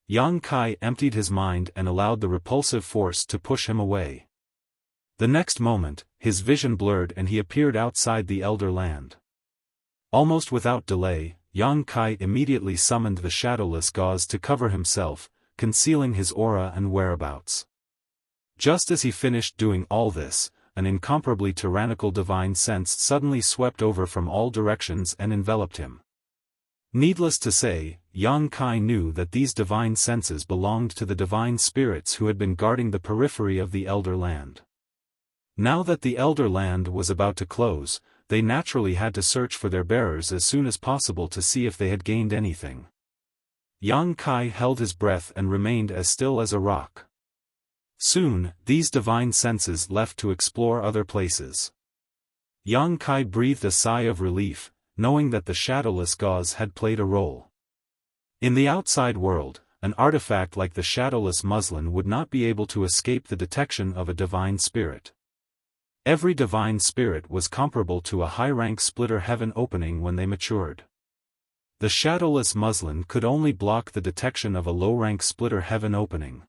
Yang Kai emptied his mind and allowed the repulsive force to push him away. The next moment, his vision blurred and he appeared outside the Elder Land. Almost without delay, Yang Kai immediately summoned the shadowless gauze to cover himself, concealing his aura and whereabouts. Just as he finished doing all this, an incomparably tyrannical divine sense suddenly swept over from all directions and enveloped him. Needless to say, Yang Kai knew that these divine senses belonged to the divine spirits who had been guarding the periphery of the Elder Land. Now that the Elder Land was about to close, they naturally had to search for their bearers as soon as possible to see if they had gained anything. Yang Kai held his breath and remained as still as a rock. Soon, these divine senses left to explore other places. Yang Kai breathed a sigh of relief, knowing that the shadowless gauze had played a role. In the outside world, an artifact like the shadowless muslin would not be able to escape the detection of a divine spirit. Every divine spirit was comparable to a high-rank splitter heaven opening when they matured. The shadowless muslin could only block the detection of a low-rank splitter heaven opening.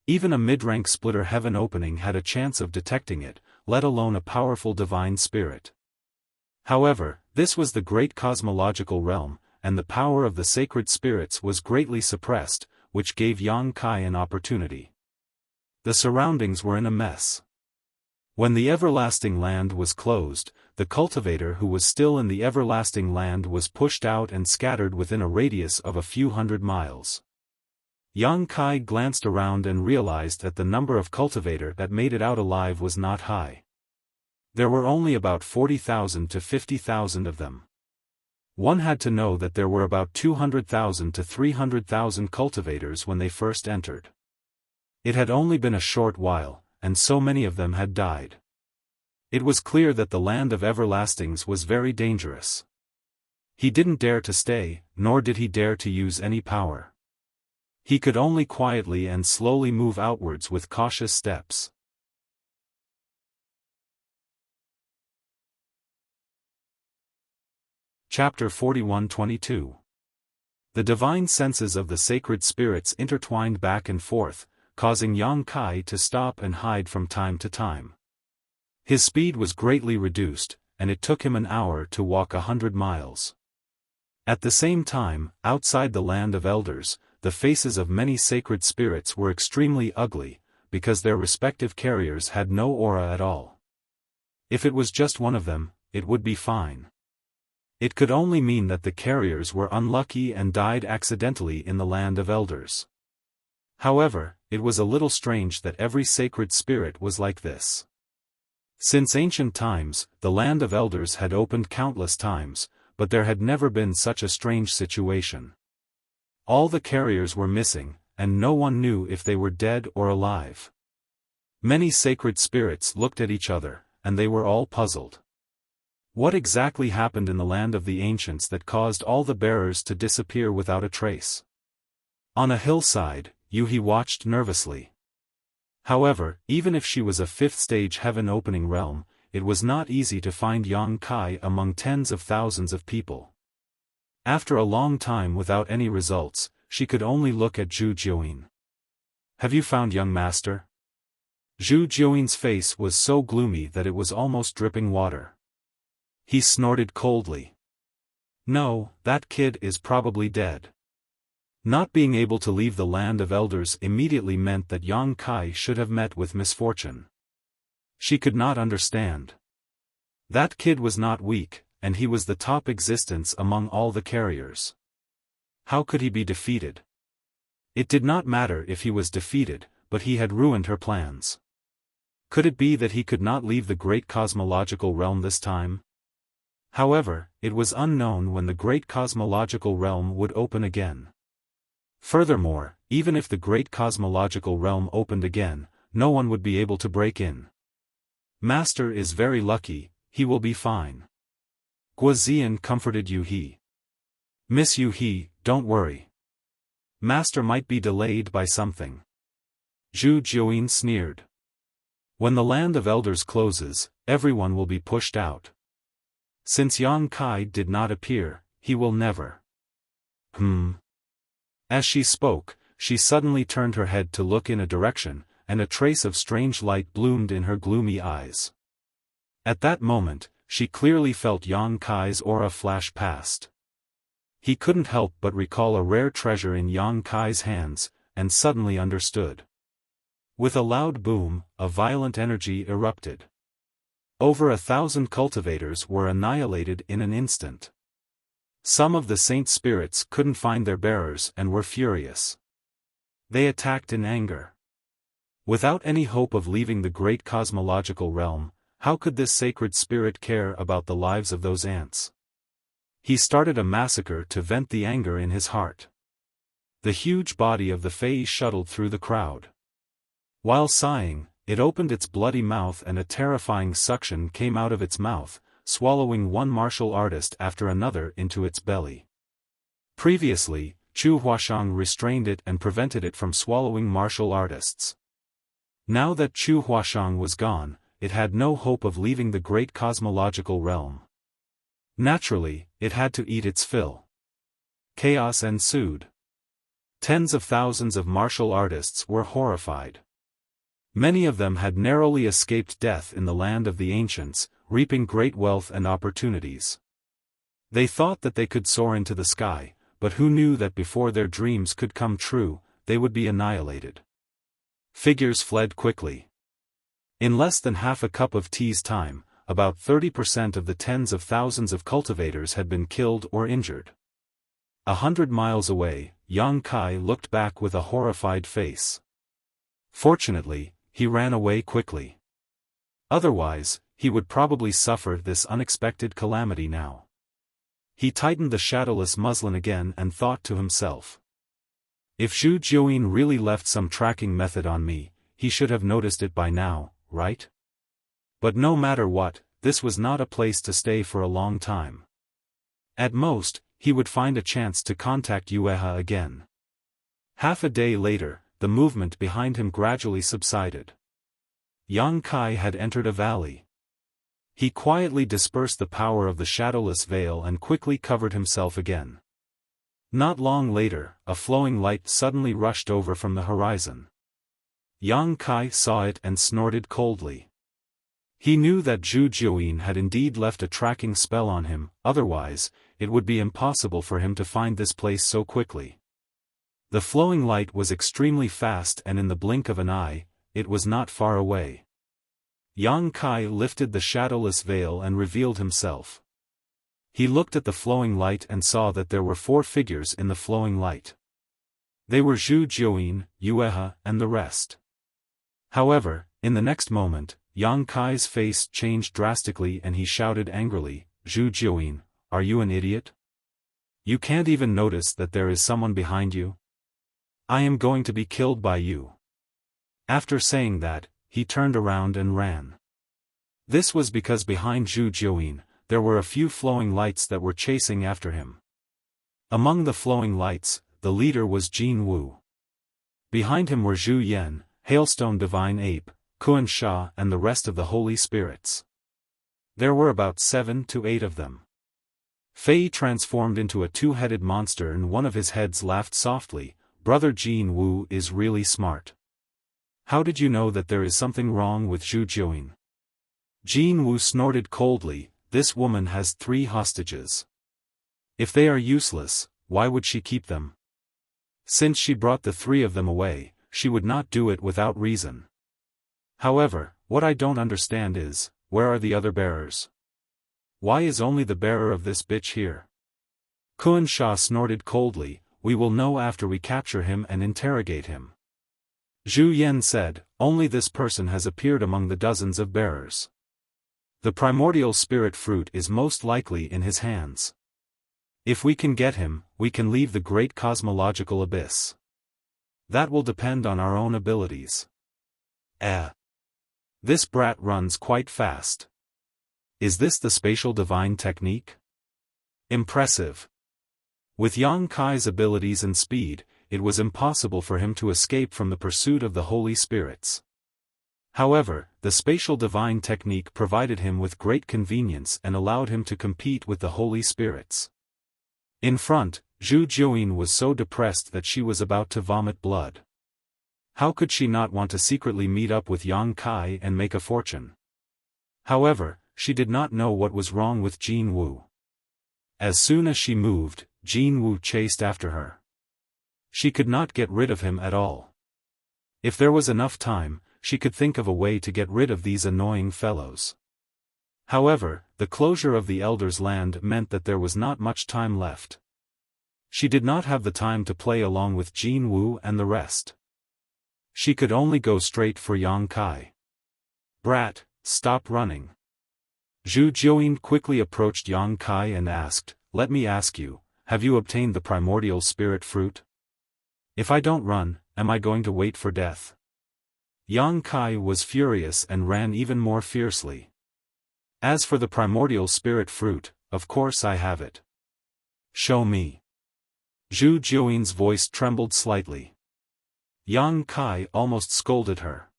Even a mid-rank splitter heaven opening had a chance of detecting it, let alone a powerful divine spirit. However, this was the great cosmological realm, and the power of the sacred spirits was greatly suppressed, which gave Yang Kai an opportunity. The surroundings were in a mess. When the everlasting land was closed, the cultivator who was still in the everlasting land was pushed out and scattered within a radius of a few hundred miles. Yang Kai glanced around and realized that the number of cultivator that made it out alive was not high. There were only about 40,000 to 50,000 of them. One had to know that there were about 200,000 to 300,000 cultivators when they first entered. It had only been a short while, and so many of them had died. It was clear that the land of everlastings was very dangerous. He didn't dare to stay, nor did he dare to use any power. He could only quietly and slowly move outwards with cautious steps. Chapter 41-22. The divine senses of the sacred spirits intertwined back and forth, causing Yang Kai to stop and hide from time to time. His speed was greatly reduced, and it took him an hour to walk 100 miles. At the same time, outside the land of elders, the faces of many sacred spirits were extremely ugly, because their respective carriers had no aura at all. If it was just one of them, it would be fine. It could only mean that the carriers were unlucky and died accidentally in the land of elders. However, it was a little strange that every sacred spirit was like this. Since ancient times, the land of elders had opened countless times, but there had never been such a strange situation. All the carriers were missing, and no one knew if they were dead or alive. Many sacred spirits looked at each other, and they were all puzzled. What exactly happened in the land of the ancients that caused all the bearers to disappear without a trace? On a hillside, Yuhi watched nervously. However, even if she was a fifth-stage heaven-opening realm, it was not easy to find Yang Kai among tens of thousands of people. After a long time without any results, she could only look at Zhu Jiuyin. "Have you found young master?" Zhu Jiuyin's face was so gloomy that it was almost dripping water. He snorted coldly. "No, that kid is probably dead." Not being able to leave the land of elders immediately meant that Yang Kai should have met with misfortune. She could not understand. That kid was not weak, and he was the top existence among all the carriers. How could he be defeated? It did not matter if he was defeated, but he had ruined her plans. Could it be that he could not leave the great cosmological realm this time? However, it was unknown when the great cosmological realm would open again. Furthermore, even if the great cosmological realm opened again, no one would be able to break in. "Master is very lucky, he will be fine." Guozian comforted Yuhi. "Miss Yuhi, don't worry. Master might be delayed by something." Zhu Jiuyin sneered. "When the land of elders closes, everyone will be pushed out. Since Yang Kai did not appear, he will never." As she spoke, she suddenly turned her head to look in a direction, and a trace of strange light bloomed in her gloomy eyes. At that moment, she clearly felt Yang Kai's aura flash past. He couldn't help but recall a rare treasure in Yang Kai's hands, and suddenly understood. With a loud boom, a violent energy erupted. Over 1,000 cultivators were annihilated in an instant. Some of the saint spirits couldn't find their bearers and were furious. They attacked in anger. Without any hope of leaving the great cosmological realm, how could this sacred spirit care about the lives of those ants? He started a massacre to vent the anger in his heart. The huge body of the Fei shuttled through the crowd. While sighing, it opened its bloody mouth and a terrifying suction came out of its mouth, swallowing one martial artist after another into its belly. Previously, Chu Huashang restrained it and prevented it from swallowing martial artists. Now that Chu Huashang was gone, it had no hope of leaving the great cosmological realm. Naturally, it had to eat its fill. Chaos ensued. Tens of thousands of martial artists were horrified. Many of them had narrowly escaped death in the land of the ancients, reaping great wealth and opportunities. They thought that they could soar into the sky, but who knew that before their dreams could come true, they would be annihilated. Figures fled quickly. In less than half a cup of tea's time, about 30% of the tens of thousands of cultivators had been killed or injured. 100 miles away, Yang Kai looked back with a horrified face. Fortunately, he ran away quickly. Otherwise, he would probably suffer this unexpected calamity now. He tightened the shadowless muslin again and thought to himself. If Zhu Jiuyin really left some tracking method on me, he should have noticed it by now, right? But no matter what, this was not a place to stay for a long time. At most, he would find a chance to contact Yueha again. Half a day later, the movement behind him gradually subsided. Yang Kai had entered a valley. He quietly dispersed the power of the shadowless veil and quickly covered himself again. Not long later, a flowing light suddenly rushed over from the horizon. Yang Kai saw it and snorted coldly. He knew that Zhu Jiuyin had indeed left a tracking spell on him, otherwise, it would be impossible for him to find this place so quickly. The flowing light was extremely fast and in the blink of an eye, it was not far away. Yang Kai lifted the shadowless veil and revealed himself. He looked at the flowing light and saw that there were 4 figures in the flowing light. They were Zhu Jiuyin, Yueha, and the rest. However, in the next moment, Yang Kai's face changed drastically and he shouted angrily, "Zhu Jiuyin, are you an idiot? You can't even notice that there is someone behind you? I am going to be killed by you." After saying that, he turned around and ran. This was because behind Zhu Jiuyin, there were a few flowing lights that were chasing after him. Among the flowing lights, the leader was Jin Wu. Behind him were Zhu Yan, Hailstone Divine Ape, Kuan Sha and the rest of the Holy Spirits. There were about 7 to 8 of them. Fei transformed into a 2-headed monster and one of his heads laughed softly, "Brother Jin Wu is really smart. How did you know that there is something wrong with Zhu Jiuyin?" Jin Wu snorted coldly, "This woman has 3 hostages. If they are useless, why would she keep them? Since she brought the 3 of them away, she would not do it without reason. However, what I don't understand is, where are the other bearers? Why is only the bearer of this bitch here?" Kuan Sha snorted coldly, "We will know after we capture him and interrogate him." Zhu Yan said, "Only this person has appeared among the dozens of bearers. The primordial spirit fruit is most likely in his hands. If we can get him, we can leave the great cosmological abyss. That will depend on our own abilities." This brat runs quite fast. Is this the spatial divine technique? Impressive. With Yang Kai's abilities and speed, it was impossible for him to escape from the pursuit of the Holy Spirits. However, the spatial divine technique provided him with great convenience and allowed him to compete with the Holy Spirits. In front, Zhu Jiuyin was so depressed that she was about to vomit blood. How could she not want to secretly meet up with Yang Kai and make a fortune? However, she did not know what was wrong with Jin Wu. As soon as she moved, Jin Wu chased after her. She could not get rid of him at all. If there was enough time, she could think of a way to get rid of these annoying fellows. However, the closure of the Elder's Land meant that there was not much time left. She did not have the time to play along with Jin Wu and the rest. She could only go straight for Yang Kai. "Brat, stop running." Zhu Jiuyin quickly approached Yang Kai and asked, "Let me ask you, have you obtained the primordial spirit fruit? If I don't run, am I going to wait for death?" Yang Kai was furious and ran even more fiercely. "As for the primordial spirit fruit, of course I have it. Show me." Zhu Jiuyin's voice trembled slightly. Yang Kai almost scolded her.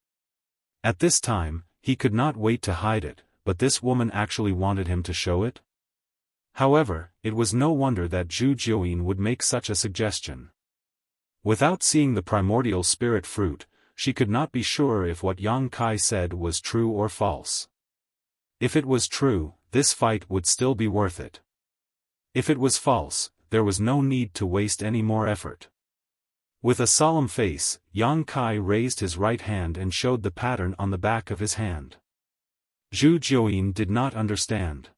At this time, he could not wait to hide it, but this woman actually wanted him to show it? However, it was no wonder that Zhu Jiuyin would make such a suggestion. Without seeing the primordial spirit fruit, she could not be sure if what Yang Kai said was true or false. If it was true, this fight would still be worth it. If it was false, there was no need to waste any more effort. With a solemn face, Yang Kai raised his right hand and showed the pattern on the back of his hand. Zhu Jiuyin did not understand.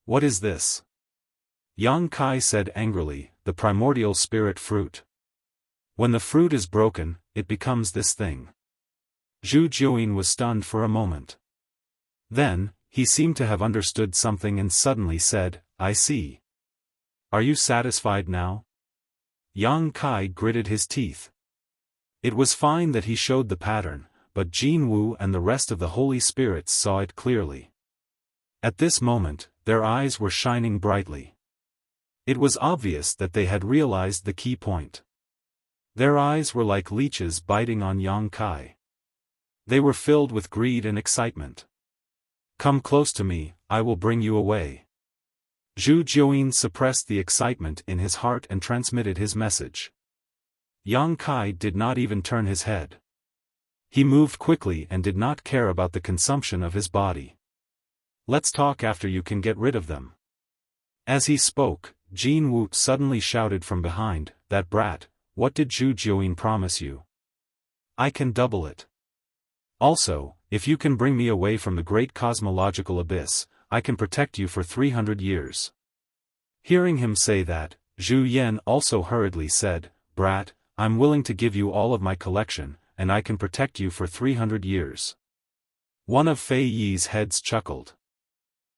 What is this? Yang Kai said angrily, the primordial spirit fruit. When the fruit is broken, it becomes this thing. Zhu Jiuyin was stunned for a moment. Then, he seemed to have understood something and suddenly said, I see. Are you satisfied now? Yang Kai gritted his teeth. It was fine that he showed the pattern, but Jin Wu and the rest of the Holy Spirits saw it clearly. At this moment, their eyes were shining brightly. It was obvious that they had realized the key point. Their eyes were like leeches biting on Yang Kai. They were filled with greed and excitement. Come close to me, I will bring you away. Zhu Jiuyin suppressed the excitement in his heart and transmitted his message. Yang Kai did not even turn his head. He moved quickly and did not care about the consumption of his body. Let's talk after you can get rid of them. As he spoke, Jin Wu suddenly shouted from behind, that brat, what did Zhu Jiuyin promise you? I can double it. Also, if you can bring me away from the great cosmological abyss, I can protect you for 300 years. Hearing him say that, Zhu Yan also hurriedly said, brat, I'm willing to give you all of my collection, and I can protect you for 300 years. One of Fei Yi's heads chuckled.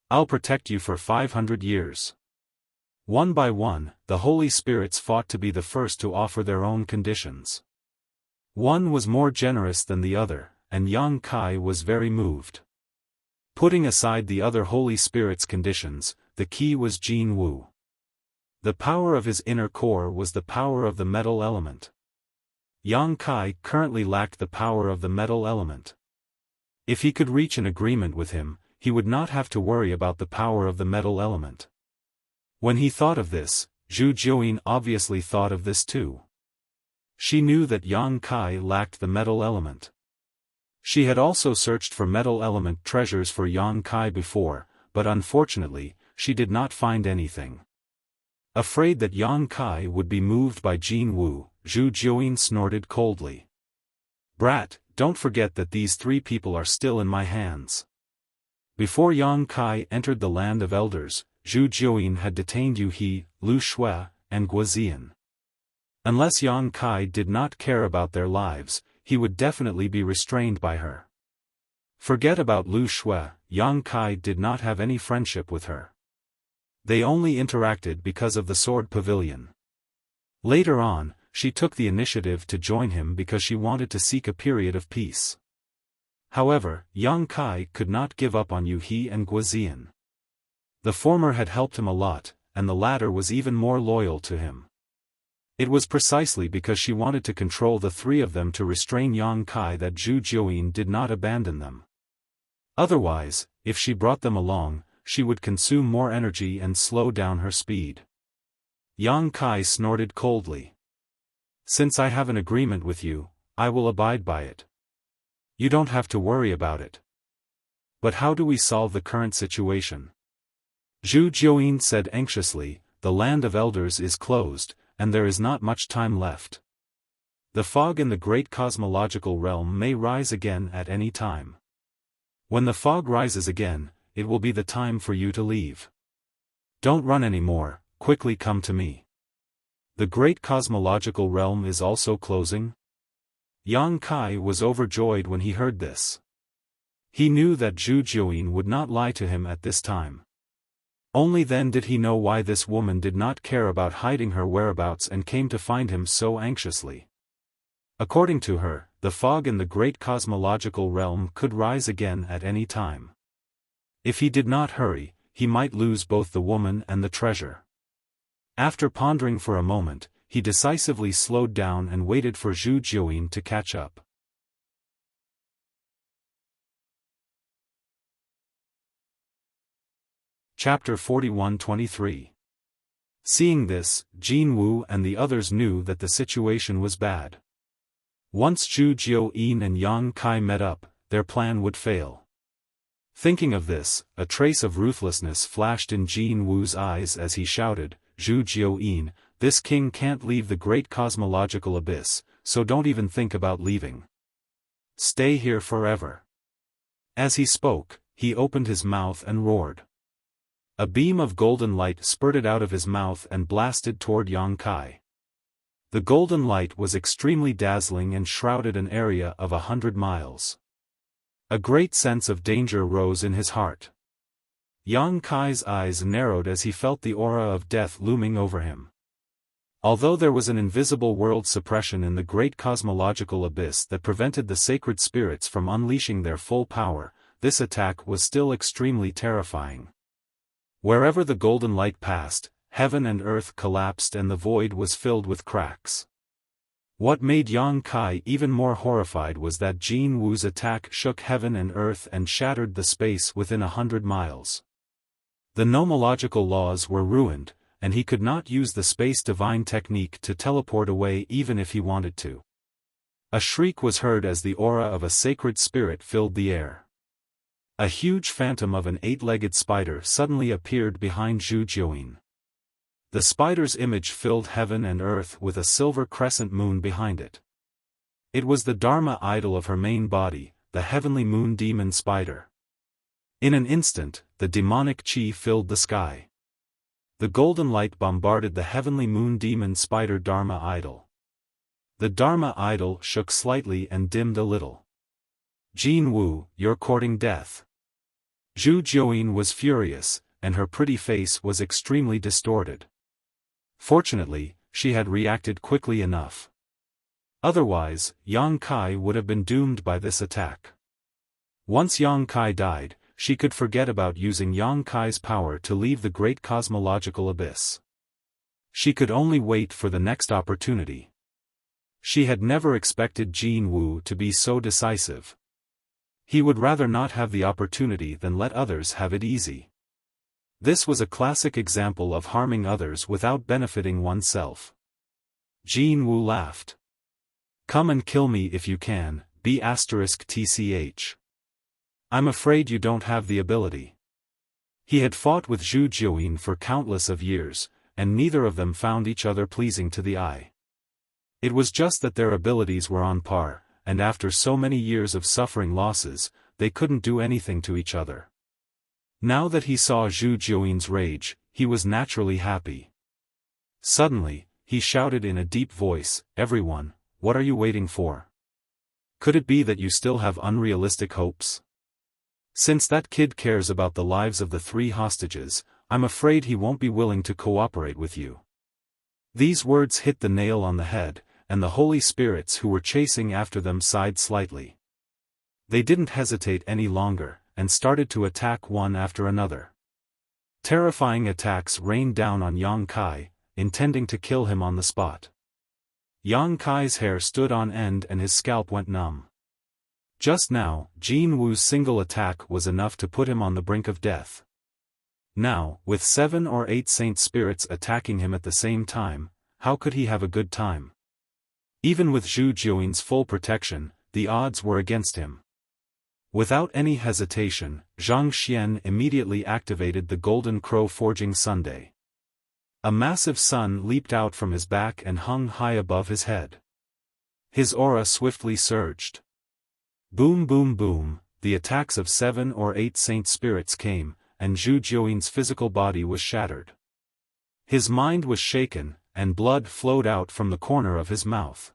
I'll protect you for 500 years. One by one, the Holy Spirits fought to be the first to offer their own conditions. One was more generous than the other, and Yang Kai was very moved. Putting aside the other Holy Spirits' conditions, the key was Jin Wu. The power of his inner core was the power of the metal element. Yang Kai currently lacked the power of the metal element. If he could reach an agreement with him, he would not have to worry about the power of the metal element. When he thought of this, Zhu Jiuyin obviously thought of this too. She knew that Yang Kai lacked the metal element. She had also searched for metal element treasures for Yang Kai before, but unfortunately, she did not find anything. Afraid that Yang Kai would be moved by Jin Wu, Zhu Jiuyin snorted coldly. Brat, don't forget that these three people are still in my hands. Before Yang Kai entered the land of elders, Zhu Jiuyin had detained Yu He, Lu Shui, and Guozian. Unless Yang Kai did not care about their lives, he would definitely be restrained by her. Forget about Lu Shui, Yang Kai did not have any friendship with her. They only interacted because of the sword pavilion. Later on, she took the initiative to join him because she wanted to seek a period of peace. However, Yang Kai could not give up on Yu He and Guozian. The former had helped him a lot, and the latter was even more loyal to him. It was precisely because she wanted to control the three of them to restrain Yang Kai that Zhu Jiuyin did not abandon them. Otherwise, if she brought them along, she would consume more energy and slow down her speed. Yang Kai snorted coldly. Since I have an agreement with you, I will abide by it. You don't have to worry about it. But how do we solve the current situation? Zhu Jiuyin said anxiously, the land of elders is closed, and there is not much time left. The fog in the great cosmological realm may rise again at any time. When the fog rises again, it will be the time for you to leave. Don't run anymore, quickly come to me. The great cosmological realm is also closing? Yang Kai was overjoyed when he heard this. He knew that Zhu Jiuyin would not lie to him at this time. Only then did he know why this woman did not care about hiding her whereabouts and came to find him so anxiously. According to her, the fog in the great cosmological realm could rise again at any time. If he did not hurry, he might lose both the woman and the treasure. After pondering for a moment, he decisively slowed down and waited for Zhu Jiuyin to catch up. Chapter 41-23. Seeing this, Jin Wu and the others knew that the situation was bad. Once Zhu Jiuyin and Yang Kai met up, their plan would fail. Thinking of this, a trace of ruthlessness flashed in Jin Wu's eyes as he shouted, "Zhu Jiuyin, this king can't leave the great cosmological abyss, so don't even think about leaving. Stay here forever." As he spoke, he opened his mouth and roared. A beam of golden light spurted out of his mouth and blasted toward Yang Kai. The golden light was extremely dazzling and shrouded an area of 100 miles. A great sense of danger rose in his heart. Yang Kai's eyes narrowed as he felt the aura of death looming over him. Although there was an invisible world suppression in the great cosmological abyss that prevented the sacred spirits from unleashing their full power, this attack was still extremely terrifying. Wherever the golden light passed, heaven and earth collapsed and the void was filled with cracks. What made Yang Kai even more horrified was that Jin Wu's attack shook heaven and earth and shattered the space within 100 miles. The nomological laws were ruined, and he could not use the space divine technique to teleport away even if he wanted to. A shriek was heard as the aura of a sacred spirit filled the air. A huge phantom of an 8-legged spider suddenly appeared behind Zhu Jiuyin. The spider's image filled heaven and earth with a silver crescent moon behind it. It was the Dharma idol of her main body, the heavenly moon demon spider. In an instant, the demonic chi filled the sky. The golden light bombarded the heavenly moon demon spider Dharma idol. The Dharma idol shook slightly and dimmed a little. "Jin Wu, you're courting death." Zhu Jiuyin was furious, and her pretty face was extremely distorted. Fortunately, she had reacted quickly enough. Otherwise, Yang Kai would have been doomed by this attack. Once Yang Kai died, she could forget about using Yang Kai's power to leave the great cosmological abyss. She could only wait for the next opportunity. She had never expected Jin Wu to be so decisive. He would rather not have the opportunity than let others have it easy. This was a classic example of harming others without benefiting oneself. Jin Wu laughed. "Come and kill me if you can, B*TCH. I'm afraid you don't have the ability." He had fought with Zhu Jiuyin for countless of years, and neither of them found each other pleasing to the eye. It was just that their abilities were on par, and after so many years of suffering losses, they couldn't do anything to each other. Now that he saw Zhu Jiuyin's rage, he was naturally happy. Suddenly, he shouted in a deep voice, "Everyone, what are you waiting for? Could it be that you still have unrealistic hopes? Since that kid cares about the lives of the 3 hostages, I'm afraid he won't be willing to cooperate with you." These words hit the nail on the head, and the holy spirits who were chasing after them sighed slightly. They didn't hesitate any longer, and started to attack one after another. Terrifying attacks rained down on Yang Kai, intending to kill him on the spot. Yang Kai's hair stood on end and his scalp went numb. Just now, Jin Wu's single attack was enough to put him on the brink of death. Now, with 7 or 8 saint spirits attacking him at the same time, how could he have a good time? Even with Zhu Jiuyin's full protection, the odds were against him. Without any hesitation, Zhang Xian immediately activated the Golden Crow Forging Sunday. A massive sun leaped out from his back and hung high above his head. His aura swiftly surged. Boom boom boom, the attacks of 7 or 8 saint spirits came, and Zhu Jiuyin's physical body was shattered. His mind was shaken, and blood flowed out from the corner of his mouth.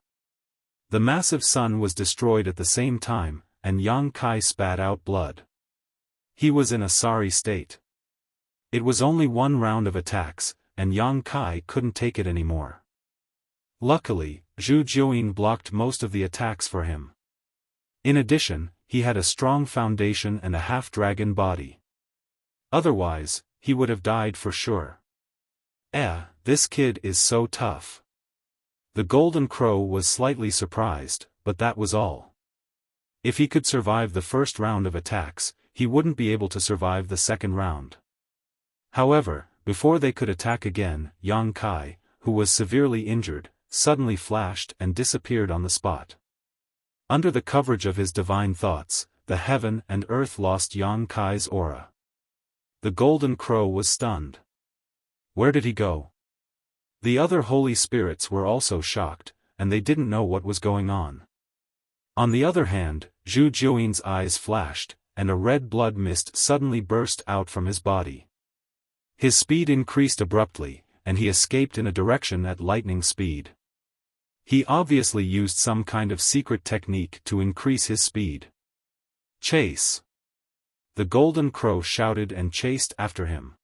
The massive sun was destroyed at the same time, and Yang Kai spat out blood. He was in a sorry state. It was only 1 round of attacks, and Yang Kai couldn't take it anymore. Luckily, Zhu Jiuyin blocked most of the attacks for him. In addition, he had a strong foundation and a half-dragon body. Otherwise, he would have died for sure. This kid is so tough. The Golden Crow was slightly surprised, but that was all. If he could survive the first round of attacks, he wouldn't be able to survive the second round. However, before they could attack again, Yang Kai, who was severely injured, suddenly flashed and disappeared on the spot. Under the coverage of his divine thoughts, the heaven and earth lost Yang Kai's aura. The golden crow was stunned. Where did he go? The other holy spirits were also shocked, and they didn't know what was going on. On the other hand, Zhu Jiuyin's eyes flashed, and a red blood mist suddenly burst out from his body. His speed increased abruptly, and he escaped in a direction at lightning speed. He obviously used some kind of secret technique to increase his speed. Chase! The golden crow shouted and chased after him.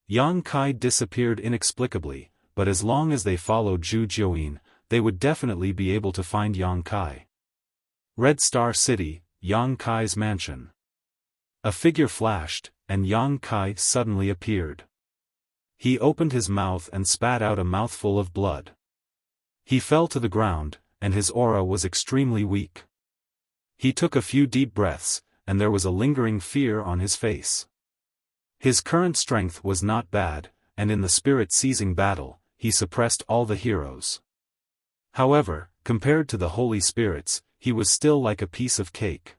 Yang Kai disappeared inexplicably, but as long as they followed Zhu Jiuyin, they would definitely be able to find Yang Kai. Red Star City, Yang Kai's mansion. A figure flashed, and Yang Kai suddenly appeared. He opened his mouth and spat out a mouthful of blood. He fell to the ground, and his aura was extremely weak. He took a few deep breaths, and there was a lingering fear on his face. His current strength was not bad, and in the spirit-seizing battle, he suppressed all the heroes. However, compared to the holy spirits, he was still like a piece of cake.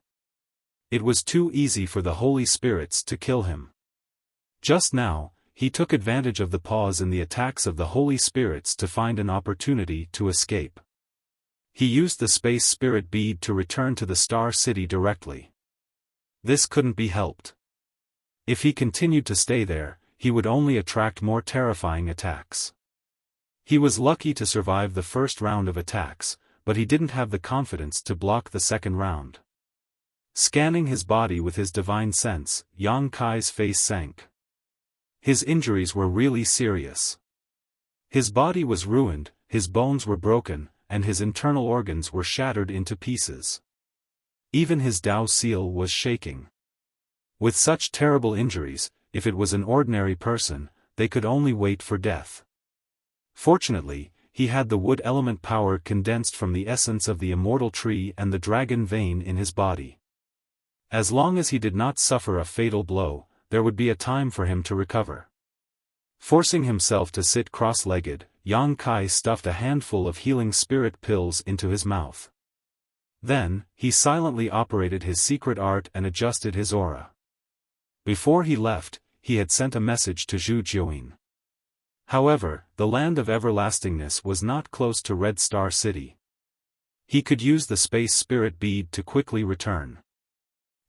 It was too easy for the holy spirits to kill him. Just now, he took advantage of the pause in the attacks of the holy spirits to find an opportunity to escape. He used the space spirit bead to return to the Star City directly. This couldn't be helped. If he continued to stay there, he would only attract more terrifying attacks. He was lucky to survive the first round of attacks, but he didn't have the confidence to block the second round. Scanning his body with his divine sense, Yang Kai's face sank. His injuries were really serious. His body was ruined, his bones were broken, and his internal organs were shattered into pieces. Even his Dao seal was shaking. With such terrible injuries, if it was an ordinary person, they could only wait for death. Fortunately, he had the wood element power condensed from the essence of the immortal tree and the dragon vein in his body. As long as he did not suffer a fatal blow, there would be a time for him to recover. Forcing himself to sit cross-legged, Yang Kai stuffed a handful of healing spirit pills into his mouth. Then, he silently operated his secret art and adjusted his aura. Before he left, he had sent a message to Zhu Jiuyin. However, the land of everlastingness was not close to Red Star City. He could use the space spirit bead to quickly return.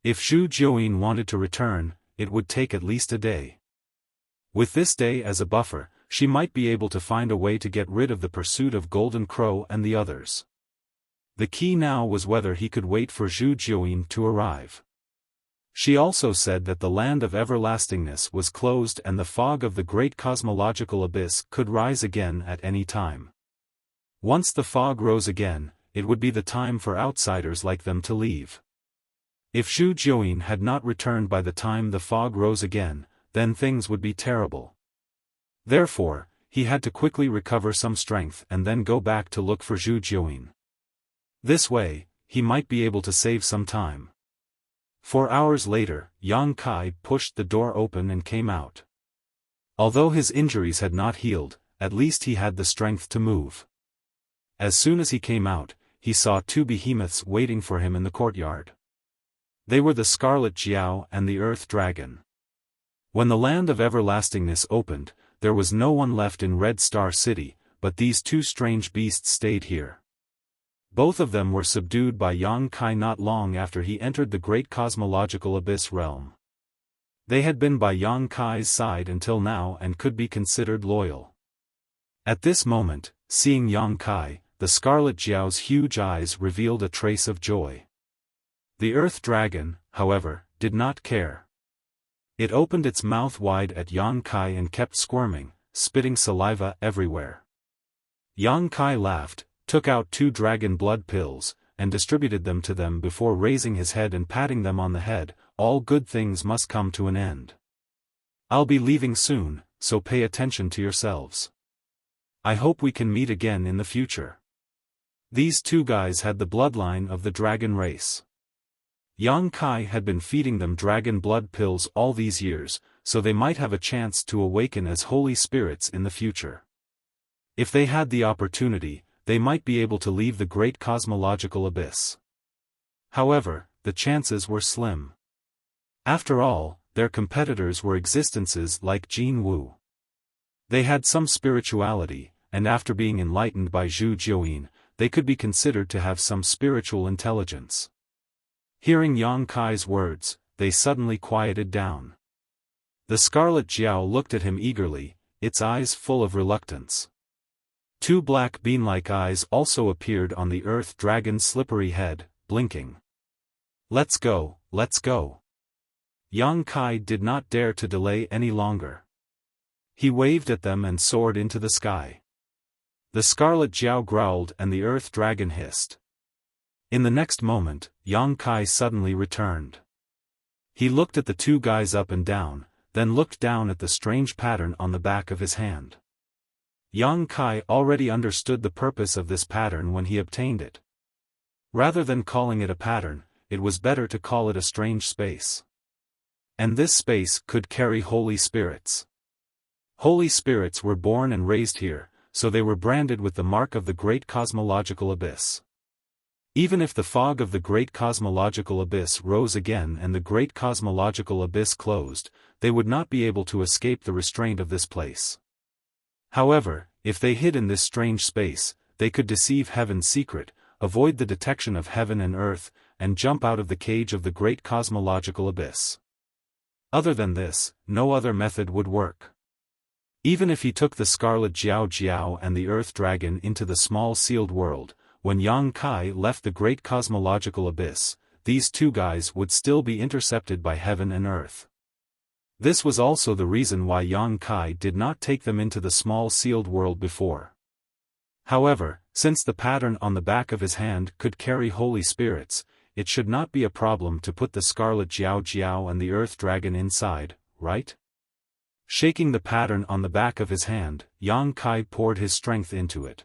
If Zhu Jiuyin wanted to return, it would take at least a day. With this day as a buffer, she might be able to find a way to get rid of the pursuit of Golden Crow and the others. The key now was whether he could wait for Zhu Jiuyin to arrive. She also said that the land of everlastingness was closed and the fog of the great cosmological abyss could rise again at any time. Once the fog rose again, it would be the time for outsiders like them to leave. If Zhu Jiuyin had not returned by the time the fog rose again, then things would be terrible. Therefore, he had to quickly recover some strength and then go back to look for Zhu Jiuyin. This way, he might be able to save some time. 4 hours later, Yang Kai pushed the door open and came out. Although his injuries had not healed, at least he had the strength to move. As soon as he came out, he saw 2 behemoths waiting for him in the courtyard. They were the Scarlet Jiao and the Earth Dragon. When the land of everlastingness opened, there was no one left in Red Star City, but these 2 strange beasts stayed here. Both of them were subdued by Yang Kai not long after he entered the great cosmological abyss realm. They had been by Yang Kai's side until now and could be considered loyal. At this moment, seeing Yang Kai, the Scarlet Jiao's huge eyes revealed a trace of joy. The Earth Dragon, however, did not care. It opened its mouth wide at Yang Kai and kept squirming, spitting saliva everywhere. Yang Kai laughed, took out 2 dragon blood pills, and distributed them to them before raising his head and patting them on the head. All good things must come to an end. I'll be leaving soon, so pay attention to yourselves. I hope we can meet again in the future. These 2 guys had the bloodline of the dragon race. Yang Kai had been feeding them dragon blood pills all these years, so they might have a chance to awaken as holy spirits in the future. If they had the opportunity, they might be able to leave the great cosmological abyss. However, the chances were slim. After all, their competitors were existences like Jin Wu. They had some spirituality, and after being enlightened by Zhu Jiuyin, they could be considered to have some spiritual intelligence. Hearing Yang Kai's words, they suddenly quieted down. The Scarlet Jiao looked at him eagerly, its eyes full of reluctance. Two black bean-like eyes also appeared on the Earth Dragon's slippery head, blinking. "Let's go, let's go." Yang Kai did not dare to delay any longer. He waved at them and soared into the sky. The Scarlet Jiao growled and the Earth Dragon hissed. In the next moment, Yang Kai suddenly returned. He looked at the two guys up and down, then looked down at the strange pattern on the back of his hand. Yang Kai already understood the purpose of this pattern when he obtained it. Rather than calling it a pattern, it was better to call it a strange space. And this space could carry holy spirits. Holy spirits were born and raised here, so they were branded with the mark of the great cosmological abyss. Even if the fog of the great cosmological abyss rose again and the great cosmological abyss closed, they would not be able to escape the restraint of this place. However, if they hid in this strange space, they could deceive heaven's secret, avoid the detection of heaven and earth, and jump out of the cage of the great cosmological abyss. Other than this, no other method would work. Even if he took the Scarlet Jiao and the Earth Dragon into the small sealed world, when Yang Kai left the great cosmological abyss, these two guys would still be intercepted by heaven and earth. This was also the reason why Yang Kai did not take them into the small sealed world before. However, since the pattern on the back of his hand could carry holy spirits, it should not be a problem to put the Scarlet Jiao and the Earth Dragon inside, right? Shaking the pattern on the back of his hand, Yang Kai poured his strength into it.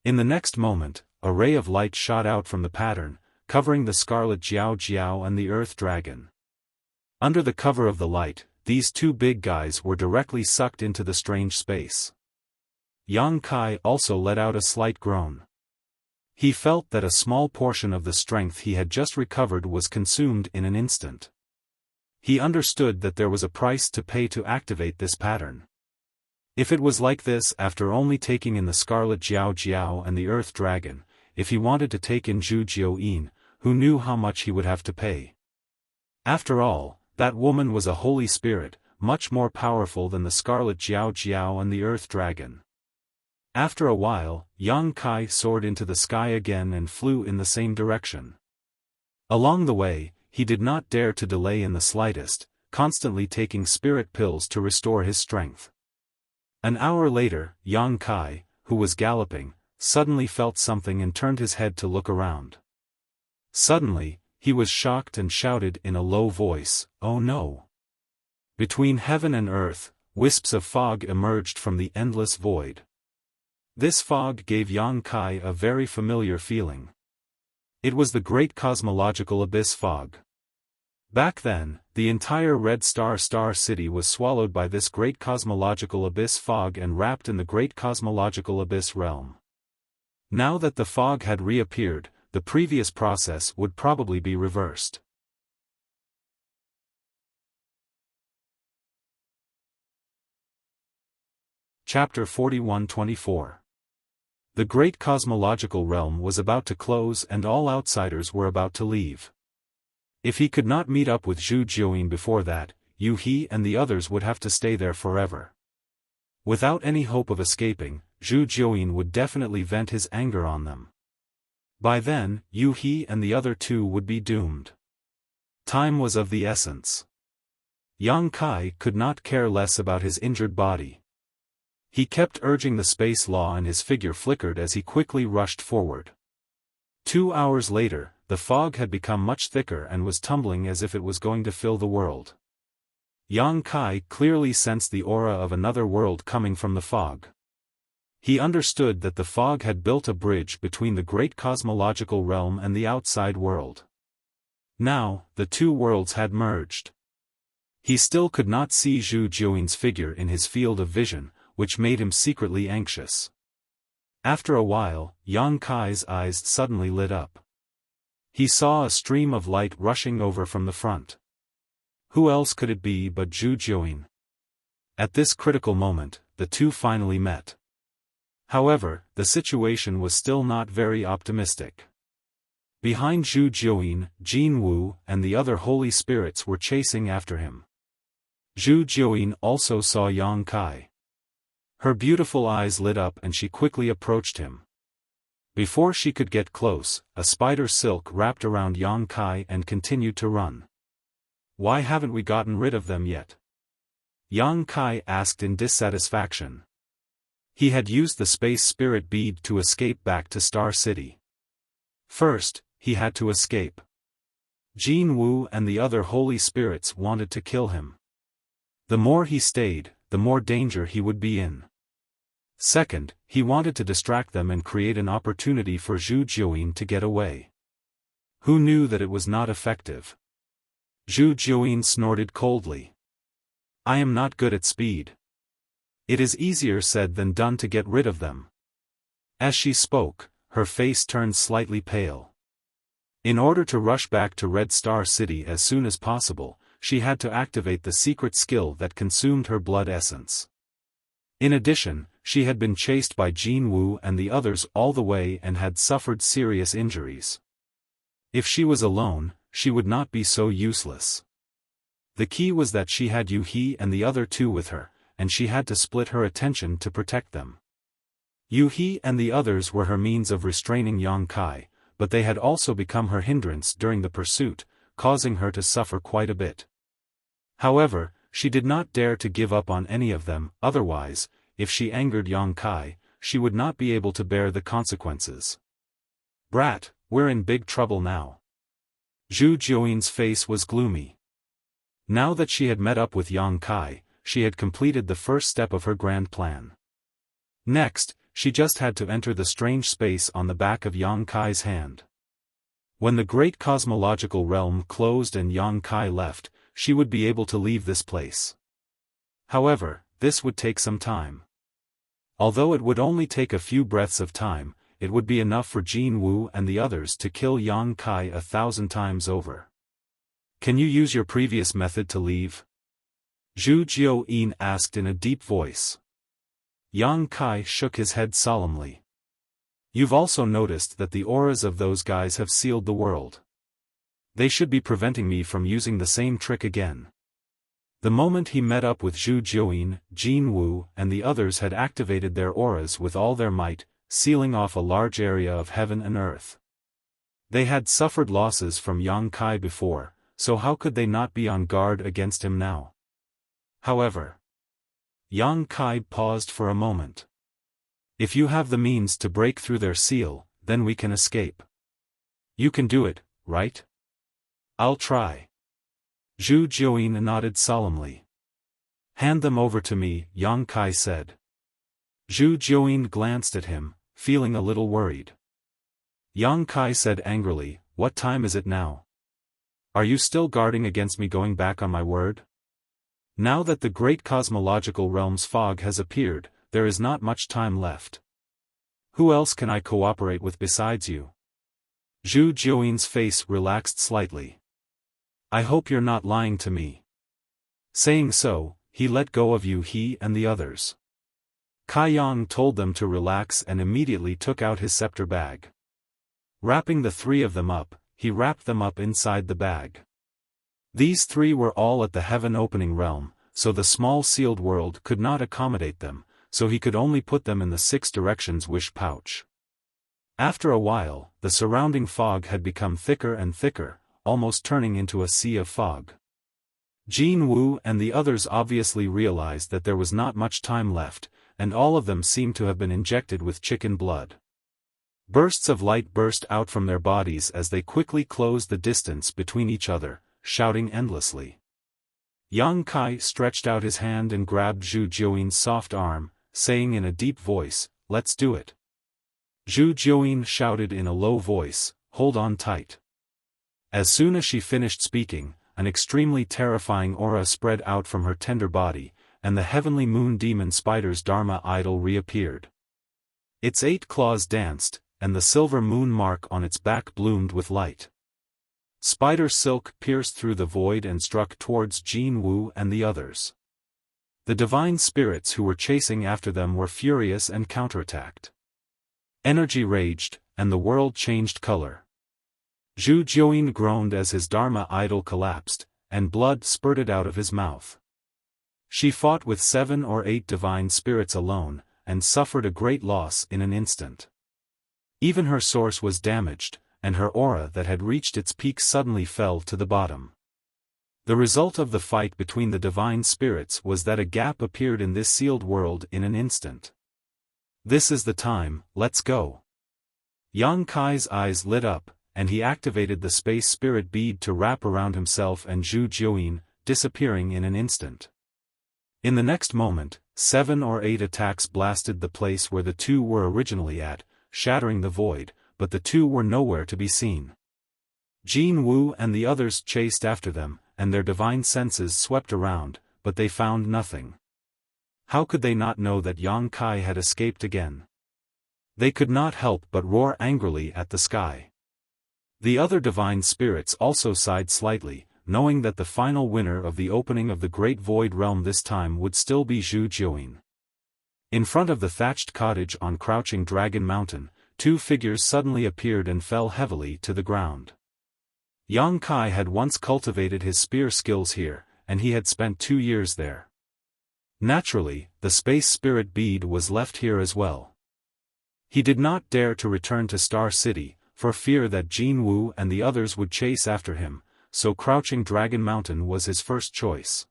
In the next moment, a ray of light shot out from the pattern, covering the Scarlet Jiao and the Earth Dragon. Under the cover of the light, these two big guys were directly sucked into the strange space. Yang Kai also let out a slight groan. He felt that a small portion of the strength he had just recovered was consumed in an instant. He understood that there was a price to pay to activate this pattern. If it was like this after only taking in the Scarlet Jiao and the Earth Dragon, if he wanted to take in Zhu Jiuyin, who knew how much he would have to pay? After all, that woman was a holy spirit, much more powerful than the Scarlet Jiao and the Earth Dragon. After a while, Yang Kai soared into the sky again and flew in the same direction. Along the way, he did not dare to delay in the slightest, constantly taking spirit pills to restore his strength. An hour later, Yang Kai, who was galloping, suddenly felt something and turned his head to look around. Suddenly, he was shocked and shouted in a low voice, "Oh no!" Between heaven and earth, wisps of fog emerged from the endless void. This fog gave Yang Kai a very familiar feeling. It was the great cosmological abyss fog. Back then, the entire Red Star City was swallowed by this great cosmological abyss fog and wrapped in the great cosmological abyss realm. Now that the fog had reappeared, the previous process would probably be reversed. Chapter 41-24. The great cosmological realm was about to close and all outsiders were about to leave. If he could not meet up with Zhu Jiuyin before that, He and the others would have to stay there forever. Without any hope of escaping, Zhu Jiuyin would definitely vent his anger on them. By then, He and the other two would be doomed. Time was of the essence. Yang Kai could not care less about his injured body. He kept urging the space law and his figure flickered as he quickly rushed forward. 2 hours later, the fog had become much thicker and was tumbling as if it was going to fill the world. Yang Kai clearly sensed the aura of another world coming from the fog. He understood that the fog had built a bridge between the great cosmological realm and the outside world. Now, the two worlds had merged. He still could not see Zhu Jiuyin's figure in his field of vision, which made him secretly anxious. After a while, Yang Kai's eyes suddenly lit up. He saw a stream of light rushing over from the front. Who else could it be but Zhu Jiuyin? At this critical moment, the two finally met. However, the situation was still not very optimistic. Behind Zhu Jiuyin, Jin Wu and the other holy spirits were chasing after him. Zhu Jiuyin also saw Yang Kai. Her beautiful eyes lit up and she quickly approached him. Before she could get close, a spider silk wrapped around Yang Kai and continued to run. Why haven't we gotten rid of them yet? Yang Kai asked in dissatisfaction. He had used the space spirit bead to escape back to Star City. First, he had to escape. Jin Wu and the other holy spirits wanted to kill him. The more he stayed, the more danger he would be in. Second, he wanted to distract them and create an opportunity for Zhu Jiuyin to get away. Who knew that it was not effective? Zhu Jiuyin snorted coldly. I am not good at speed. It is easier said than done to get rid of them. As she spoke, her face turned slightly pale. In order to rush back to Red Star City as soon as possible, she had to activate the secret skill that consumed her blood essence. In addition, she had been chased by Jin Wu and the others all the way and had suffered serious injuries. If she was alone, she would not be so useless. The key was that she had Yu He and the other two with her, and she had to split her attention to protect them. Yu He and the others were her means of restraining Yang Kai, but they had also become her hindrance during the pursuit, causing her to suffer quite a bit. However, she did not dare to give up on any of them, otherwise, if she angered Yang Kai, she would not be able to bear the consequences. Brat, we're in big trouble now. Zhu Jiuyin's face was gloomy. Now that she had met up with Yang Kai, she had completed the first step of her grand plan. Next, she just had to enter the strange space on the back of Yang Kai's hand. When the great cosmological realm closed and Yang Kai left, she would be able to leave this place. However, this would take some time. Although it would only take a few breaths of time, it would be enough for Jin Wu and the others to kill Yang Kai 1,000 times over. Can you use your previous method to leave? Zhu Jiuyin asked in a deep voice. Yang Kai shook his head solemnly. You've also noticed that the auras of those guys have sealed the world. They should be preventing me from using the same trick again. The moment he met up with Zhu Jiuyin, Jin Wu and the others had activated their auras with all their might, sealing off a large area of heaven and earth. They had suffered losses from Yang Kai before, so how could they not be on guard against him now? However, Yang Kai paused for a moment. If you have the means to break through their seal, then we can escape. You can do it, right? I'll try. Zhu Jiuyin nodded solemnly. Hand them over to me, Yang Kai said. Zhu Jiuyin glanced at him, feeling a little worried. Yang Kai said angrily, what time is it now? Are you still guarding against me going back on my word? Now that the great cosmological realm's fog has appeared, there is not much time left. Who else can I cooperate with besides you? Zhu Jiuyin's face relaxed slightly. I hope you're not lying to me. Saying so, he let go of Yu He and the others. Kai Yang told them to relax and immediately took out his scepter bag. Wrapping the three of them up, he wrapped them up inside the bag. These three were all at the heaven-opening realm, so the small sealed world could not accommodate them, so he could only put them in the 6 directions wish pouch. After a while, the surrounding fog had become thicker and thicker, almost turning into a sea of fog. Jin Wu and the others obviously realized that there was not much time left, and all of them seemed to have been injected with chicken blood. Bursts of light burst out from their bodies as they quickly closed the distance between each other, shouting endlessly. Yang Kai stretched out his hand and grabbed Zhu Jiuyin's soft arm, saying in a deep voice, let's do it. Zhu Jiuyin shouted in a low voice, hold on tight. As soon as she finished speaking, an extremely terrifying aura spread out from her tender body, and the heavenly moon demon spider's Dharma idol reappeared. Its 8 claws danced, and the silver moon mark on its back bloomed with light. Spider silk pierced through the void and struck towards Jin Wu and the others. The divine spirits who were chasing after them were furious and counterattacked. Energy raged, and the world changed color. Zhu Jiuyin groaned as his Dharma idol collapsed, and blood spurted out of his mouth. She fought with 7 or 8 divine spirits alone, and suffered a great loss in an instant. Even her source was damaged, and her aura that had reached its peak suddenly fell to the bottom. The result of the fight between the divine spirits was that a gap appeared in this sealed world in an instant. This is the time, let's go. Yang Kai's eyes lit up, and he activated the space spirit bead to wrap around himself and Zhu Jiuyin, disappearing in an instant. In the next moment, 7 or 8 attacks blasted the place where the two were originally at, shattering the void, but the two were nowhere to be seen. Jin Wu and the others chased after them, and their divine senses swept around, but they found nothing. How could they not know that Yang Kai had escaped again? They could not help but roar angrily at the sky. The other divine spirits also sighed slightly, knowing that the final winner of the opening of the Great Void Realm this time would still be Zhu Jiuyin. In front of the thatched cottage on Crouching Dragon Mountain, 2 figures suddenly appeared and fell heavily to the ground. Yang Kai had once cultivated his spear skills here, and he had spent 2 years there. Naturally, the space spirit bead was left here as well. He did not dare to return to Star City, for fear that Jin Wu and the others would chase after him, so Crouching Dragon Mountain was his first choice.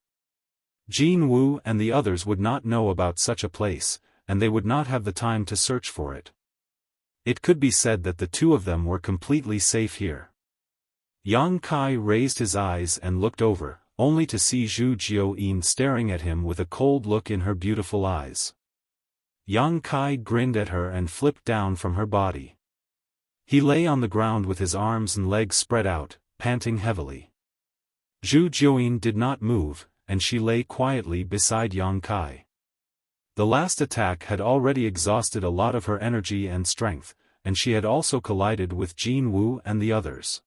Jin Wu and the others would not know about such a place, and they would not have the time to search for it. It could be said that the two of them were completely safe here. Yang Kai raised his eyes and looked over, only to see Zhu Jiuyin staring at him with a cold look in her beautiful eyes. Yang Kai grinned at her and flipped down from her body. He lay on the ground with his arms and legs spread out, panting heavily. Zhu Jiuyin did not move, and she lay quietly beside Yang Kai. The last attack had already exhausted a lot of her energy and strength, and she had also collided with Jin Wu and the others.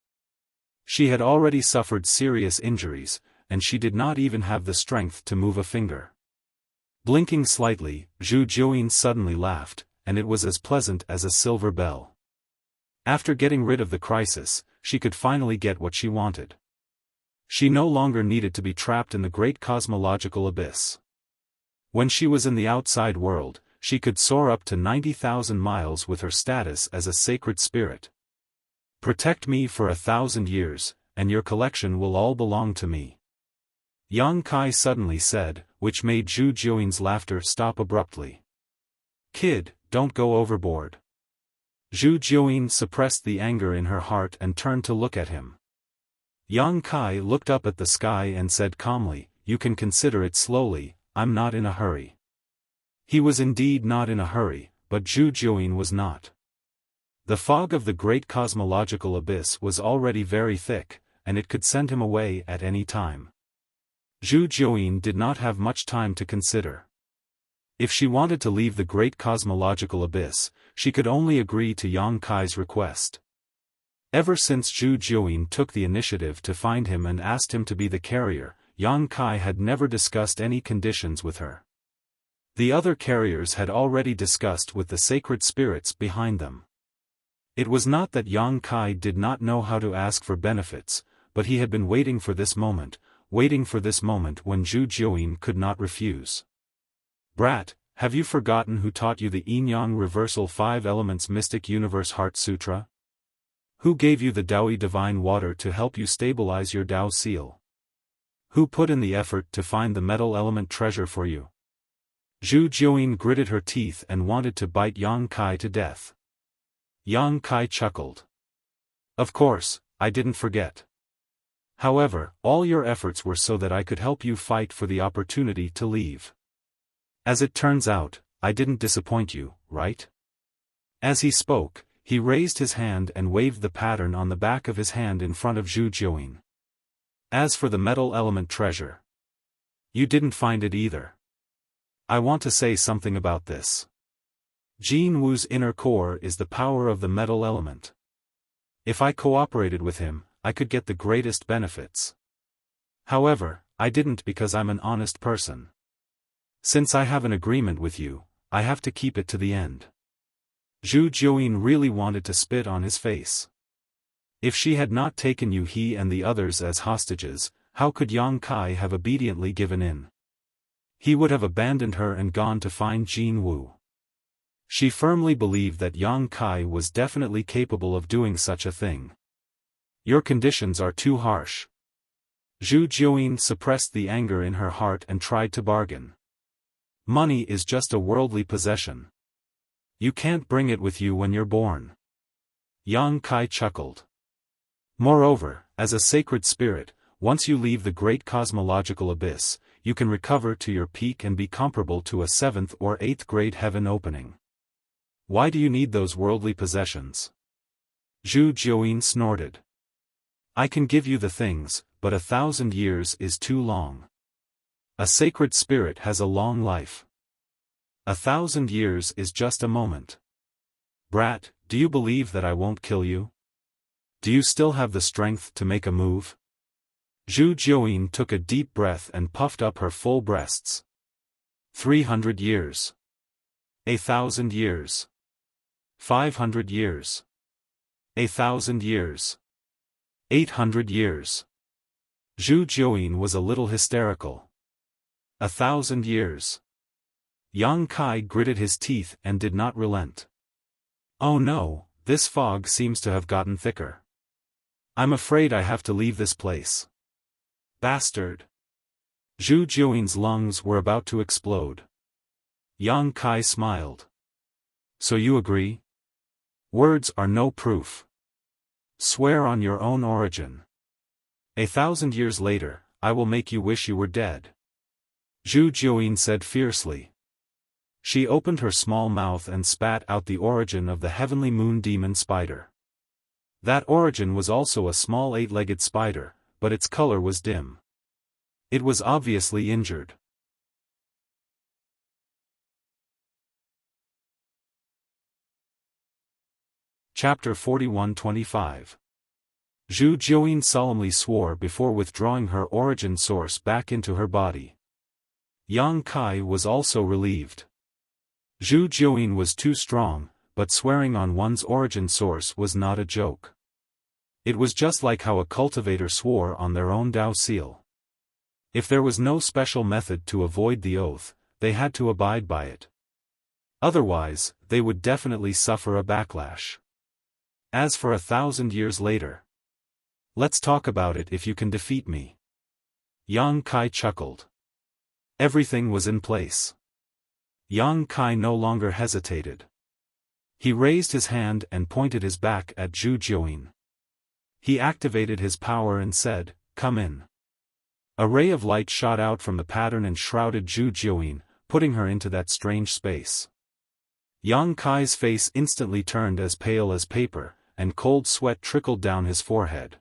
She had already suffered serious injuries, and she did not even have the strength to move a finger. Blinking slightly, Zhu Jiuyin suddenly laughed, and it was as pleasant as a silver bell. After getting rid of the crisis, she could finally get what she wanted. She no longer needed to be trapped in the great cosmological abyss. When she was in the outside world, she could soar up to 90,000 miles with her status as a sacred spirit. Protect me for 1,000 years, and your collection will all belong to me. Yang Kai suddenly said, which made Zhu Jiuyin's laughter stop abruptly. Kid, don't go overboard. Zhu Jiuyin suppressed the anger in her heart and turned to look at him. Yang Kai looked up at the sky and said calmly, you can consider it slowly, I'm not in a hurry. He was indeed not in a hurry, but Zhu Jiuyin was not. The fog of the great cosmological abyss was already very thick, and it could send him away at any time. Zhu Jiuyin did not have much time to consider. If she wanted to leave the great cosmological abyss, she could only agree to Yang Kai's request. Ever since Zhu Jiuyin took the initiative to find him and asked him to be the carrier, Yang Kai had never discussed any conditions with her. The other carriers had already discussed with the sacred spirits behind them. It was not that Yang Kai did not know how to ask for benefits, but he had been waiting for this moment when Zhu Jiuyin could not refuse. Brat, have you forgotten who taught you the Yin-Yang Reversal 5 Elements Mystic Universe Heart Sutra? Who gave you the Daoi Divine Water to help you stabilize your Dao Seal? Who put in the effort to find the metal element treasure for you? Zhu Jiuyin gritted her teeth and wanted to bite Yang Kai to death. Yang Kai chuckled. Of course, I didn't forget. However, all your efforts were so that I could help you fight for the opportunity to leave. As it turns out, I didn't disappoint you, right? As he spoke, he raised his hand and waved the pattern on the back of his hand in front of Zhu Jiuyin. As for the metal element treasure, you didn't find it either. I want to say something about this. Jin Wu's inner core is the power of the metal element. If I cooperated with him, I could get the greatest benefits. However, I didn't because I'm an honest person. Since I have an agreement with you, I have to keep it to the end. Zhu Jiuyin really wanted to spit on his face. If she had not taken you he and the others as hostages, how could Yang Kai have obediently given in? He would have abandoned her and gone to find Jin Wu. She firmly believed that Yang Kai was definitely capable of doing such a thing. Your conditions are too harsh. Zhu Jiuyin suppressed the anger in her heart and tried to bargain. Money is just a worldly possession. You can't bring it with you when you're born. Yang Kai chuckled. Moreover, as a sacred spirit, once you leave the great cosmological abyss, you can recover to your peak and be comparable to a 7th or 8th grade heaven opening. Why do you need those worldly possessions? Zhu Jiuyin snorted. I can give you the things, but 1,000 years is too long. A sacred spirit has a long life. 1,000 years is just a moment. Brat, do you believe that I won't kill you? Do you still have the strength to make a move? Zhu Jiuyin took a deep breath and puffed up her full breasts. 300 years. 1,000 years. 500 years. 1,000 years. 800 years. Zhu Jiuyin was a little hysterical. 1,000 years. Yang Kai gritted his teeth and did not relent. Oh no, this fog seems to have gotten thicker. I'm afraid I have to leave this place. Bastard. Zhu Jiuyin's lungs were about to explode. Yang Kai smiled. So you agree? Words are no proof. Swear on your own origin. 1,000 years later, I will make you wish you were dead. Zhu Jiuyin said fiercely. She opened her small mouth and spat out the origin of the heavenly moon demon spider. That origin was also a small 8-legged spider, but its color was dim. It was obviously injured. Chapter 41-25. Zhu Jiuyin solemnly swore before withdrawing her origin source back into her body. Yang Kai was also relieved. Zhu Jiuyin was too strong, but swearing on one's origin source was not a joke. It was just like how a cultivator swore on their own Dao seal. If there was no special method to avoid the oath, they had to abide by it. Otherwise, they would definitely suffer a backlash. As for 1,000 years later. Let's talk about it if you can defeat me. Yang Kai chuckled. Everything was in place. Yang Kai no longer hesitated. He raised his hand and pointed his back at Zhu Jiuyin. He activated his power and said, "Come in." A ray of light shot out from the pattern and shrouded Zhu Jiuyin, putting her into that strange space. Yang Kai's face instantly turned as pale as paper, and cold sweat trickled down his forehead.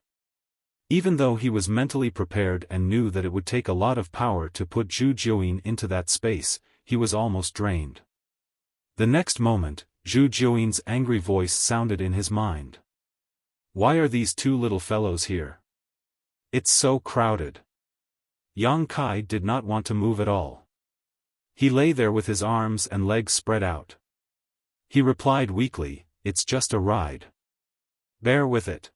Even though he was mentally prepared and knew that it would take a lot of power to put Zhu Jiuyin into that space, he was almost drained. The next moment, Zhu Jiuyin's angry voice sounded in his mind. Why are these two little fellows here? It's so crowded. Yang Kai did not want to move at all. He lay there with his arms and legs spread out. He replied weakly, "It's just a ride. Bear with it."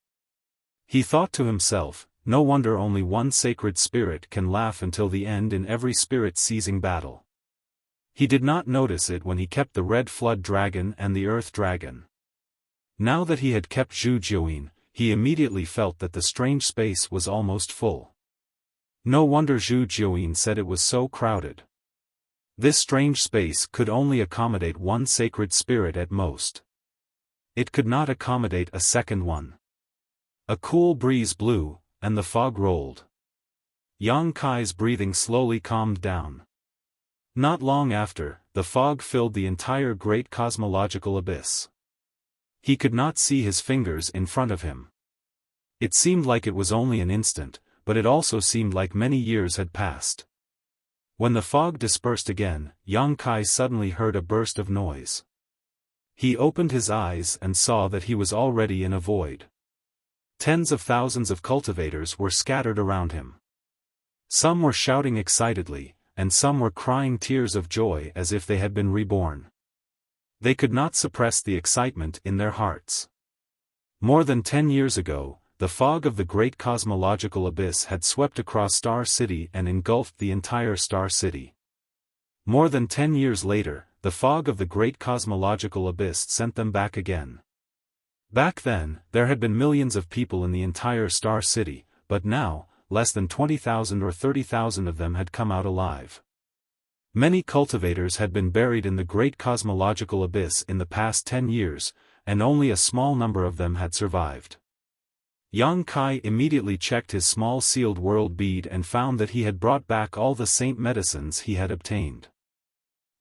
He thought to himself, no wonder only one sacred spirit can laugh until the end in every spirit-seizing battle. He did not notice it when he kept the red flood dragon and the earth dragon. Now that he had kept Zhu Jiuyin, he immediately felt that the strange space was almost full. No wonder Zhu Jiuyin said it was so crowded. This strange space could only accommodate one sacred spirit at most. It could not accommodate a second one. A cool breeze blew, and the fog rolled. Yang Kai's breathing slowly calmed down. Not long after, the fog filled the entire great cosmological abyss. He could not see his fingers in front of him. It seemed like it was only an instant, but it also seemed like many years had passed. When the fog dispersed again, Yang Kai suddenly heard a burst of noise. He opened his eyes and saw that he was already in a void. Tens of thousands of cultivators were scattered around him. Some were shouting excitedly, and some were crying tears of joy as if they had been reborn. They could not suppress the excitement in their hearts. More than 10 years ago, the fog of the great cosmological abyss had swept across Star City and engulfed the entire Star City. More than 10 years later, the fog of the great cosmological abyss sent them back again. Back then, there had been millions of people in the entire Star City, but now, less than 20,000 or 30,000 of them had come out alive. Many cultivators had been buried in the great cosmological abyss in the past 10 years, and only a small number of them had survived. Yang Kai immediately checked his small sealed world bead and found that he had brought back all the saint medicines he had obtained.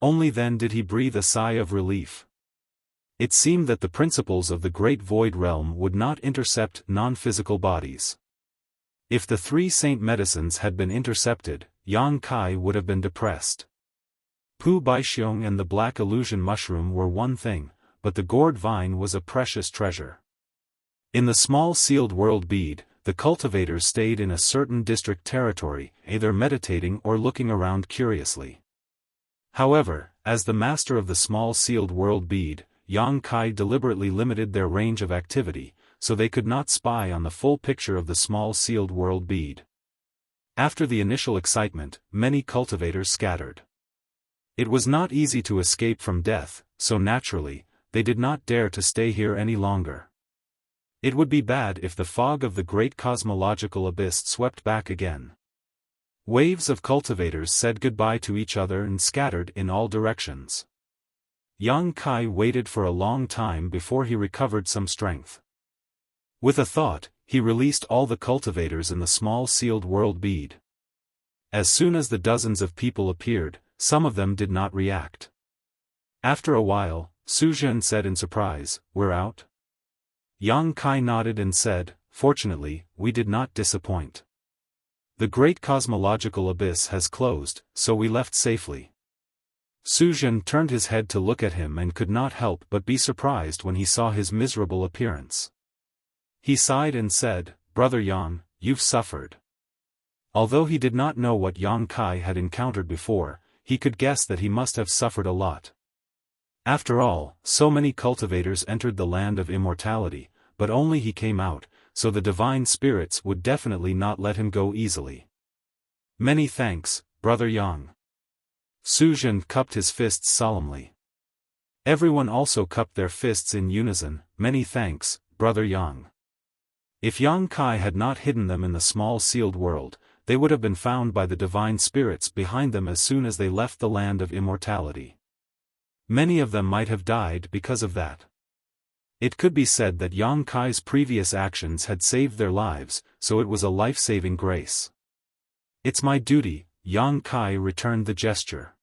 Only then did he breathe a sigh of relief. It seemed that the principles of the great void realm would not intercept non-physical bodies. If the 3 saint medicines had been intercepted, Yang Kai would have been depressed. Pu Baixiong and the black illusion mushroom were one thing, but the gourd vine was a precious treasure. In the small sealed world bead, the cultivators stayed in a certain district territory, either meditating or looking around curiously. However, as the master of the small sealed world bead, Yang Kai deliberately limited their range of activity, so they could not spy on the full picture of the small sealed world bead. After the initial excitement, many cultivators scattered. It was not easy to escape from death, so naturally, they did not dare to stay here any longer. It would be bad if the fog of the great cosmological abyss swept back again. Waves of cultivators said goodbye to each other and scattered in all directions. Yang Kai waited for a long time before he recovered some strength. With a thought, he released all the cultivators in the small sealed world bead. As soon as the dozens of people appeared, some of them did not react. After a while, Su Zhen said in surprise, "We're out?" Yang Kai nodded and said, "Fortunately, we did not disappoint. The great cosmological abyss has closed, so we left safely." Su Zhen turned his head to look at him and could not help but be surprised when he saw his miserable appearance. He sighed and said, "Brother Yang, you've suffered." Although he did not know what Yang Kai had encountered before, he could guess that he must have suffered a lot. After all, so many cultivators entered the land of immortality, but only he came out, so the divine spirits would definitely not let him go easily. "Many thanks, Brother Yang." Su Zhen cupped his fists solemnly. Everyone also cupped their fists in unison. "Many thanks, Brother Yang." If Yang Kai had not hidden them in the small sealed world, they would have been found by the divine spirits behind them as soon as they left the land of immortality. Many of them might have died because of that. It could be said that Yang Kai's previous actions had saved their lives, so it was a life-saving grace. "It's my duty," Yang Kai returned the gesture.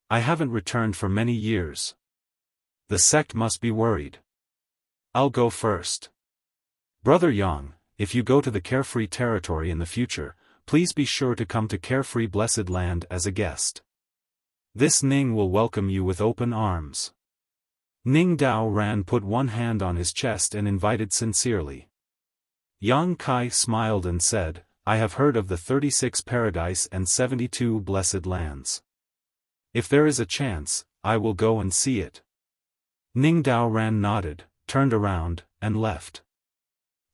"I haven't returned for many years. The sect must be worried. I'll go first. Brother Yang, if you go to the Carefree territory in the future, please be sure to come to Carefree Blessed Land as a guest. This Ning will welcome you with open arms." Ning Dao Ran put one hand on his chest and invited sincerely. Yang Kai smiled and said, "I have heard of the 36 paradise and 72 blessed lands. If there is a chance, I will go and see it." Ning Dao Ran nodded, turned around, and left.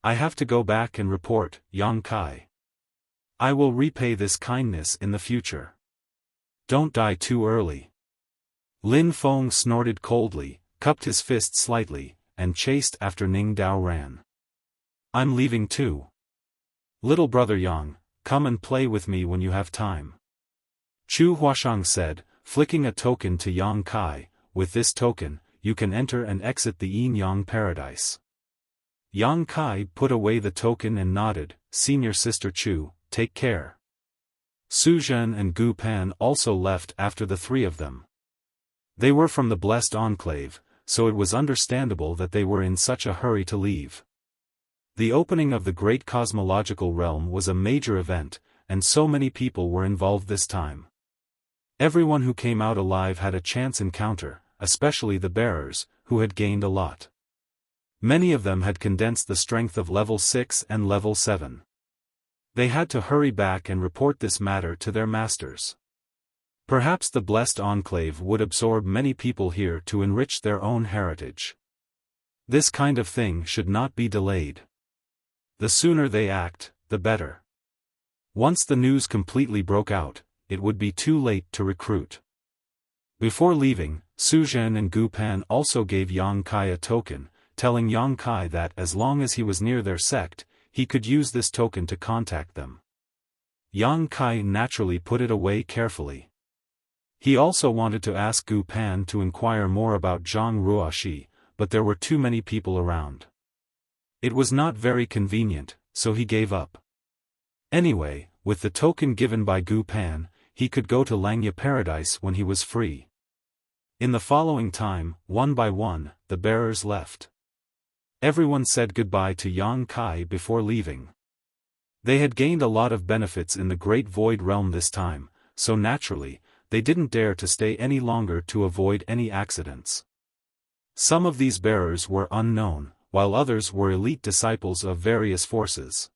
"I have to go back and report, Yang Kai. I will repay this kindness in the future. Don't die too early." Lin Feng snorted coldly, cupped his fist slightly, and chased after Ning Dao Ran. "I'm leaving too. Little brother Yang, come and play with me when you have time." Chu Huashang said, flicking a token to Yang Kai, "With this token, you can enter and exit the Yin Yang paradise." Yang Kai put away the token and nodded, "Senior Sister Chu, take care." Su Zhen and Gu Pan also left after the 3 of them. They were from the Blessed Enclave, so it was understandable that they were in such a hurry to leave. The opening of the great cosmological realm was a major event, and so many people were involved this time. Everyone who came out alive had a chance encounter, especially the bearers, who had gained a lot. Many of them had condensed the strength of level 6 and level 7. They had to hurry back and report this matter to their masters. Perhaps the blessed enclave would absorb many people here to enrich their own heritage. This kind of thing should not be delayed. The sooner they act, the better. Once the news completely broke out, it would be too late to recruit. Before leaving, Su Zhen and Gu Pan also gave Yang Kai a token, telling Yang Kai that as long as he was near their sect, he could use this token to contact them. Yang Kai naturally put it away carefully. He also wanted to ask Gu Pan to inquire more about Zhang Ruoxi, but there were too many people around. It was not very convenient, so he gave up. Anyway, with the token given by Gu Pan, he could go to Langya Paradise when he was free. In the following time, one by one, the bearers left. Everyone said goodbye to Yang Kai before leaving. They had gained a lot of benefits in the Great Void Realm this time, so naturally, they didn't dare to stay any longer to avoid any accidents. Some of these bearers were unknown, while others were elite disciples of various forces.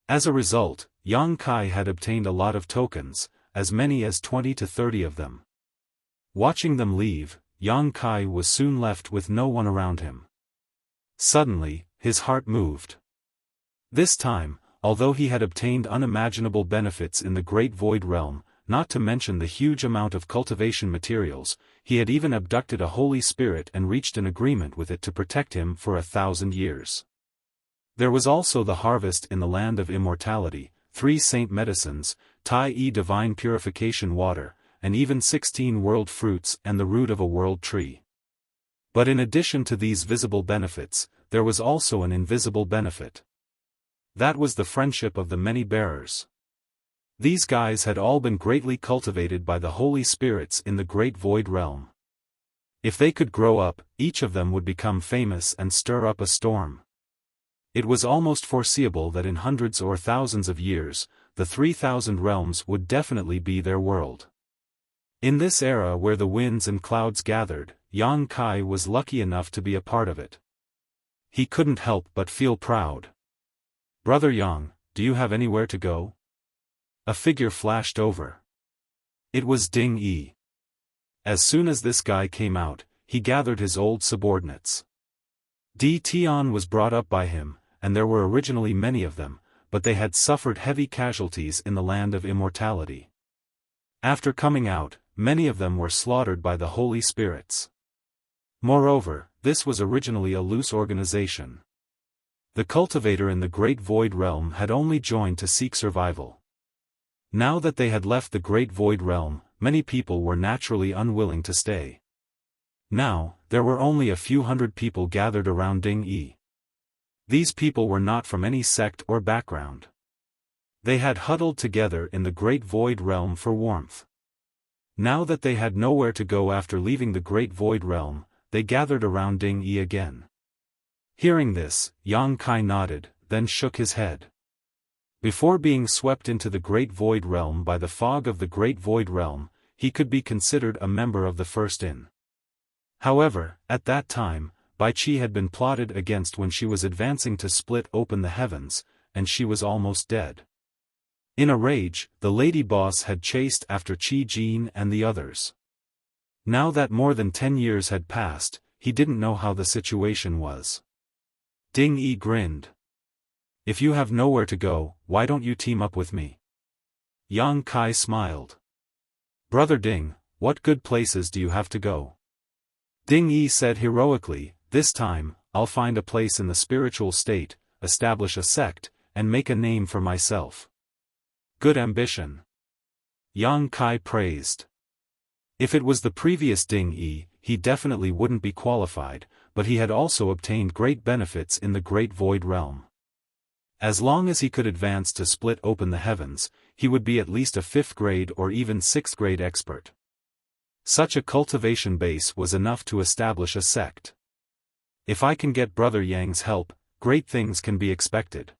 As a result, Yang Kai had obtained a lot of tokens, as many as 20 to 30 of them. Watching them leave, Yang Kai was soon left with no one around him. Suddenly, his heart moved. This time, although he had obtained unimaginable benefits in the Great Void Realm, not to mention the huge amount of cultivation materials, he had even abducted a holy spirit and reached an agreement with it to protect him for 1,000 years. There was also the harvest in the land of immortality, 3 saint medicines, Tai-E divine purification water, and even 16 world fruits and the root of a world tree. But in addition to these visible benefits, there was also an invisible benefit. That was the friendship of the many bearers. These guys had all been greatly cultivated by the holy spirits in the Great Void Realm. If they could grow up, each of them would become famous and stir up a storm. It was almost foreseeable that in hundreds or thousands of years, the 3,000 realms would definitely be their world. In this era where the winds and clouds gathered, Yang Kai was lucky enough to be a part of it. He couldn't help but feel proud. "Brother Yang, do you have anywhere to go?" A figure flashed over. It was Ding Yi. As soon as this guy came out, he gathered his old subordinates. Di Tian was brought up by him, and there were originally many of them, but they had suffered heavy casualties in the land of immortality. After coming out, many of them were slaughtered by the holy spirits. Moreover, this was originally a loose organization. The cultivator in the Great Void Realm had only joined to seek survival. Now that they had left the Great Void Realm, many people were naturally unwilling to stay. Now, there were only a few hundred people gathered around Ding Yi. These people were not from any sect or background. They had huddled together in the Great Void Realm for warmth. Now that they had nowhere to go after leaving the Great Void Realm, they gathered around Ding Yi again. Hearing this, Yang Kai nodded, then shook his head. Before being swept into the Great Void Realm by the fog of the Great Void Realm, he could be considered a member of the First In. However, at that time, Bai Qi had been plotted against when she was advancing to split open the heavens, and she was almost dead. In a rage, the lady boss had chased after Qi Jin and the others. Now that more than 10 years had passed, he didn't know how the situation was. Ding Yi grinned. "If you have nowhere to go, why don't you team up with me?" Yang Kai smiled. "Brother Ding, what good places do you have to go?" Ding Yi said heroically, "This time, I'll find a place in the spiritual state, establish a sect, and make a name for myself." "Good ambition." Yang Kai praised. If it was the previous Ding Yi, he definitely wouldn't be qualified, but he had also obtained great benefits in the Great Void Realm. As long as he could advance to split open the heavens, he would be at least a 5th grade or even 6th grade expert. Such a cultivation base was enough to establish a sect. "If I can get Brother Yang's help, great things can be expected.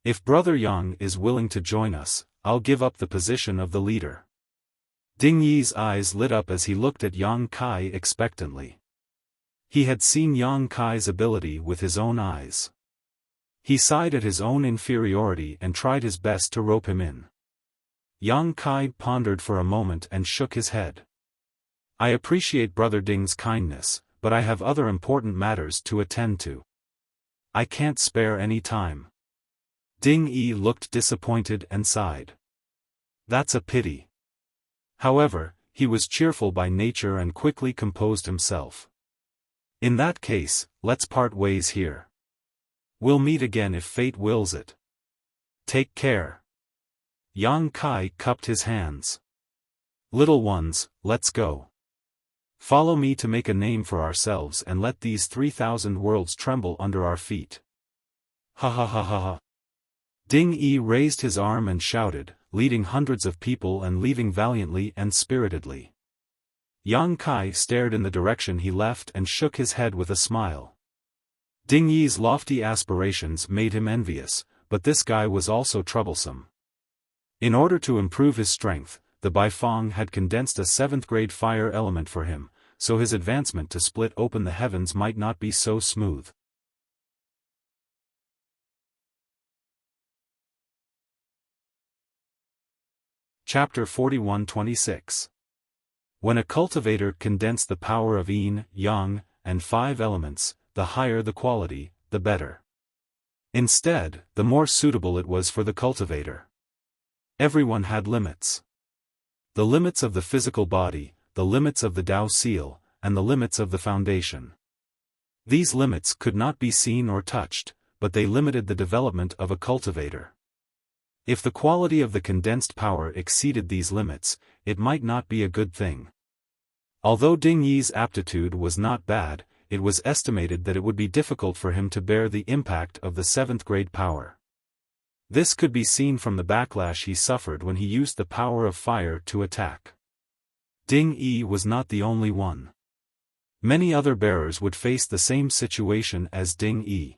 If Brother Yang is willing to join us, I'll give up the position of the leader. Ding Yi's eyes lit up as he looked at Yang Kai expectantly. He had seen Yang Kai's ability with his own eyes. He sighed at his own inferiority and tried his best to rope him in. Yang Kai pondered for a moment and shook his head. I appreciate Brother Ding's kindness, but I have other important matters to attend to. I can't spare any time. Ding Yi looked disappointed and sighed. That's a pity. However, he was cheerful by nature and quickly composed himself. In that case, let's part ways here. We'll meet again if fate wills it. Take care. Yang Kai cupped his hands. Little ones, let's go. Follow me to make a name for ourselves and let these 3,000 worlds tremble under our feet. Ha ha ha ha ha. Ding Yi raised his arm and shouted, leading hundreds of people and leaving valiantly and spiritedly. Yang Kai stared in the direction he left and shook his head with a smile. Ding Yi's lofty aspirations made him envious, but this guy was also troublesome. In order to improve his strength, the Baifeng had condensed a 7th grade fire element for him, so his advancement to split open the heavens might not be so smooth. Chapter 41-26. When a cultivator condensed the power of yin, yang, and 5 elements, the higher the quality, the better. Instead, the more suitable it was for the cultivator. Everyone had limits. The limits of the physical body, the limits of the Tao seal, and the limits of the foundation. These limits could not be seen or touched, but they limited the development of a cultivator. If the quality of the condensed power exceeded these limits, it might not be a good thing. Although Ding Yi's aptitude was not bad, it was estimated that it would be difficult for him to bear the impact of the 7th grade power. This could be seen from the backlash he suffered when he used the power of fire to attack. Ding Yi was not the only one. Many other bearers would face the same situation as Ding Yi.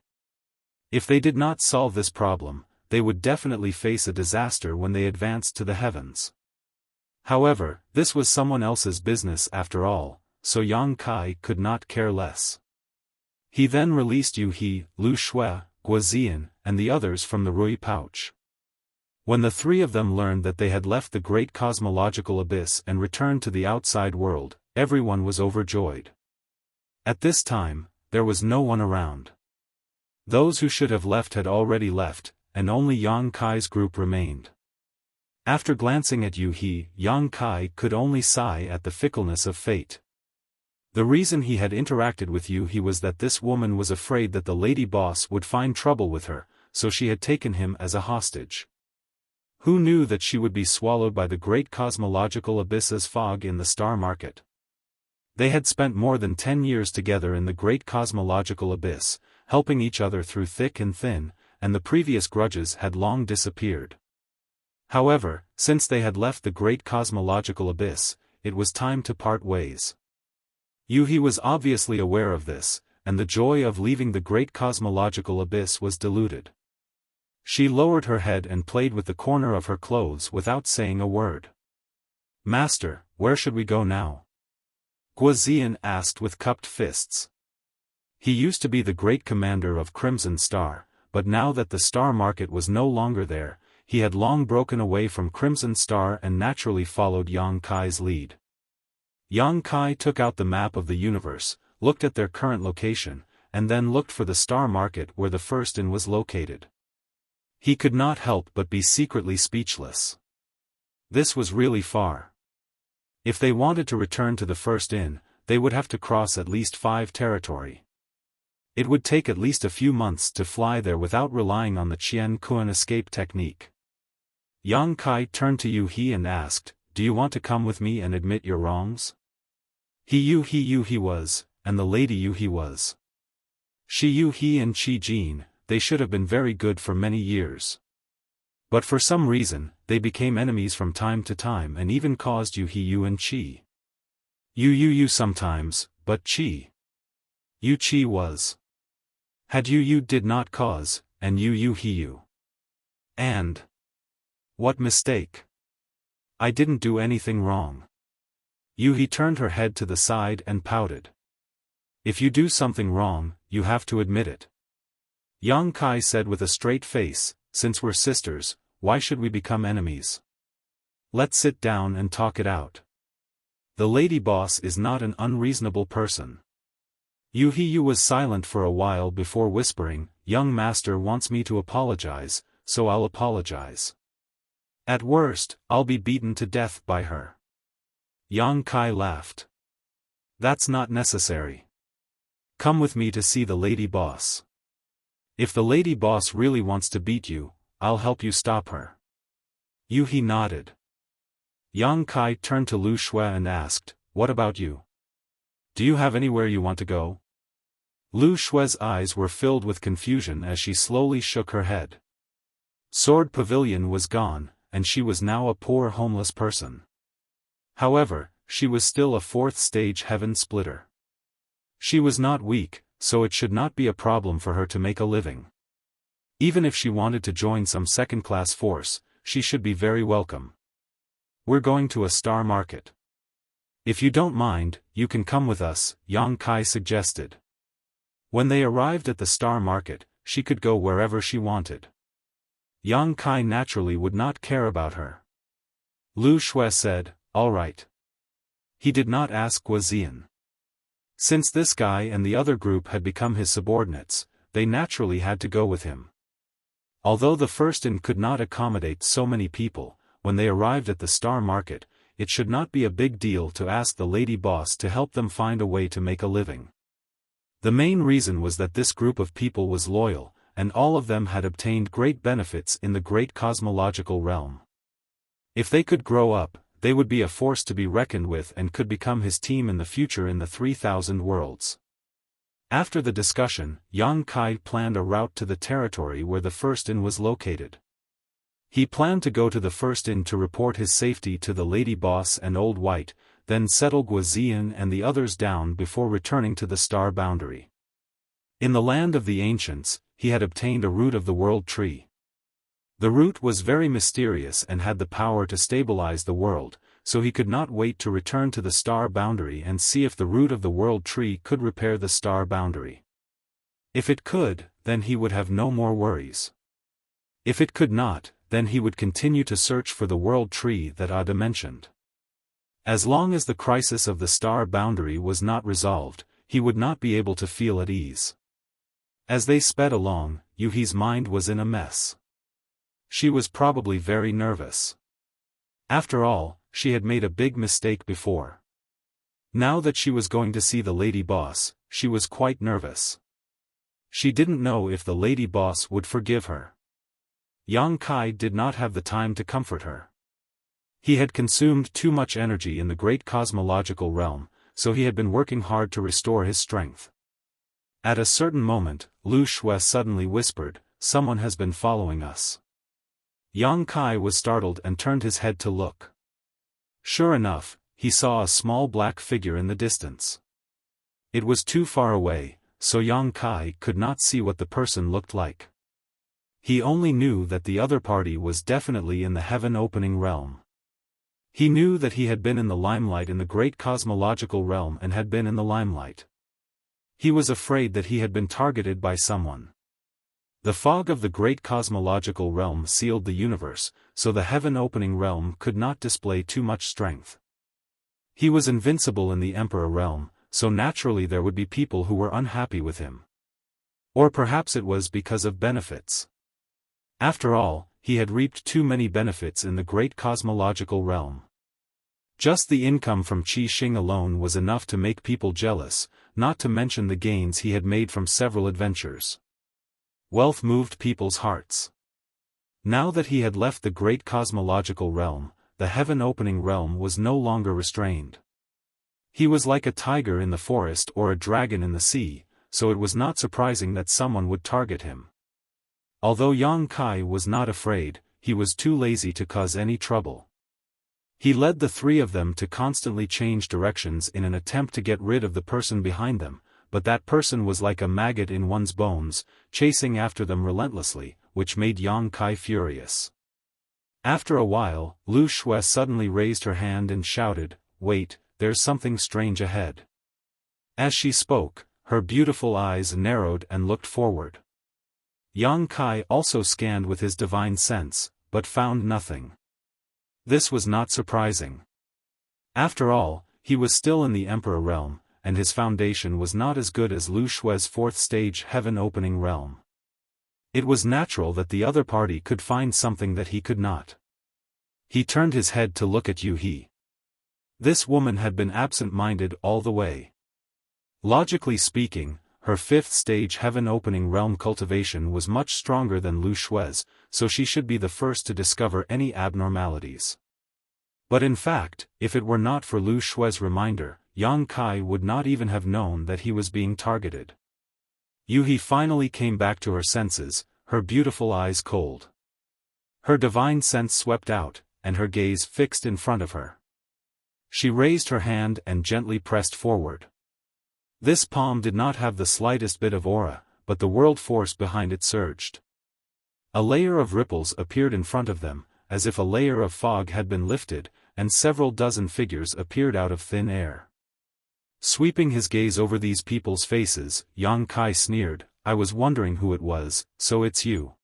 If they did not solve this problem, they would definitely face a disaster when they advanced to the heavens. However, this was someone else's business after all, so Yang Kai could not care less. He then released Yu He, Lu Shui, Guozian, and the others from the Rui pouch. When the 3 of them learned that they had left the great cosmological abyss and returned to the outside world, everyone was overjoyed. At this time, there was no one around. Those who should have left had already left, and only Yang Kai's group remained. After glancing at Yu He, Yang Kai could only sigh at the fickleness of fate. The reason he had interacted with Yu He was that this woman was afraid that the lady boss would find trouble with her, so she had taken him as a hostage. Who knew that she would be swallowed by the great cosmological abyss as fog in the star market? They had spent more than 10 years together in the great cosmological abyss, helping each other through thick and thin, and the previous grudges had long disappeared. However, since they had left the great cosmological abyss, it was time to part ways. Yu He was obviously aware of this, and the joy of leaving the great cosmological abyss was diluted. She lowered her head and played with the corner of her clothes without saying a word. Master, where should we go now? Guozian asked with cupped fists. He used to be the great commander of Crimson Star, but now that the star market was no longer there, he had long broken away from Crimson Star and naturally followed Yang Kai's lead. Yang Kai took out the map of the universe, looked at their current location, and then looked for the star market where the first inn was located. He could not help but be secretly speechless. This was really far. If they wanted to return to the first inn, they would have to cross at least 5 territory. It would take at least a few months to fly there without relying on the Qian Kuan escape technique. Yang Kai turned to Yu He and asked, "Do you want to come with me and admit your wrongs?" Yu He was, and the lady Yu He was. Yu He and Qi Jin, they should have been very good for many years. But for some reason, they became enemies from time to time and even caused Yu and Qi. Yu sometimes, but Qi was. Had you did not cause, and you he you. And. What mistake? I didn't do anything wrong. He turned her head to the side and pouted. If you do something wrong, you have to admit it. Yang Kai said with a straight face, since we're sisters, why should we become enemies? Let's sit down and talk it out. The lady boss is not an unreasonable person. Yu was silent for a while before whispering, young master wants me to apologize, so I'll apologize. At worst, I'll be beaten to death by her. Yang Kai laughed. That's not necessary. Come with me to see the lady boss. If the lady boss really wants to beat you, I'll help you stop her. He nodded. Yang Kai turned to Lu Shui and asked, what about you? Do you have anywhere you want to go? Lu Shui's eyes were filled with confusion as she slowly shook her head. Sword Pavilion was gone, and she was now a poor homeless person. However, she was still a fourth-stage heaven splitter. She was not weak, so it should not be a problem for her to make a living. Even if she wanted to join some second-class force, she should be very welcome. We're going to a star market. If you don't mind, you can come with us, Yang Kai suggested. When they arrived at the star market, she could go wherever she wanted. Yang Kai naturally would not care about her. Lu Shui said, all right. He did not ask Guazian. Since this guy and the other group had become his subordinates, they naturally had to go with him. Although the first inn could not accommodate so many people, when they arrived at the star market, it should not be a big deal to ask the lady boss to help them find a way to make a living. The main reason was that this group of people was loyal, and all of them had obtained great benefits in the great cosmological realm. If they could grow up, they would be a force to be reckoned with and could become his team in the future in the 3000 worlds. After the discussion, Yang Kai planned a route to the territory where the first inn was located. He planned to go to the first inn to report his safety to the lady boss and Old White, then settle Guazian and the others down before returning to the star boundary. In the land of the ancients, he had obtained a root of the world tree. The root was very mysterious and had the power to stabilize the world, so he could not wait to return to the star boundary and see if the root of the world tree could repair the star boundary. If it could, then he would have no more worries. If it could not, then he would continue to search for the world tree that Ada mentioned. As long as the crisis of the star boundary was not resolved, he would not be able to feel at ease. As they sped along, Yuhi's mind was in a mess. She was probably very nervous. After all, she had made a big mistake before. Now that she was going to see the lady boss, she was quite nervous. She didn't know if the lady boss would forgive her. Yang Kai did not have the time to comfort her. He had consumed too much energy in the great cosmological realm, so he had been working hard to restore his strength. At a certain moment, Lu Shui suddenly whispered, "Someone has been following us." Yang Kai was startled and turned his head to look. Sure enough, he saw a small black figure in the distance. It was too far away, so Yang Kai could not see what the person looked like. He only knew that the other party was definitely in the heaven-opening realm. He knew that he had been in the limelight in the great cosmological realm and had been in the limelight. He was afraid that he had been targeted by someone. The fog of the great cosmological realm sealed the universe, so the heaven-opening realm could not display too much strength. He was invincible in the Emperor realm, so naturally there would be people who were unhappy with him. Or perhaps it was because of benefits. After all, he had reaped too many benefits in the great cosmological realm. Just the income from Qi Xing alone was enough to make people jealous, not to mention the gains he had made from several adventures. Wealth moved people's hearts. Now that he had left the great cosmological realm, the heaven-opening realm was no longer restrained. He was like a tiger in the forest or a dragon in the sea, so it was not surprising that someone would target him. Although Yang Kai was not afraid, he was too lazy to cause any trouble. He led the three of them to constantly change directions in an attempt to get rid of the person behind them, but that person was like a maggot in one's bones, chasing after them relentlessly, which made Yang Kai furious. After a while, Lu Shui suddenly raised her hand and shouted, "Wait, there's something strange ahead." As she spoke, her beautiful eyes narrowed and looked forward. Yang Kai also scanned with his divine sense, but found nothing. This was not surprising. After all, he was still in the Emperor realm, and his foundation was not as good as Lu Shui's fourth-stage heaven-opening realm. It was natural that the other party could find something that he could not. He turned his head to look at Yu He. This woman had been absent-minded all the way. Logically speaking, her fifth-stage heaven-opening realm cultivation was much stronger than Lu Shui's, so she should be the first to discover any abnormalities. But in fact, if it were not for Lu Shui's reminder, Yang Kai would not even have known that he was being targeted. Yu He finally came back to her senses, her beautiful eyes cold. Her divine sense swept out, and her gaze fixed in front of her. She raised her hand and gently pressed forward. This palm did not have the slightest bit of aura, but the world force behind it surged. A layer of ripples appeared in front of them, as if a layer of fog had been lifted, and several dozen figures appeared out of thin air. Sweeping his gaze over these people's faces, Yang Kai sneered, "I was wondering who it was, so it's you."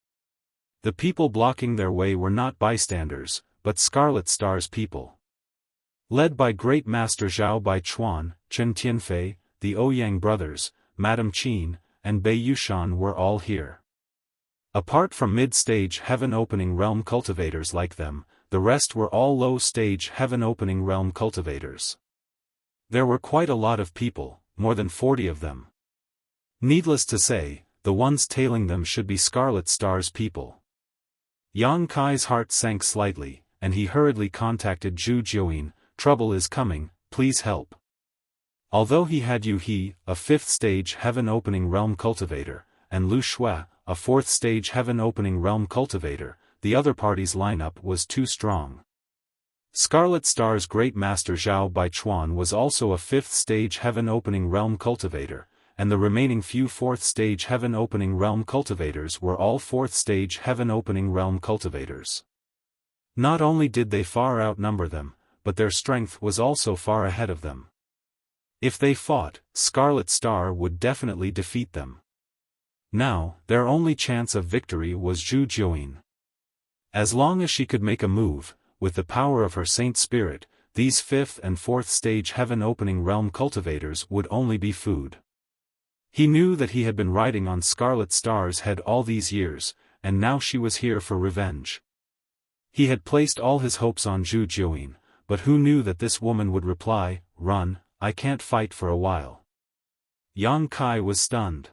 The people blocking their way were not bystanders, but Scarlet Star's people. Led by Great Master Zhao Baichuan, Chen Tianfei, the Ouyang brothers, Madame Qin, and Bei Yushan were all here. Apart from mid-stage heaven-opening realm cultivators like them, the rest were all low-stage heaven-opening realm cultivators. There were quite a lot of people, more than 40 of them. Needless to say, the ones tailing them should be Scarlet Star's people. Yang Kai's heart sank slightly, and he hurriedly contacted Zhu Jiuyin, "Trouble is coming, please help." Although he had Yu He, a fifth-stage heaven-opening realm cultivator, and Lu Shui, a fourth-stage heaven-opening realm cultivator, the other party's lineup was too strong. Scarlet Star's Great Master Zhao Baichuan was also a fifth-stage heaven-opening realm cultivator, and the remaining few fourth-stage heaven-opening realm cultivators were all fourth-stage heaven-opening realm cultivators. Not only did they far outnumber them, but their strength was also far ahead of them. If they fought, Scarlet Star would definitely defeat them. Now, their only chance of victory was Zhu Jiuyin. As long as she could make a move, with the power of her Saint Spirit, these fifth and fourth stage heaven-opening realm cultivators would only be food. He knew that he had been riding on Scarlet Star's head all these years, and now she was here for revenge. He had placed all his hopes on Zhu Jiuyin, but who knew that this woman would reply, "Run, I can't fight for a while." Yang Kai was stunned.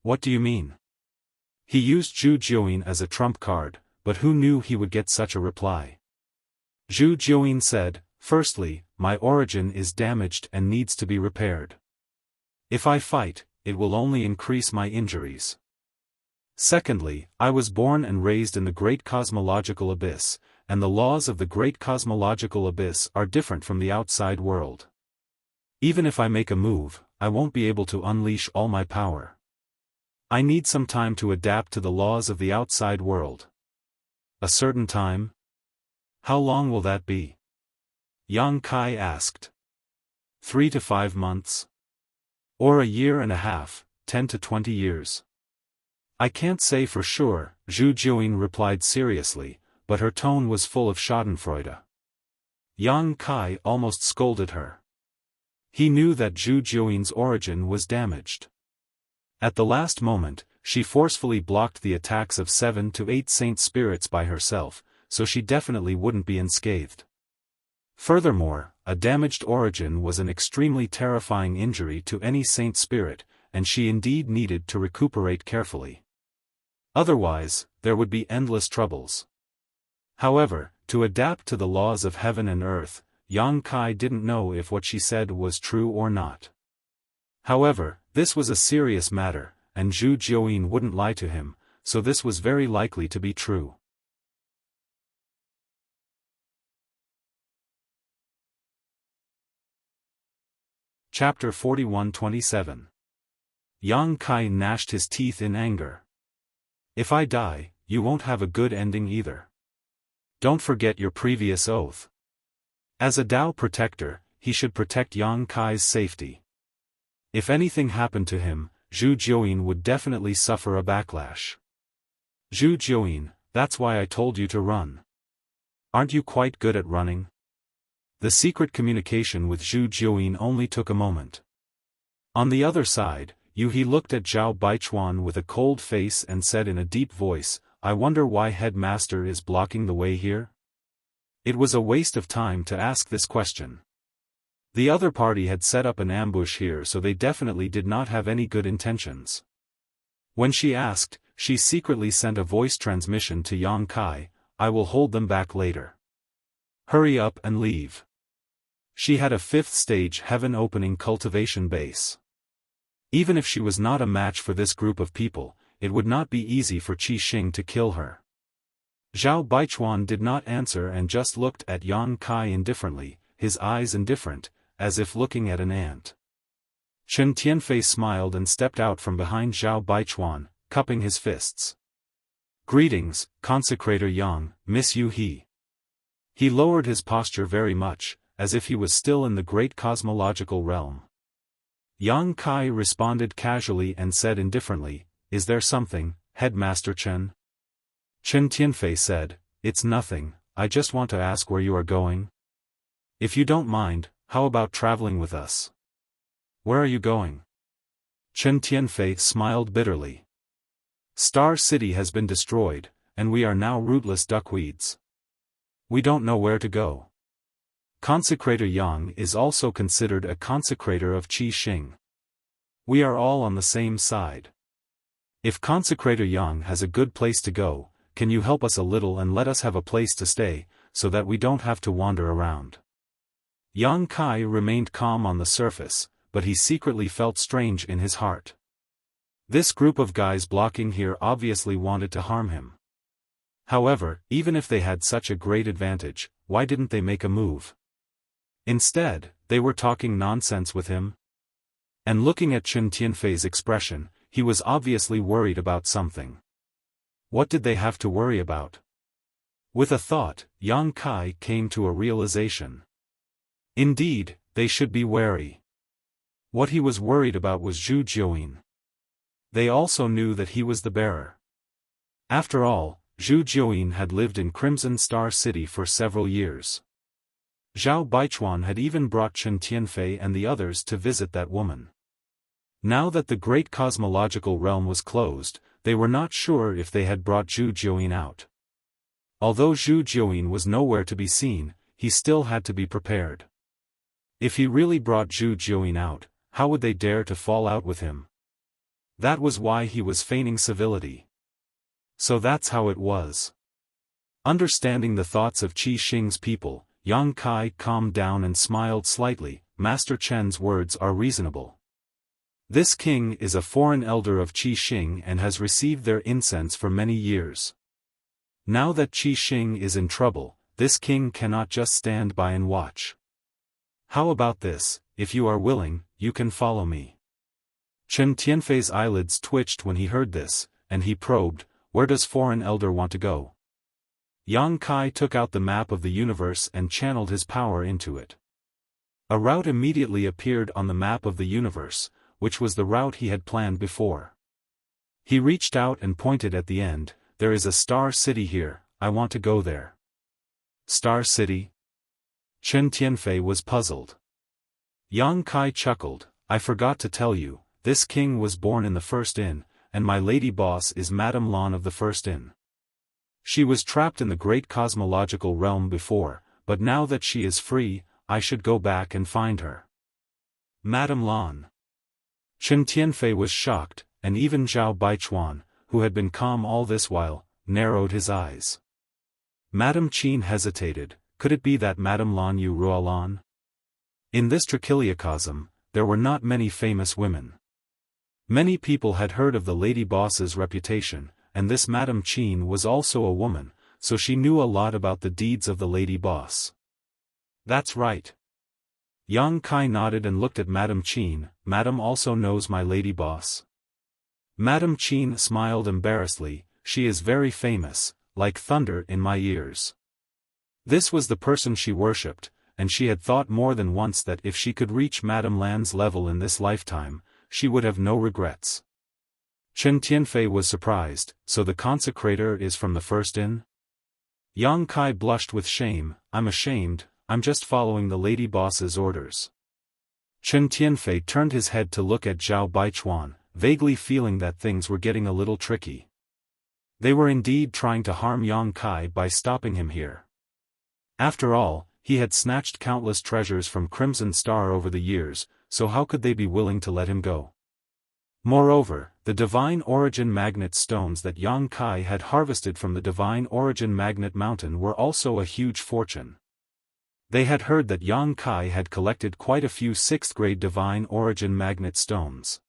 "What do you mean?" He used Zhu Jiuyin as a trump card, but who knew he would get such a reply? Zhu Jiuyin said, "Firstly, my origin is damaged and needs to be repaired. If I fight, it will only increase my injuries. Secondly, I was born and raised in the Great Cosmological Abyss, and the laws of the Great Cosmological Abyss are different from the outside world. Even if I make a move, I won't be able to unleash all my power. I need some time to adapt to the laws of the outside world." "A certain time? How long will that be?" Yang Kai asked. 3 to 5 months? Or a year and a half, 10 to 20 years? "I can't say for sure," Zhu Jiuyin replied seriously, but her tone was full of schadenfreude. Yang Kai almost scolded her. He knew that Zhu Jiuyin's origin was damaged. At the last moment, she forcefully blocked the attacks of 7 to 8 saint spirits by herself, so she definitely wouldn't be unscathed. Furthermore, a damaged origin was an extremely terrifying injury to any saint spirit, and she indeed needed to recuperate carefully. Otherwise, there would be endless troubles. However, to adapt to the laws of heaven and earth, Yang Kai didn't know if what she said was true or not. However, this was a serious matter, and Zhu Jiuyin wouldn't lie to him, so this was very likely to be true. Chapter 41-27 Yang Kai gnashed his teeth in anger. If I die, you won't have a good ending either. Don't forget your previous oath. As a Dao protector, he should protect Yang Kai's safety. If anything happened to him, Zhu Jiuyin would definitely suffer a backlash. Zhu Jiuyin, that's why I told you to run. Aren't you quite good at running? The secret communication with Zhu Jiuyin only took a moment. On the other side, Yu He looked at Zhao Baichuan with a cold face and said in a deep voice, I wonder why headmaster is blocking the way here? It was a waste of time to ask this question. The other party had set up an ambush here, so they definitely did not have any good intentions. When she asked, she secretly sent a voice transmission to Yang Kai, I will hold them back later. Hurry up and leave. She had a 5th stage heaven opening cultivation base. Even if she was not a match for this group of people, it would not be easy for Qi Xing to kill her. Zhao Baichuan did not answer and just looked at Yang Kai indifferently, his eyes indifferent, as if looking at an ant. Chen Tianfei smiled and stepped out from behind Zhao Baichuan, cupping his fists. Greetings, Consecrator Yang, Miss Yu He. He lowered his posture very much, as if he was still in the great cosmological realm. Yang Kai responded casually and said indifferently, Is there something, Headmaster Chen? Chen Tianfei said, It's nothing, I just want to ask where you are going. If you don't mind, how about traveling with us? Where are you going? Chen Tianfei smiled bitterly. Star City has been destroyed, and we are now rootless duckweeds. We don't know where to go. Consecrator Yang is also considered a consecrator of Qi Xing. We are all on the same side. If Consecrator Yang has a good place to go, can you help us a little and let us have a place to stay, so that we don't have to wander around? Yang Kai remained calm on the surface, but he secretly felt strange in his heart. This group of guys blocking here obviously wanted to harm him. However, even if they had such a great advantage, why didn't they make a move? Instead, they were talking nonsense with him. And looking at Chen Tianfei's expression, he was obviously worried about something. What did they have to worry about? With a thought, Yang Kai came to a realization. Indeed, they should be wary. What he was worried about was Zhu Jiuyin. They also knew that he was the bearer. After all, Zhu Jiuyin had lived in Crimson Star City for several years. Zhao Baichuan had even brought Chen Tianfei and the others to visit that woman. Now that the great cosmological realm was closed, they were not sure if they had brought Zhu Jiuyin out. Although Zhu Jiuyin was nowhere to be seen, he still had to be prepared. If he really brought Zhu Jiuyin out, how would they dare to fall out with him? That was why he was feigning civility. So that's how it was. Understanding the thoughts of Qi Xing's people, Yang Kai calmed down and smiled slightly. Master Chen's words are reasonable. This king is a foreign elder of Qi Xing and has received their incense for many years. Now that Qi Xing is in trouble, this king cannot just stand by and watch. How about this? If you are willing, you can follow me. Chen Tianfei's eyelids twitched when he heard this, and he probed, where does foreign elder want to go? Yang Kai took out the map of the universe and channeled his power into it. A route immediately appeared on the map of the universe, which was the route he had planned before. He reached out and pointed at the end, there is a star city here, I want to go there. Star City? Chen Tianfei was puzzled. Yang Kai chuckled, I forgot to tell you, this king was born in the first inn, and my lady boss is Madame Lan of the first inn. She was trapped in the great cosmological realm before, but now that she is free, I should go back and find her. Madame Lan. Chen Tianfei was shocked, and even Zhao Baichuan, who had been calm all this while, narrowed his eyes. Madame Qin hesitated, could it be that Madame Lan Yu Ruolan? In this trichiliocosm, there were not many famous women. Many people had heard of the lady boss's reputation, and this Madame Qin was also a woman, so she knew a lot about the deeds of the lady boss. That's right. Yang Kai nodded and looked at Madame Qin, Madame also knows my lady boss. Madame Qin smiled embarrassedly. She is very famous, like thunder in my ears. This was the person she worshipped, and she had thought more than once that if she could reach Madame Lan's level in this lifetime, she would have no regrets. Chen Tianfei was surprised. So the consecrator is from the first inn? Yang Kai blushed with shame. I'm ashamed, I'm just following the lady boss's orders. Chen Tianfei turned his head to look at Zhao Baichuan, vaguely feeling that things were getting a little tricky. They were indeed trying to harm Yang Kai by stopping him here. After all, he had snatched countless treasures from Crimson Star over the years, so how could they be willing to let him go? Moreover, the Divine Origin Magnet stones that Yang Kai had harvested from the Divine Origin Magnet Mountain were also a huge fortune. They had heard that Yang Kai had collected quite a few 6th-grade Divine Origin Magnet stones.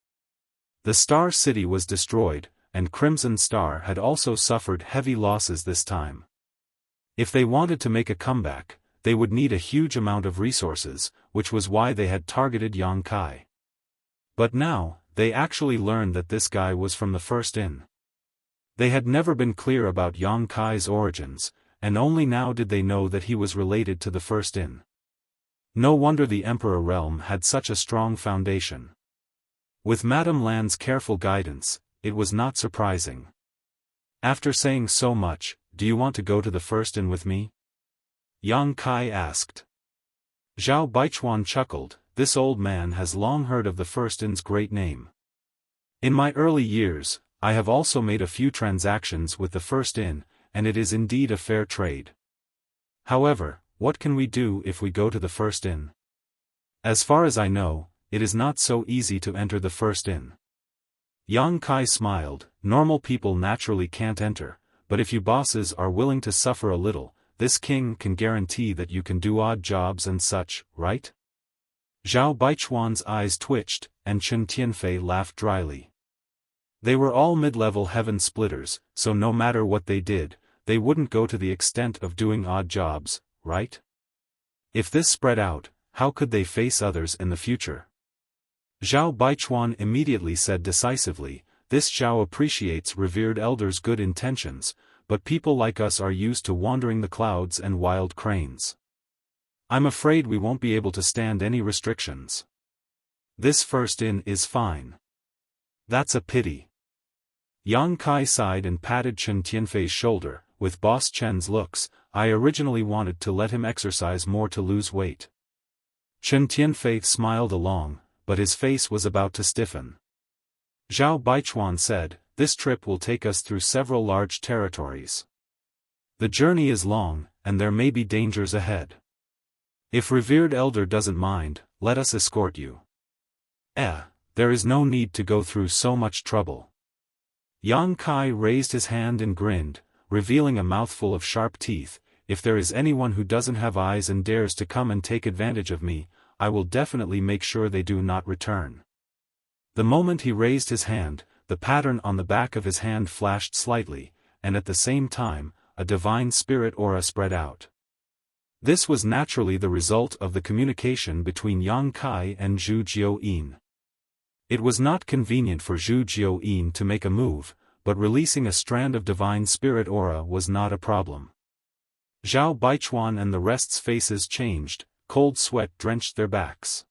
The Star City was destroyed, and Crimson Star had also suffered heavy losses this time. If they wanted to make a comeback, they would need a huge amount of resources, which was why they had targeted Yang Kai. But now, they actually learned that this guy was from the first inn. They had never been clear about Yang Kai's origins, and only now did they know that he was related to the first inn. No wonder the Emperor realm had such a strong foundation. With Madame Lan's careful guidance, it was not surprising. After saying so much, do you want to go to the first inn with me? Yang Kai asked. Zhao Baichuan chuckled. This old man has long heard of the first inn's great name. In my early years, I have also made a few transactions with the first inn, and it is indeed a fair trade. However, what can we do if we go to the first inn? As far as I know, it is not so easy to enter the first inn. Yang Kai smiled. Normal people naturally can't enter, but if you bosses are willing to suffer a little, this king can guarantee that you can do odd jobs and such, right? Zhao Baichuan's eyes twitched, and Chen Tianfei laughed dryly. They were all mid-level heaven splitters, so no matter what they did, they wouldn't go to the extent of doing odd jobs, right? If this spread out, how could they face others in the future? Zhao Baichuan immediately said decisively, this Zhao appreciates revered elders' good intentions, but people like us are used to wandering the clouds and wild cranes. I'm afraid we won't be able to stand any restrictions. This first inn is fine. That's a pity. Yang Kai sighed and patted Chen Tianfei's shoulder. With Boss Chen's looks, I originally wanted to let him exercise more to lose weight. Chen Tianfei smiled along, but his face was about to stiffen. Zhao Baichuan said, this trip will take us through several large territories. The journey is long, and there may be dangers ahead. If revered elder doesn't mind, let us escort you. There is no need to go through so much trouble. Yang Kai raised his hand and grinned, revealing a mouthful of sharp teeth. If there is anyone who doesn't have eyes and dares to come and take advantage of me, I will definitely make sure they do not return. The moment he raised his hand, the pattern on the back of his hand flashed slightly, and at the same time, a divine spirit aura spread out. This was naturally the result of the communication between Yang Kai and Zhu Jiuyin. It was not convenient for Zhu Jiuyin to make a move, but releasing a strand of divine spirit aura was not a problem. Zhao Baichuan and the rest's faces changed, cold sweat drenched their backs.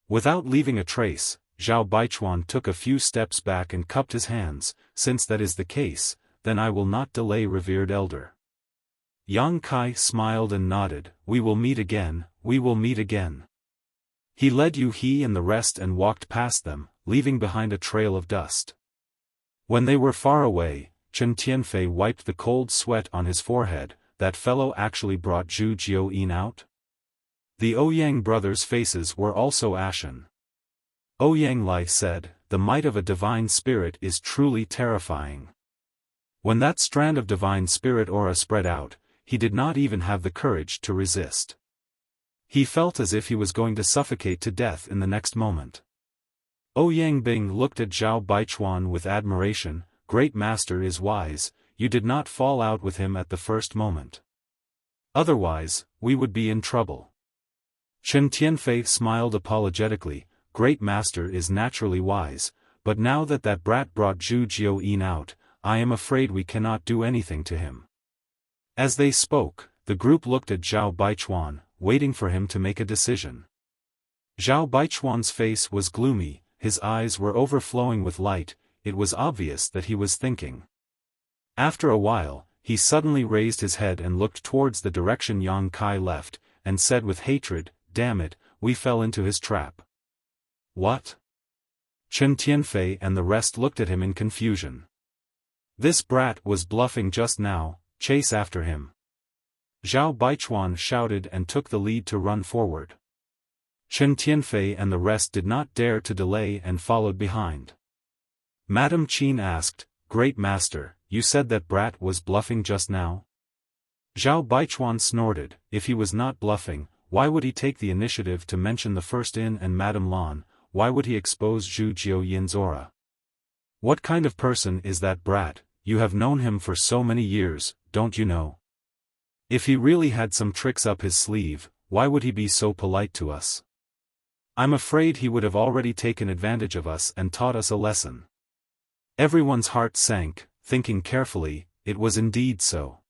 Without leaving a trace, Zhao Baichuan took a few steps back and cupped his hands. Since that is the case, then I will not delay revered elder. Yang Kai smiled and nodded. We will meet again, we will meet again. He led he and the rest and walked past them, leaving behind a trail of dust. When they were far away, Chen Tianfei wiped the cold sweat on his forehead. That fellow actually brought Zhu Jiuyin out? The Ouyang brothers' faces were also ashen. Ouyang Lai said, the might of a divine spirit is truly terrifying. When that strand of divine spirit aura spread out, he did not even have the courage to resist. He felt as if he was going to suffocate to death in the next moment. Ouyang Bing looked at Zhao Baichuan with admiration. Great master is wise, you did not fall out with him at the first moment. Otherwise, we would be in trouble. Chen Tianfei smiled apologetically. Great master is naturally wise, but now that that brat brought Zhu Jiuyin out, I am afraid we cannot do anything to him." As they spoke, the group looked at Zhao Baichuan, waiting for him to make a decision. Zhao Baichuan's face was gloomy, his eyes were overflowing with light, it was obvious that he was thinking. After a while, he suddenly raised his head and looked towards the direction Yang Kai left, and said with hatred, "Damn it, we fell into his trap." "What?" Chen Tianfei and the rest looked at him in confusion. "This brat was bluffing just now, chase after him." Zhao Baichuan shouted and took the lead to run forward. Chen Tianfei and the rest did not dare to delay and followed behind. Madame Qin asked, "Great master, you said that brat was bluffing just now?" Zhao Baichuan snorted, "If he was not bluffing, why would he take the initiative to mention the First Inn and Madame Lan? Why would he expose Zhu Jiuyin's aura? What kind of person is that brat? You have known him for so many years, don't you know? If he really had some tricks up his sleeve, why would he be so polite to us? I'm afraid he would have already taken advantage of us and taught us a lesson." Everyone's heart sank, thinking carefully, it was indeed so.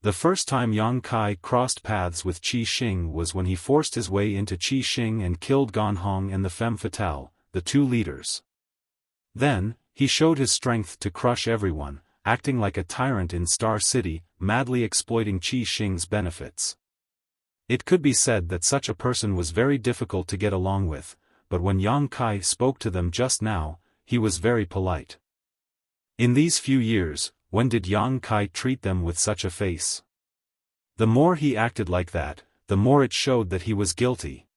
The first time Yang Kai crossed paths with Qi Xing was when he forced his way into Qi Xing and killed Gan Hong and the femme fatale, the two leaders. Then, he showed his strength to crush everyone, acting like a tyrant in Star City, madly exploiting Qi Xing's benefits. It could be said that such a person was very difficult to get along with, but when Yang Kai spoke to them just now, he was very polite. In these few years, when did Yang Kai treat them with such a face? The more he acted like that, the more it showed that he was guilty.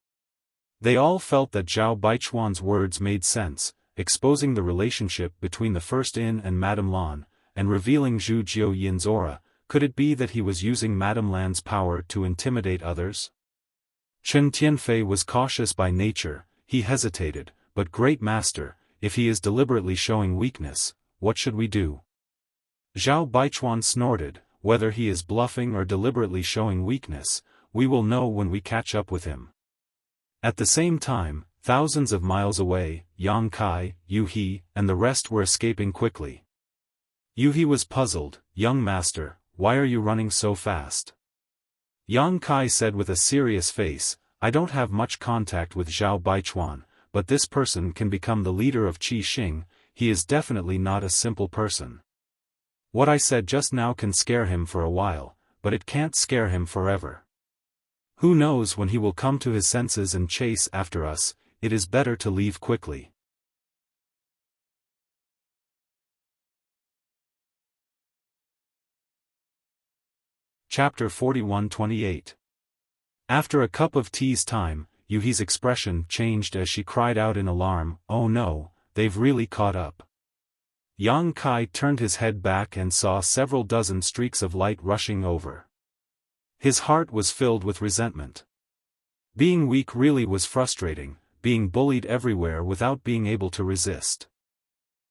They all felt that Zhao Baichuan's words made sense, exposing the relationship between the First Inn and Madame Lan, and revealing Zhu Jiuyin's aura. Could it be that he was using Madame Lan's power to intimidate others? Chen Tianfei was cautious by nature, he hesitated, "But great master, if he is deliberately showing weakness, what should we do?" Zhao Baichuan snorted, "Whether he is bluffing or deliberately showing weakness, we will know when we catch up with him." At the same time, thousands of miles away, Yang Kai, Yu He, and the rest were escaping quickly. Yu He was puzzled, "Young master, why are you running so fast?" Yang Kai said with a serious face, "I don't have much contact with Zhao Baichuan, but this person can become the leader of Qi Xing, he is definitely not a simple person. What I said just now can scare him for a while, but it can't scare him forever. Who knows when he will come to his senses and chase after us, it is better to leave quickly." Chapter 41-28. After a cup of tea's time, Yu He's expression changed as she cried out in alarm, "Oh no, they've really caught up." Yang Kai turned his head back and saw several dozen streaks of light rushing over. His heart was filled with resentment. Being weak really was frustrating, being bullied everywhere without being able to resist.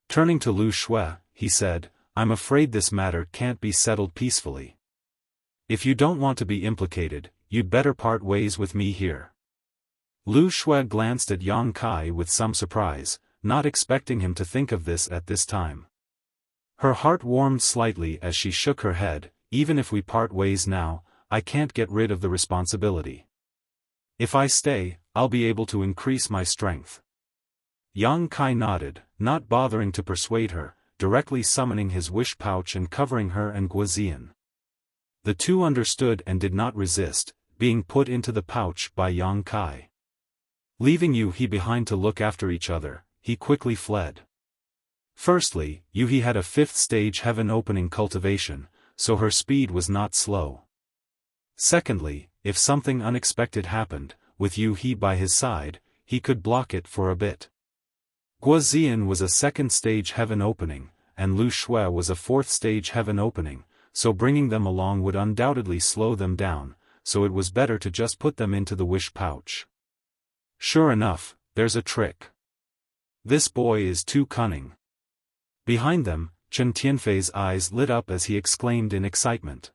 Turning to Lu Shui, he said, "I'm afraid this matter can't be settled peacefully. If you don't want to be implicated, you'd better part ways with me here." Lu Shui glanced at Yang Kai with some surprise, not expecting him to think of this at this time. Her heart warmed slightly as she shook her head, "Even if we part ways now, I can't get rid of the responsibility. If I stay, I'll be able to increase my strength." Yang Kai nodded, not bothering to persuade her, directly summoning his wish pouch and covering her and Guozian. The two understood and did not resist, being put into the pouch by Yang Kai. Leaving Yu He behind to look after each other, he quickly fled. Firstly, Yu He had a 5th stage heaven opening cultivation, so her speed was not slow. Secondly, if something unexpected happened, with Yu He by his side, he could block it for a bit. Guozian was a 2nd stage heaven opening, and Lu Shui was a 4th stage heaven opening, so bringing them along would undoubtedly slow them down, so it was better to just put them into the wish pouch. Sure enough, there's a trick. This boy is too cunning. Behind them, Chen Tianfei's eyes lit up as he exclaimed in excitement.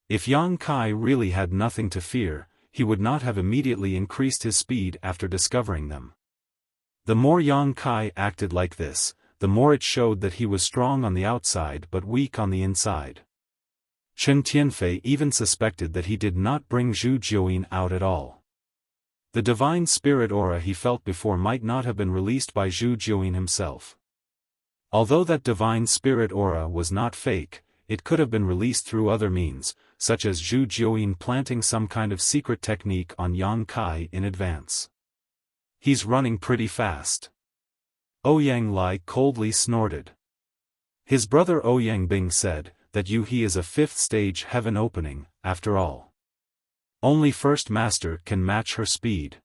If Yang Kai really had nothing to fear, he would not have immediately increased his speed after discovering them. The more Yang Kai acted like this, the more it showed that he was strong on the outside but weak on the inside. Chen Tianfei even suspected that he did not bring Zhu Jiuyin out at all. The divine spirit aura he felt before might not have been released by Zhu Jiuyin himself. Although that divine spirit aura was not fake, it could have been released through other means, such as Zhu Jiuyin planting some kind of secret technique on Yang Kai in advance. He's running pretty fast. Ouyang Lai coldly snorted. His brother Ouyang Bing said, that Yu He is a 5th stage heaven opening, after all. Only First Master can match her speed.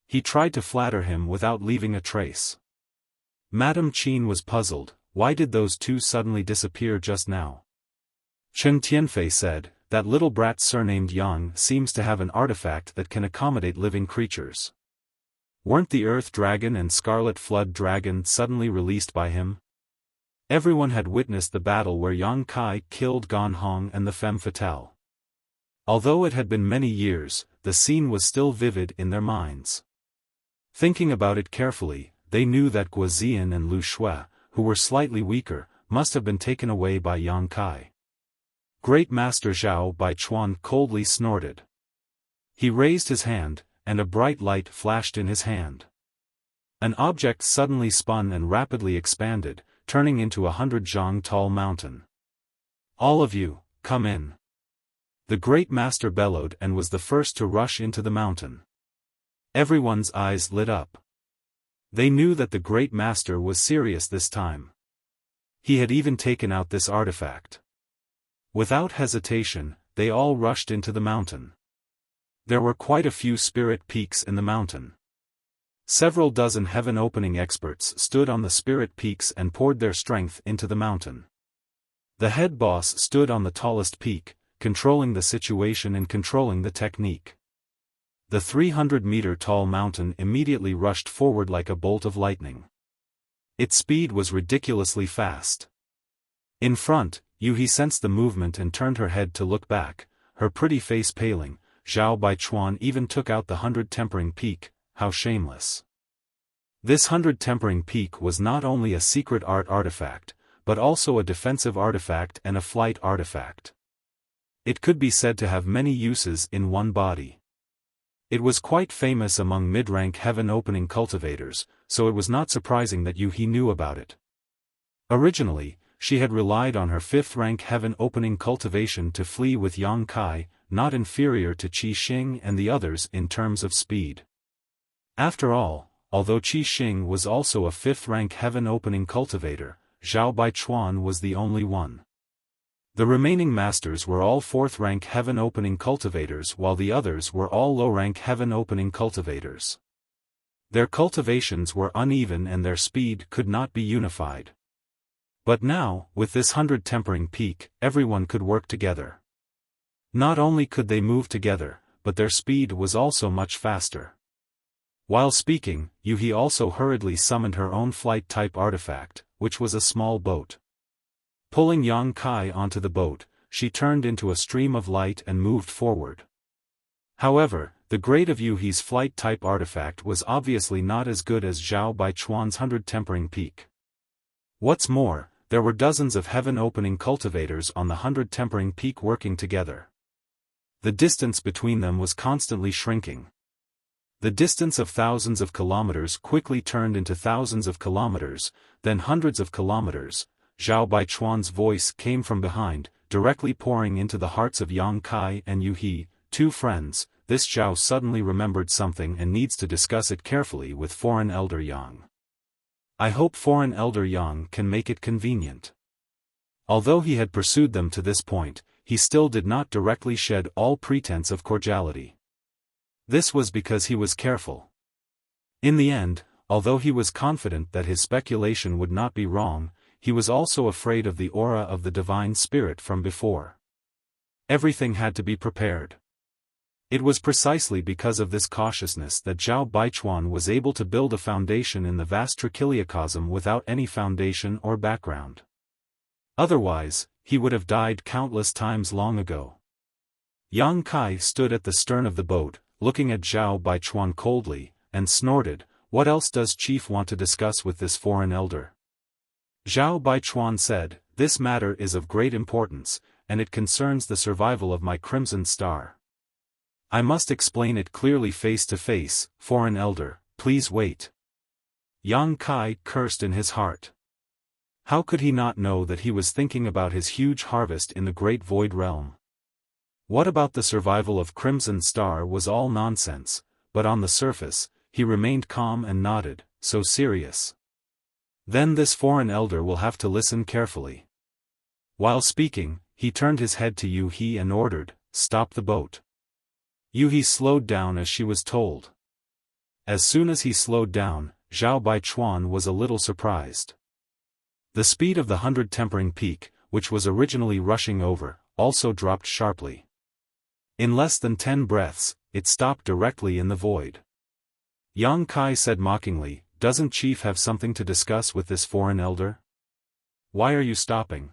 He tried to flatter him without leaving a trace. Madame Qin was puzzled, why did those two suddenly disappear just now? Chen Tianfei said, that little brat surnamed Yang seems to have an artifact that can accommodate living creatures. Weren't the Earth Dragon and Scarlet Flood Dragon suddenly released by him? Everyone had witnessed the battle where Yang Kai killed Gan Hong and the Femme Fatale. Although it had been many years, the scene was still vivid in their minds. Thinking about it carefully, they knew that Guo Ziyan and Lu Shui, who were slightly weaker, must have been taken away by Yang Kai. Great Master Zhao Baichuan coldly snorted. He raised his hand, and a bright light flashed in his hand. An object suddenly spun and rapidly expanded, turning into 100 zhang tall mountain. All of you, come in. The Great Master bellowed and was the first to rush into the mountain. Everyone's eyes lit up. They knew that the Great Master was serious this time. He had even taken out this artifact. Without hesitation, they all rushed into the mountain. There were quite a few spirit peaks in the mountain. Several dozen heaven-opening experts stood on the spirit peaks and poured their strength into the mountain. The head boss stood on the tallest peak, controlling the situation and controlling the technique. The 300-meter-tall mountain immediately rushed forward like a bolt of lightning. Its speed was ridiculously fast. In front, Yu He sensed the movement and turned her head to look back, her pretty face paling. Zhao Baichuan even took out the 100 tempering peak, how shameless. This 100 tempering peak was not only a secret art artifact, but also a defensive artifact and a flight artifact. It could be said to have many uses in one body. It was quite famous among mid-rank heaven-opening cultivators, so it was not surprising that Yu He knew about it. Originally, she had relied on her 5th-rank heaven-opening cultivation to flee with Yang Kai, not inferior to Qi Xing and the others in terms of speed. After all, although Qi Xing was also a 5th-rank heaven-opening cultivator, Zhao Baichuan was the only one. The remaining masters were all 4th-rank heaven-opening cultivators while the others were all low-rank heaven-opening cultivators. Their cultivations were uneven and their speed could not be unified. But now, with this 100 tempering peak, everyone could work together. Not only could they move together, but their speed was also much faster. While speaking, Yu He also hurriedly summoned her own flight-type artifact, which was a small boat. Pulling Yang Kai onto the boat, she turned into a stream of light and moved forward. However, the grade of Yu He's flight-type artifact was obviously not as good as Zhao Baichuan's 100 tempering peak. What's more, there were dozens of heaven-opening cultivators on the 100 tempering peak working together. The distance between them was constantly shrinking. The distance of thousands of kilometers quickly turned into thousands of kilometers, then hundreds of kilometers. Zhao Baichuan's voice came from behind, directly pouring into the hearts of Yang Kai and Yu He, two friends. This Zhao suddenly remembered something and needs to discuss it carefully with Foreign Elder Yang. I hope Foreign Elder Yang can make it convenient. Although he had pursued them to this point, he still did not directly shed all pretense of cordiality. This was because he was careful. In the end, although he was confident that his speculation would not be wrong, he was also afraid of the aura of the divine spirit from before. Everything had to be prepared. It was precisely because of this cautiousness that Zhao Baichuan was able to build a foundation in the vast trichiliocosm without any foundation or background. Otherwise, he would have died countless times long ago. Yang Kai stood at the stern of the boat, looking at Zhao Baichuan coldly, and snorted, What else does Chief want to discuss with this foreign elder? Zhao Baichuan said, this matter is of great importance, and it concerns the survival of my Crimson Star. I must explain it clearly face to face, foreign elder, please wait. Yang Kai cursed in his heart. How could he not know that he was thinking about his huge harvest in the Great Void Realm? What about the survival of Crimson Star was all nonsense, but on the surface, he remained calm and nodded, so serious. Then this foreign elder will have to listen carefully. While speaking, he turned his head to Yu He and ordered, stop the boat. Yu He slowed down as she was told. As soon as he slowed down, Zhao Baichuan was a little surprised. The speed of the 100 tempering peak, which was originally rushing over, also dropped sharply. In less than 10 breaths, it stopped directly in the void. Yang Kai said mockingly, doesn't Chief have something to discuss with this foreign elder? Why are you stopping?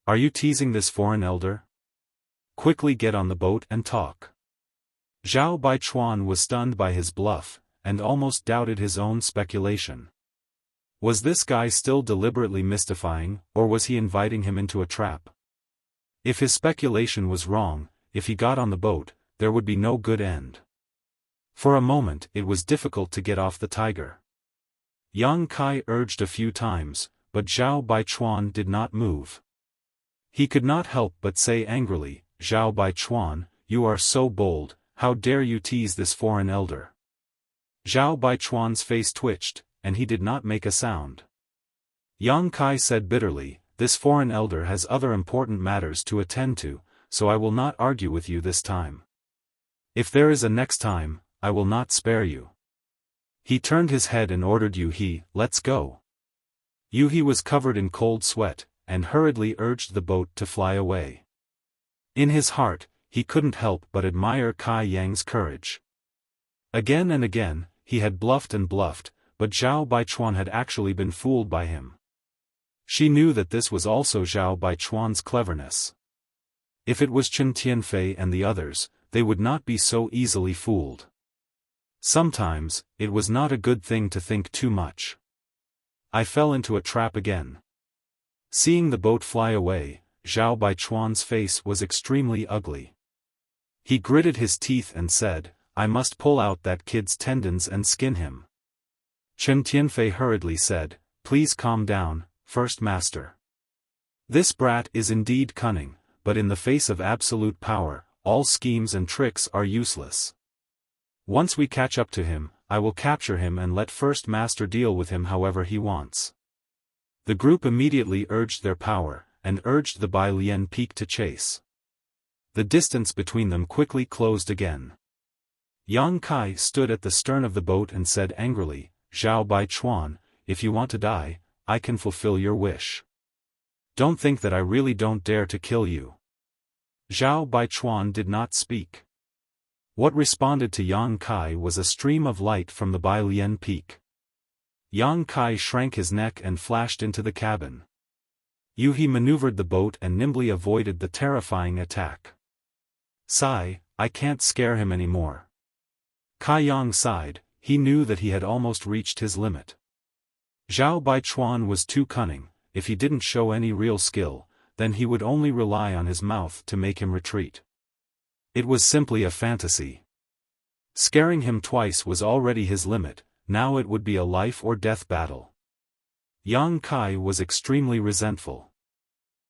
Are you teasing this foreign elder? Quickly get on the boat and talk. Zhao Baichuan was stunned by his bluff, and almost doubted his own speculation. Was this guy still deliberately mystifying, or was he inviting him into a trap? If his speculation was wrong, if he got on the boat, there would be no good end. For a moment it was difficult to get off the tiger. Yang Kai urged a few times, but Zhao Baichuan did not move. He could not help but say angrily, Zhao Baichuan, you are so bold, how dare you tease this foreign elder? Zhao Baichuan's face twitched, and he did not make a sound. Yang Kai said bitterly, this foreign elder has other important matters to attend to, so I will not argue with you this time. If there is a next time, I will not spare you. He turned his head and ordered Yu He, let's go. Yu He was covered in cold sweat, and hurriedly urged the boat to fly away. In his heart, he couldn't help but admire Kai Yang's courage. Again and again, he had bluffed and bluffed, but Zhao Baichuan had actually been fooled by him. She knew that this was also Zhao Baichuan's cleverness. If it was Chen Tianfei and the others, they would not be so easily fooled. Sometimes, it was not a good thing to think too much. I fell into a trap again. Seeing the boat fly away, Zhao Baichuan's face was extremely ugly. He gritted his teeth and said, I must pull out that kid's tendons and skin him. Chen Tianfei hurriedly said, please calm down, First Master. This brat is indeed cunning, but in the face of absolute power, all schemes and tricks are useless. Once we catch up to him, I will capture him and let First Master deal with him however he wants. The group immediately urged their power, and urged the Bai Lian Peak to chase. The distance between them quickly closed again. Yang Kai stood at the stern of the boat and said angrily, Zhao Baichuan, if you want to die, I can fulfill your wish. Don't think that I really don't dare to kill you. Zhao Baichuan did not speak. What responded to Yang Kai was a stream of light from the Bai Lian Peak. Yang Kai shrank his neck and flashed into the cabin. Yu He maneuvered the boat and nimbly avoided the terrifying attack. Sigh, I can't scare him anymore. Kai Yang sighed, he knew that he had almost reached his limit. Zhao Baichuan was too cunning, if he didn't show any real skill, then he would only rely on his mouth to make him retreat. It was simply a fantasy. Scaring him twice was already his limit, now it would be a life or death battle. Yang Kai was extremely resentful.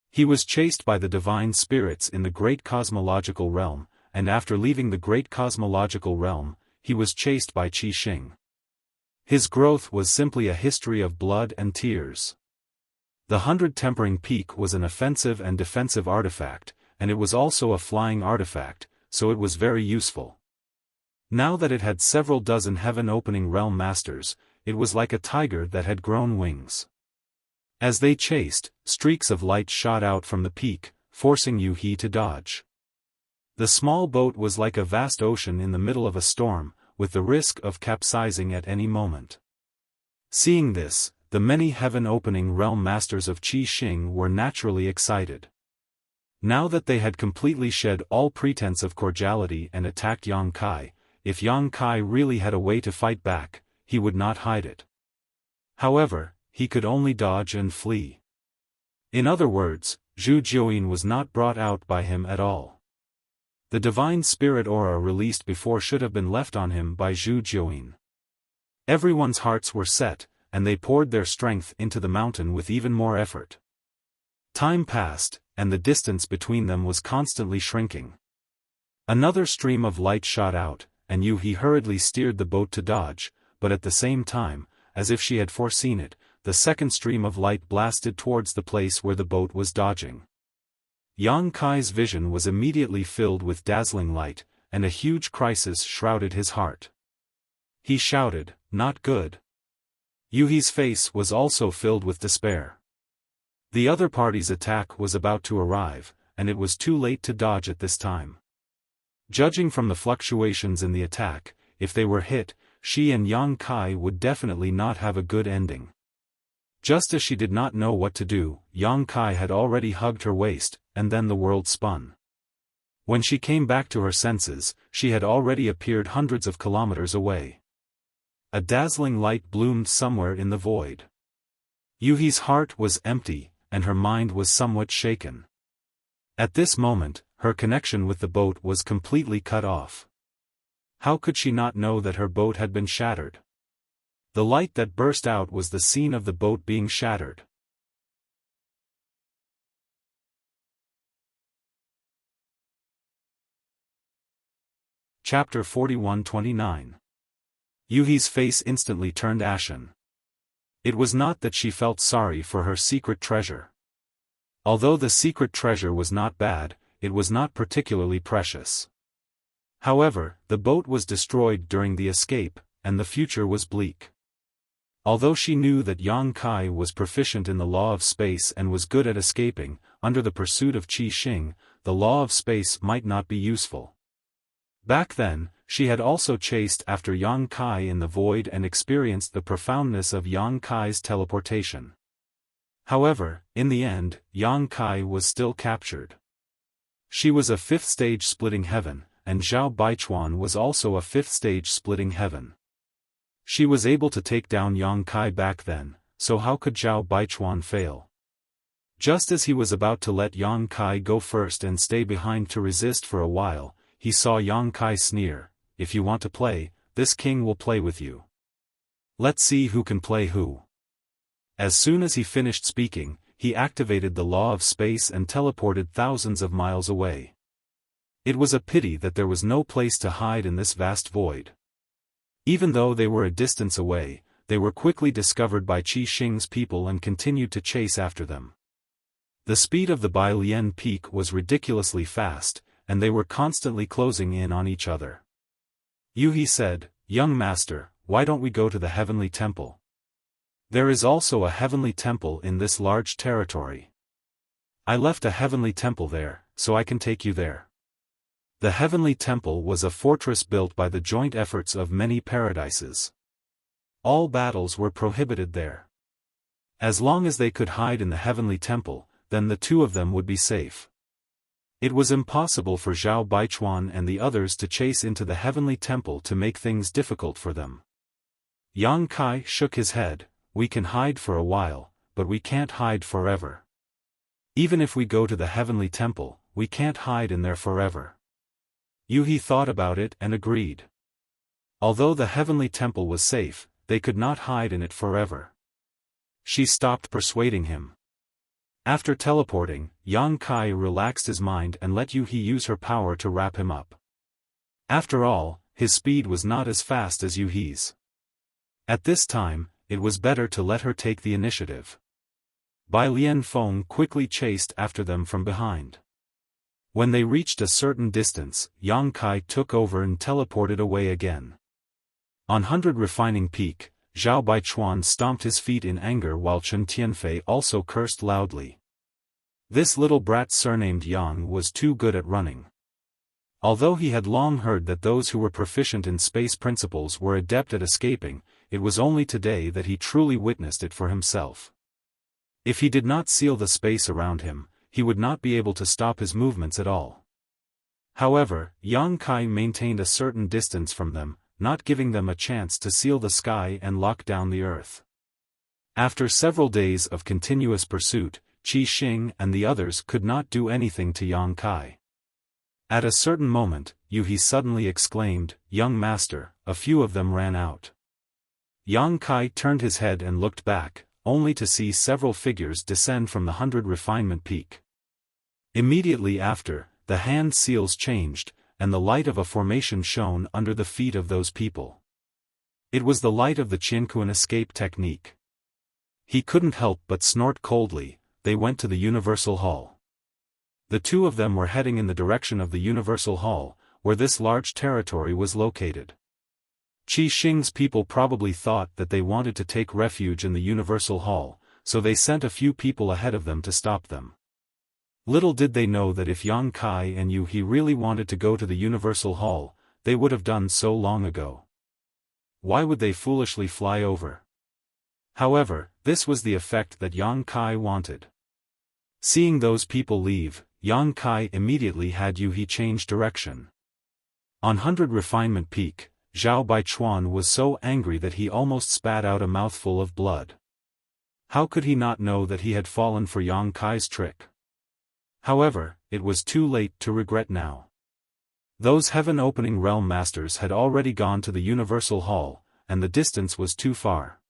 He was chased by the divine spirits in the great cosmological realm, and after leaving the great cosmological realm, he was chased by Qi Xing. His growth was simply a history of blood and tears. The 100 Tempering Peak was an offensive and defensive artifact, and it was also a flying artifact, so it was very useful. Now that it had several dozen heaven-opening realm masters, it was like a tiger that had grown wings. As they chased, streaks of light shot out from the peak, forcing Yu He to dodge. The small boat was like a vast ocean in the middle of a storm, with the risk of capsizing at any moment. Seeing this, the many heaven-opening realm masters of Qi Xing were naturally excited. Now that they had completely shed all pretense of cordiality and attacked Yang Kai, if Yang Kai really had a way to fight back, he would not hide it. However, he could only dodge and flee. In other words, Zhu Jiuyin was not brought out by him at all. The divine spirit aura released before should have been left on him by Zhu Jiuyin. Everyone's hearts were set, and they poured their strength into the mountain with even more effort. Time passed, and the distance between them was constantly shrinking. Another stream of light shot out, and He hurriedly steered the boat to dodge, but at the same time, as if she had foreseen it, the second stream of light blasted towards the place where the boat was dodging. Yang Kai's vision was immediately filled with dazzling light, and a huge crisis shrouded his heart. He shouted, "Not good." Yuhi's face was also filled with despair. The other party's attack was about to arrive, and it was too late to dodge at this time. Judging from the fluctuations in the attack, if they were hit, she and Yang Kai would definitely not have a good ending. Just as she did not know what to do, Yang Kai had already hugged her waist, and then the world spun. When she came back to her senses, she had already appeared hundreds of kilometers away. A dazzling light bloomed somewhere in the void. Yuhi's heart was empty, and her mind was somewhat shaken. At this moment, her connection with the boat was completely cut off. How could she not know that her boat had been shattered? The light that burst out was the scene of the boat being shattered. Chapter 41-29. Yuhi's face instantly turned ashen. It was not that she felt sorry for her secret treasure. Although the secret treasure was not bad, it was not particularly precious. However, the boat was destroyed during the escape, and the future was bleak. Although she knew that Yang Kai was proficient in the law of space and was good at escaping, under the pursuit of Qi Xing, the law of space might not be useful. Back then, she had also chased after Yang Kai in the void and experienced the profoundness of Yang Kai's teleportation. However, in the end, Yang Kai was still captured. She was a fifth stage splitting heaven, and Zhao Baichuan was also a fifth stage splitting heaven. She was able to take down Yang Kai back then, so how could Zhao Baichuan fail? Just as he was about to let Yang Kai go first and stay behind to resist for a while, he saw Yang Kai sneer, "If you want to play, this king will play with you. Let's see who can play who." As soon as he finished speaking, he activated the law of space and teleported thousands of miles away. It was a pity that there was no place to hide in this vast void. Even though they were a distance away, they were quickly discovered by Qi Xing's people and continued to chase after them. The speed of the Bailian peak was ridiculously fast, and they were constantly closing in on each other. Yuhi said, "Young master, why don't we go to the heavenly temple? There is also a heavenly temple in this large territory. I left a heavenly temple there, so I can take you there." The heavenly temple was a fortress built by the joint efforts of many paradises. All battles were prohibited there. As long as they could hide in the heavenly temple, then the two of them would be safe. It was impossible for Zhao Baichuan and the others to chase into the heavenly temple to make things difficult for them. Yang Kai shook his head, "We can hide for a while, but we can't hide forever. Even if we go to the heavenly temple, we can't hide in there forever." Yuhi thought about it and agreed. Although the heavenly temple was safe, they could not hide in it forever. She stopped persuading him. After teleporting, Yang Kai relaxed his mind and let Yuhi use her power to wrap him up. After all, his speed was not as fast as Yuhi's. At this time, it was better to let her take the initiative. Bai Lianfeng quickly chased after them from behind. When they reached a certain distance, Yang Kai took over and teleported away again. On 100 Refining Peak, Zhao Baichuan stomped his feet in anger while Chen Tianfei also cursed loudly. This little brat surnamed Yang was too good at running. Although he had long heard that those who were proficient in space principles were adept at escaping, it was only today that he truly witnessed it for himself. If he did not seal the space around him, he would not be able to stop his movements at all. However, Yang Kai maintained a certain distance from them, not giving them a chance to seal the sky and lock down the earth. After several days of continuous pursuit, Qi Xing and the others could not do anything to Yang Kai. At a certain moment, Yu suddenly exclaimed, "Young master," a few of them ran out. Yang Kai turned his head and looked back, only to see several figures descend from the 100 refinement peak. Immediately after, the hand seals changed, and the light of a formation shone under the feet of those people. It was the light of the Qianquan escape technique. He couldn't help but snort coldly. They went to the Universal Hall. The two of them were heading in the direction of the Universal Hall, where this large territory was located. Qi Xing's people probably thought that they wanted to take refuge in the Universal Hall, so they sent a few people ahead of them to stop them. Little did they know that if Yang Kai and Yu really wanted to go to the Universal Hall, they would have done so long ago. Why would they foolishly fly over? However, this was the effect that Yang Kai wanted. Seeing those people leave, Yang Kai immediately had Yu change direction. On 100 Refinement Peak, Zhao Baichuan was so angry that he almost spat out a mouthful of blood. How could he not know that he had fallen for Yang Kai's trick? However, it was too late to regret now. Those heaven-opening realm masters had already gone to the Universal Hall, and the distance was too far.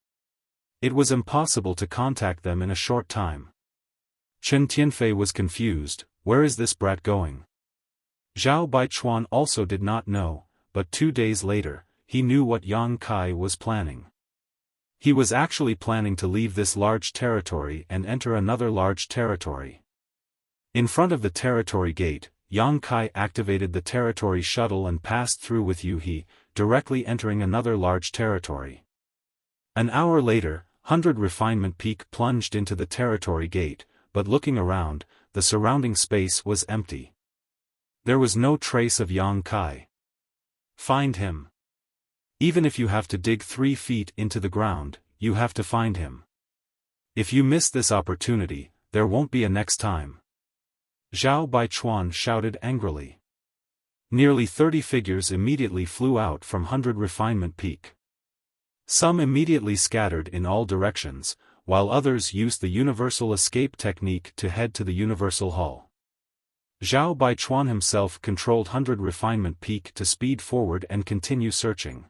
It was impossible to contact them in a short time. Chen Tianfei was confused. Where is this brat going? Zhao Baichuan also did not know, but 2 days later, he knew what Yang Kai was planning. He was actually planning to leave this large territory and enter another large territory. In front of the territory gate, Yang Kai activated the territory shuttle and passed through with Yu, directly entering another large territory. An hour later, 100 Refinement Peak plunged into the territory gate, but looking around, the surrounding space was empty. There was no trace of Yang Kai. Find him. Even if you have to dig 3 feet into the ground, you have to find him. If you miss this opportunity, there won't be a next time. Zhao Baichuan shouted angrily. Nearly 30 figures immediately flew out from 100 Refinement Peak. Some immediately scattered in all directions, while others used the universal escape technique to head to the Universal Hall. Zhao Baichuan himself controlled 100 Refinement Peak to speed forward and continue searching.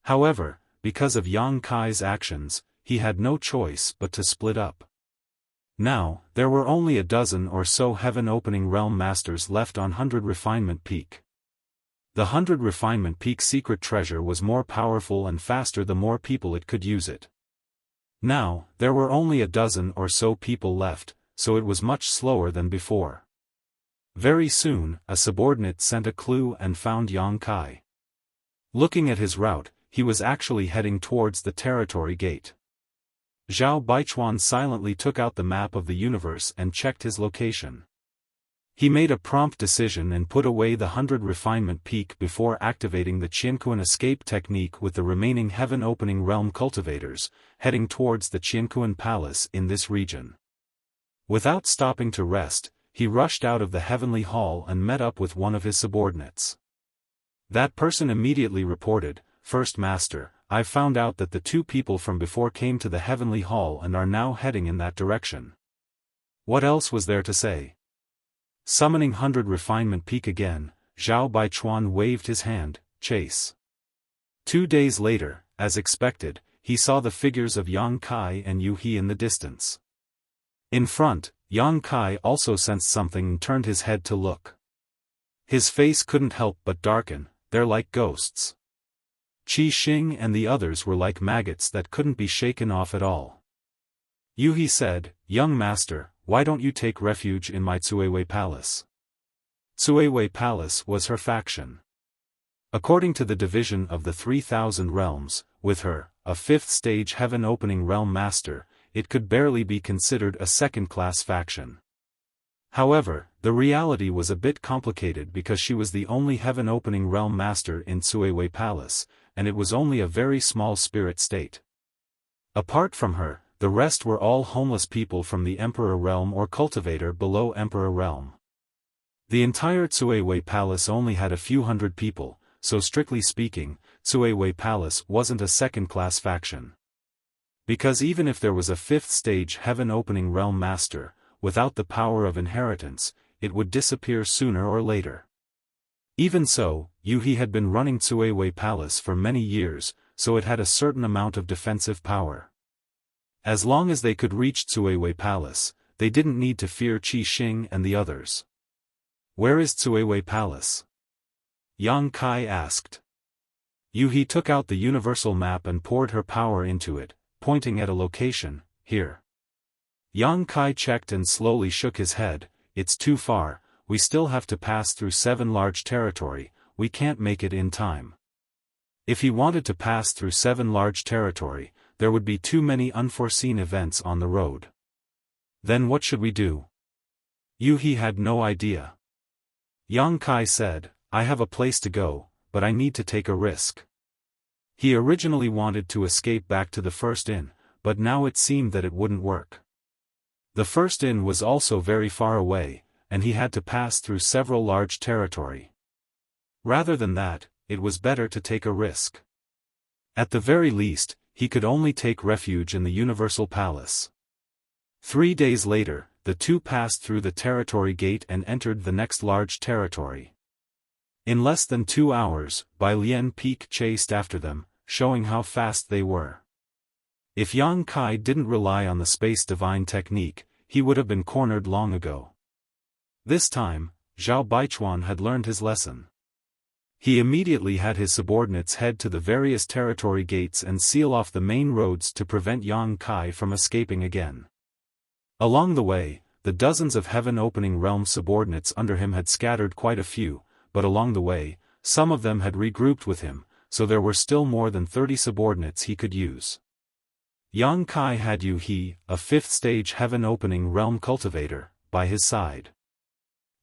However, because of Yang Kai's actions, he had no choice but to split up. Now, there were only a dozen or so heaven-opening realm masters left on 100 Refinement Peak. The 100 Refinement Peak secret treasure was more powerful and faster the more people it could use it. Now, there were only a dozen or so people left, so it was much slower than before. Very soon, a subordinate sent a clue and found Yang Kai. Looking at his route, he was actually heading towards the territory gate. Zhao Baichuan silently took out the map of the universe and checked his location. He made a prompt decision and put away the 100 Refinement Peak before activating the Qianquan escape technique with the remaining heaven-opening realm cultivators, heading towards the Qianquan Palace in this region. Without stopping to rest, he rushed out of the heavenly hall and met up with one of his subordinates. That person immediately reported, "First Master, I've found out that the 2 people from before came to the heavenly hall and are now heading in that direction." What else was there to say? Summoning 100 Refinement Peak again, Zhao Baichuan waved his hand, "Chase." 2 days later, as expected, he saw the figures of Yang Kai and Yu in the distance. In front, Yang Kai also sensed something and turned his head to look. His face couldn't help but darken. "They're like ghosts." Qi Xing and the others were like maggots that couldn't be shaken off at all. Yu said, "Young master, why don't you take refuge in my Cuiwei Palace?" Cuiwei Palace was her faction. According to the division of the 3,000 realms, with her, a 5th-stage heaven-opening realm master, it could barely be considered a second-class faction. However, the reality was a bit complicated because she was the only heaven-opening realm master in Cuiwei Palace, and it was only a very small spirit state. Apart from her, the rest were all homeless people from the Emperor Realm or cultivator below Emperor Realm. The entire Cuiwei Palace only had a few hundred people, so strictly speaking, Cuiwei Palace wasn't a second-class faction. Because even if there was a fifth-stage heaven-opening realm master, without the power of inheritance, it would disappear sooner or later. Even so, Yuhi had been running Cuiwei Palace for many years, so it had a certain amount of defensive power. As long as they could reach Cuiwei Palace, they didn't need to fear Qi Xing and the others. "Where is Cuiwei Palace?" Yang Kai asked. Yuhi took out the universal map and poured her power into it, pointing at a location, "Here." Yang Kai checked and slowly shook his head, "It's too far, we still have to pass through 7 large territory, we can't make it in time." If he wanted to pass through 7 large territory, there would be too many unforeseen events on the road. Then what should we do? Yuhi had no idea. Yang Kai said, "I have a place to go, but I need to take a risk." He originally wanted to escape back to the first inn, but now it seemed that it wouldn't work. The first inn was also very far away, and he had to pass through several large territory. Rather than that, it was better to take a risk. At the very least, he could only take refuge in the Universal Palace. 3 days later, the two passed through the territory gate and entered the next large territory. In less than 2 hours, Bai Lian Peak chased after them, showing how fast they were. If Yang Kai didn't rely on the space divine technique, he would have been cornered long ago. This time, Zhao Baichuan had learned his lesson. He immediately had his subordinates head to the various territory gates and seal off the main roads to prevent Yang Kai from escaping again. Along the way, the dozens of heaven-opening realm subordinates under him had scattered quite a few, but along the way, some of them had regrouped with him, so there were still more than 30 subordinates he could use. Yang Kai had Yuhi, a 5th-stage heaven-opening realm cultivator, by his side.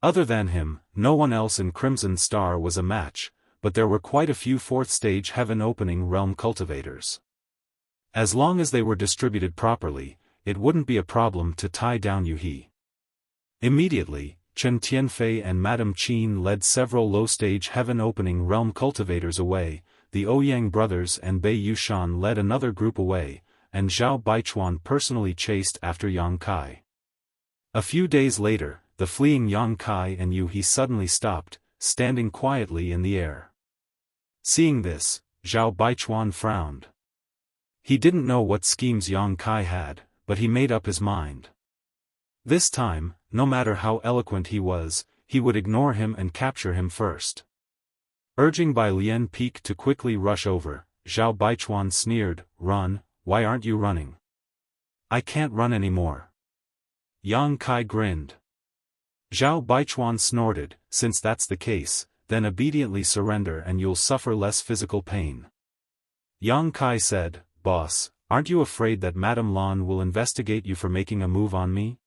Other than him, no one else in Crimson Star was a match, but there were quite a few 4th-stage heaven-opening realm cultivators. As long as they were distributed properly, it wouldn't be a problem to tie down Yuhi. Immediately, Chen Tianfei and Madame Qin led several low-stage heaven-opening realm cultivators away, the Ouyang brothers and Bei Yushan led another group away, and Zhao Baichuan personally chased after Yang Kai. A few days later, the fleeing Yang Kai and Yuhi suddenly stopped, standing quietly in the air. Seeing this, Zhao Baichuan frowned. He didn't know what schemes Yang Kai had, but he made up his mind. This time, no matter how eloquent he was, he would ignore him and capture him first. Urging Bai Lian Peak to quickly rush over, Zhao Baichuan sneered, "Run, why aren't you running?" "I can't run anymore." Yang Kai grinned. Zhao Baichuan snorted, "Since that's the case, then obediently surrender and you'll suffer less physical pain." Yang Kai said, "Boss, aren't you afraid that Madame Lan will investigate you for making a move on me?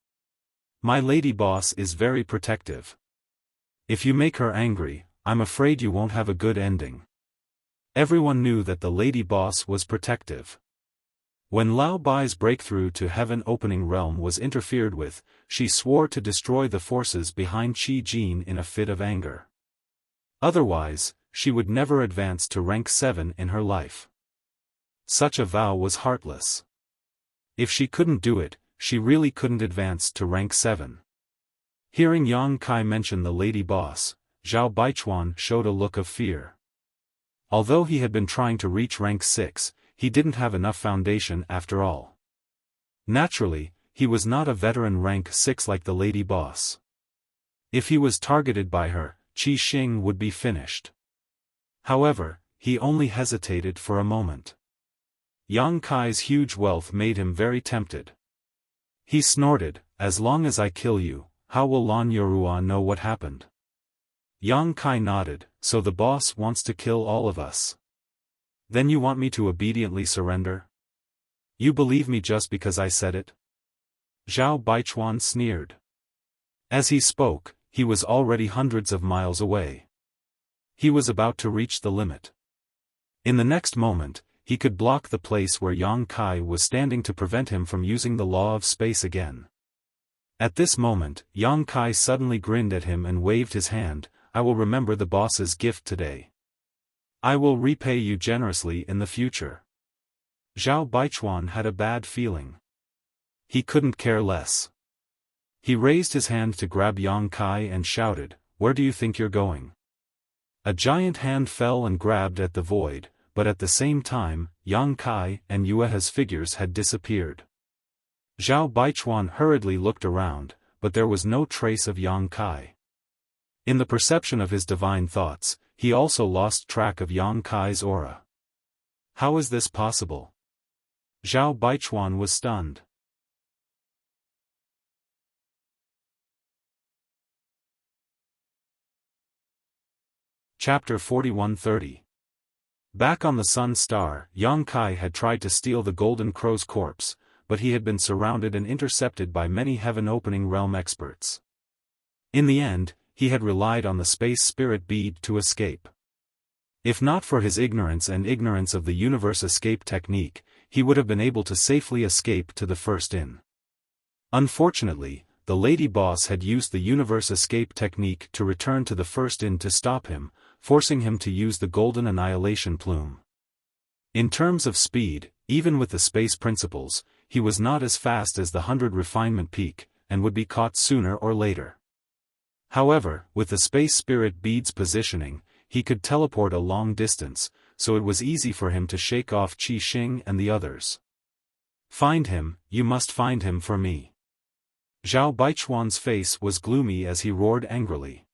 My lady boss is very protective. If you make her angry, I'm afraid you won't have a good ending." Everyone knew that the lady boss was protective. When Lao Bai's breakthrough to heaven-opening realm was interfered with, she swore to destroy the forces behind Qi Jin in a fit of anger. Otherwise, she would never advance to rank 7 in her life. Such a vow was heartless. If she couldn't do it, she really couldn't advance to rank 7. Hearing Yang Kai mention the lady boss, Zhao Baichuan showed a look of fear. Although he had been trying to reach rank 6, he didn't have enough foundation after all. Naturally, he was not a veteran rank 6 like the lady boss. If he was targeted by her, Qi Xing would be finished. However, he only hesitated for a moment. Yang Kai's huge wealth made him very tempted. He snorted, "As long as I kill you, how will Lan Yorua know what happened?" Yang Kai nodded, "So the boss wants to kill all of us. Then you want me to obediently surrender? You believe me just because I said it?" Zhao Baichuan sneered. As he spoke, he was already hundreds of miles away. He was about to reach the limit. In the next moment, he could block the place where Yang Kai was standing to prevent him from using the law of space again. At this moment, Yang Kai suddenly grinned at him and waved his hand, "I will remember the boss's gift today." I will repay you generously in the future. Zhao Baichuan had a bad feeling. He couldn't care less. He raised his hand to grab Yang Kai and shouted, "Where do you think you're going?" A giant hand fell and grabbed at the void, but at the same time, Yang Kai and Yuehe's figures had disappeared. Zhao Baichuan hurriedly looked around, but there was no trace of Yang Kai. In the perception of his divine thoughts, he also lost track of Yang Kai's aura. How is this possible? Zhao Baichuan was stunned. Chapter 4130. Back on the Sun Star, Yang Kai had tried to steal the Golden Crow's corpse, but he had been surrounded and intercepted by many heaven-opening realm experts. In the end, he had relied on the space spirit bead to escape. If not for his ignorance of the universe escape technique, he would have been able to safely escape to the first inn. Unfortunately, the lady boss had used the universe escape technique to return to the first inn to stop him, forcing him to use the golden annihilation plume. In terms of speed, even with the space principles, he was not as fast as the 100 refinement peak, and would be caught sooner or later. However, with the space spirit bead's positioning, he could teleport a long distance, so it was easy for him to shake off Qi Xing and the others. Find him, you must find him for me. Zhao Baichuan's face was gloomy as he roared angrily.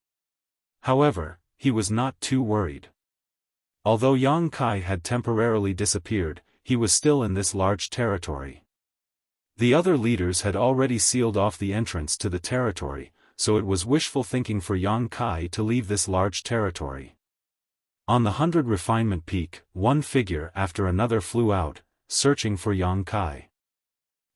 However, he was not too worried. Although Yang Kai had temporarily disappeared, he was still in this large territory. The other leaders had already sealed off the entrance to the territory, so it was wishful thinking for Yang Kai to leave this large territory. On the 100 refinement peak, one figure after another flew out, searching for Yang Kai.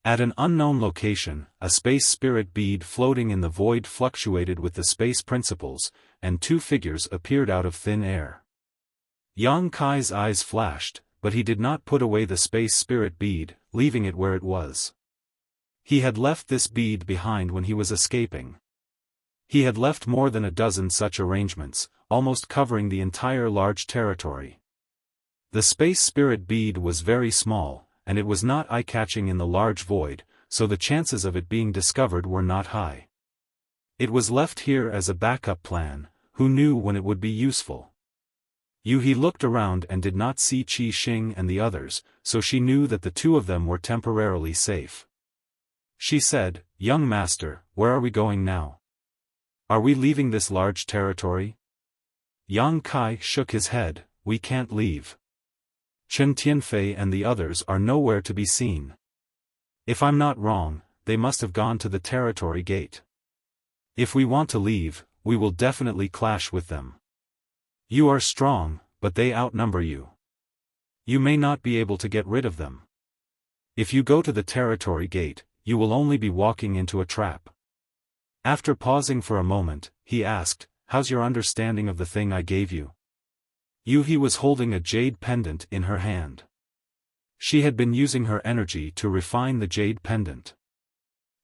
At an unknown location, a space spirit bead floating in the void fluctuated with the space principles, and two figures appeared out of thin air. Yang Kai's eyes flashed, but he did not put away the space spirit bead, leaving it where it was. He had left this bead behind when he was escaping. He had left more than a dozen such arrangements, almost covering the entire large territory. The space spirit bead was very small, and it was not eye-catching in the large void, so the chances of it being discovered were not high. It was left here as a backup plan, who knew when it would be useful. He looked around and did not see Qi Xing and the others, so she knew that the two of them were temporarily safe. She said, "Young master, where are we going now? Are we leaving this large territory?" Yang Kai shook his head, "We can't leave. Chen Tianfei and the others are nowhere to be seen. If I'm not wrong, they must have gone to the territory gate. If we want to leave, we will definitely clash with them. You are strong, but they outnumber you. You may not be able to get rid of them. If you go to the territory gate, you will only be walking into a trap." After pausing for a moment, he asked, "How's your understanding of the thing I gave you?" He was holding a jade pendant in her hand. She had been using her energy to refine the jade pendant.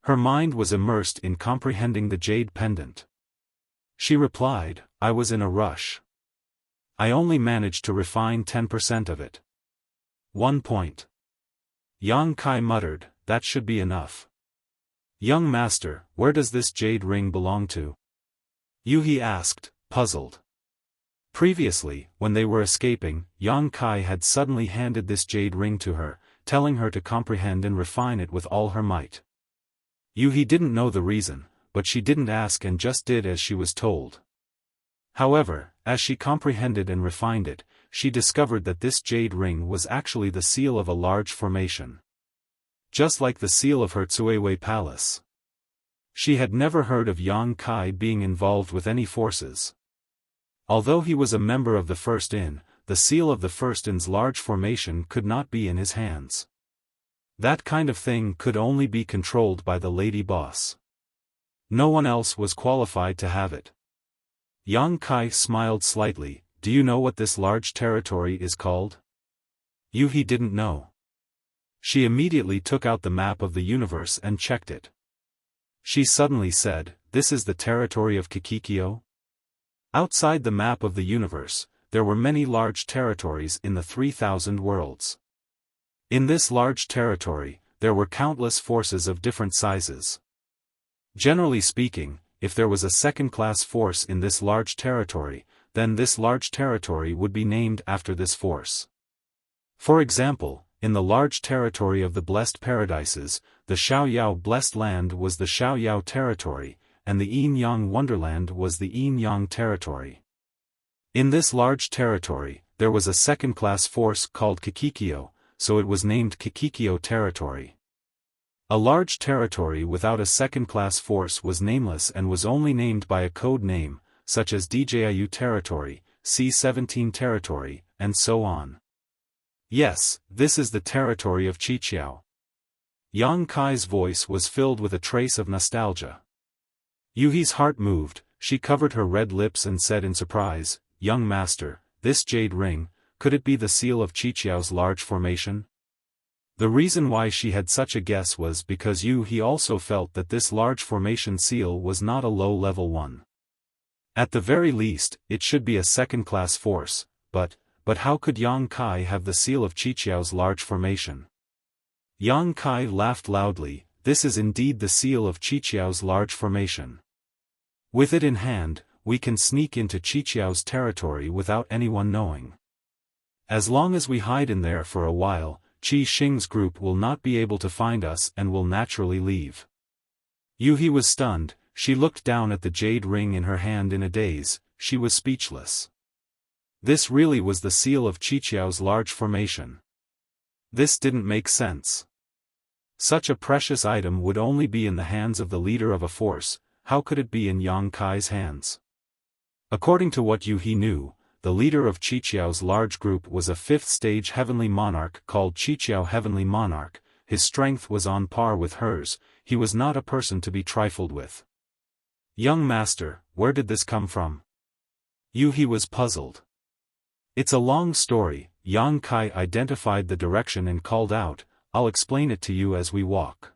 Her mind was immersed in comprehending the jade pendant. She replied, "I was in a rush. I only managed to refine 10% of it. 1 point. Yang Kai muttered, "That should be enough." "Young master, where does this jade ring belong to?" He asked, puzzled. Previously, when they were escaping, Yang Kai had suddenly handed this jade ring to her, telling her to comprehend and refine it with all her might. He didn't know the reason, but she didn't ask and just did as she was told. However, as she comprehended and refined it, she discovered that this jade ring was actually the seal of a large formation. Just like the seal of her Tsuewei Palace. She had never heard of Yang Kai being involved with any forces. Although he was a member of the First Inn, the seal of the First Inn's large formation could not be in his hands. That kind of thing could only be controlled by the lady boss. No one else was qualified to have it. Yang Kai smiled slightly, "Do you know what this large territory is called?" He didn't know. She immediately took out the map of the universe and checked it. She suddenly said, "This is the territory of Kikikyo?" Outside the map of the universe, there were many large territories in the 3,000 worlds. In this large territory, there were countless forces of different sizes. Generally speaking, if there was a second-class force in this large territory, then this large territory would be named after this force. For example, in the large territory of the Blessed Paradises, the Xiaoyao Blessed Land was the Xiaoyao territory, and the Yin-Yang Wonderland was the Yin-Yang territory. In this large territory, there was a second-class force called Kikikyo, so it was named Kikikyo territory. A large territory without a second-class force was nameless and was only named by a code name, such as Djiu territory, C-17 territory, and so on. Yes, this is the territory of Qiqiao. Yang Kai's voice was filled with a trace of nostalgia. Yuhi's heart moved, she covered her red lips and said in surprise, "Young master, this jade ring, could it be the seal of Qiqiao's large formation?" The reason why she had such a guess was because Yuhi also felt that this large formation seal was not a low-level one. At the very least, it should be a second-class force, but how could Yang Kai have the seal of Qiqiao's large formation? Yang Kai laughed loudly, "This is indeed the seal of Qiqiao's large formation. With it in hand, we can sneak into Qiqiao's territory without anyone knowing. As long as we hide in there for a while, Qi Xing's group will not be able to find us and will naturally leave." Yuhi was stunned, she looked down at the jade ring in her hand in a daze, she was speechless. This really was the seal of Qiqiao's large formation. This didn't make sense. Such a precious item would only be in the hands of the leader of a force, how could it be in Yang Kai's hands? According to what Yuhi knew, the leader of Qiqiao's large group was a 5th-stage heavenly monarch called Qiqiao Heavenly Monarch. His strength was on par with hers, he was not a person to be trifled with. "Young master, where did this come from?" Yuhi was puzzled. "It's a long story." Yang Kai identified the direction and called out, "I'll explain it to you as we walk."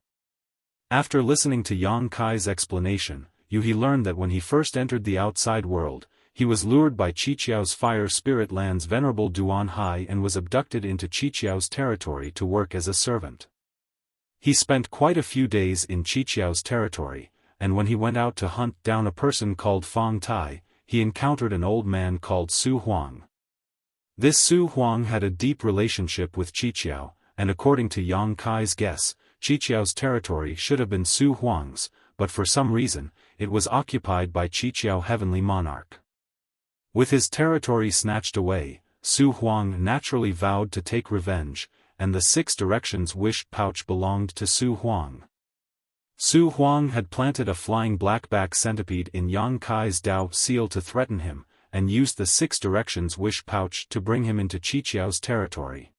After listening to Yang Kai's explanation, Yuhi learned that when he first entered the outside world, he was lured by Qiqiao's fire spirit land's venerable Duan Hai and was abducted into Qiqiao's territory to work as a servant. He spent quite a few days in Qiqiao's territory, and when he went out to hunt down a person called Fang Tai, he encountered an old man called Su Huang. This Su Huang had a deep relationship with Qiqiao, and according to Yang Kai's guess, Qiqiao's territory should have been Su Huang's, but for some reason, it was occupied by Qiqiao Heavenly Monarch. With his territory snatched away, Su Huang naturally vowed to take revenge, and the 6 directions wish pouch belonged to Su Huang. Su Huang had planted a flying blackback centipede in Yang Kai's Dao seal to threaten him, and used the 6 directions wish pouch to bring him into Qiqiao's territory.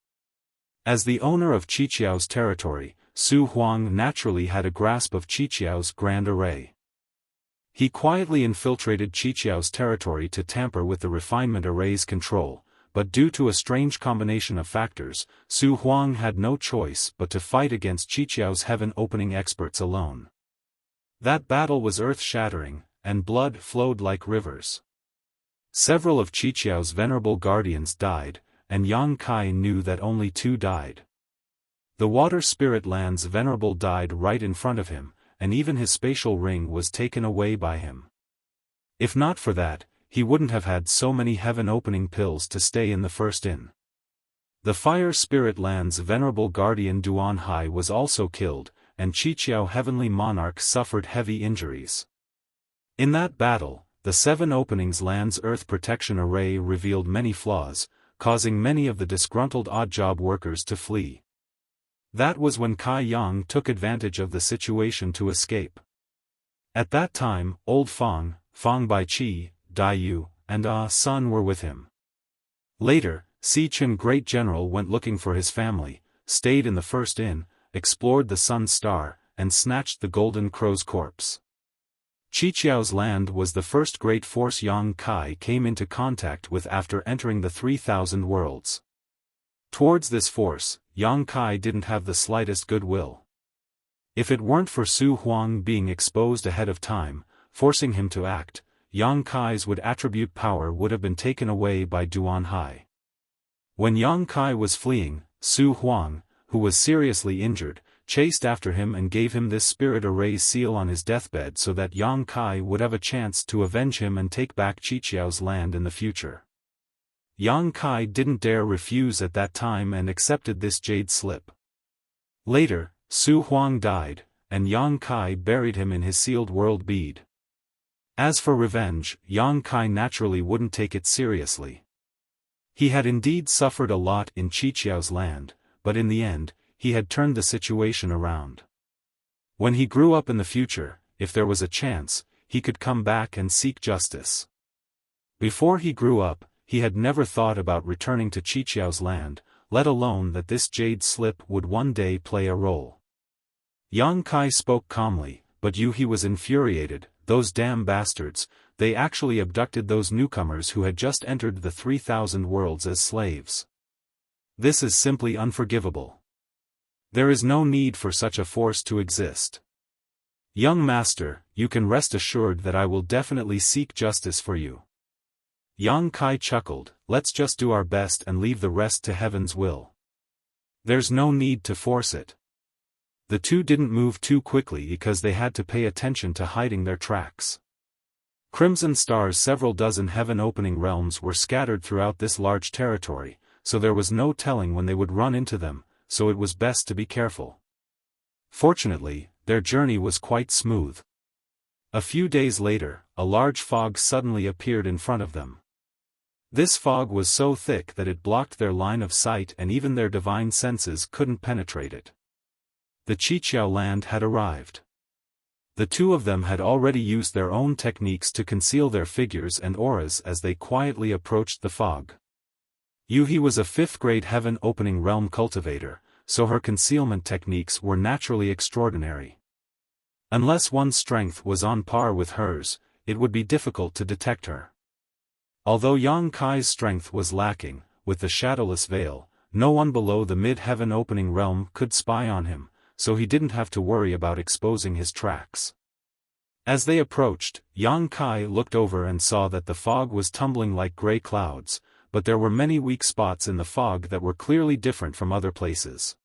As the owner of Qiqiao's territory, Su Huang naturally had a grasp of Qiqiao's grand array. He quietly infiltrated Qiqiao's territory to tamper with the refinement array's control, but due to a strange combination of factors, Su Huang had no choice but to fight against Qiqiao's heaven-opening experts alone. That battle was earth-shattering, and blood flowed like rivers. Several of Qiqiao's venerable guardians died, and Yang Kai knew that only 2 died. The water spirit land's venerable died right in front of him, and even his spatial ring was taken away by him. If not for that, he wouldn't have had so many heaven-opening pills to stay in the first inn. The fire spirit land's venerable guardian Duan Hai was also killed, and Qiqiao Heavenly Monarch suffered heavy injuries. In that battle, the 7 openings land's earth protection array revealed many flaws, causing many of the disgruntled odd-job workers to flee. That was when Kai Yang took advantage of the situation to escape. At that time, old Fang, Fang Baiqi, Dai Yu, and Sun were with him. Later, Si Chen Great General went looking for his family, stayed in the first inn, explored the Sun Star, and snatched the Golden Crow's corpse. Qiqiao's land was the first great force Yang Kai came into contact with after entering the 3,000 worlds. Towards this force, Yang Kai didn't have the slightest goodwill. If it weren't for Su Huang being exposed ahead of time, forcing him to act, Yang Kai's would attribute power would have been taken away by Duan Hai. When Yang Kai was fleeing, Su Huang, who was seriously injured, chased after him and gave him this spirit array seal on his deathbed so that Yang Kai would have a chance to avenge him and take back Qiqiao's land in the future. Yang Kai didn't dare refuse at that time and accepted this jade slip. Later, Su Huang died, and Yang Kai buried him in his sealed world bead. As for revenge, Yang Kai naturally wouldn't take it seriously. He had indeed suffered a lot in Qiqiao's land, but in the end, he had turned the situation around. When he grew up in the future, if there was a chance, he could come back and seek justice. Before he grew up, he had never thought about returning to Qiqiao's land, let alone that this jade slip would one day play a role. Yang Kai spoke calmly, but He was infuriated. Those damn bastards, they actually abducted those newcomers who had just entered the 3,000 worlds as slaves. This is simply unforgivable. There is no need for such a force to exist. Young master, you can rest assured that I will definitely seek justice for you. Yang Kai chuckled, let's just do our best and leave the rest to heaven's will. There's no need to force it. The two didn't move too quickly because they had to pay attention to hiding their tracks. Crimson stars, several dozen heaven-opening realms were scattered throughout this large territory, so there was no telling when they would run into them, so it was best to be careful. Fortunately, their journey was quite smooth. A few days later, a large fog suddenly appeared in front of them. This fog was so thick that it blocked their line of sight and even their divine senses couldn't penetrate it. The Qiqiao land had arrived. The two of them had already used their own techniques to conceal their figures and auras as they quietly approached the fog. He was a 5th-grade heaven-opening realm cultivator, so her concealment techniques were naturally extraordinary. Unless one's strength was on par with hers, it would be difficult to detect her. Although Yang Kai's strength was lacking, with the shadowless veil, no one below the mid-heaven opening realm could spy on him, so he didn't have to worry about exposing his tracks. As they approached, Yang Kai looked over and saw that the fog was tumbling like gray clouds, but there were many weak spots in the fog that were clearly different from other places.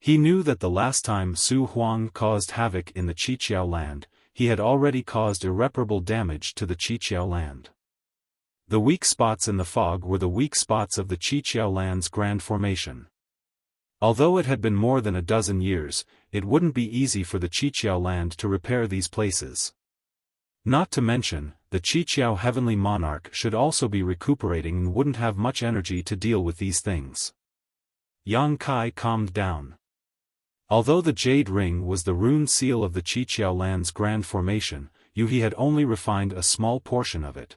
He knew that the last time Su Huang caused havoc in the Qiqiao land, he had already caused irreparable damage to the Qiqiao land. The weak spots in the fog were the weak spots of the Qiqiao land's grand formation. Although it had been more than a dozen years, it wouldn't be easy for the Qiqiao land to repair these places. Not to mention, the Qiqiao heavenly monarch should also be recuperating and wouldn't have much energy to deal with these things. Yang Kai calmed down. Although the jade ring was the rune seal of the Qiqiao land's grand formation, he had only refined a small portion of it.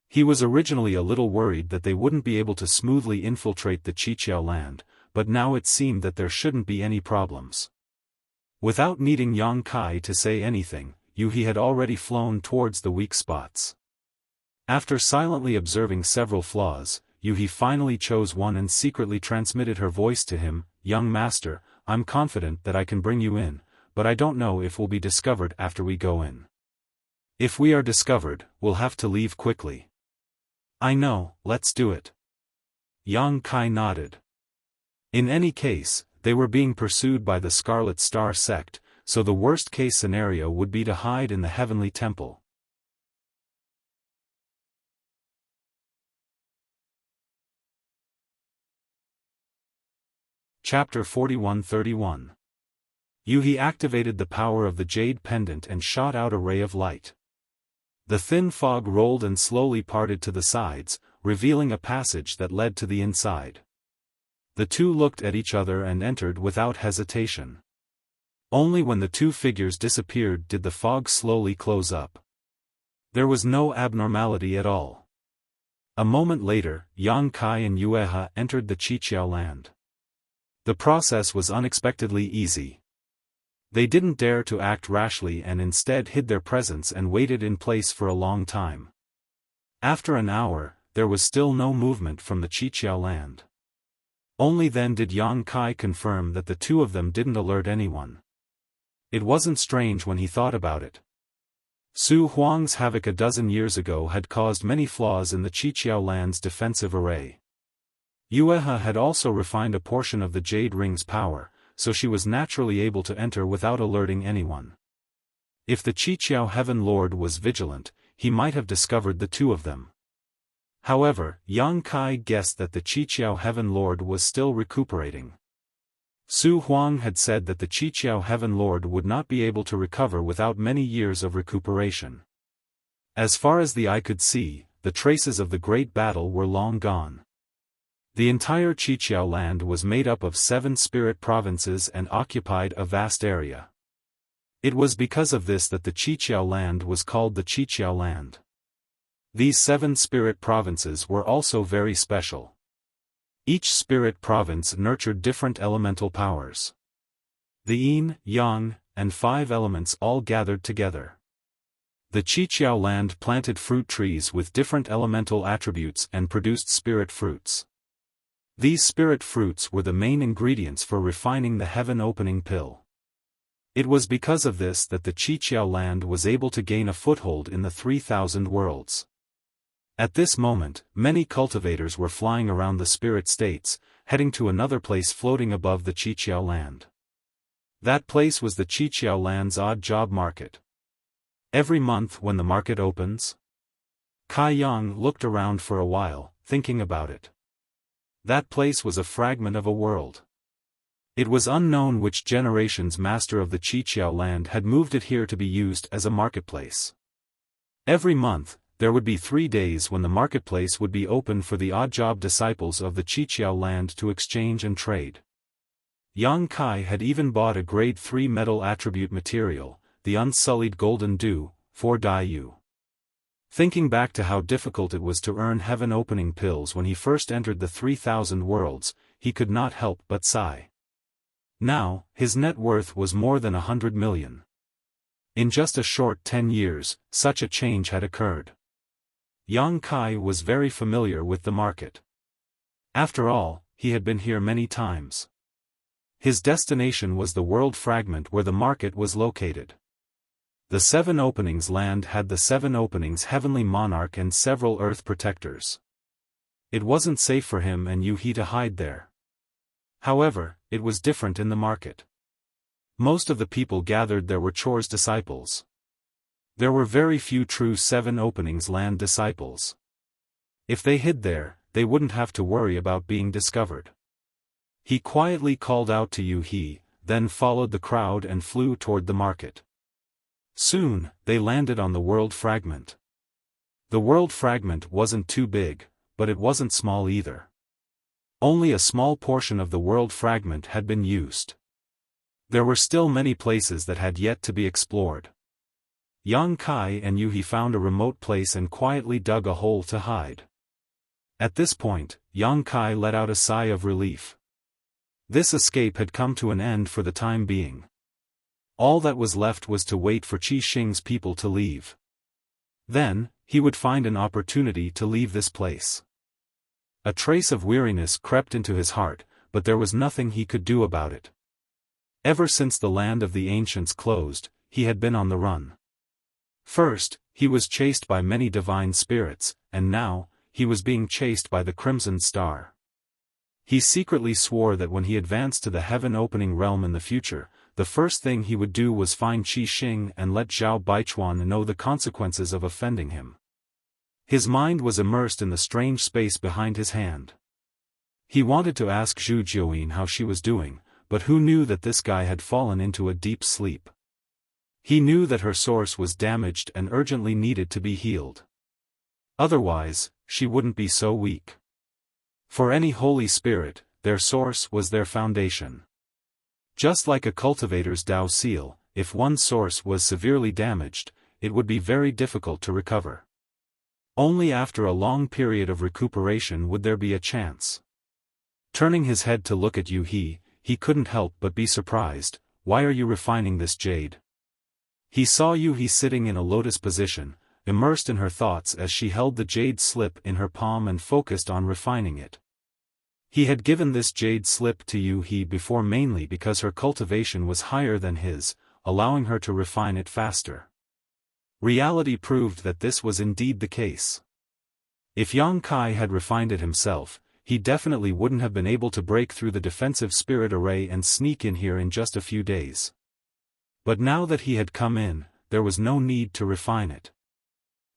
He was originally a little worried that they wouldn't be able to smoothly infiltrate the Qiqiao land, but now it seemed that there shouldn't be any problems. Without needing Yang Kai to say anything, he had already flown towards the weak spots. After silently observing several flaws, he finally chose one and secretly transmitted her voice to him, "Young master, I'm confident that I can bring you in, but I don't know if we'll be discovered after we go in. If we are discovered, we'll have to leave quickly." "I know, let's do it." Yang Kai nodded. In any case, they were being pursued by the Scarlet Star sect, so the worst-case scenario would be to hide in the heavenly temple. Chapter 41-31. He activated the power of the jade pendant and shot out a ray of light. The thin fog rolled and slowly parted to the sides, revealing a passage that led to the inside. The two looked at each other and entered without hesitation. Only when the two figures disappeared did the fog slowly close up. There was no abnormality at all. A moment later, Yang Kai and Yueha entered the Qiqiao land. The process was unexpectedly easy. They didn't dare to act rashly and instead hid their presence and waited in place for a long time. After an hour, there was still no movement from the Qiqiao land. Only then did Yang Kai confirm that the two of them didn't alert anyone. It wasn't strange when he thought about it. Su Huang's havoc a dozen years ago had caused many flaws in the Qiqiao land's defensive array. Yuehe had also refined a portion of the Jade Ring's power, so she was naturally able to enter without alerting anyone. If the Qiqiao Heaven Lord was vigilant, he might have discovered the two of them. However, Yang Kai guessed that the Qiqiao Heaven Lord was still recuperating. Su Huang had said that the Qiqiao Heaven Lord would not be able to recover without many years of recuperation. As far as the eye could see, the traces of the great battle were long gone. The entire Qiqiao land was made up of 7 spirit provinces and occupied a vast area. It was because of this that the Qiqiao land was called the Qiqiao land. These 7 spirit provinces were also very special. Each spirit province nurtured different elemental powers. The yin, yang, and 5 elements all gathered together. The Qiqiao land planted fruit trees with different elemental attributes and produced spirit fruits. These spirit fruits were the main ingredients for refining the heaven-opening pill. It was because of this that the Qiqiao land was able to gain a foothold in the 3,000 worlds. At this moment, many cultivators were flying around the spirit states, heading to another place floating above the Qiqiao land. That place was the Qiqiao land's odd job market. Every month when the market opens, Kai Yang looked around for a while, thinking about it. That place was a fragment of a world. It was unknown which generation's master of the Qiqiao land had moved it here to be used as a marketplace. Every month, there would be 3 days when the marketplace would be open for the odd-job disciples of the Qiqiao land to exchange and trade. Yang Kai had even bought a grade 3 metal attribute material, the unsullied golden dew, for Daiyu. Thinking back to how difficult it was to earn heaven-opening pills when he first entered the 3,000 worlds, he could not help but sigh. Now, his net worth was more than 100 million. In just a short 10 years, such a change had occurred. Yang Kai was very familiar with the market. After all, he had been here many times. His destination was the world fragment where the market was located. The 7 openings land had the 7 openings heavenly monarch and several earth protectors. It wasn't safe for him and Yu He to hide there. However, it was different in the market. Most of the people gathered there were chores disciples. There were very few true 7 openings land disciples. If they hid there, they wouldn't have to worry about being discovered. He quietly called out to Yu He, then followed the crowd and flew toward the market. Soon, they landed on the world fragment. The world fragment wasn't too big, but it wasn't small either. Only a small portion of the world fragment had been used. There were still many places that had yet to be explored. Yang Kai and Yu He found a remote place and quietly dug a hole to hide. At this point, Yang Kai let out a sigh of relief. This escape had come to an end for the time being. All that was left was to wait for Qi Xing's people to leave. Then, he would find an opportunity to leave this place. A trace of weariness crept into his heart, but there was nothing he could do about it. Ever since the land of the ancients closed, he had been on the run. First, he was chased by many divine spirits, and now, he was being chased by the Crimson Star. He secretly swore that when he advanced to the heaven-opening realm in the future, the first thing he would do was find Qi Xing and let Zhao Baichuan know the consequences of offending him. His mind was immersed in the strange space behind his hand. He wanted to ask Zhu Jiuyin how she was doing, but who knew that this guy had fallen into a deep sleep? He knew that her source was damaged and urgently needed to be healed. Otherwise, she wouldn't be so weak. For any holy spirit, their source was their foundation. Just like a cultivator's Dao seal, if one source was severely damaged, it would be very difficult to recover. Only after a long period of recuperation would there be a chance. Turning his head to look at Yu He, he couldn't help but be surprised. Why are you refining this jade? He saw Yu He sitting in a lotus position, immersed in her thoughts as she held the jade slip in her palm and focused on refining it. He had given this jade slip to Yu He before mainly because her cultivation was higher than his, allowing her to refine it faster. Reality proved that this was indeed the case. If Yang Kai had refined it himself, he definitely wouldn't have been able to break through the defensive spirit array and sneak in here in just a few days. But now that he had come in, there was no need to refine it.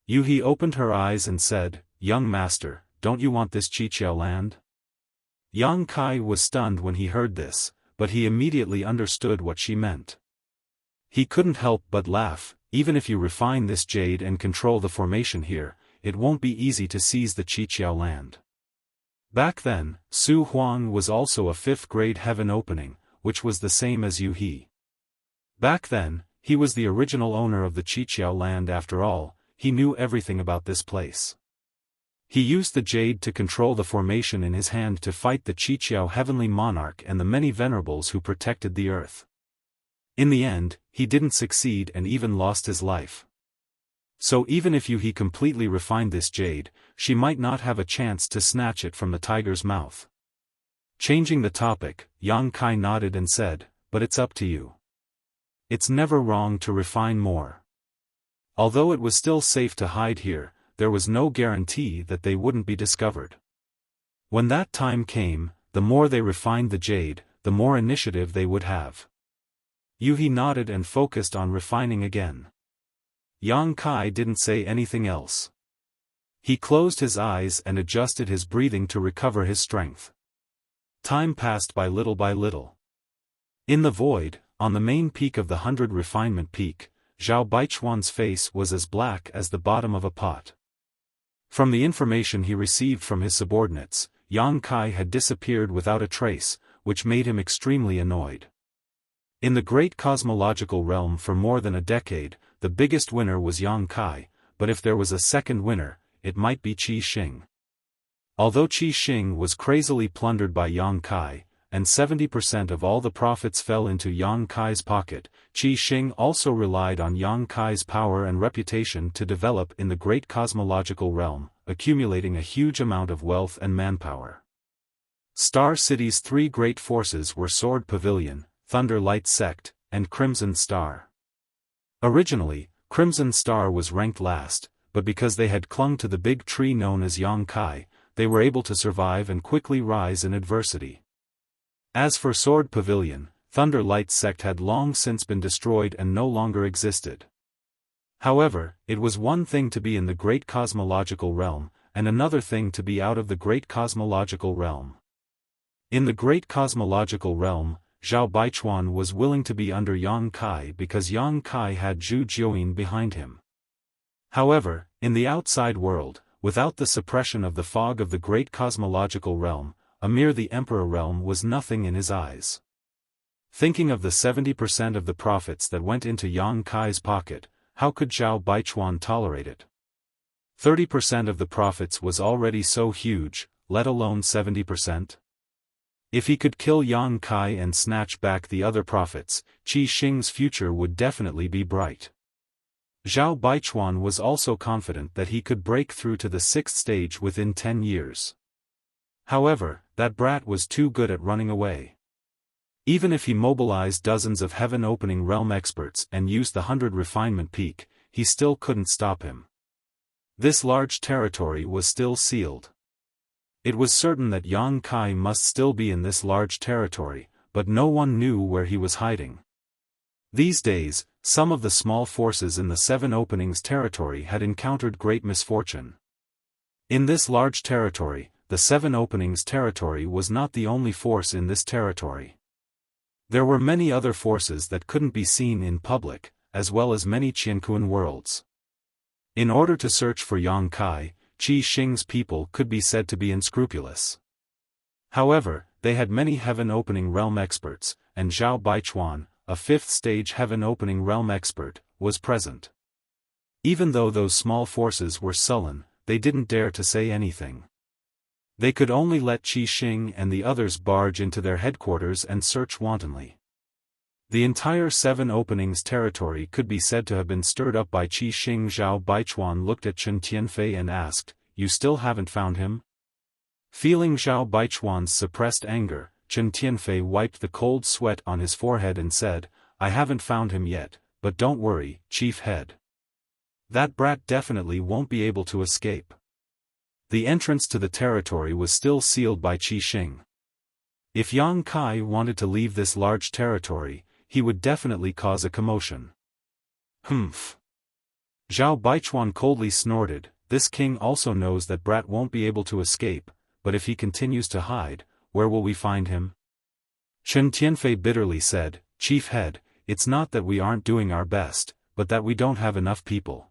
Yuhi opened her eyes and said, "Young master, don't you want this Qiqiao land?" Yang Kai was stunned when he heard this, but he immediately understood what she meant. He couldn't help but laugh. Even if you refine this jade and control the formation here, it won't be easy to seize the Qiqiao land. Back then, Su Huang was also a 5th grade heaven opening, which was the same as Yuhi. Back then, he was the original owner of the Qiqiao land after all. He knew everything about this place. He used the jade to control the formation in his hand to fight the Qiqiao heavenly monarch and the many venerables who protected the earth. In the end, he didn't succeed and even lost his life. So even if Yuhi completely refined this jade, she might not have a chance to snatch it from the tiger's mouth. Changing the topic, Yang Kai nodded and said, "But it's up to you. It's never wrong to refine more." Although it was still safe to hide here, there was no guarantee that they wouldn't be discovered. When that time came, the more they refined the jade, the more initiative they would have. Yuhi nodded and focused on refining again. Yang Kai didn't say anything else. He closed his eyes and adjusted his breathing to recover his strength. Time passed by little. In the void, on the main peak of the 100 refinement peak, Zhao Baichuan's face was as black as the bottom of a pot. From the information he received from his subordinates, Yang Kai had disappeared without a trace, which made him extremely annoyed. In the great cosmological realm for more than a decade, the biggest winner was Yang Kai, but if there was a second winner, it might be Qi Xing. Although Qi Xing was crazily plundered by Yang Kai, and 70% of all the profits fell into Yang Kai's pocket, Qi Xing also relied on Yang Kai's power and reputation to develop in the great cosmological realm, accumulating a huge amount of wealth and manpower. Star City's 3 great forces were Sword Pavilion, Thunder Light Sect, and Crimson Star. Originally, Crimson Star was ranked last, but because they had clung to the big tree known as Yang Kai, they were able to survive and quickly rise in adversity. As for Sword Pavilion, Thunder Light Sect had long since been destroyed and no longer existed. However, it was one thing to be in the great cosmological realm, and another thing to be out of the great cosmological realm. In the great cosmological realm, Zhao Baichuan was willing to be under Yang Kai because Yang Kai had Zhu Jiuyin behind him. However, in the outside world, without the suppression of the fog of the great cosmological realm, Amir the Emperor realm was nothing in his eyes. Thinking of the 70% of the profits that went into Yang Kai's pocket, how could Zhao Baichuan tolerate it? 30% of the profits was already so huge, let alone 70%. If he could kill Yang Kai and snatch back the other profits, Qi Xing's future would definitely be bright. Zhao Baichuan was also confident that he could break through to the 6th stage within 10 years. However, that brat was too good at running away. Even if he mobilized dozens of heaven-opening realm experts and used the 100 refinement peak, he still couldn't stop him. This large territory was still sealed. It was certain that Yang Kai must still be in this large territory, but no one knew where he was hiding. These days, some of the small forces in the 7 openings territory had encountered great misfortune. In this large territory, the 7 openings territory was not the only force in this territory. There were many other forces that couldn't be seen in public, as well as many Qiankuan worlds. In order to search for Yang Kai, Qi Xing's people could be said to be unscrupulous. However, they had many heaven-opening realm experts, and Zhao Baichuan, a 5th-stage heaven-opening realm expert, was present. Even though those small forces were sullen, they didn't dare to say anything. They could only let Qi Xing and the others barge into their headquarters and search wantonly. The entire 7 openings territory could be said to have been stirred up by Qi Xing. Zhao Baichuan looked at Chen Tianfei and asked, "You still haven't found him?" Feeling Zhao Baichuan's suppressed anger, Chen Tianfei wiped the cold sweat on his forehead and said, "I haven't found him yet, but don't worry, Chief Head. That brat definitely won't be able to escape. The entrance to the territory was still sealed by Qi Xing. If Yang Kai wanted to leave this large territory, he would definitely cause a commotion. Humph. Zhao Baichuan coldly snorted, this king also knows that brat won't be able to escape, but if he continues to hide, where will we find him? Chen Tianfei bitterly said, Chief Head, it's not that we aren't doing our best, but that we don't have enough people.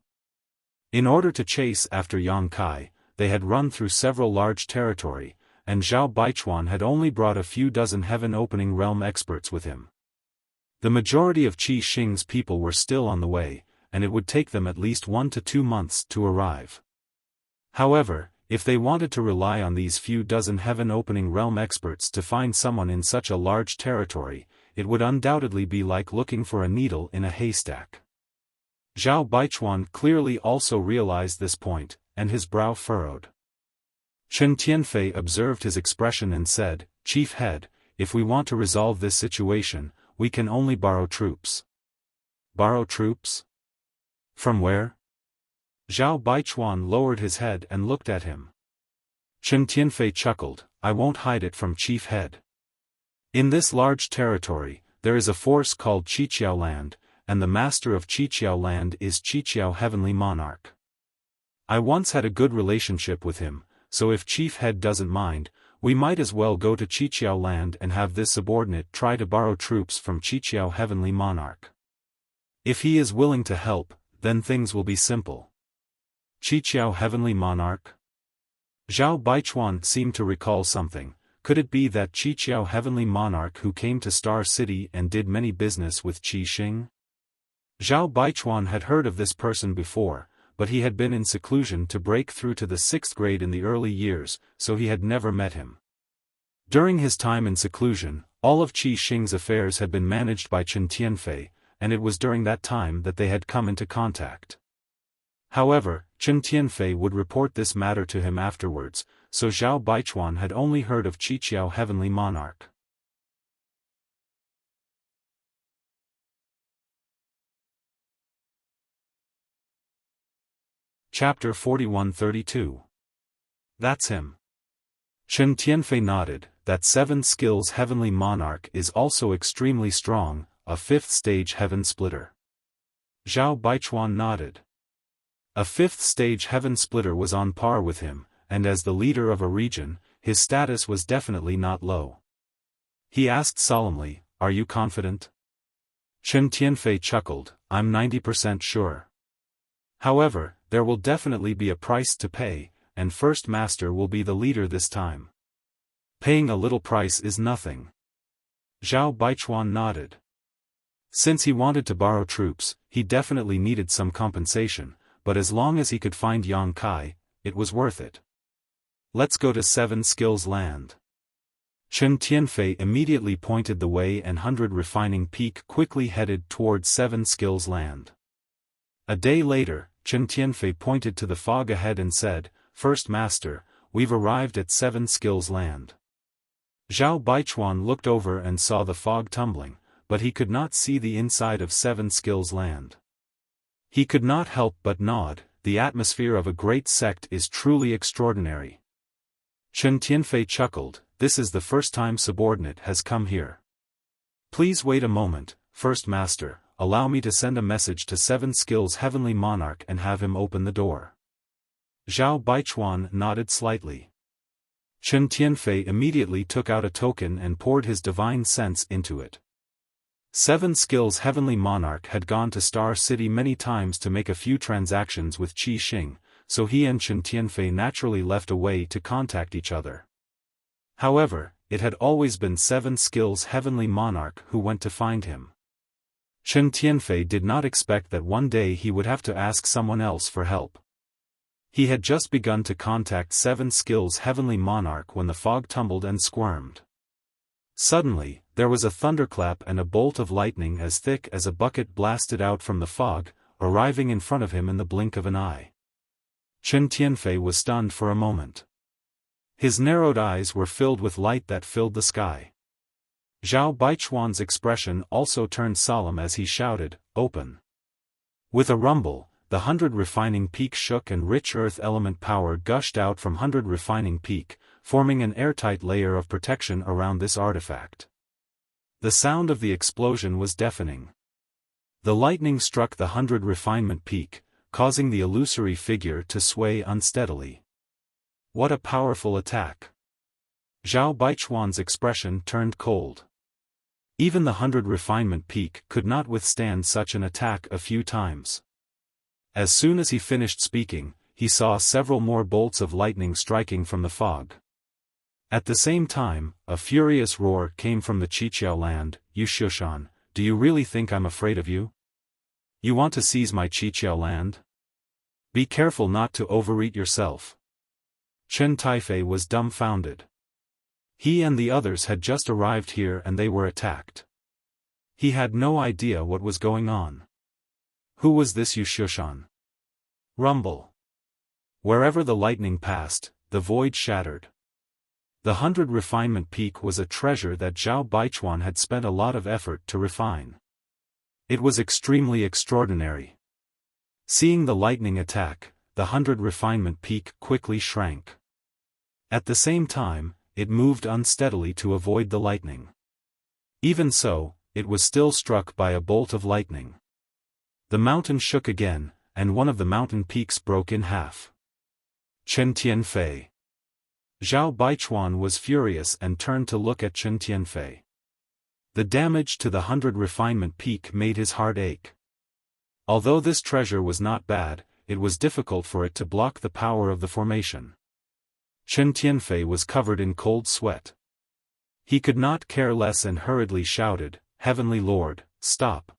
In order to chase after Yang Kai, they had run through several large territory, and Zhao Baichuan had only brought a few dozen heaven-opening realm experts with him. The majority of Qi Xing's people were still on the way, and it would take them at least 1 to 2 months to arrive. However, if they wanted to rely on these few dozen heaven-opening realm experts to find someone in such a large territory, it would undoubtedly be like looking for a needle in a haystack. Zhao Baichuan clearly also realized this point, and his brow furrowed. Chen Tianfei observed his expression and said, Chief Head, if we want to resolve this situation, we can only borrow troops. Borrow troops? From where? Zhao Baichuan lowered his head and looked at him. Chen Tianfei chuckled, I won't hide it from Chief Head. In this large territory, there is a force called Qiqiao Land, and the master of Qiqiao Land is Qiqiao Heavenly Monarch. I once had a good relationship with him, so if Chief Head doesn't mind, we might as well go to Qiqiao Land and have this subordinate try to borrow troops from Qiqiao Heavenly Monarch. If he is willing to help, then things will be simple. Qiqiao Heavenly Monarch? Zhao Baichuan seemed to recall something. Could it be that Qiqiao Heavenly Monarch who came to Star City and did many business with Qi Xing? Zhao Baichuan had heard of this person before, but he had been in seclusion to break through to the 6th grade in the early years, so he had never met him. During his time in seclusion, all of Qi Xing's affairs had been managed by Chen Tianfei, and it was during that time that they had come into contact. However, Chen Tianfei would report this matter to him afterwards, so Zhao Baichuan had only heard of Qiqiao Heavenly Monarch. Chapter 41-32. That's him. Chen Tianfei nodded, that 7 skills Heavenly Monarch is also extremely strong, a 5th stage Heaven Splitter. Zhao Baichuan nodded. A 5th stage Heaven Splitter was on par with him, and as the leader of a region, his status was definitely not low. He asked solemnly, are you confident? Chen Tianfei chuckled, I'm 90% sure. However, there will definitely be a price to pay, and First Master will be the leader this time. Paying a little price is nothing. Zhao Baichuan nodded. Since he wanted to borrow troops, he definitely needed some compensation, but as long as he could find Yang Kai, it was worth it. Let's go to 7 Skills Land. Chen Tianfei immediately pointed the way and 100 Refining Peak quickly headed towards 7 Skills Land. A day later, Chen Tianfei pointed to the fog ahead and said, First Master, we've arrived at 7 Skills Land. Zhao Baichuan looked over and saw the fog tumbling, but he could not see the inside of 7 Skills Land. He could not help but nod, the atmosphere of a great sect is truly extraordinary. Chen Tianfei chuckled, this is the first time subordinate has come here. Please wait a moment, First Master, allow me to send a message to 7 Skills Heavenly Monarch and have him open the door. Zhao Baichuan nodded slightly. Chen Tianfei immediately took out a token and poured his divine sense into it. 7 Skills Heavenly Monarch had gone to Star City many times to make a few transactions with Qi Xing, so he and Chen Tianfei naturally left a way to contact each other. However, it had always been 7 Skills Heavenly Monarch who went to find him. Chen Tianfei did not expect that one day he would have to ask someone else for help. He had just begun to contact 7 Skills Heavenly Monarch when the fog tumbled and squirmed. Suddenly, there was a thunderclap and a bolt of lightning as thick as a bucket blasted out from the fog, arriving in front of him in the blink of an eye. Chen Tianfei was stunned for a moment. His narrowed eyes were filled with light that filled the sky. Zhao Baichuan's expression also turned solemn as he shouted, Open! With a rumble, the 100 refining peak shook and rich earth element power gushed out from 100 refining peak, forming an airtight layer of protection around this artifact. The sound of the explosion was deafening. The lightning struck the 100 refinement peak, causing the illusory figure to sway unsteadily. What a powerful attack! Zhao Baichuan's expression turned cold. Even the 100 refinement peak could not withstand such an attack a few times. As soon as he finished speaking, he saw several more bolts of lightning striking from the fog. At the same time, a furious roar came from the Qiqiao land. Xiaofan, do you really think I'm afraid of you? You want to seize my Qiqiao land? Be careful not to overeat yourself. Chen Taifei was dumbfounded. He and the others had just arrived here and they were attacked. He had no idea what was going on. Who was this Xiaofan? Rumble. Wherever the lightning passed, the void shattered. The 100 refinement peak was a treasure that Zhao Baichuan had spent a lot of effort to refine. It was extremely extraordinary. Seeing the lightning attack, the 100 refinement peak quickly shrank. At the same time, it moved unsteadily to avoid the lightning. Even so, it was still struck by a bolt of lightning. The mountain shook again, and one of the mountain peaks broke in half. Chen Tianfei. Zhao Baichuan was furious and turned to look at Chen Tianfei. The damage to the 100 refinement peak made his heart ache. Although this treasure was not bad, it was difficult for it to block the power of the formation. Chen Tianfei was covered in cold sweat. He could not care less and hurriedly shouted, "Heavenly Lord, stop!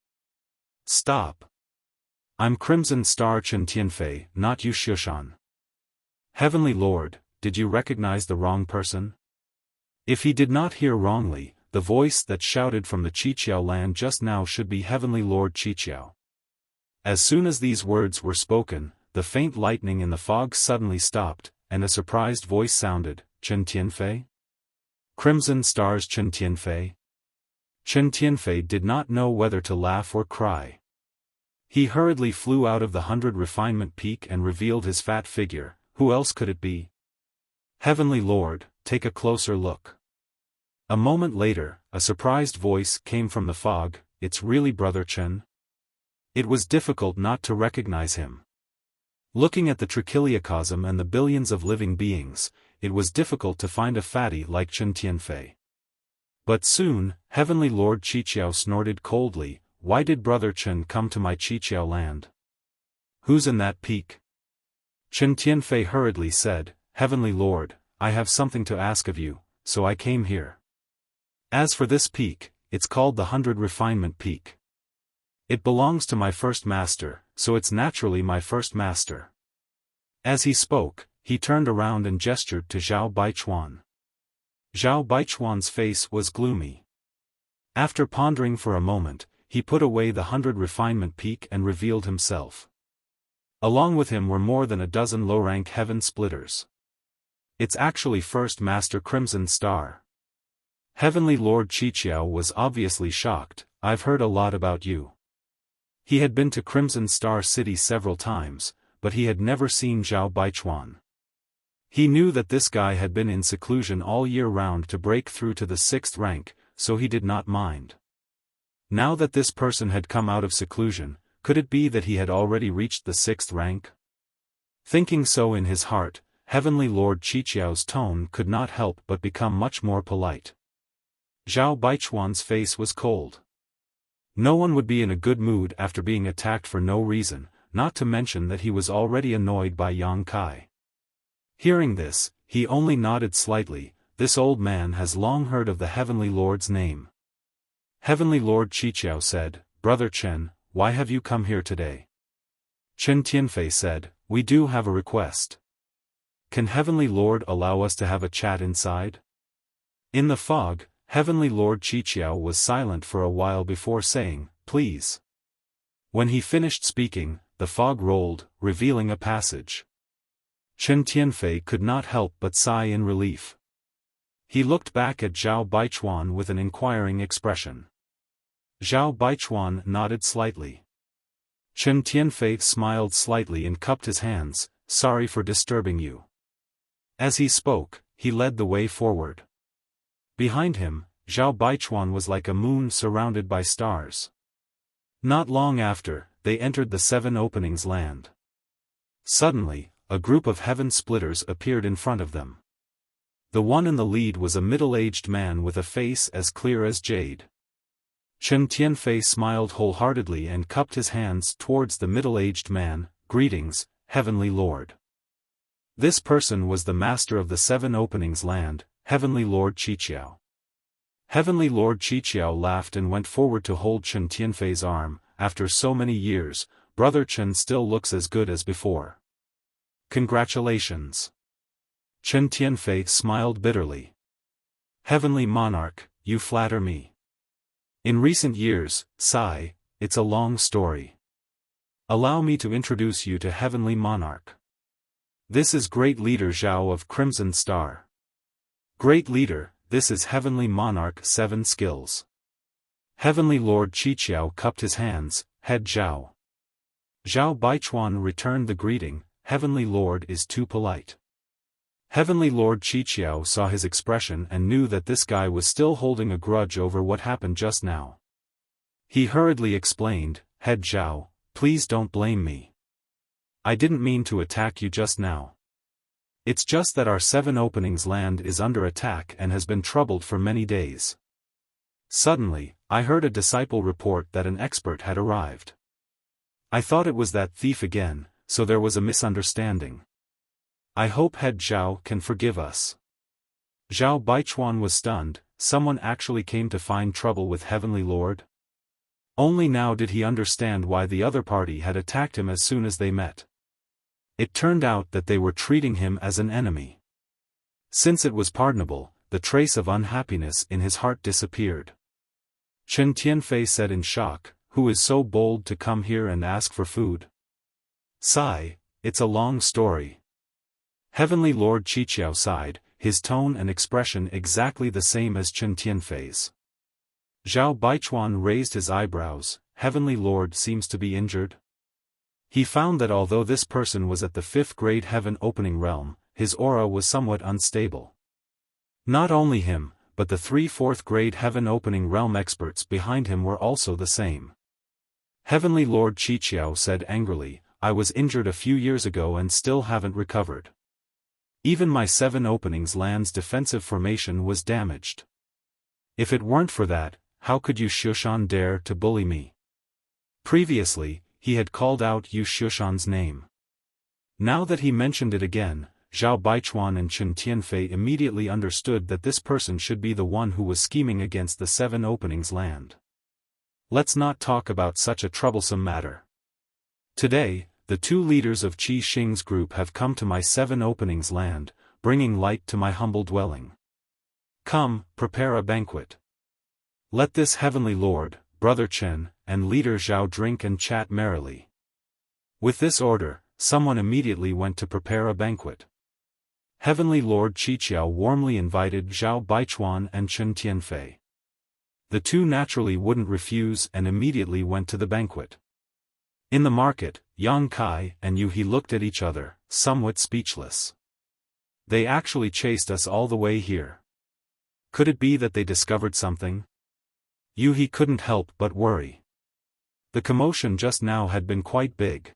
Stop! I'm Crimson Star Chen Tianfei, not you Xiaofan." Heavenly Lord, did you recognize the wrong person? If he did not hear wrongly, the voice that shouted from the Qiqiao land just now should be Heavenly Lord Qiqiao. As soon as these words were spoken, the faint lightning in the fog suddenly stopped, and a surprised voice sounded, "Chen Tianfei? Crimson Stars Chen Tianfei?" Chen Tianfei did not know whether to laugh or cry. He hurriedly flew out of the 100 refinement peak and revealed his fat figure. Who else could it be? Heavenly Lord, take a closer look. A moment later, a surprised voice came from the fog, "It's really Brother Chen?" It was difficult not to recognize him. Looking at the trichiliocosm and the billions of living beings, it was difficult to find a fatty like Chen Tianfei. But soon, Heavenly Lord Qiqiao snorted coldly, "Why did Brother Chen come to my Qiqiao land? Who's in that peak?" Chen Tianfei hurriedly said, "Heavenly Lord, I have something to ask of you, so I came here. As for this peak, it's called the 100 refinement peak. It belongs to my first master, so it's naturally my first master." As he spoke, he turned around and gestured to Zhao Baichuan. Zhao Baichuan's face was gloomy. After pondering for a moment, he put away the 100 refinement peak and revealed himself. Along with him were more than a dozen low-rank heaven splitters. "It's actually First Master Crimson Star." Heavenly Lord Qiqiao was obviously shocked. "I've heard a lot about you." He had been to Crimson Star City several times, but he had never seen Zhao Baichuan. He knew that this guy had been in seclusion all year round to break through to the 6th rank, so he did not mind. Now that this person had come out of seclusion, could it be that he had already reached the 6th rank? Thinking so in his heart, Heavenly Lord Qiqiao's tone could not help but become much more polite. Zhao Baichuan's face was cold. No one would be in a good mood after being attacked for no reason, not to mention that he was already annoyed by Yang Kai. Hearing this, he only nodded slightly. This old man has long heard of the Heavenly Lord's name. Heavenly Lord Qiqiao said, "Brother Chen, why have you come here today?" Chen Tianfei said, "We do have a request. Can Heavenly Lord allow us to have a chat inside?" In the fog, Heavenly Lord Qiqiao was silent for a while before saying, "Please." When he finished speaking, the fog rolled, revealing a passage. Chen Tianfei could not help but sigh in relief. He looked back at Zhao Baichuan with an inquiring expression. Zhao Baichuan nodded slightly. Chen Tianfei smiled slightly and cupped his hands, sorry for disturbing you. As he spoke, he led the way forward. Behind him, Zhao Baichuan was like a moon surrounded by stars. Not long after, they entered the Seven Openings land. Suddenly, a group of heaven splitters appeared in front of them. The one in the lead was a middle-aged man with a face as clear as jade. Chen Tianfei smiled wholeheartedly and cupped his hands towards the middle-aged man. Greetings, Heavenly Lord. This person was the master of the Seven Openings land, Heavenly Lord Qiqiao. Heavenly Lord Qiqiao laughed and went forward to hold Chen Tianfei's arm. After so many years, Brother Chen still looks as good as before. Congratulations. Chen Tianfei smiled bitterly. Heavenly Monarch, you flatter me. In recent years, sigh, it's a long story. Allow me to introduce you to Heavenly Monarch. This is Great Leader Zhao of Crimson Star. Great Leader, this is Heavenly Monarch 7 Skills. Heavenly Lord Qiqiao cupped his hands, head Zhao. Zhao Baichuan returned the greeting, Heavenly Lord is too polite. Heavenly Lord Qiqiao saw his expression and knew that this guy was still holding a grudge over what happened just now. He hurriedly explained, Head Zhao, please don't blame me. I didn't mean to attack you just now. It's just that our Seven Openings land is under attack and has been troubled for many days. Suddenly, I heard a disciple report that an expert had arrived. I thought it was that thief again, so there was a misunderstanding. I hope Head Zhao can forgive us. Zhao Baichuan was stunned. Someone actually came to find trouble with Heavenly Lord? Only now did he understand why the other party had attacked him as soon as they met. It turned out that they were treating him as an enemy. Since it was pardonable, the trace of unhappiness in his heart disappeared. Chen Tianfei said in shock, who is so bold to come here and ask for food? Sigh, it's a long story. Heavenly Lord Qiqiao sighed, his tone and expression exactly the same as Chen Tianfei's. Zhao Baichuan raised his eyebrows. Heavenly Lord seems to be injured. He found that although this person was at the 5th grade heaven opening realm, his aura was somewhat unstable. Not only him, but the 3 4th grade heaven opening realm experts behind him were also the same. Heavenly Lord Qiqiao said angrily, I was injured a few years ago and still haven't recovered. Even my 7 Openings land's defensive formation was damaged. If it weren't for that, how could Yu Xiaofan dare to bully me? Previously, he had called out Yu Xiaofan's name. Now that he mentioned it again, Zhao Baichuan and Chen Tianfei immediately understood that this person should be the one who was scheming against the 7 Openings land. Let's not talk about such a troublesome matter. Today, the 2 leaders of Qi Xing's group have come to my 7 Openings land, bringing light to my humble dwelling. Come, prepare a banquet. Let this Heavenly Lord, Brother Chen, and Leader Zhao drink and chat merrily. With this order, someone immediately went to prepare a banquet. Heavenly Lord Qiqiao warmly invited Zhao Baichuan and Chen Tianfei. The 2 naturally wouldn't refuse and immediately went to the banquet. In the market, Yang Kai and Yu He looked at each other, somewhat speechless. They actually chased us all the way here. Could it be that they discovered something? Yu He couldn't help but worry. The commotion just now had been quite big.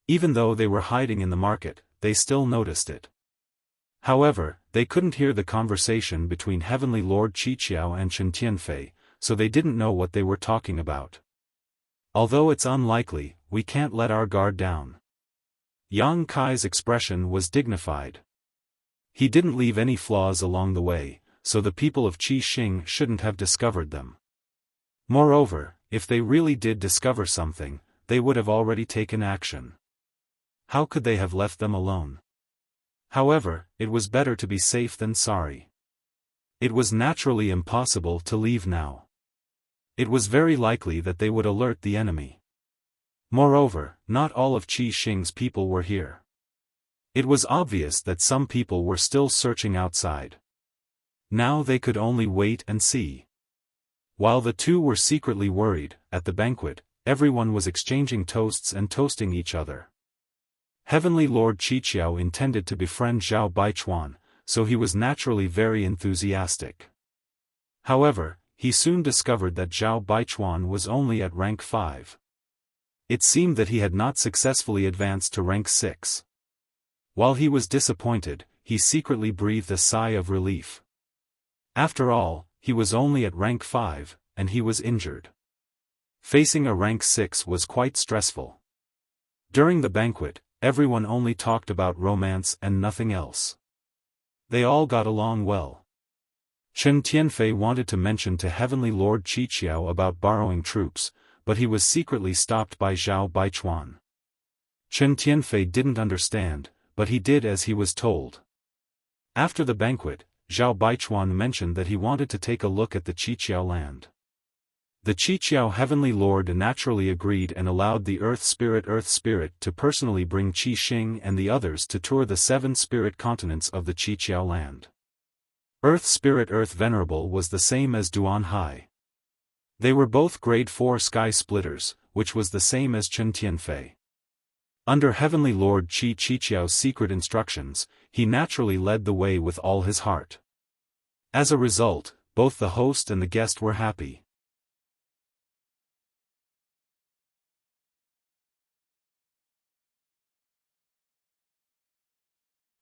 Even though they were hiding in the market, they still noticed it. However, they couldn't hear the conversation between Heavenly Lord Qiqiao and Chen Tianfei, so they didn't know what they were talking about. Although it's unlikely, we can't let our guard down. Yang Kai's expression was dignified. He didn't leave any flaws along the way, so the people of Qi Xing shouldn't have discovered them. Moreover, if they really did discover something, they would have already taken action. How could they have left them alone? However, it was better to be safe than sorry. It was naturally impossible to leave now. It was very likely that they would alert the enemy. Moreover, not all of Qi Xing's people were here. It was obvious that some people were still searching outside. Now they could only wait and see. While the 2 were secretly worried, at the banquet, everyone was exchanging toasts and toasting each other. Heavenly Lord Qiqiao intended to befriend Zhao Baichuan, so he was naturally very enthusiastic. However, he soon discovered that Zhao Baichuan was only at rank 5. It seemed that he had not successfully advanced to rank 6. While he was disappointed, he secretly breathed a sigh of relief. After all, he was only at rank 5, and he was injured. Facing a rank 6 was quite stressful. During the banquet, everyone only talked about romance and nothing else. They all got along well. Chen Tianfei wanted to mention to Heavenly Lord Qiqiao about borrowing troops, but he was secretly stopped by Zhao Baichuan. Chen Tianfei didn't understand, but he did as he was told. After the banquet, Zhao Baichuan mentioned that he wanted to take a look at the Qiqiao land. The Qiqiao Heavenly Lord naturally agreed and allowed the Earth Spirit to personally bring Qi Xing and the others to tour the 7 spirit continents of the Qiqiao land. Earth Spirit Venerable was the same as Duan Hai. They were both grade 4 sky splitters, which was the same as Chen Tianfei. Under Heavenly Lord Qiqiao's secret instructions, he naturally led the way with all his heart. As a result, both the host and the guest were happy.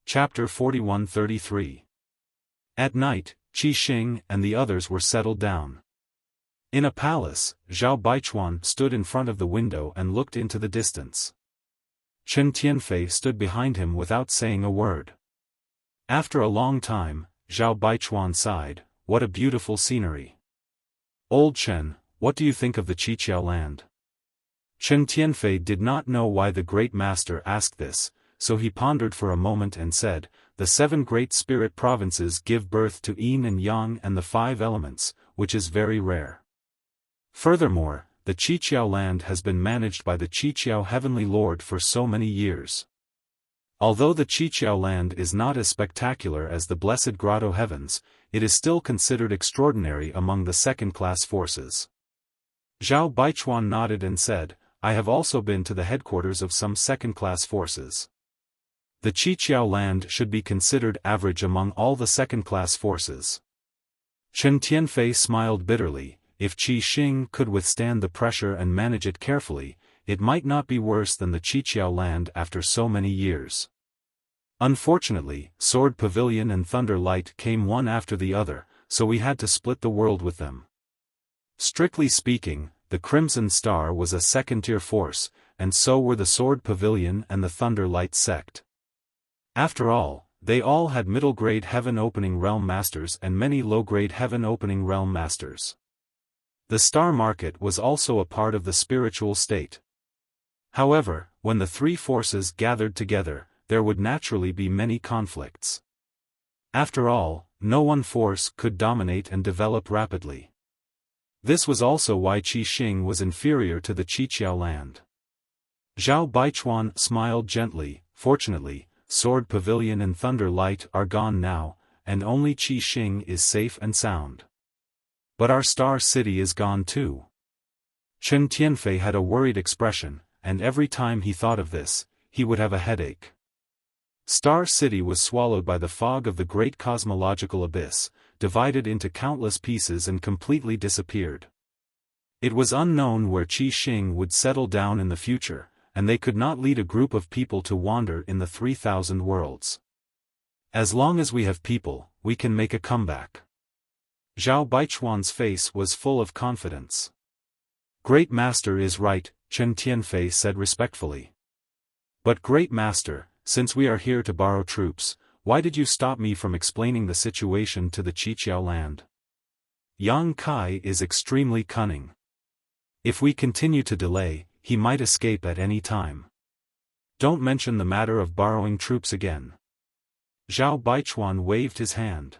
Chapter 41-33. At night, Qi Xing and the others were settled down. In a palace, Zhao Baichuan stood in front of the window and looked into the distance. Chen Tianfei stood behind him without saying a word. After a long time, Zhao Baichuan sighed, "What a beautiful scenery. Old Chen, what do you think of the Qiqiao land?" Chen Tianfei did not know why the great master asked this, so he pondered for a moment and said, "The 7 great spirit provinces give birth to yin and yang and the 5 elements, which is very rare. Furthermore, the Qiqiao land has been managed by the Qiqiao Heavenly Lord for so many years. Although the Qiqiao land is not as spectacular as the Blessed Grotto Heavens, it is still considered extraordinary among the second-class forces." Zhao Baichuan nodded and said, "I have also been to the headquarters of some second-class forces. The Qiqiao land should be considered average among all the second-class forces." Chen Tianfei smiled bitterly. If Qi Xing could withstand the pressure and manage it carefully, it might not be worse than the Qiqiao land after so many years. Unfortunately, Sword Pavilion and Thunder Light came one after the other, so we had to split the world with them. Strictly speaking, the Crimson Star was a second-tier force, and so were the Sword Pavilion and the Thunder Light sect. After all, they all had middle-grade Heaven Opening Realm Masters and many low-grade Heaven Opening Realm Masters. The Star Market was also a part of the spiritual state. However, when the 3 forces gathered together, there would naturally be many conflicts. After all, no one force could dominate and develop rapidly. This was also why Qi Xing was inferior to the Qiqiao land. Zhao Baichuan smiled gently. Fortunately, Sword Pavilion and Thunder Light are gone now, and only Qi Xing is safe and sound. But our Star City is gone too. Chen Tianfei had a worried expression, and every time he thought of this, he would have a headache. Star City was swallowed by the fog of the great cosmological abyss, divided into countless pieces and completely disappeared. It was unknown where Qi Xing would settle down in the future, and they could not lead a group of people to wander in the 3,000 worlds. As long as we have people, we can make a comeback. Zhao Baichuan's face was full of confidence. "Great Master is right," Chen Tianfei said respectfully. "But Great Master, since we are here to borrow troops, why did you stop me from explaining the situation to the Qiqiao land? Yang Kai is extremely cunning. If we continue to delay, he might escape at any time. Don't mention the matter of borrowing troops again." Zhao Baichuan waved his hand.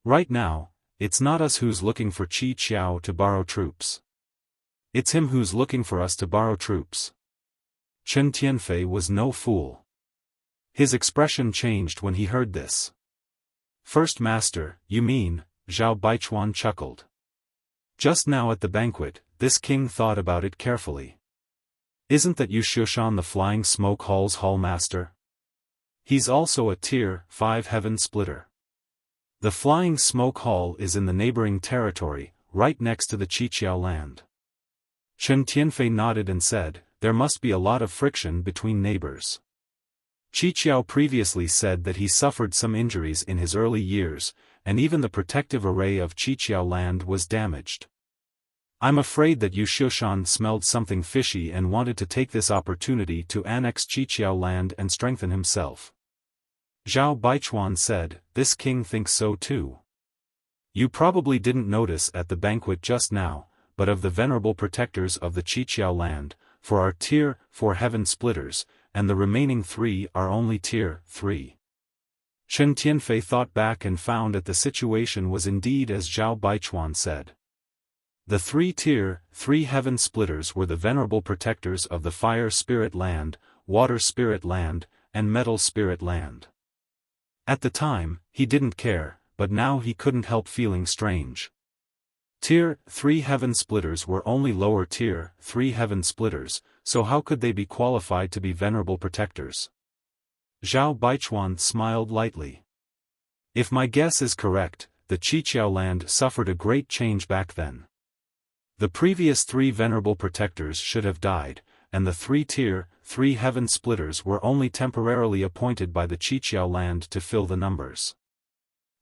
"Right now, it's not us who's looking for Qi Qiao to borrow troops. It's him who's looking for us to borrow troops." Chen Tianfei was no fool. His expression changed when he heard this. "First Master, you mean?" Zhao Baichuan chuckled. "Just now at the banquet, this king thought about it carefully. Isn't that Xiaofan the Flying Smoke Hall's hall master? He's also a Tier 5 heaven splitter. The Flying Smoke Hall is in the neighboring territory, right next to the Qiqiao land. Chen Tianfei nodded and said, there must be a lot of friction between neighbors. Qiqiao previously said that he suffered some injuries in his early years, and even the protective array of Qiqiao land was damaged. I'm afraid that Xiaofan smelled something fishy and wanted to take this opportunity to annex Qiqiao land and strengthen himself. Zhao Baichuan said, this king thinks so too. You probably didn't notice at the banquet just now, but of the venerable protectors of the Qiqiao land, for our Tier 4 heaven splitters, and the remaining 3 are only Tier 3. Chen Tianfei thought back and found that the situation was indeed as Zhao Baichuan said. The 3 Tier 3 heaven splitters were the venerable protectors of the Fire Spirit land, Water Spirit land, and Metal Spirit land. At the time, he didn't care, but now he couldn't help feeling strange. Tier 3 heaven splitters were only lower Tier 3 heaven splitters, so how could they be qualified to be venerable protectors? Zhao Baichuan smiled lightly. If my guess is correct, the Qiqiao land suffered a great change back then. The previous 3 venerable protectors should have died, and the 3 Tier 3 heaven splitters were only temporarily appointed by the Qiqiao land to fill the numbers.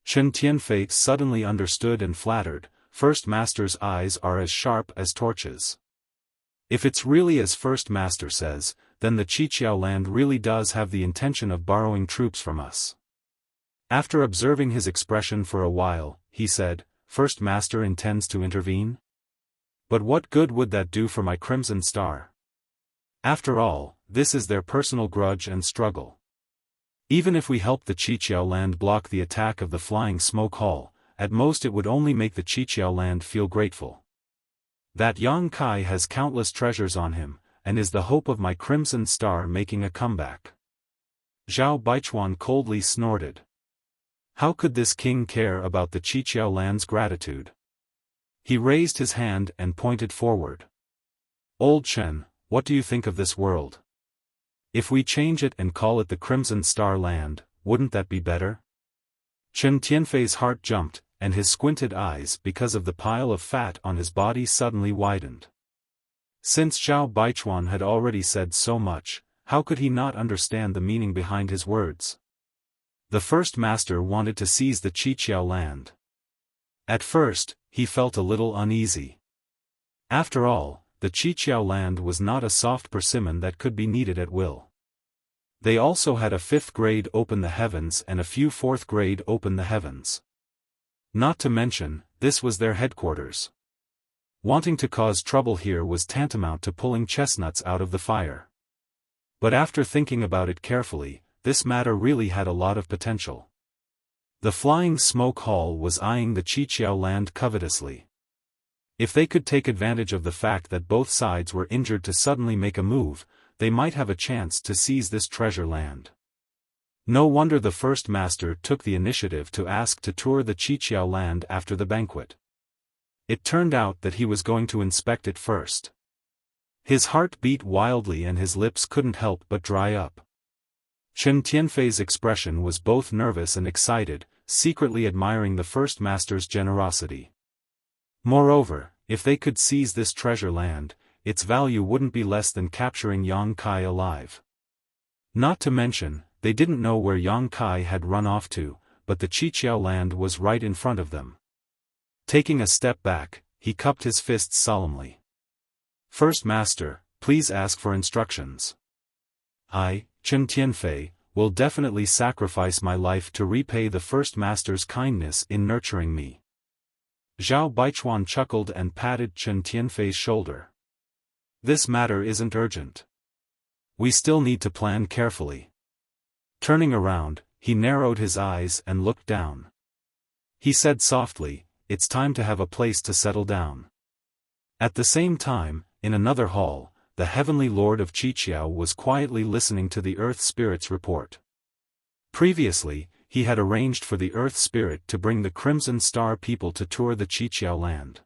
Chen Tianfei suddenly understood and flattered, First Master's eyes are as sharp as torches. If it's really as First Master says, then the Qiqiao land really does have the intention of borrowing troops from us. After observing his expression for a while, he said, First Master intends to intervene? But what good would that do for my Crimson Star? After all, this is their personal grudge and struggle. Even if we help the Qiqiao land block the attack of the Flying Smoke Hall, at most it would only make the Qiqiao land feel grateful. That Yang Kai has countless treasures on him, and is the hope of my Crimson Star making a comeback. Zhao Baichuan coldly snorted. How could this king care about the Qiqiao land's gratitude? He raised his hand and pointed forward. Old Chen, what do you think of this world? If we change it and call it the Crimson Star Land, wouldn't that be better? Chen Tianfei's heart jumped, and his squinted eyes because of the pile of fat on his body suddenly widened. Since Zhao Baichuan had already said so much, how could he not understand the meaning behind his words? The First Master wanted to seize the Qiqiao land. At first, he felt a little uneasy. After all, the Qiqiao land was not a soft persimmon that could be kneaded at will. They also had a 5th grade open the heavens and a few 4th grade open the heavens. Not to mention, this was their headquarters. Wanting to cause trouble here was tantamount to pulling chestnuts out of the fire. But after thinking about it carefully, this matter really had a lot of potential. The Flying Smoke Hall was eyeing the Qiqiao land covetously. If they could take advantage of the fact that both sides were injured to suddenly make a move, they might have a chance to seize this treasure land. No wonder the First Master took the initiative to ask to tour the Qiqiao land after the banquet. It turned out that he was going to inspect it first. His heart beat wildly and his lips couldn't help but dry up. Chen Tianfei's expression was both nervous and excited, secretly admiring the First Master's generosity. Moreover, if they could seize this treasure land, its value wouldn't be less than capturing Yang Kai alive. Not to mention, they didn't know where Yang Kai had run off to, but the Qiqiao land was right in front of them. Taking a step back, he cupped his fists solemnly. First Master, please ask for instructions. I, Chen Tianfei, will definitely sacrifice my life to repay the First Master's kindness in nurturing me. Zhao Baichuan chuckled and patted Chen Tianfei's shoulder. This matter isn't urgent. We still need to plan carefully. Turning around, he narrowed his eyes and looked down. He said softly, it's time to have a place to settle down. At the same time, in another hall, the Heavenly Lord of Qiqiao was quietly listening to the Earth Spirit's report. Previously, he had arranged for the Earth Spirit to bring the Crimson Star people to tour the Qiqiao land.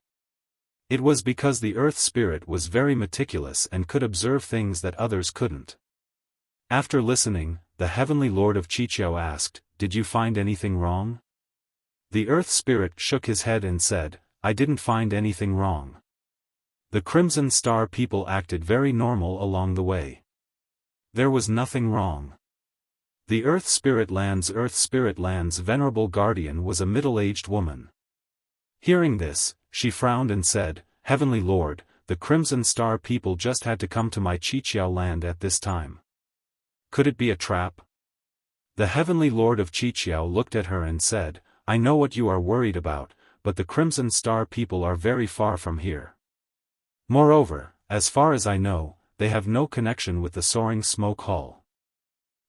It was because the Earth Spirit was very meticulous and could observe things that others couldn't. After listening, the Heavenly Lord of Qiqiao asked, "Did you find anything wrong?" The Earth Spirit shook his head and said, "I didn't find anything wrong. The Crimson Star people acted very normal along the way. There was nothing wrong." The Earth Spirit Land's venerable guardian was a middle-aged woman. Hearing this, she frowned and said, "Heavenly Lord, the Crimson Star people just had to come to my Qiqiao land at this time. Could it be a trap?" The Heavenly Lord of Qiqiao looked at her and said, "I know what you are worried about, but the Crimson Star people are very far from here. Moreover, as far as I know, they have no connection with the Soaring Smoke Hall.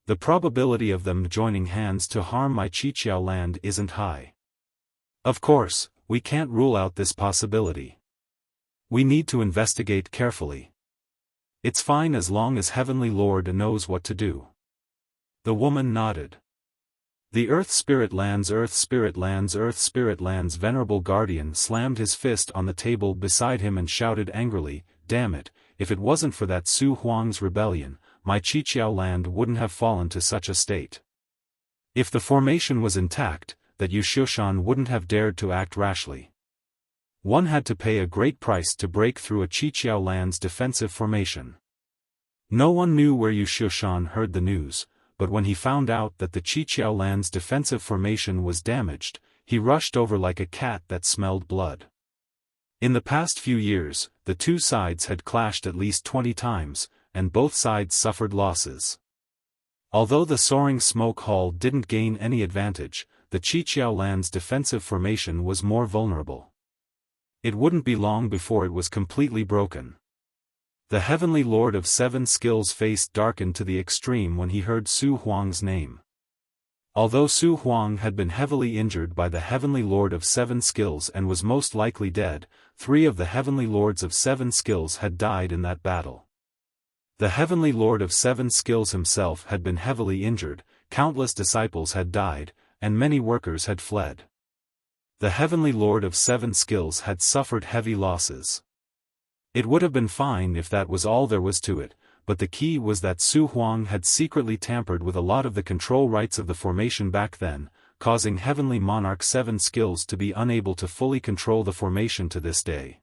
The probability of them joining hands to harm my Qiqiao land isn't high. Of course, we can't rule out this possibility. We need to investigate carefully. It's fine as long as Heavenly Lord knows what to do." The woman nodded. The Earth Spirit Land's venerable guardian slammed his fist on the table beside him and shouted angrily, "Damn it, if it wasn't for that Su Huang's rebellion, my Qiqiao land wouldn't have fallen to such a state. If the formation was intact, that Xiaofan wouldn't have dared to act rashly. One had to pay a great price to break through a Qiqiao land's defensive formation." No one knew where Xiaofan heard the news, but when he found out that the Qiqiao land's defensive formation was damaged, he rushed over like a cat that smelled blood. In the past few years, the two sides had clashed at least 20 times, and both sides suffered losses. Although the Soaring Smoke Hall didn't gain any advantage, the Qiqiao land's defensive formation was more vulnerable. It wouldn't be long before it was completely broken. The Heavenly Lord of Seven Skills' face darkened to the extreme when he heard Su Huang's name. Although Su Huang had been heavily injured by the Heavenly Lord of Seven Skills and was most likely dead, 3 of the Heavenly Lords of Seven Skills had died in that battle. The Heavenly Lord of Seven Skills himself had been heavily injured, countless disciples had died, and many workers had fled. The Heavenly Lord of Seven Skills had suffered heavy losses. It would have been fine if that was all there was to it, but the key was that Su Huang had secretly tampered with a lot of the control rights of the formation back then, causing Heavenly Monarch Seven Skills to be unable to fully control the formation to this day.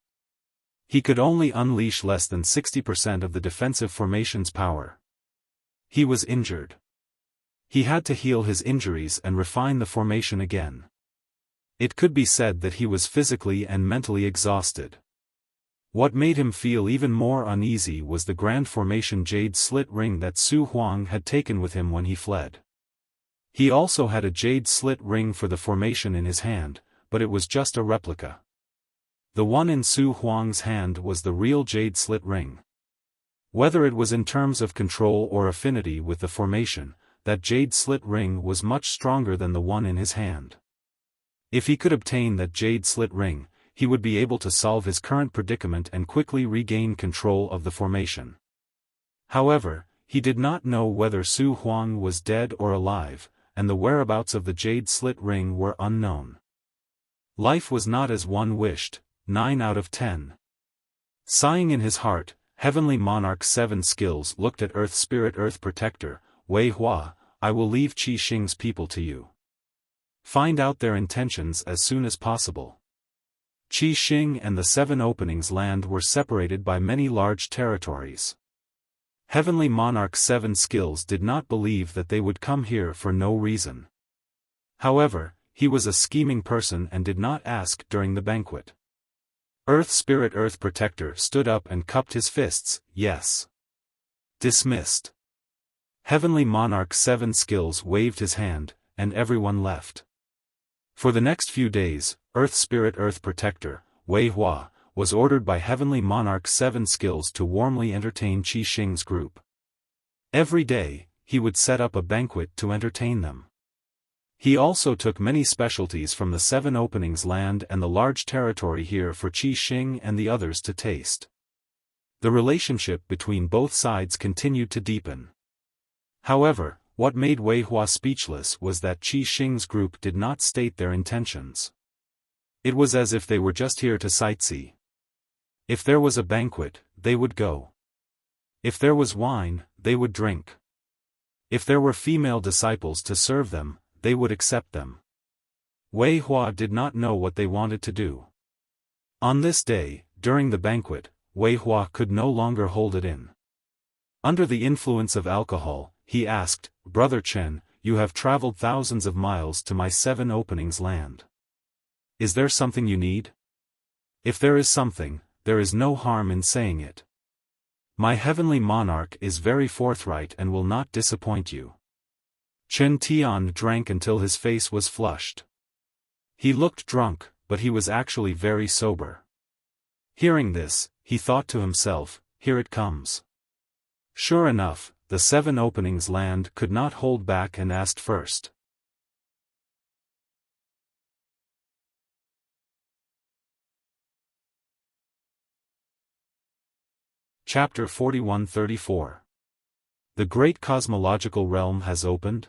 He could only unleash less than 60% of the defensive formation's power. He was injured. He had to heal his injuries and refine the formation again. It could be said that he was physically and mentally exhausted. What made him feel even more uneasy was the Grand Formation Jade Slit Ring that Su Huang had taken with him when he fled. He also had a Jade Slit Ring for the formation in his hand, but it was just a replica. The one in Su Huang's hand was the real Jade Slit Ring. Whether it was in terms of control or affinity with the formation, that Jade Slit Ring was much stronger than the one in his hand. If he could obtain that Jade Slit Ring, he would be able to solve his current predicament and quickly regain control of the formation. However, he did not know whether Su Huang was dead or alive, and the whereabouts of the Jade Slit Ring were unknown. Life was not as one wished. 9 out of 10. Sighing in his heart, Heavenly Monarch Seven Skills looked at Earth Spirit Earth Protector, Wei Hua, "I will leave Qi Xing's people to you. Find out their intentions as soon as possible." Qi Xing and the Seven Openings land were separated by many large territories. Heavenly Monarch Seven Skills did not believe that they would come here for no reason. However, he was a scheming person and did not ask during the banquet. Earth Spirit Earth Protector stood up and cupped his fists, "Yes." Dismissed. Heavenly Monarch Seven Skills waved his hand, and everyone left. For the next few days, Earth Spirit Earth Protector, Wei Hua, was ordered by Heavenly Monarch Seven Skills to warmly entertain Qi Xing's group. Every day, he would set up a banquet to entertain them. He also took many specialties from the Seven Openings land and the large territory here for Qi Xing and the others to taste. The relationship between both sides continued to deepen. However, what made Wei Hua speechless was that Qi Xing's group did not state their intentions. It was as if they were just here to sightsee. If there was a banquet, they would go. If there was wine, they would drink. If there were female disciples to serve them, they would accept them. Wei Hua did not know what they wanted to do. On this day, during the banquet, Wei Hua could no longer hold it in. Under the influence of alcohol, he asked, "Brother Chen, you have traveled thousands of miles to my 7 openings land. Is there something you need? If there is something, there is no harm in saying it. My heavenly monarch is very forthright and will not disappoint you." Chen Tian drank until his face was flushed. He looked drunk, but he was actually very sober. Hearing this, he thought to himself, "Here it comes." Sure enough, the 7 openings land could not hold back and asked first. Chapter 41-34. The Great Cosmological Realm has opened?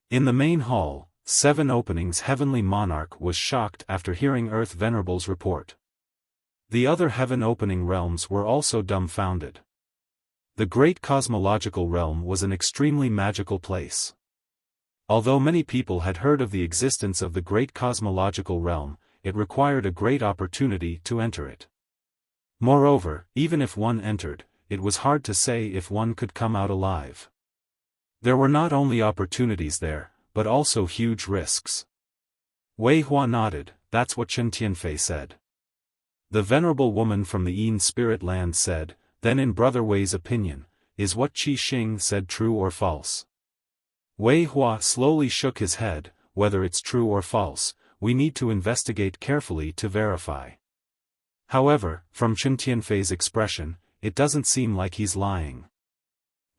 In the main hall, 7 openings heavenly monarch was shocked after hearing Earth Venerable's report. The other heaven opening realms were also dumbfounded. The Great Cosmological Realm was an extremely magical place. Although many people had heard of the existence of the Great Cosmological Realm, it required a great opportunity to enter it. Moreover, even if one entered, it was hard to say if one could come out alive. There were not only opportunities there, but also huge risks. Wei Hua nodded. That's what Chen Tianfei said. The venerable woman from the Yin Spirit Land said, "Then in Brother Wei's opinion, is what Qi Xing said true or false?" Wei Hua slowly shook his head. "Whether it's true or false, we need to investigate carefully to verify. However, from Chen Tianfei's expression, it doesn't seem like he's lying.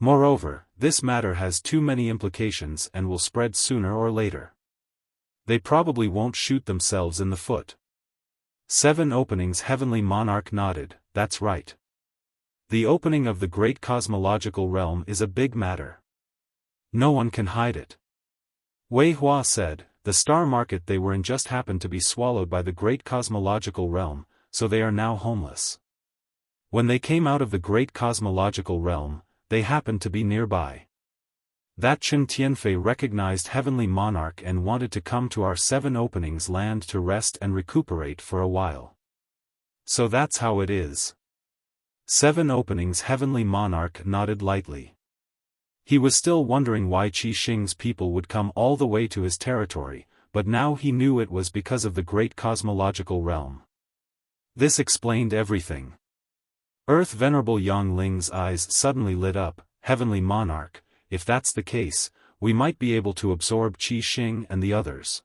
Moreover, this matter has too many implications and will spread sooner or later. They probably won't shoot themselves in the foot." 7 openings heavenly monarch nodded. "That's right. The opening of the Great Cosmological Realm is a big matter. No one can hide it." Wei Hua said, "The star market they were in just happened to be swallowed by the Great Cosmological Realm, so they are now homeless. When they came out of the Great Cosmological Realm, they happened to be nearby. That Chen Tianfei recognized heavenly monarch and wanted to come to our 7 openings land to rest and recuperate for a while. So that's how it is." 7 openings heavenly monarch nodded lightly. He was still wondering why Qi Xing's people would come all the way to his territory, but now he knew it was because of the Great Cosmological Realm. This explained everything. Earth Venerable Yang Ling's eyes suddenly lit up. "Heavenly monarch, if that's the case, we might be able to absorb Qi Xing and the others.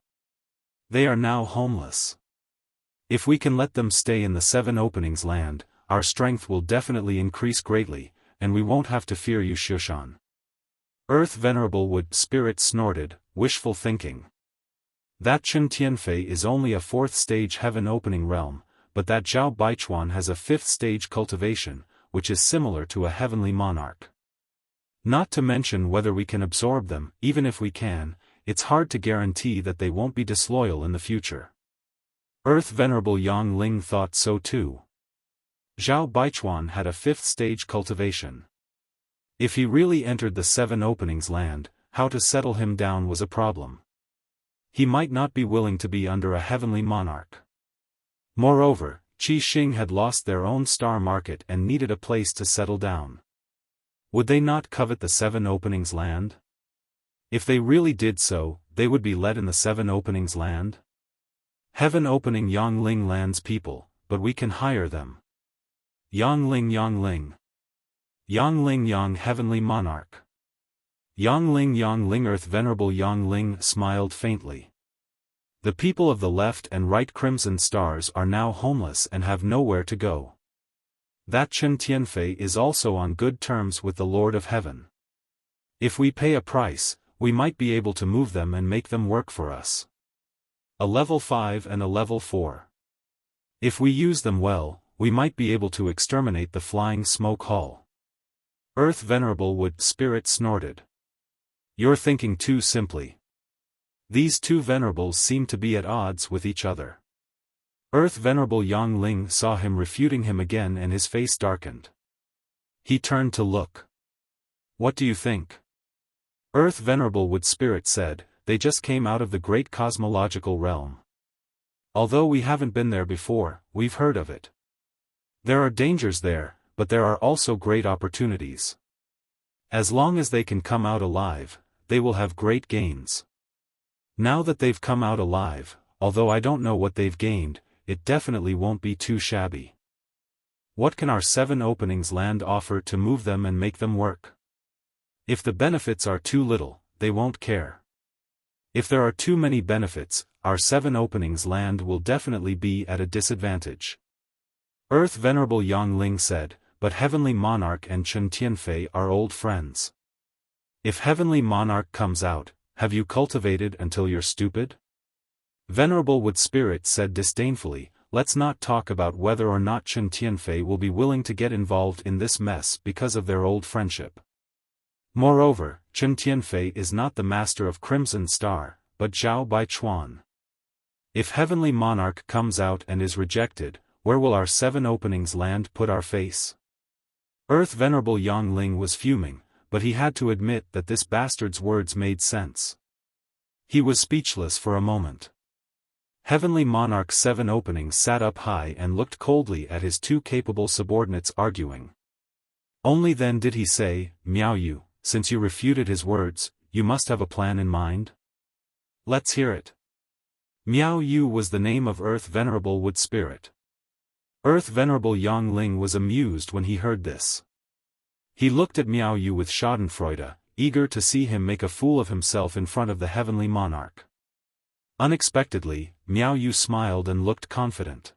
They are now homeless. If we can let them stay in the 7 openings land, our strength will definitely increase greatly, and we won't have to fear you, Xiaofan." Earth Venerable Wood Spirit snorted, "Wishful thinking. That Chen Tianfei is only a 4th stage heaven opening realm, but that Zhao Baichuan has a 5th stage cultivation, which is similar to a heavenly monarch. Not to mention whether we can absorb them. Even if we can, it's hard to guarantee that they won't be disloyal in the future." Earth Venerable Yang Ling thought so too. Zhao Baichuan had a 5th stage cultivation. If he really entered the 7 openings land, how to settle him down was a problem. He might not be willing to be under a heavenly monarch. Moreover, Qi Xing had lost their own star market and needed a place to settle down. Would they not covet the 7 openings land? If they really did so, they would be let in the 7 openings land? Heaven opening Yangling land's people, but we can hire them. Yangling Yangling. Yangling Yang heavenly monarch. Yangling Yangling Earth Venerable Yangling smiled faintly. The people of the left and right Crimson Stars are now homeless and have nowhere to go. That Chen Tianfei is also on good terms with the Lord of Heaven. If we pay a price, we might be able to move them and make them work for us. A level 5 and a level 4. If we use them well, we might be able to exterminate the flying smoke hall. Earth Venerable Wood Spirit snorted. "You're thinking too simply. These 2 venerables seem to be at odds with each other." Earth Venerable Yang Ling saw him refuting him again and his face darkened. He turned to look. What do you think? Earth Venerable Wood Spirit said, they just came out of the great cosmological realm. Although we haven't been there before, we've heard of it. There are dangers there, but there are also great opportunities. As long as they can come out alive, they will have great gains. Now that they've come out alive, although I don't know what they've gained, it definitely won't be too shabby. What can our 7 openings land offer to move them and make them work? If the benefits are too little, they won't care. If there are too many benefits, our 7 openings land will definitely be at a disadvantage. Earth Venerable Yang Ling said, but Heavenly Monarch and Chen Tianfei are old friends. If Heavenly Monarch comes out, have you cultivated until you're stupid? Venerable Wood Spirit said disdainfully, let's not talk about whether or not Chen Tianfei will be willing to get involved in this mess because of their old friendship. Moreover, Chen Tianfei is not the master of Crimson Star, but Zhao Baichuan. If Heavenly Monarch comes out and is rejected, where will our 7 openings land put our face? Earth Venerable Yang Ling was fuming, but he had to admit that this bastard's words made sense. He was speechless for a moment. Heavenly Monarch's 7 openings sat up high and looked coldly at his 2 capable subordinates arguing. Only then did he say, Miao Yu, since you refuted his words, you must have a plan in mind? Let's hear it. Miao Yu was the name of Earth Venerable Wood Spirit. Earth Venerable Yang Ling was amused when he heard this. He looked at Miao Yu with schadenfreude, eager to see him make a fool of himself in front of the Heavenly Monarch. Unexpectedly, Miao Yu smiled and looked confident.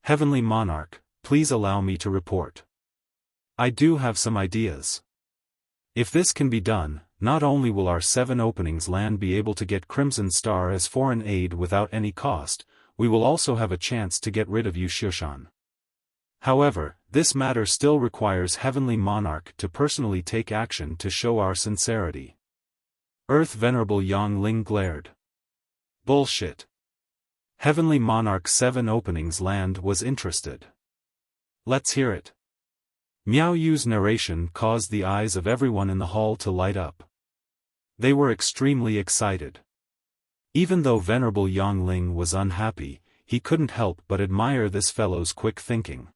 Heavenly Monarch, please allow me to report. I do have some ideas. If this can be done, not only will our 7 openings land be able to get Crimson Star as foreign aid without any cost, we will also have a chance to get rid of Xiaofan. However, this matter still requires Heavenly Monarch to personally take action to show our sincerity. Earth Venerable Yang Ling glared. Bullshit. Heavenly Monarch's 7 openings land was interested. Let's hear it. Miao Yu's narration caused the eyes of everyone in the hall to light up. They were extremely excited. Even though Venerable Yang Ling was unhappy, he couldn't help but admire this fellow's quick thinking.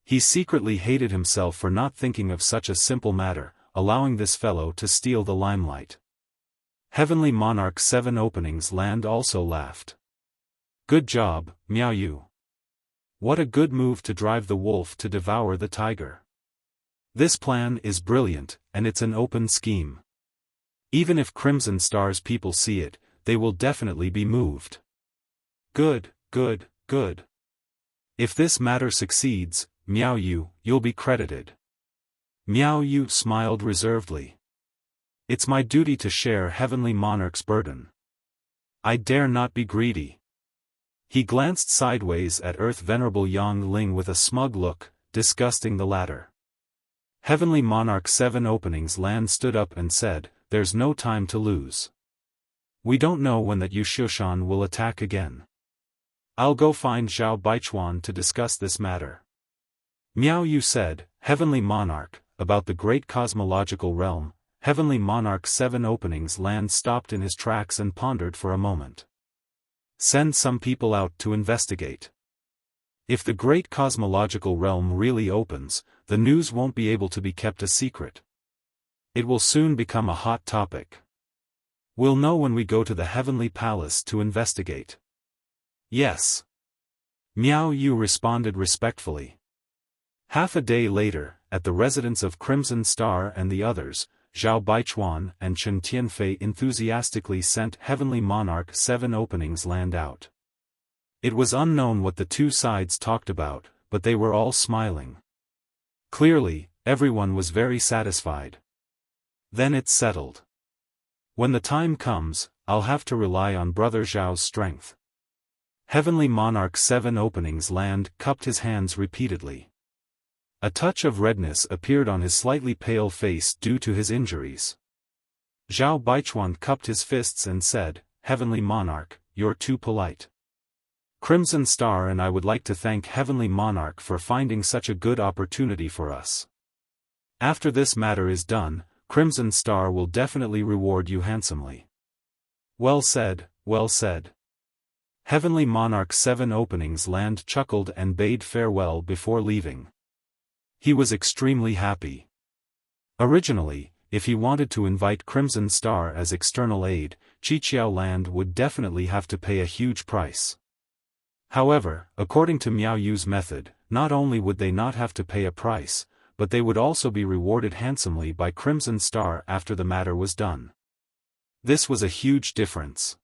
He secretly hated himself for not thinking of such a simple matter, allowing this fellow to steal the limelight. Heavenly Monarch's 7 openings land also laughed. Good job, Miao Yu. What a good move to drive the wolf to devour the tiger. This plan is brilliant, and it's an open scheme. Even if Crimson Star's people see it, they will definitely be moved. Good, good, good. If this matter succeeds, Miao Yu, you'll be credited. Miao Yu smiled reservedly. It's my duty to share Heavenly Monarch's burden. I dare not be greedy. He glanced sideways at Earth Venerable Yang Ling with a smug look, disgusting the latter. Heavenly Monarch's 7 openings land stood up and said, there's no time to lose. We don't know when that Xiaofan will attack again. I'll go find Zhao Baichuan to discuss this matter. Miao Yu said, Heavenly Monarch, about the great cosmological realm. Heavenly Monarch's 7 openings land stopped in his tracks and pondered for a moment. Send some people out to investigate. If the great cosmological realm really opens, the news won't be able to be kept a secret. It will soon become a hot topic. We'll know when we go to the Heavenly Palace to investigate. Yes. Miao Yu responded respectfully. Half a day later, at the residence of Crimson Star and the others, Zhao Baichuan and Chen Tianfei enthusiastically sent Heavenly Monarch 7 openings land out. It was unknown what the 2 sides talked about, but they were all smiling. Clearly, everyone was very satisfied. Then it's settled. When the time comes, I'll have to rely on Brother Zhao's strength. Heavenly Monarch's 7 openings land cupped his hands repeatedly. A touch of redness appeared on his slightly pale face due to his injuries. Zhao Baichuan cupped his fists and said, Heavenly Monarch, you're too polite. Crimson Star and I would like to thank Heavenly Monarch for finding such a good opportunity for us. After this matter is done, Crimson Star will definitely reward you handsomely. Well said, well said. Heavenly Monarch 7 Openings Land chuckled and bade farewell before leaving. He was extremely happy. Originally, if he wanted to invite Crimson Star as external aid, Qiqiao Land would definitely have to pay a huge price. However, according to Miao Yu's method, not only would they not have to pay a price, but they would also be rewarded handsomely by Crimson Star after the matter was done. This was a huge difference.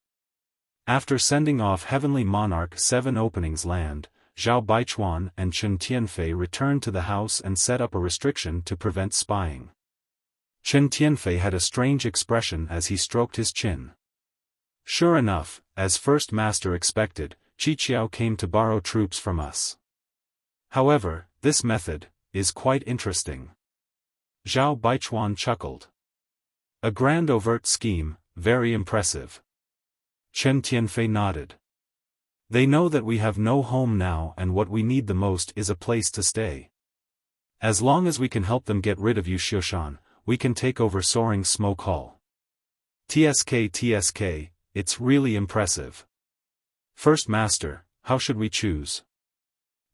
After sending off Heavenly Monarch 7 Openings Land, Zhao Baichuan and Chen Tianfei returned to the house and set up a restriction to prevent spying. Chen Tianfei had a strange expression as he stroked his chin. Sure enough, as First Master expected, Qiqiao came to borrow troops from us. However, this method is quite interesting. Zhao Baichuan chuckled. A grand overt scheme, very impressive. Chen Tianfei nodded. They know that we have no home now and what we need the most is a place to stay. As long as we can help them get rid of you Xiaofan, we can take over Soaring Smoke Hall. TSK, it's really impressive. First Master, how should we choose?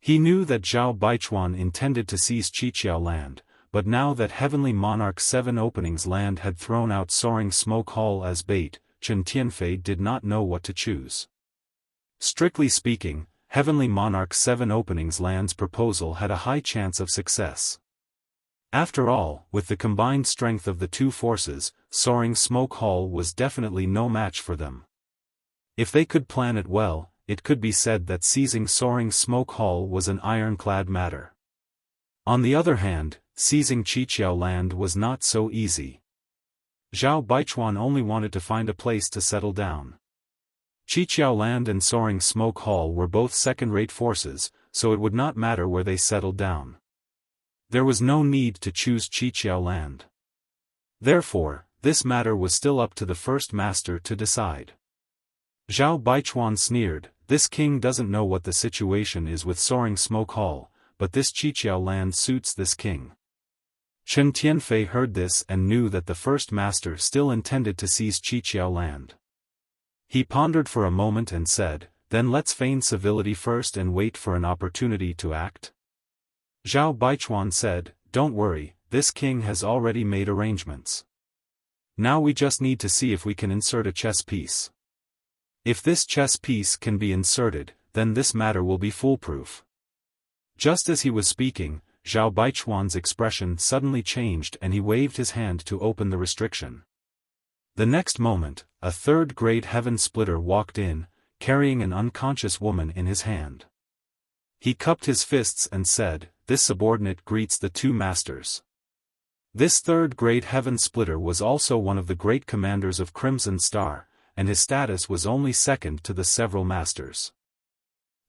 He knew that Zhao Baichuan intended to seize Qiqiao Land, but now that Heavenly Monarch 7 Openings Land had thrown out Soaring Smoke Hall as bait, Chen Tianfei did not know what to choose. Strictly speaking, Heavenly Monarch 7 Openings Land's proposal had a high chance of success. After all, with the combined strength of the two forces, Soaring Smoke Hall was definitely no match for them. If they could plan it well, it could be said that seizing Soaring Smoke Hall was an ironclad matter. On the other hand, seizing Qiqiao Land was not so easy. Zhao Baichuan only wanted to find a place to settle down. Qiqiao Land and Soaring Smoke Hall were both second-rate forces, so it would not matter where they settled down. There was no need to choose Qiqiao Land. Therefore, this matter was still up to the First Master to decide. Zhao Baichuan sneered, this king doesn't know what the situation is with Soaring Smoke Hall, but this Qiqiao Land suits this king. Chen Tianfei heard this and knew that the First Master still intended to seize Qiqiao Land. He pondered for a moment and said, then let's feign civility first and wait for an opportunity to act. Zhao Baichuan said, don't worry, this king has already made arrangements. Now we just need to see if we can insert a chess piece. If this chess piece can be inserted, then this matter will be foolproof. Just as he was speaking, Zhao Baichuan's expression suddenly changed and he waved his hand to open the restriction. The next moment, a third-grade heaven splitter walked in, carrying an unconscious woman in his hand. He cupped his fists and said, this subordinate greets the two masters. This third-grade heaven splitter was also one of the great commanders of Crimson Star, and his status was only second to the several masters.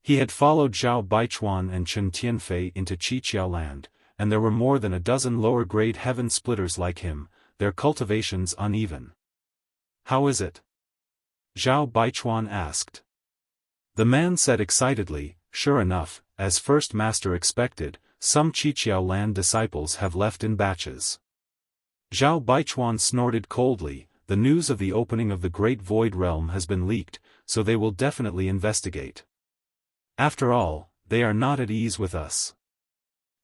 He had followed Zhao Baichuan and Chen Tianfei into Qiqiao Land, and there were more than a dozen lower-grade heaven splitters like him, their cultivations uneven. How is it? Zhao Baichuan asked. The man said excitedly, sure enough, as First Master expected, some Qiqiao Land disciples have left in batches. Zhao Baichuan snorted coldly, the news of the opening of the Great Void Realm has been leaked, so they will definitely investigate. After all, they are not at ease with us.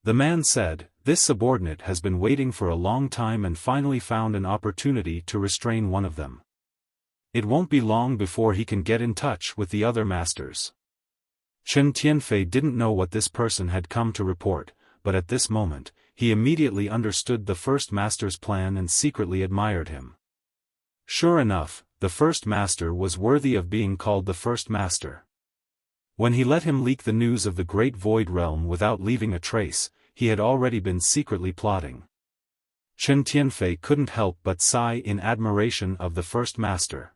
The man said, this subordinate has been waiting for a long time and finally found an opportunity to restrain one of them. It won't be long before he can get in touch with the other masters. Chen Tianfei didn't know what this person had come to report, but at this moment, he immediately understood the First Master's plan and secretly admired him. Sure enough, the First Master was worthy of being called the First Master. When he let him leak the news of the Great Void Realm without leaving a trace, he had already been secretly plotting. Chen Tianfei couldn't help but sigh in admiration of the First Master.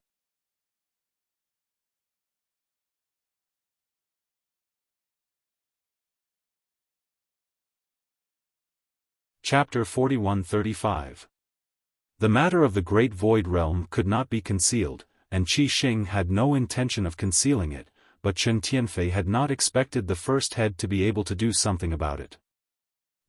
Chapter 41-35. The matter of the Great Void Realm could not be concealed, and Qi Xing had no intention of concealing it, but Chen Tianfei had not expected the first head to be able to do something about it.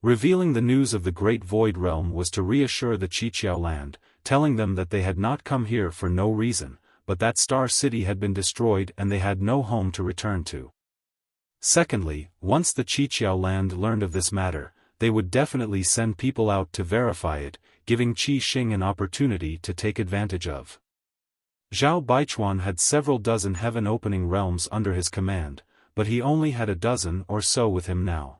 Revealing the news of the Great Void Realm was to reassure the Qiqiao land, telling them that they had not come here for no reason, but that Star City had been destroyed and they had no home to return to. Secondly, once the Qiqiao land learned of this matter, they would definitely send people out to verify it, giving Qi Xing an opportunity to take advantage of. Zhao Baichuan had several dozen heaven-opening realms under his command, but he only had a dozen or so with him now.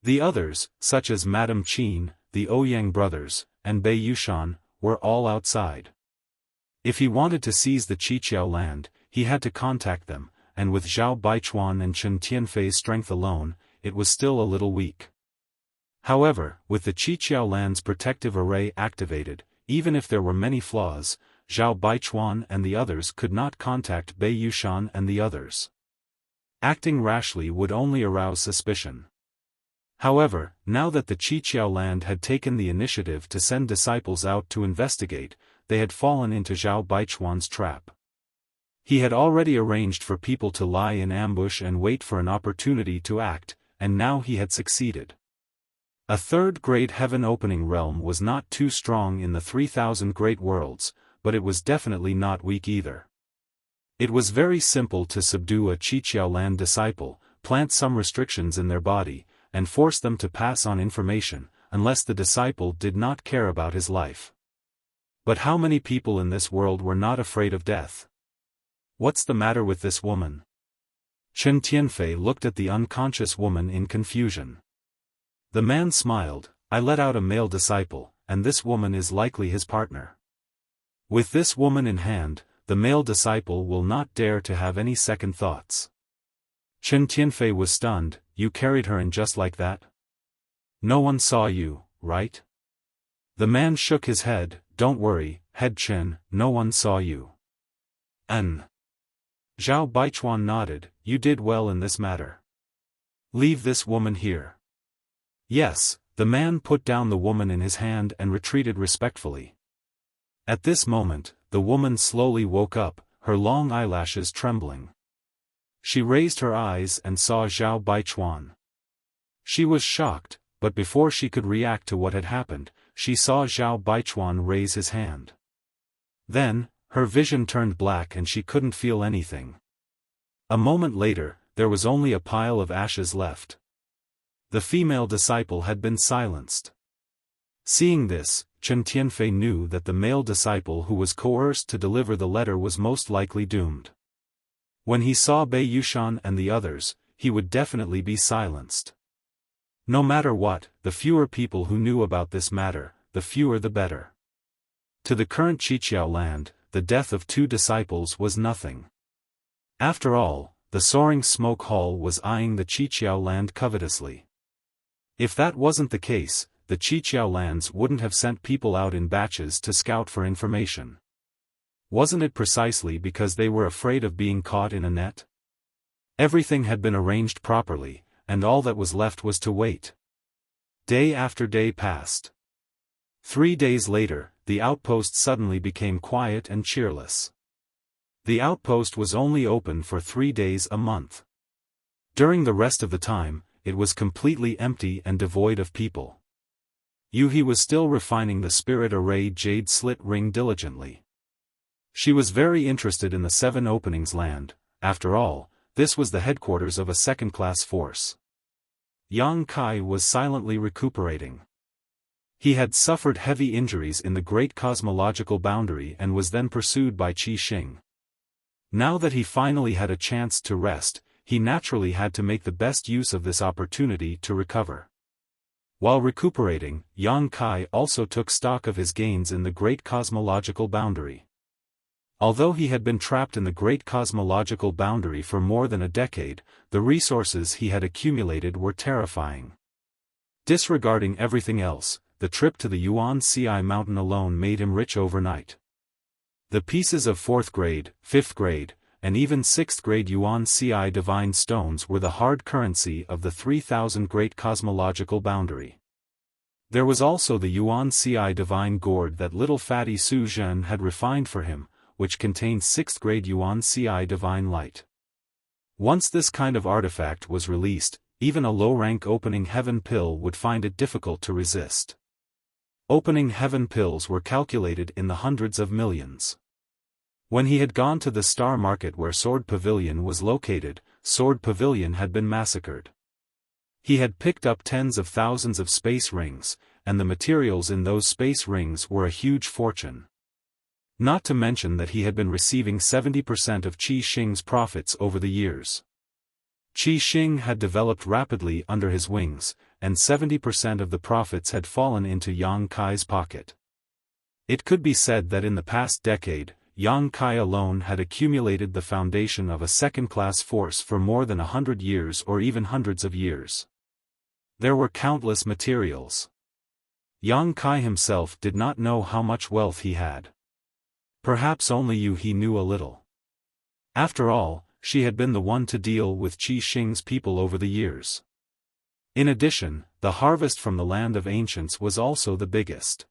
The others, such as Madame Qin, the Ouyang brothers, and Bei Yushan, were all outside. If he wanted to seize the Qiqiao land, he had to contact them, and with Zhao Baichuan and Chen Tianfei's strength alone, it was still a little weak. However, with the Qiqiao land's protective array activated, even if there were many flaws, Zhao Baichuan and the others could not contact Bei Yushan and the others. Acting rashly would only arouse suspicion. However, now that the Qiqiao land had taken the initiative to send disciples out to investigate, they had fallen into Zhao Baichuan's trap. He had already arranged for people to lie in ambush and wait for an opportunity to act, and now he had succeeded. A third great heaven-opening realm was not too strong in the 3,000 great worlds, but it was definitely not weak either. It was very simple to subdue a Qiqiao land disciple, plant some restrictions in their body, and force them to pass on information, unless the disciple did not care about his life. But how many people in this world were not afraid of death? What's the matter with this woman? Chen Tianfei looked at the unconscious woman in confusion. The man smiled. I let out a male disciple, and this woman is likely his partner. With this woman in hand, the male disciple will not dare to have any second thoughts. Chen Tianfei was stunned. You carried her in just like that? No one saw you, right? The man shook his head. Don't worry, Head Chen, no one saw you. Zhao Baichuan nodded. You did well in this matter. Leave this woman here. Yes, the man put down the woman in his hand and retreated respectfully. At this moment, the woman slowly woke up, her long eyelashes trembling. She raised her eyes and saw Zhao Baichuan. She was shocked, but before she could react to what had happened, she saw Zhao Baichuan raise his hand. Then, her vision turned black and she couldn't feel anything. A moment later, there was only a pile of ashes left. The female disciple had been silenced. Seeing this, Chen Tianfei knew that the male disciple who was coerced to deliver the letter was most likely doomed. When he saw Bei Yushan and the others, he would definitely be silenced. No matter what, the fewer people who knew about this matter, the fewer the better. To the current Qiqiao land, the death of 2 disciples was nothing. After all, the soaring smoke hall was eyeing the Qiqiao land covetously. If that wasn't the case, the Qiqiao lands wouldn't have sent people out in batches to scout for information. Wasn't it precisely because they were afraid of being caught in a net? Everything had been arranged properly, and all that was left was to wait. Day after day passed. 3 days later, the outpost suddenly became quiet and cheerless. The outpost was only open for 3 days a month. During the rest of the time, it was completely empty and devoid of people. Yuhi was still refining the spirit array jade slit ring diligently. She was very interested in the 7 openings land. After all, this was the headquarters of a second-class force. Yang Kai was silently recuperating. He had suffered heavy injuries in the great cosmological boundary and was then pursued by Qi Xing. Now that he finally had a chance to rest, he naturally had to make the best use of this opportunity to recover. While recuperating, Yang Kai also took stock of his gains in the great cosmological boundary. Although he had been trapped in the great cosmological boundary for more than a decade, the resources he had accumulated were terrifying. Disregarding everything else, the trip to the Yuan Ci mountain alone made him rich overnight. The pieces of 4th grade, 5th grade, and even 6th grade Yuan Ci divine stones were the hard currency of the 3,000 great cosmological boundary. There was also the Yuan Ci divine gourd that little fatty Su Zhen had refined for him, which contained 6th grade Yuan Ci divine light. Once this kind of artifact was released, even a low-rank opening heaven pill would find it difficult to resist. Opening heaven pills were calculated in the hundreds of millions. When he had gone to the star market where Sword Pavilion was located, Sword Pavilion had been massacred. He had picked up tens of thousands of space rings, and the materials in those space rings were a huge fortune. Not to mention that he had been receiving 70% of Qi Xing's profits over the years. Qi Xing had developed rapidly under his wings, and 70% of the profits had fallen into Yang Kai's pocket. It could be said that in the past decade, Yang Kai alone had accumulated the foundation of a second-class force for more than 100 years or even hundreds of years. There were countless materials. Yang Kai himself did not know how much wealth he had. Perhaps only he knew a little. After all, she had been the one to deal with Qi Xing's people over the years. In addition, the harvest from the land of ancients was also the biggest.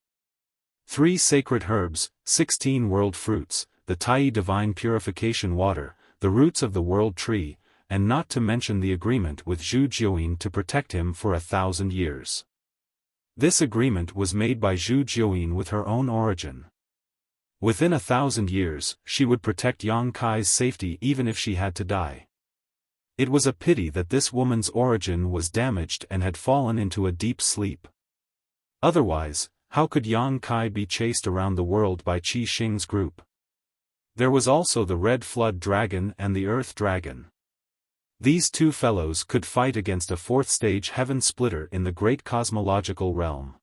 3 sacred herbs, 16 world fruits, the Tai divine purification water, the roots of the world tree, and not to mention the agreement with Zhu Jiuyin to protect him for 1,000 years. This agreement was made by Zhu Jiuyin with her own origin. Within 1,000 years, she would protect Yang Kai's safety even if she had to die. It was a pity that this woman's origin was damaged and had fallen into a deep sleep. Otherwise, how could Yang Kai be chased around the world by Qi Xing's group? There was also the Red Flood Dragon and the Earth Dragon. These two fellows could fight against a 4th-stage heaven splitter in the great cosmological realm.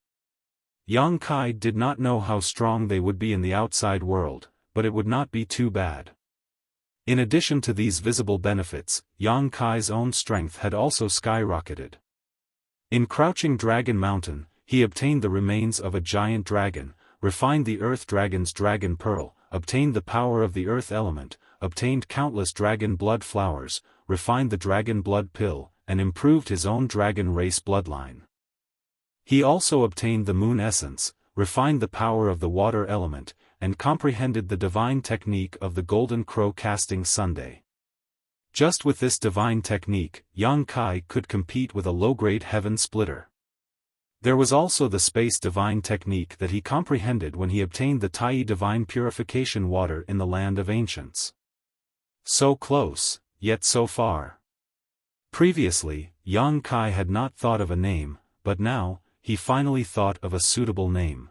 Yang Kai did not know how strong they would be in the outside world, but it would not be too bad. In addition to these visible benefits, Yang Kai's own strength had also skyrocketed. In Crouching Dragon Mountain, he obtained the remains of a giant dragon, refined the Earth Dragon's dragon pearl, obtained the power of the earth element, obtained countless dragon blood flowers, refined the dragon blood pill, and improved his own dragon race bloodline. He also obtained the moon essence, refined the power of the water element, and comprehended the divine technique of the golden crow casting Sunday. Just with this divine technique, Yang Kai could compete with a low-grade heaven splitter. There was also the space divine technique that he comprehended when he obtained the Tai divine purification water in the land of ancients. So close, yet so far. Previously, Yang Kai had not thought of a name, but now, he finally thought of a suitable name.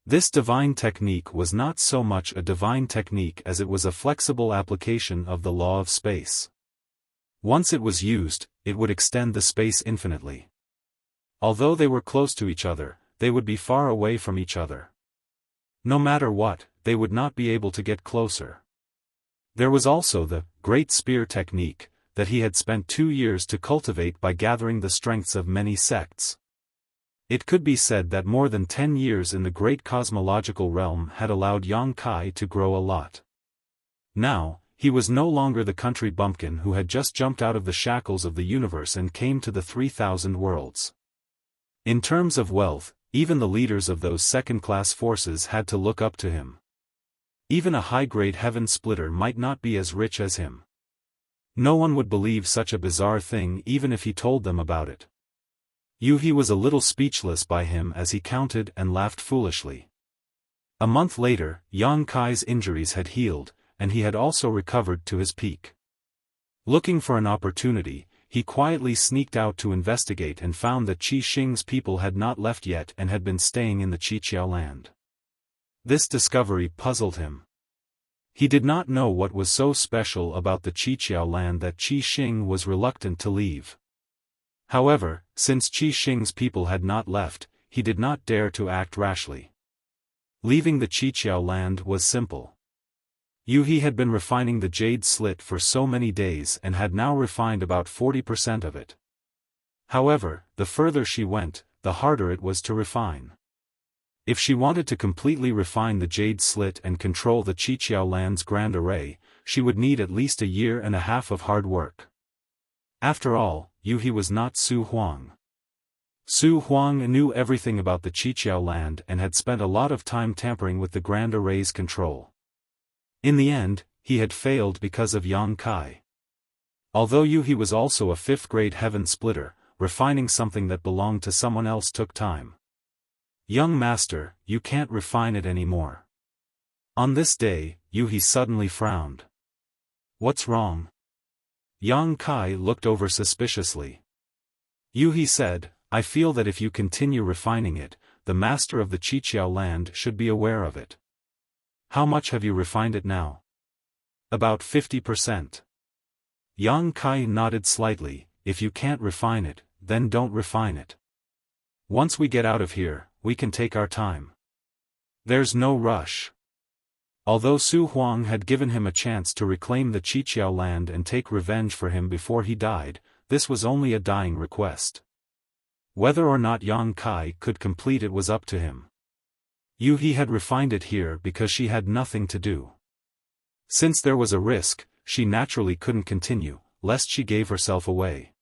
This divine technique was not so much a divine technique as it was a flexible application of the law of space. Once it was used, it would extend the space infinitely. Although they were close to each other, they would be far away from each other. No matter what, they would not be able to get closer. There was also the Great Spear technique, that he had spent 2 years to cultivate by gathering the strengths of many sects. It could be said that more than 10 years in the great cosmological realm had allowed Yang Kai to grow a lot. Now, he was no longer the country bumpkin who had just jumped out of the shackles of the universe and came to the 3,000 worlds. In terms of wealth, even the leaders of those second-class forces had to look up to him. Even a high-grade heaven splitter might not be as rich as him. No one would believe such a bizarre thing even if he told them about it. He was a little speechless by him as he counted and laughed foolishly. A month later, Yang Kai's injuries had healed, and he had also recovered to his peak. Looking for an opportunity, he quietly sneaked out to investigate and found that Qi Xing's people had not left yet and had been staying in the Qiqiao land. This discovery puzzled him. He did not know what was so special about the Qiqiao land that Qi Xing was reluctant to leave. However, since Qi Xing's people had not left, he did not dare to act rashly. Leaving the Qiqiao land was simple. He had been refining the jade slit for so many days and had now refined about 40% of it. However, the further she went, the harder it was to refine. If she wanted to completely refine the jade slit and control the Qiqiao land's grand array, she would need at least 1.5 years of hard work. After all, he was not Su Huang. Su Huang knew everything about the Qiqiao land and had spent a lot of time tampering with the grand array's control. In the end, he had failed because of Yang Kai. Although He was also a fifth-grade heaven splitter, refining something that belonged to someone else took time. Young master, you can't refine it anymore. On this day, He suddenly frowned. What's wrong? Yang Kai looked over suspiciously. He said, I feel that if you continue refining it, the master of the Qiqiao land should be aware of it. How much have you refined it now? About 50%. Yang Kai nodded slightly. If you can't refine it, then don't refine it. Once we get out of here, we can take our time. There's no rush. Although Su Huang had given him a chance to reclaim the Qiqiao land and take revenge for him before he died, this was only a dying request. Whether or not Yang Kai could complete it was up to him. He had refined it here because she had nothing to do. Since there was a risk, she naturally couldn't continue, lest she gave herself away.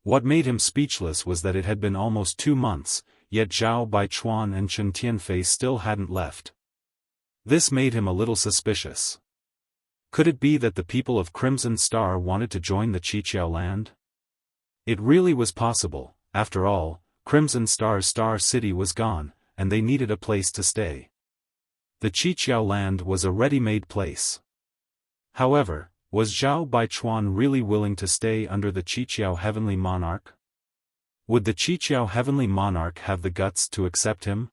What made him speechless was that it had been almost 2 months, yet Zhao Baichuan and Chen Tianfei still hadn't left. This made him a little suspicious. Could it be that the people of Crimson Star wanted to join the Qiqiao land? It really was possible. After all, Crimson Star's Star City was gone, and they needed a place to stay. The Qiqiao land was a ready-made place. However, was Zhao Baichuan really willing to stay under the Qiqiao Heavenly Monarch? Would the Qiqiao Heavenly Monarch have the guts to accept him?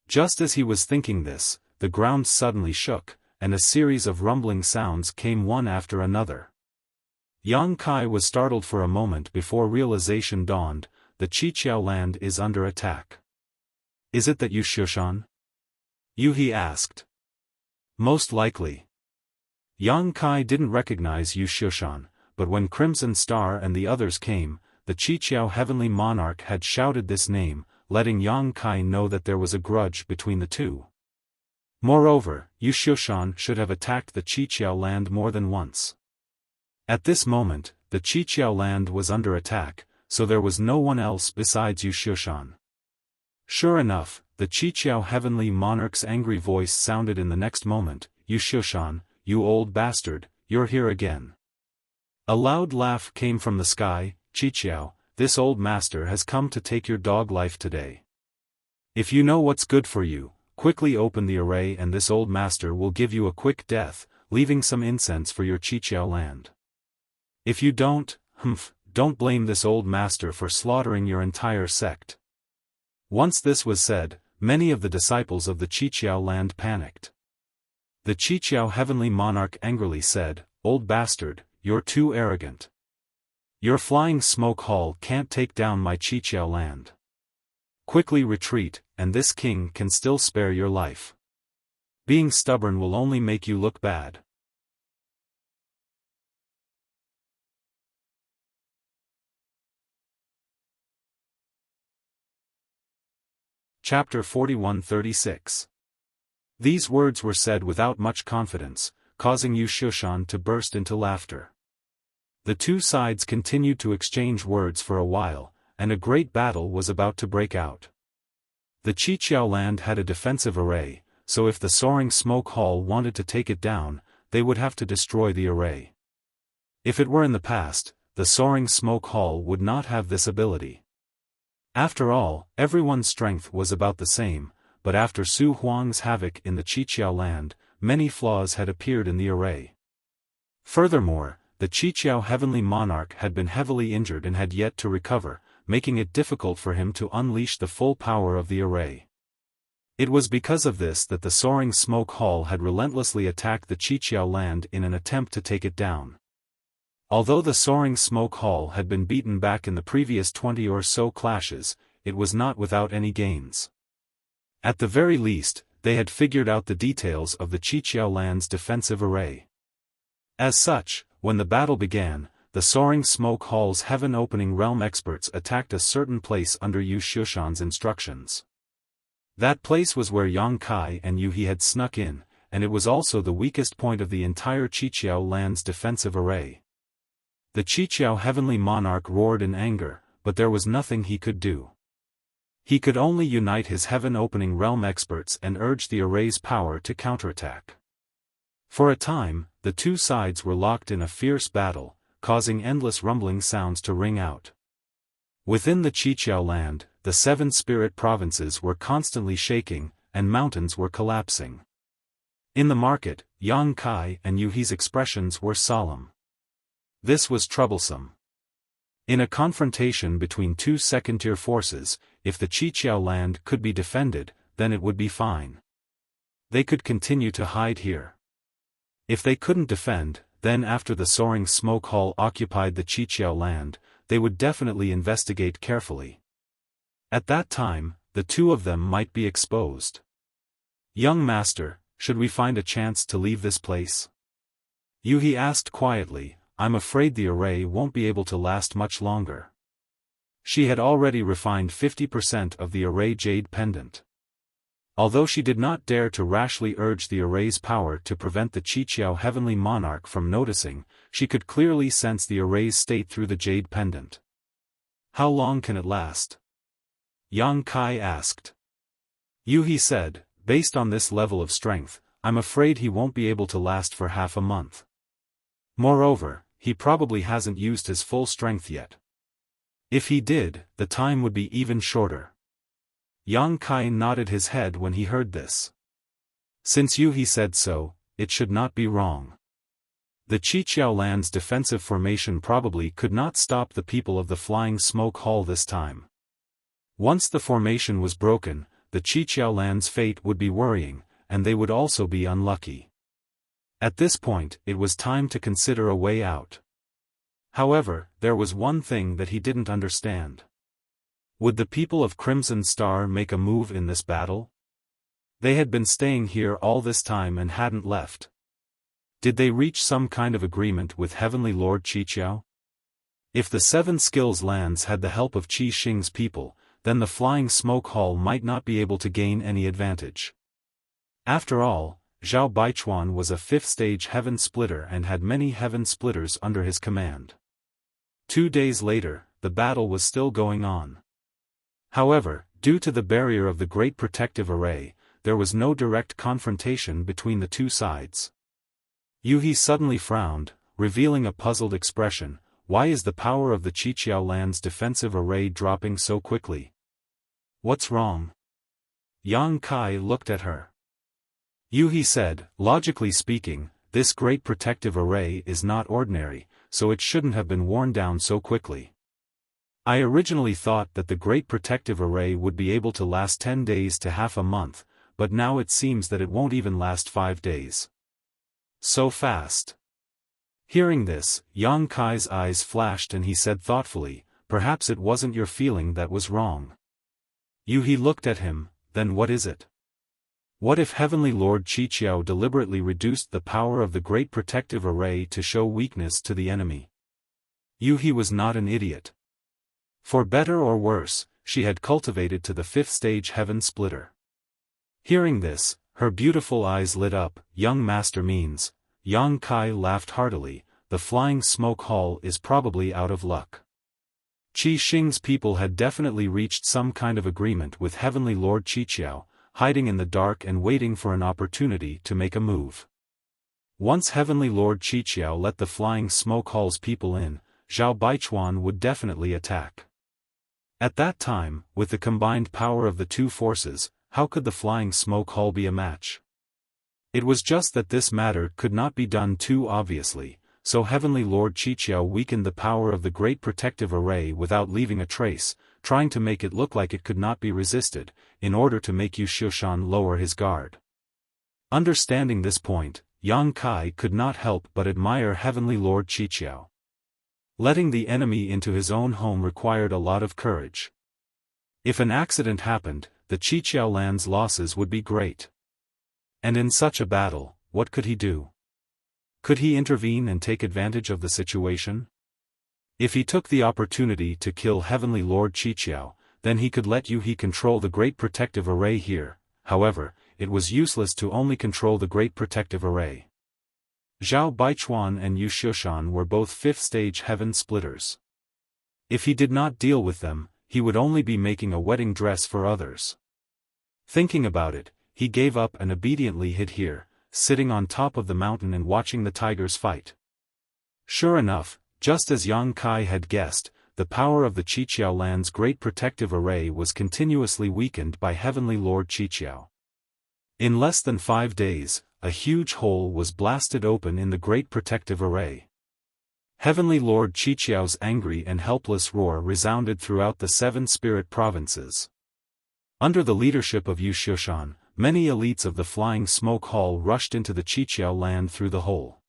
Just as he was thinking this, the ground suddenly shook, and a series of rumbling sounds came one after another. Yang Kai was startled for a moment before realization dawned. The Qiqiao land is under attack. Is it that Xiaofan? He asked. Most likely. Yang Kai didn't recognize Xiaofan, but when Crimson Star and the others came, the Qiqiao Heavenly Monarch had shouted this name, letting Yang Kai know that there was a grudge between the two. Moreover, Xiaofan should have attacked the Qiqiao land more than once. At this moment, the Qiqiao land was under attack, so there was no one else besides Xiaofan. Sure enough, the Qiqiao Heavenly Monarch's angry voice sounded in the next moment. Xiaofan, you old bastard, you're here again. A loud laugh came from the sky. Qiqiao, this old master has come to take your dog life today. If you know what's good for you, quickly open the array and this old master will give you a quick death, leaving some incense for your Qiqiao land. If you don't, don't blame this old master for slaughtering your entire sect. Once this was said, many of the disciples of the Qiqiao land panicked. The Qiqiao Heavenly Monarch angrily said, Old bastard, you're too arrogant. Your flying smoke hall can't take down my Qiqiao land. Quickly retreat, and this king can still spare your life. Being stubborn will only make you look bad. Chapter 41-36. These words were said without much confidence, causing Xiaofan to burst into laughter. The two sides continued to exchange words for a while, and a great battle was about to break out. The Qiqiao land had a defensive array, so if the soaring smoke hall wanted to take it down, they would have to destroy the array. If it were in the past, the soaring smoke hall would not have this ability. After all, everyone's strength was about the same, but after Su Huang's havoc in the Qiqiao land, many flaws had appeared in the array. Furthermore, the Qiqiao Heavenly Monarch had been heavily injured and had yet to recover, making it difficult for him to unleash the full power of the array. It was because of this that the soaring smoke hall had relentlessly attacked the Qiqiao land in an attempt to take it down. Although the soaring smoke hall had been beaten back in the previous 20 or so clashes, it was not without any gains. At the very least, they had figured out the details of the Qiqiao land's defensive array. As such, when the battle began, the soaring smoke hall's heaven-opening realm experts attacked a certain place under Xiaofan's instructions. That place was where Yang Kai and He had snuck in, and it was also the weakest point of the entire Qiqiao land's defensive array. The Qiqiao Heavenly Monarch roared in anger, but there was nothing he could do. He could only unite his heaven-opening realm experts and urge the array's power to counterattack. For a time, the two sides were locked in a fierce battle, causing endless rumbling sounds to ring out. Within the Qiqiao land, the 7 spirit provinces were constantly shaking, and mountains were collapsing. In the market, Yang Kai and Yuhi's expressions were solemn. This was troublesome. In a confrontation between 2 second-tier forces, if the Qiqiao land could be defended, then it would be fine. They could continue to hide here. If they couldn't defend, then after the soaring smoke hall occupied the Qiqiao land, they would definitely investigate carefully. At that time, the 2 of them might be exposed. "Young master, should we find a chance to leave this place?" Yuhi asked quietly. "I'm afraid the array won't be able to last much longer." She had already refined 50% of the array jade pendant. Although she did not dare to rashly urge the array's power to prevent the Qiqiao heavenly monarch from noticing, she could clearly sense the array's state through the jade pendant. "How long can it last?" Yang Kai asked. Yuhi said, "Based on this level of strength, I'm afraid he won't be able to last for half a month. Moreover, he probably hasn't used his full strength yet. If he did, the time would be even shorter." Yang Kai nodded his head when he heard this. Since Yuhi said so, it should not be wrong. The Qiqiao land's defensive formation probably could not stop the people of the Flying Smoke Hall this time. Once the formation was broken, the Qiqiao land's fate would be worrying, and they would also be unlucky. At this point, it was time to consider a way out. However, there was one thing that he didn't understand. Would the people of Crimson Star make a move in this battle? They had been staying here all this time and hadn't left. Did they reach some kind of agreement with Heavenly Lord Qiqiao? If the 7 skills lands had the help of Qi Xing's people, then the Flying Smoke Hall might not be able to gain any advantage. After all, Zhao Baichuan was a 5th-stage Heaven Splitter and had many Heaven Splitters under his command. 2 days later, the battle was still going on. However, due to the barrier of the Great Protective Array, there was no direct confrontation between the 2 sides. Yuhi suddenly frowned, revealing a puzzled expression. Why is the power of the Qiqiao land's defensive array dropping so quickly? What's wrong? Yang Kai looked at her. Yuhi said, logically speaking, this Great Protective Array is not ordinary, so it shouldn't have been worn down so quickly. I originally thought that the Great Protective Array would be able to last 10 days to half a month, but now it seems that it won't even last 5 days. So fast. Hearing this, Yang Kai's eyes flashed and he said thoughtfully, perhaps it wasn't your feeling that was wrong. Yuhi looked at him, then what is it? What if Heavenly Lord Qiqiao deliberately reduced the power of the Great Protective Array to show weakness to the enemy? Yuhi was not an idiot. For better or worse, she had cultivated to the 5th-stage Heaven Splitter. Hearing this, her beautiful eyes lit up. Young master means, Yang Kai laughed heartily, the Flying Smoke Hall is probably out of luck. Qi Xing's people had definitely reached some kind of agreement with Heavenly Lord Qiqiao, hiding in the dark and waiting for an opportunity to make a move. Once Heavenly Lord Qiqiao let the Flying Smoke Hall's people in, Zhao Baichuan would definitely attack. At that time, with the combined power of the 2 forces, how could the Flying Smoke Hall be a match? It was just that this matter could not be done too obviously, so Heavenly Lord Qiqiao weakened the power of the Great Protective Array without leaving a trace, trying to make it look like it could not be resisted, in order to make Xiaofan lower his guard. Understanding this point, Yang Kai could not help but admire Heavenly Lord Qiqiao. Letting the enemy into his own home required a lot of courage. If an accident happened, the Qiqiao land's losses would be great. And in such a battle, what could he do? Could he intervene and take advantage of the situation? If he took the opportunity to kill Heavenly Lord Qiqiao, then he could let Yuhi control the Great Protective Array here. However, it was useless to only control the Great Protective Array. Zhao Baichuan and Yu Xiaofan were both 5th-stage Heaven Splitters. If he did not deal with them, he would only be making a wedding dress for others. Thinking about it, he gave up and obediently hid here, sitting on top of the mountain and watching the tigers fight. Sure enough, Just as Yang Kai had guessed, the power of the Qiqiao land's great protective array was continuously weakened by Heavenly Lord Qiqiao. In less than 5 days, a huge hole was blasted open in the great protective array. Heavenly Lord Qiqiao's angry and helpless roar resounded throughout the 7 spirit provinces. Under the leadership of Xiaofan, many elites of the Flying Smoke Hall rushed into the Qiqiao land through the hole.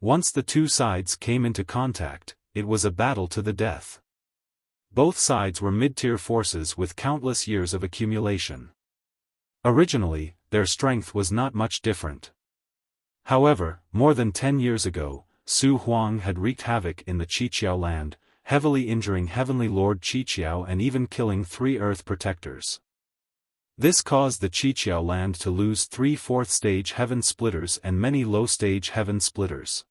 Once the two sides came into contact, it was a battle to the death. Both sides were mid-tier forces with countless years of accumulation. Originally, their strength was not much different. However, more than 10 years ago, Su Huang had wreaked havoc in the Qiqiao land, heavily injuring Heavenly Lord Qiqiao and even killing 3 Earth Protectors. This caused the Qiqiao land to lose 3 4th-stage Heaven Splitters and many low-stage Heaven Splitters.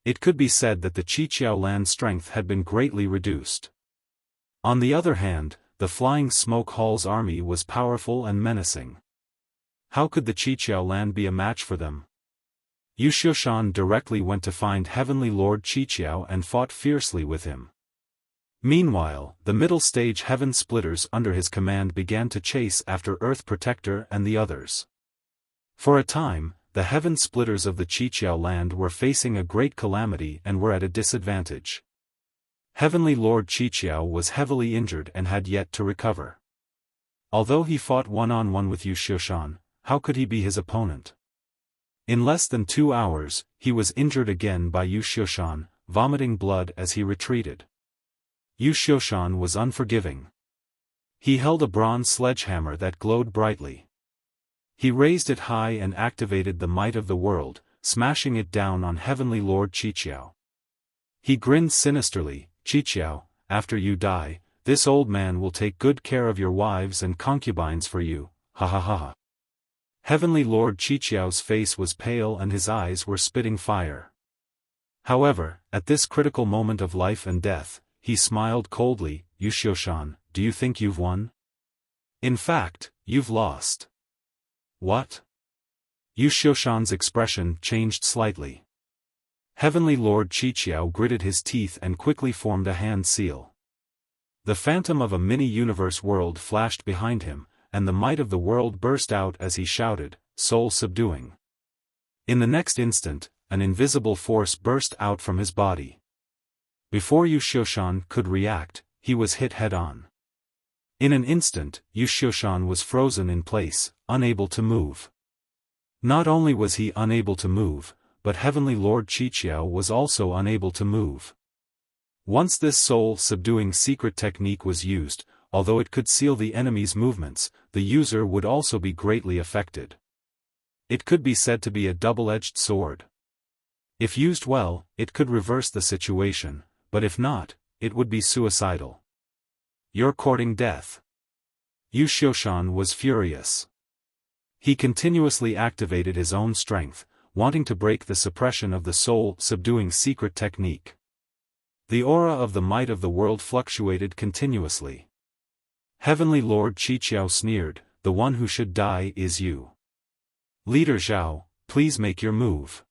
It could be said that the Qiqiao land's strength had been greatly reduced. On the other hand, the Flying Smoke Hall's army was powerful and menacing. How could the Qiqiao land be a match for them? Xiaofan directly went to find Heavenly Lord Qiqiao and fought fiercely with him. Meanwhile, the middle-stage Heaven Splitters under his command began to chase after Earth Protector and the others. For a time, the Heaven Splitters of the Qiqiao land were facing a great calamity and were at a disadvantage. Heavenly Lord Qiqiao was heavily injured and had yet to recover. Although he fought one-on-one with Xiaofan, how could he be his opponent? In less than 2 hours, he was injured again by Xiaofan, vomiting blood as he retreated. Xiaofan was unforgiving. He held a bronze sledgehammer that glowed brightly. He raised it high and activated the might of the world, smashing it down on Heavenly Lord Qiqiao. He grinned sinisterly, "Qiqiao, after you die, this old man will take good care of your wives and concubines for you, ha ha ha ha." Heavenly Lord Qiqiao's face was pale and his eyes were spitting fire. However, at this critical moment of life and death, he smiled coldly, "Xiaofan, do you think you've won? In fact, you've lost." "What?" Xiaofan's expression changed slightly. Heavenly Lord Qiqiao gritted his teeth and quickly formed a hand seal. The phantom of a mini-universe world flashed behind him, and the might of the world burst out as he shouted, soul-subduing. In the next instant, an invisible force burst out from his body. Before Xiaofan could react, he was hit head-on. In an instant, Xiaofan was frozen in place, unable to move. Not only was he unable to move, but Heavenly Lord Qiqiao was also unable to move. Once this soul-subduing secret technique was used, although it could seal the enemy's movements, the user would also be greatly affected. It could be said to be a double-edged sword. If used well, it could reverse the situation, but if not, it would be suicidal. "You're courting death." Xiaofan was furious. He continuously activated his own strength, wanting to break the suppression of the soul-subduing secret technique. The aura of the might of the world fluctuated continuously. Heavenly Lord Qiqiao sneered, "The one who should die is you. Leader Zhao, please make your move."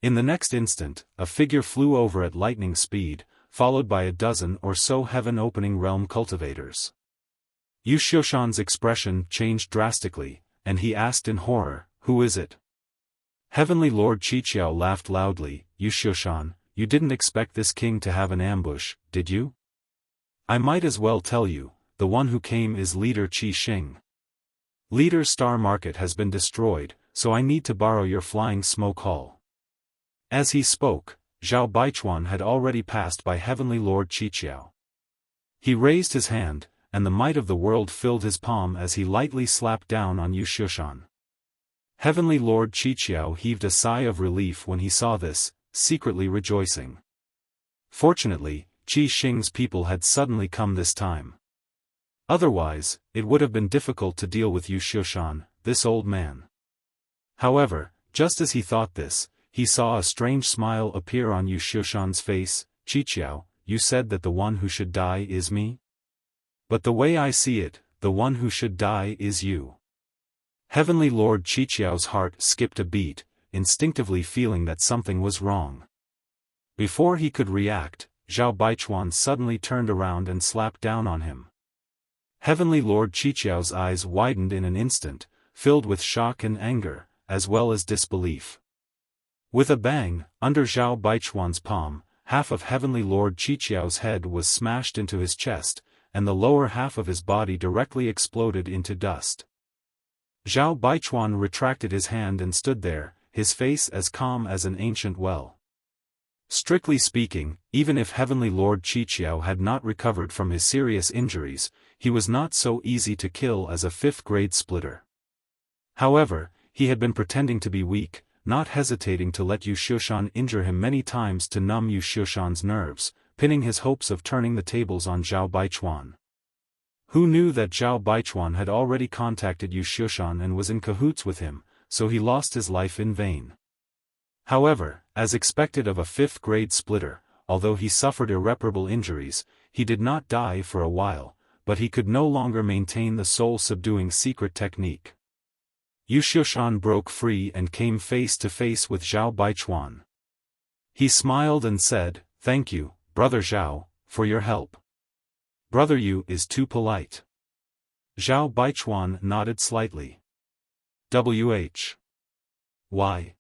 In the next instant, a figure flew over at lightning speed, followed by a dozen or so heaven-opening realm cultivators. Xiaofan's expression changed drastically, and he asked in horror, "Who is it?" Heavenly Lord Qiqiao laughed loudly, "Xiaofan, you didn't expect this king to have an ambush, did you? I might as well tell you, the one who came is Leader Qi Xing. Leader's star market has been destroyed, so I need to borrow your Flying Smoke Hall." As he spoke, Zhao Baichuan had already passed by Heavenly Lord Qiqiao. He raised his hand, and the might of the world filled his palm as he lightly slapped down on Xiaofan. Heavenly Lord Qiqiao heaved a sigh of relief when he saw this, secretly rejoicing. Fortunately, Qi Xing's people had suddenly come this time. Otherwise, it would have been difficult to deal with Xiaofan, this old man. However, just as he thought this, he saw a strange smile appear on Xiaofan's face. "Qiqiao, you said that the one who should die is me? But the way I see it, the one who should die is you." Heavenly Lord Qiqiao's heart skipped a beat, instinctively feeling that something was wrong. Before he could react, Zhao Baichuan suddenly turned around and slapped down on him. Heavenly Lord Qiqiao's eyes widened in an instant, filled with shock and anger, as well as disbelief. With a bang, under Zhao Baichuan's palm, half of Heavenly Lord Qiqiao's head was smashed into his chest, and the lower half of his body directly exploded into dust. Zhao Baichuan retracted his hand and stood there, his face as calm as an ancient well. Strictly speaking, even if Heavenly Lord Qiqiao had not recovered from his serious injuries, he was not so easy to kill as a fifth-grade splitter. However, he had been pretending to be weak, not hesitating to let Yu Xiushan injure him many times to numb Yu Xiushan's nerves, pinning his hopes of turning the tables on Zhao Baichuan. Who knew that Zhao Baichuan had already contacted Yu Xiushan and was in cahoots with him, so he lost his life in vain. However, as expected of a fifth-grade splitter, although he suffered irreparable injuries, he did not die for a while, but he could no longer maintain the soul-subduing secret technique. Yu Xiushan broke free and came face to face with Zhao Baichuan. He smiled and said, "Thank you, Brother Zhao, for your help. Brother Yu is too polite." Zhao Baichuan nodded slightly. Why?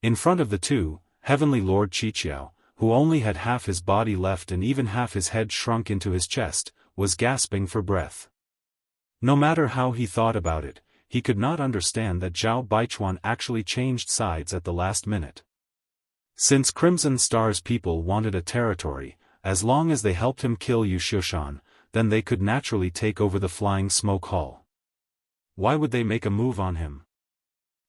In front of the two, Heavenly Lord Qiqiao, who only had half his body left and even half his head shrunk into his chest, was gasping for breath. No matter how he thought about it, he could not understand that Zhao Baichuan actually changed sides at the last minute. Since Crimson Star's people wanted a territory, as long as they helped him kill Yu Xiushan, then they could naturally take over the Flying Smoke Hall. Why would they make a move on him?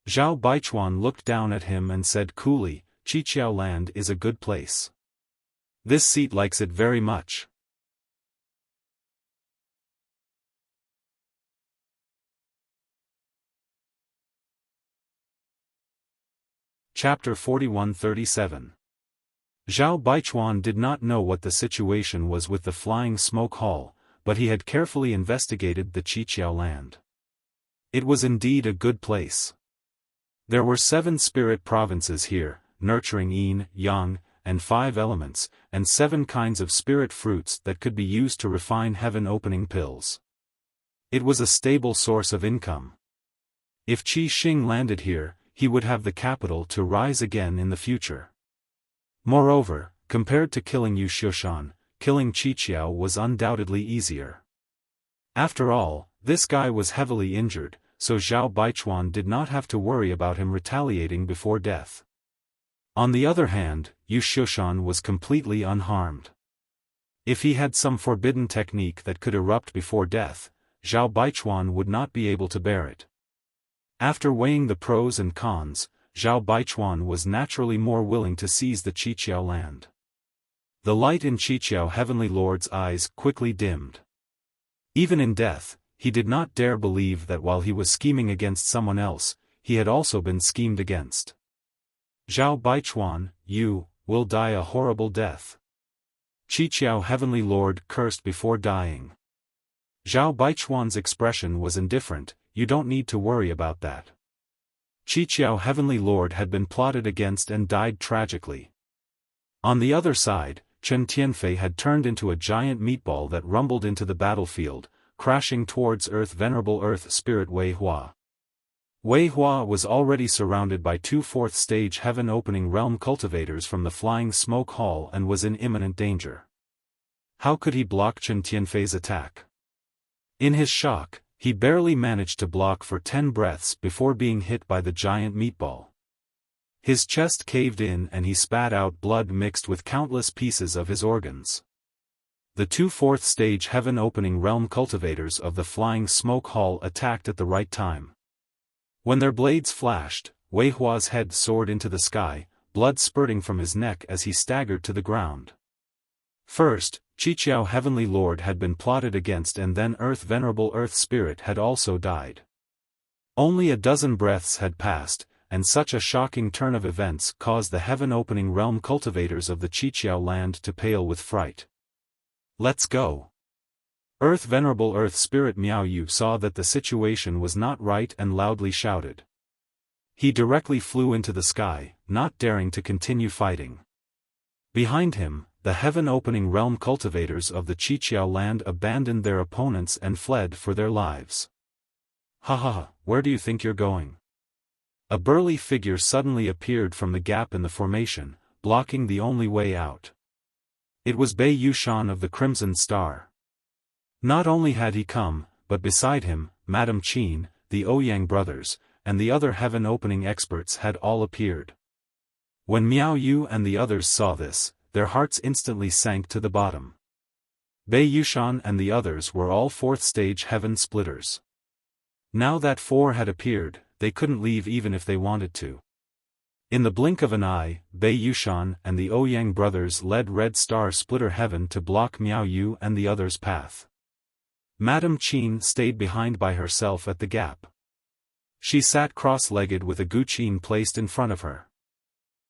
Zhao Baichuan looked down at him and said coolly, "Qiqiao land is a good place. This seat likes it very much." Chapter 41-37. Zhao Baichuan did not know what the situation was with the Flying Smoke Hall, but he had carefully investigated the Qiqiao land. It was indeed a good place. There were 7 spirit provinces here, nurturing yin, yang, and 5 elements, and 7 kinds of spirit fruits that could be used to refine heaven-opening pills. It was a stable source of income. If Qi Xing landed here, he would have the capital to rise again in the future. Moreover, compared to killing Yu Xiushan, killing Qiqiao was undoubtedly easier. After all, this guy was heavily injured, so Zhao Baichuan did not have to worry about him retaliating before death. On the other hand, Yu Xiushan was completely unharmed. If he had some forbidden technique that could erupt before death, Zhao Baichuan would not be able to bear it. After weighing the pros and cons, Zhao Baichuan was naturally more willing to seize the Qiqiao land. The light in Qiqiao Heavenly Lord's eyes quickly dimmed. Even in death, he did not dare believe that while he was scheming against someone else, he had also been schemed against. Zhao Baichuan, you will die a horrible death. Qiqiao Heavenly Lord cursed before dying. Zhao Baichuan's expression was indifferent. You don't need to worry about that. Qiqiao Heavenly Lord had been plotted against and died tragically. On the other side, Chen Tianfei had turned into a giant meatball that rumbled into the battlefield, crashing towards Earth. Venerable Earth Spirit Wei Hua. Wei Hua was already surrounded by 2 4th-stage heaven-opening realm cultivators from the Flying Smoke Hall and was in imminent danger. How could he block Chen Tianfei's attack? In his shock, he barely managed to block for 10 breaths before being hit by the giant meatball. His chest caved in and he spat out blood mixed with countless pieces of his organs. The 2 4th-stage heaven-opening realm cultivators of the Flying Smoke Hall attacked at the right time. When their blades flashed, Wei Hua's head soared into the sky, blood spurting from his neck as he staggered to the ground. First, Qiqiao Heavenly Lord had been plotted against and then Venerable Earth Spirit had also died. Only a dozen breaths had passed, and such a shocking turn of events caused the heaven-opening realm cultivators of the Qiqiao land to pale with fright. Let's go. Venerable Earth Spirit Miao Yu saw that the situation was not right and loudly shouted. He directly flew into the sky, not daring to continue fighting. Behind him, the heaven-opening realm cultivators of the Qiqiao land abandoned their opponents and fled for their lives. Ha ha ha, where do you think you're going? A burly figure suddenly appeared from the gap in the formation, blocking the only way out. It was Bei Yushan of the Crimson Star. Not only had he come, but beside him, Madame Qin, the Ouyang brothers, and the other heaven-opening experts had all appeared. When Miao Yu and the others saw this, their hearts instantly sank to the bottom. Bei Yushan and the others were all fourth-stage heaven splitters. Now that four had appeared, they couldn't leave even if they wanted to. In the blink of an eye, Bei Yushan and the Ouyang brothers led Red Star Splitter Heaven to block Miao Yu and the others' path. Madame Qin stayed behind by herself at the gap. She sat cross-legged with a guqin placed in front of her.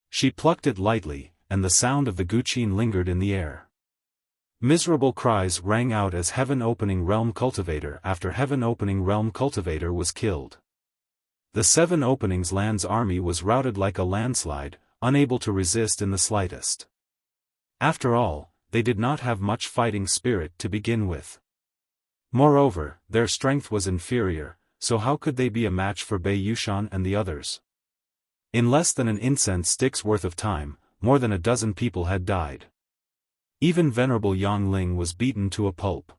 She plucked it lightly, and the sound of the guqin lingered in the air. Miserable cries rang out as heaven-opening realm cultivator after heaven-opening realm cultivator was killed. The Seven Openings Land's army was routed like a landslide, unable to resist in the slightest. After all, they did not have much fighting spirit to begin with. Moreover, their strength was inferior, so how could they be a match for Bei Yushan and the others? In less than an incense stick's worth of time, more than a dozen people had died. Even Venerable Yang Ling was beaten to a pulp.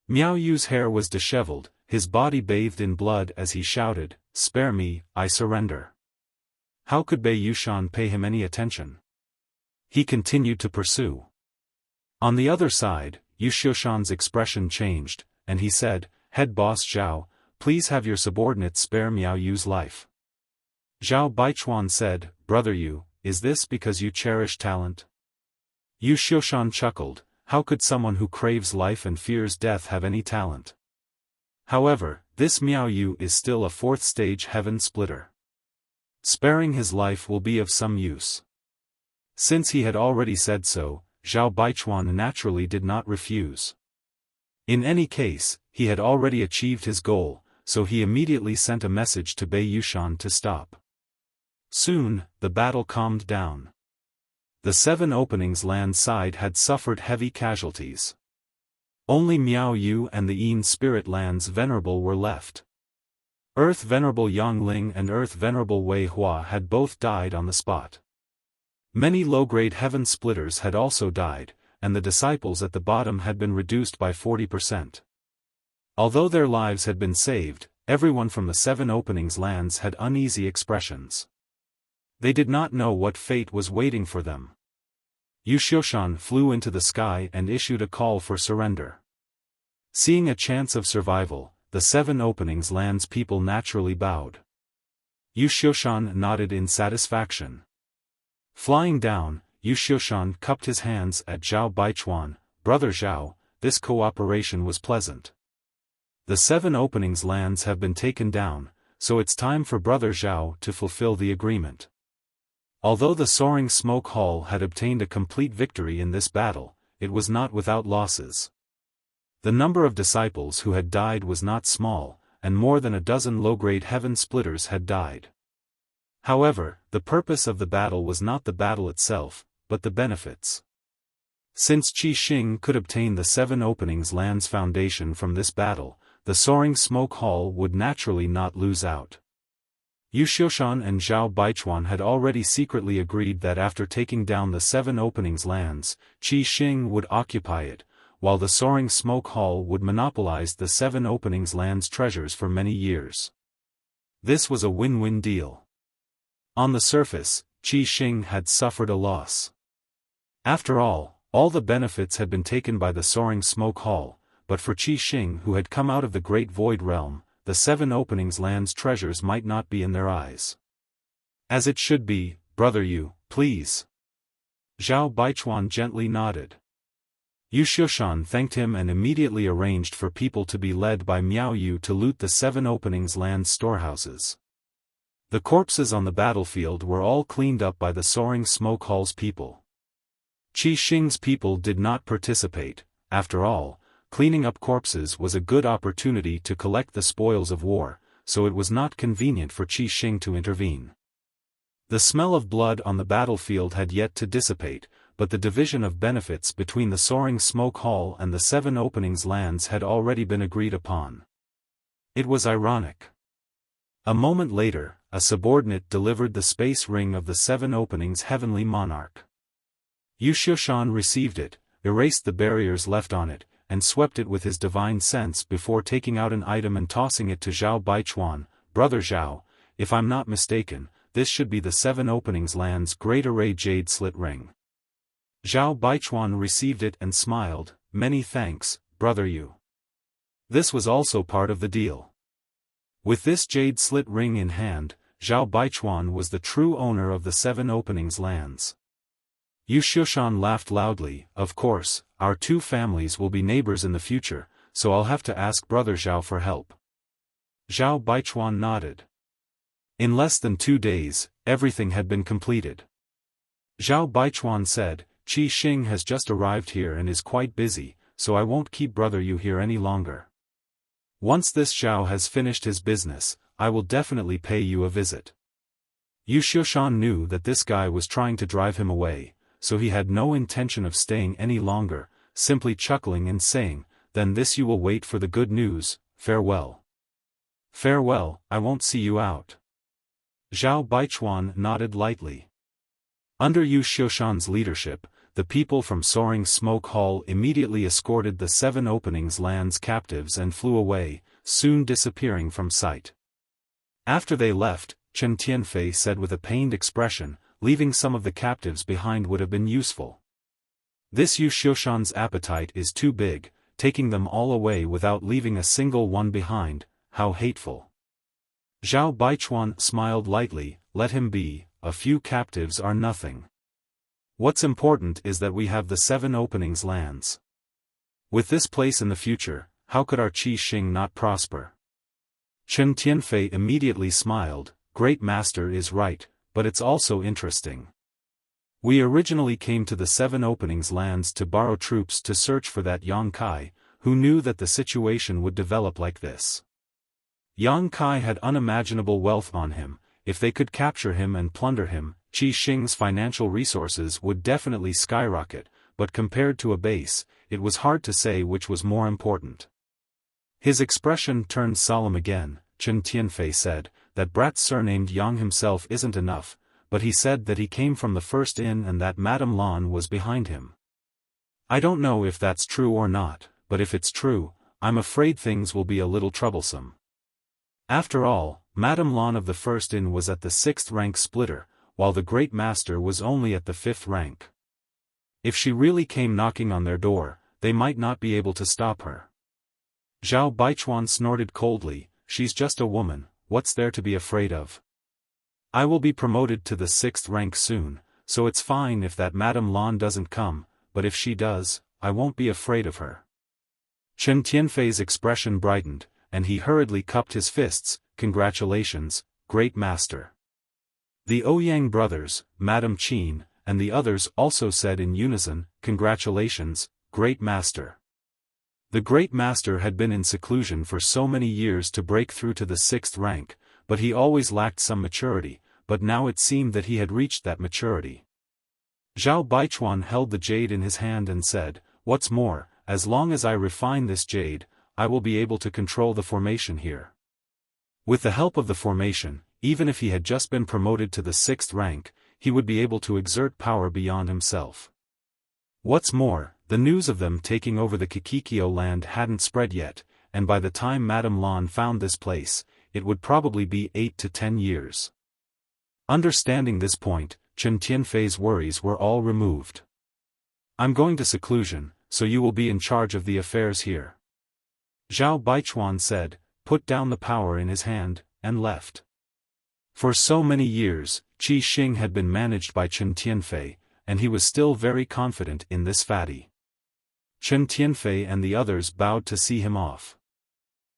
Miao Yu's hair was disheveled, his body bathed in blood as he shouted, "Spare me, I surrender." How could Bei Yushan pay him any attention? He continued to pursue. On the other side, Yu Xiaoshan's expression changed, and he said, "Head boss Zhao, please have your subordinates spare Miao Yu's life." Zhao Baichuan said, "Brother Yu, is this because you cherish talent?" Yu Xiaoshan chuckled, "How could someone who craves life and fears death have any talent? However, this Miao Yu is still a fourth-stage heaven splitter. Sparing his life will be of some use." Since he had already said so, Zhao Baichuan naturally did not refuse. In any case, he had already achieved his goal, so he immediately sent a message to Bei Yushan to stop. Soon, the battle calmed down. The Seven Openings land side had suffered heavy casualties. Only Miao Yu and the Yin Spirit Land's Venerable were left. Earth Venerable Yang Ling and Earth Venerable Wei Hua had both died on the spot. Many low-grade heaven splitters had also died, and the disciples at the bottom had been reduced by 40%. Although their lives had been saved, everyone from the Seven Openings lands had uneasy expressions. They did not know what fate was waiting for them. Yu Xiaoshan flew into the sky and issued a call for surrender. Seeing a chance of survival, the Seven Openings lands people naturally bowed. Yu Xiaoshan nodded in satisfaction. Flying down, Yu Xiaoshan cupped his hands at Zhao Baichuan, "Brother Zhao, this cooperation was pleasant. The Seven Openings lands have been taken down, so it's time for Brother Zhao to fulfill the agreement." Although the Soaring Smoke Hall had obtained a complete victory in this battle, it was not without losses. The number of disciples who had died was not small, and more than a dozen low-grade heaven splitters had died. However, the purpose of the battle was not the battle itself, but the benefits. Since Qi Xing could obtain the Seven Openings land's foundation from this battle, the Soaring Smoke Hall would naturally not lose out. Yu Xiaoshan and Zhao Baichuan had already secretly agreed that after taking down the Seven Openings lands, Qi Xing would occupy it, while the Soaring Smoke Hall would monopolize the Seven Openings land's treasures for many years. This was a win-win deal. On the surface, Qi Xing had suffered a loss. After all the benefits had been taken by the Soaring Smoke Hall, but for Qi Xing who had come out of the Great Void Realm, the Seven Openings land's treasures might not be in their eyes. "As it should be, Brother Yu, please." Zhao Baichuan gently nodded. Yu Xiaoshan thanked him and immediately arranged for people to be led by Miao Yu to loot the Seven Openings land's storehouses. The corpses on the battlefield were all cleaned up by the Soaring Smoke Hall's people. Qi Xing's people did not participate. After all, cleaning up corpses was a good opportunity to collect the spoils of war, so it was not convenient for Qi Xing to intervene. The smell of blood on the battlefield had yet to dissipate, but the division of benefits between the Soaring Smoke Hall and the 7 Openings lands had already been agreed upon. It was ironic. A moment later, a subordinate delivered the space ring of the 7 Openings heavenly monarch. Xiaofan received it, erased the barriers left on it, and swept it with his divine sense before taking out an item and tossing it to Zhao Baichuan. "Brother Zhao, if I'm not mistaken, this should be the 7 Openings land's Great Array Jade Slit Ring." Zhao Baichuan received it and smiled, "Many thanks, brother Yu. This was also part of the deal." With this jade slit ring in hand, Zhao Baichuan was the true owner of the 7 Openings lands. Xiaofan laughed loudly. "Of course, our two families will be neighbors in the future, so I'll have to ask brother Zhao for help." Zhao Baichuan nodded. In less than 2 days, everything had been completed. Zhao Baichuan said, "Qi Xing has just arrived here and is quite busy, so I won't keep brother Yu here any longer. Once this Zhao has finished his business, I will definitely pay you a visit." Xiaofan knew that this guy was trying to drive him away, so he had no intention of staying any longer, simply chuckling and saying, "Then this you will wait for the good news, farewell." "Farewell, I won't see you out." Zhao Baichuan nodded lightly. Under Xiaofan's leadership, the people from Soaring Smoke Hall immediately escorted the 7 Openings lands captives and flew away, soon disappearing from sight. After they left, Chen Tianfei said with a pained expression, "Leaving some of the captives behind would have been useful. This Xiaofan's appetite is too big, taking them all away without leaving a single one behind, how hateful." Zhao Baichuan smiled lightly, "Let him be, a few captives are nothing. What's important is that we have the 7 Openings lands. With this place in the future, how could our Qi Xing not prosper?" Chen Tianfei immediately smiled, "Great Master is right, but it's also interesting. We originally came to the 7 Openings lands to borrow troops to search for that Yang Kai, who knew that the situation would develop like this. Yang Kai had unimaginable wealth on him. If they could capture him and plunder him, Qi Xing's financial resources would definitely skyrocket, but compared to a base, it was hard to say which was more important." His expression turned solemn again. Chen Tianfei said, "That brat surnamed Yang himself isn't enough, but he said that he came from the first inn and that Madame Lan was behind him. I don't know if that's true or not, but if it's true, I'm afraid things will be a little troublesome. After all, Madame Lan of the first inn was at the 6th rank splitter, while the Great Master was only at the 5th rank. If she really came knocking on their door, they might not be able to stop her." Zhao Baichuan snorted coldly, "She's just a woman, what's there to be afraid of? I will be promoted to the 6th rank soon, so it's fine if that Madame Lan doesn't come, but if she does, I won't be afraid of her." Chen Tianfei's expression brightened, and he hurriedly cupped his fists. "Congratulations, Great Master." The Ouyang brothers, Madame Qin, and the others also said in unison, "Congratulations, Great Master." The Great Master had been in seclusion for so many years to break through to the 6th rank, but he always lacked some maturity, but now it seemed that he had reached that maturity. Zhao Baichuan held the jade in his hand and said, "What's more, as long as I refine this jade, I will be able to control the formation here." With the help of the formation, even if he had just been promoted to the 6th rank, he would be able to exert power beyond himself. What's more, the news of them taking over the Kikikyo land hadn't spread yet, and by the time Madame Lan found this place, it would probably be 8 to 10 years. Understanding this point, Chen Tianfei's worries were all removed. "I'm going to seclusion, so you will be in charge of the affairs here," Zhao Baichuan said, put down the power in his hand, and left. For so many years, Qi Xing had been managed by Chen Tianfei, and he was still very confident in this fatty. Chen Tianfei and the others bowed to see him off.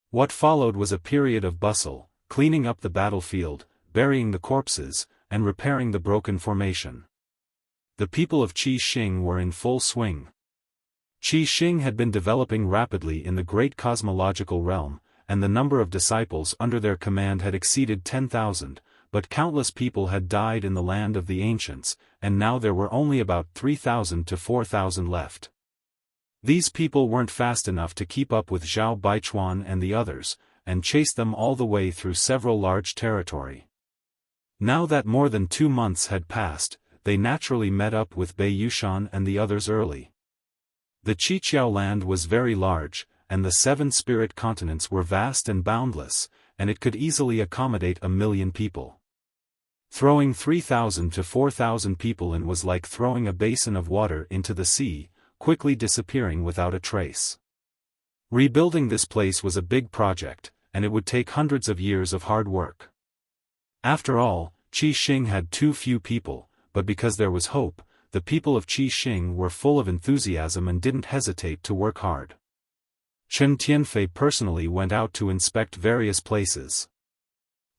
What followed was a period of bustle, cleaning up the battlefield, burying the corpses, and repairing the broken formation. The people of Qi Xing were in full swing. Qi Xing had been developing rapidly in the great cosmological realm, and the number of disciples under their command had exceeded 10,000, but countless people had died in the land of the ancients, and now there were only about 3,000 to 4,000 left. These people weren't fast enough to keep up with Zhao Baichuan and the others, and chased them all the way through several large territory. Now that more than 2 months had passed, they naturally met up with Bei Yushan and the others early. The Qiqiao land was very large, and the 7 spirit continents were vast and boundless, and it could easily accommodate 1,000,000 people. Throwing 3,000 to 4,000 people in was like throwing a basin of water into the sea, quickly disappearing without a trace. Rebuilding this place was a big project, and it would take hundreds of years of hard work. After all, Qi Xing had too few people, but because there was hope, the people of Qi Xing were full of enthusiasm and didn't hesitate to work hard. Chen Tianfei personally went out to inspect various places.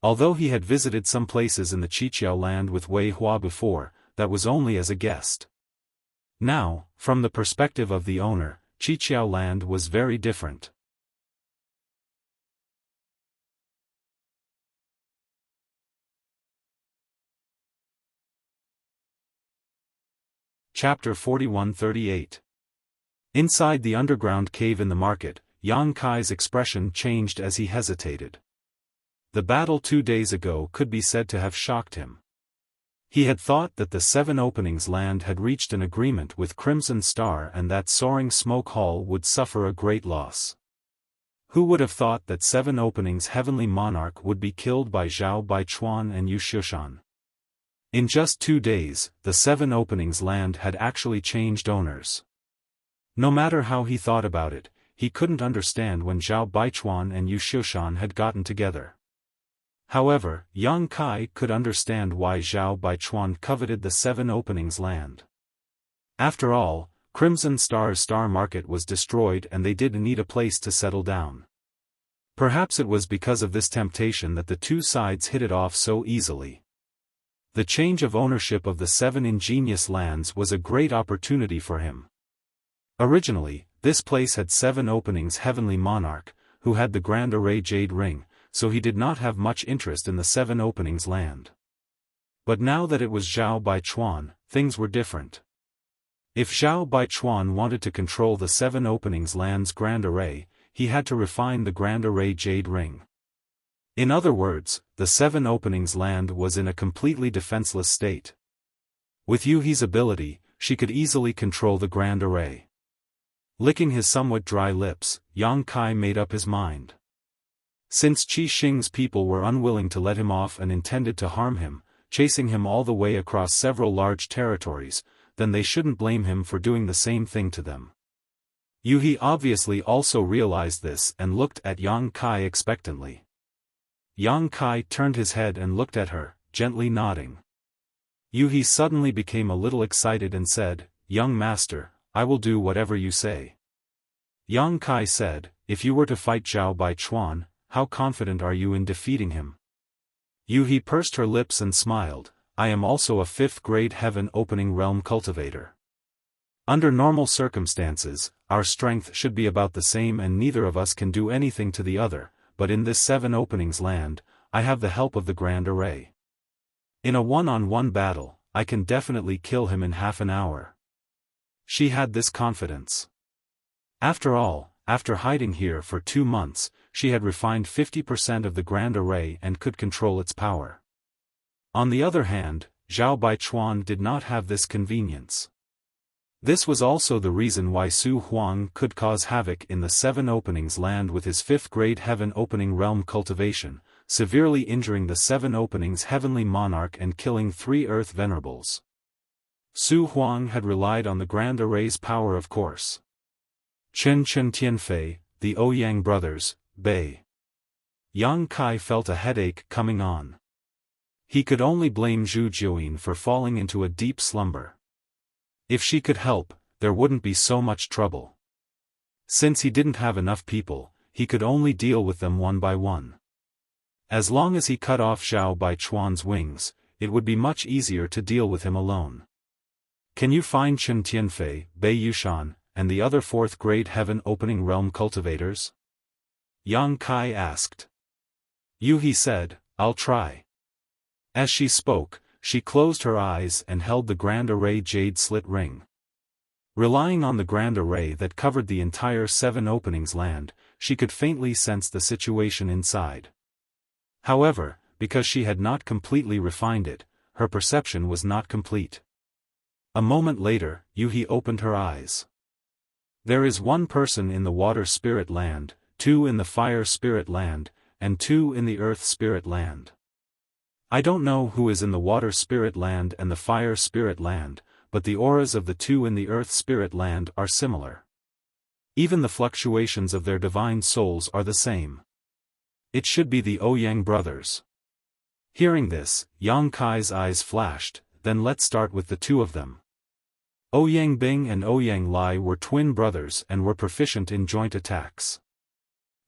Although he had visited some places in the Qiqiao land with Wei Hua before, that was only as a guest. Now, from the perspective of the owner, Qiqiao land was very different. Chapter 41-38. Inside the underground cave in the market, Yang Kai's expression changed as he hesitated. The battle 2 days ago could be said to have shocked him. He had thought that the 7 Openings land had reached an agreement with Crimson Star and that Soaring Smoke Hall would suffer a great loss. Who would have thought that 7 Openings Heavenly Monarch would be killed by Zhao Baichuan and Yu Xiaofan? In just 2 days, the 7 Openings land had actually changed owners. No matter how he thought about it, he couldn't understand when Zhao Baichuan and Yu Xiaofan had gotten together. However, Yang Kai could understand why Zhao Baichuan coveted the 7 Openings land. After all, Crimson Star's star market was destroyed and they did need a place to settle down. Perhaps it was because of this temptation that the two sides hit it off so easily. The change of ownership of the 7 ingenious lands was a great opportunity for him. Originally, this place had 7 Openings Heavenly Monarch, who had the Grand Array Jade Ring, so he did not have much interest in the 7 Openings land. But now that it was Zhao Baichuan, things were different. If Zhao Baichuan wanted to control the 7 Openings land's Grand Array, he had to refine the Grand Array Jade Ring. In other words, the 7 Openings land was in a completely defenseless state. With Yuhi's ability, she could easily control the Grand Array. Licking his somewhat dry lips, Yang Kai made up his mind. Since Qi Xing's people were unwilling to let him off and intended to harm him, chasing him all the way across several large territories, then they shouldn't blame him for doing the same thing to them. Yuhi obviously also realized this and looked at Yang Kai expectantly. Yang Kai turned his head and looked at her, gently nodding. Yuhi suddenly became a little excited and said, "Young master, I will do whatever you say." Yang Kai said, "If you were to fight Zhao Baichuan, how confident are you in defeating him?" Yuhi pursed her lips and smiled. "I am also a 5th grade Heaven Opening Realm cultivator. Under normal circumstances, our strength should be about the same and neither of us can do anything to the other, but in this 7 Openings land, I have the help of the Grand Array. In a one-on-one battle, I can definitely kill him in half an hour." She had this confidence. After all, after hiding here for 2 months, she had refined 50% of the Grand Array and could control its power. On the other hand, Zhao Baichuan did not have this convenience. This was also the reason why Su Huang could cause havoc in the 7 Openings land with his 5th grade Heaven Opening Realm cultivation, severely injuring the 7 Openings Heavenly Monarch and killing 3 Earth Venerables. Su Huang had relied on the Grand Array's power, of course. Chen Tianfei, the Ouyang brothers, Bei. Yang Kai felt a headache coming on. He could only blame Zhu Jiuyin for falling into a deep slumber. If she could help, there wouldn't be so much trouble. Since he didn't have enough people, he could only deal with them one by one. As long as he cut off Zhao Baichuan's wings, it would be much easier to deal with him alone. "Can you find Chen Tianfei, Bei Yushan, and the other 4th grade Heaven Opening Realm cultivators?" Yang Kai asked. Yuhi said, "I'll try." As she spoke, she closed her eyes and held the grand array jade slit ring. Relying on the grand array that covered the entire 7 openings land, she could faintly sense the situation inside. However, because she had not completely refined it, her perception was not complete. A moment later, Yuhi opened her eyes. There is 1 person in the water spirit land, 2 in the fire spirit land, and 2 in the earth spirit land. I don't know who is in the water spirit land and the fire spirit land, but the auras of the 2 in the earth spirit land are similar. Even the fluctuations of their divine souls are the same. It should be the Ouyang brothers. Hearing this, Yang Kai's eyes flashed. Then let's start with the 2 of them. Ouyang Bing and Ouyang Lai were twin brothers and were proficient in joint attacks.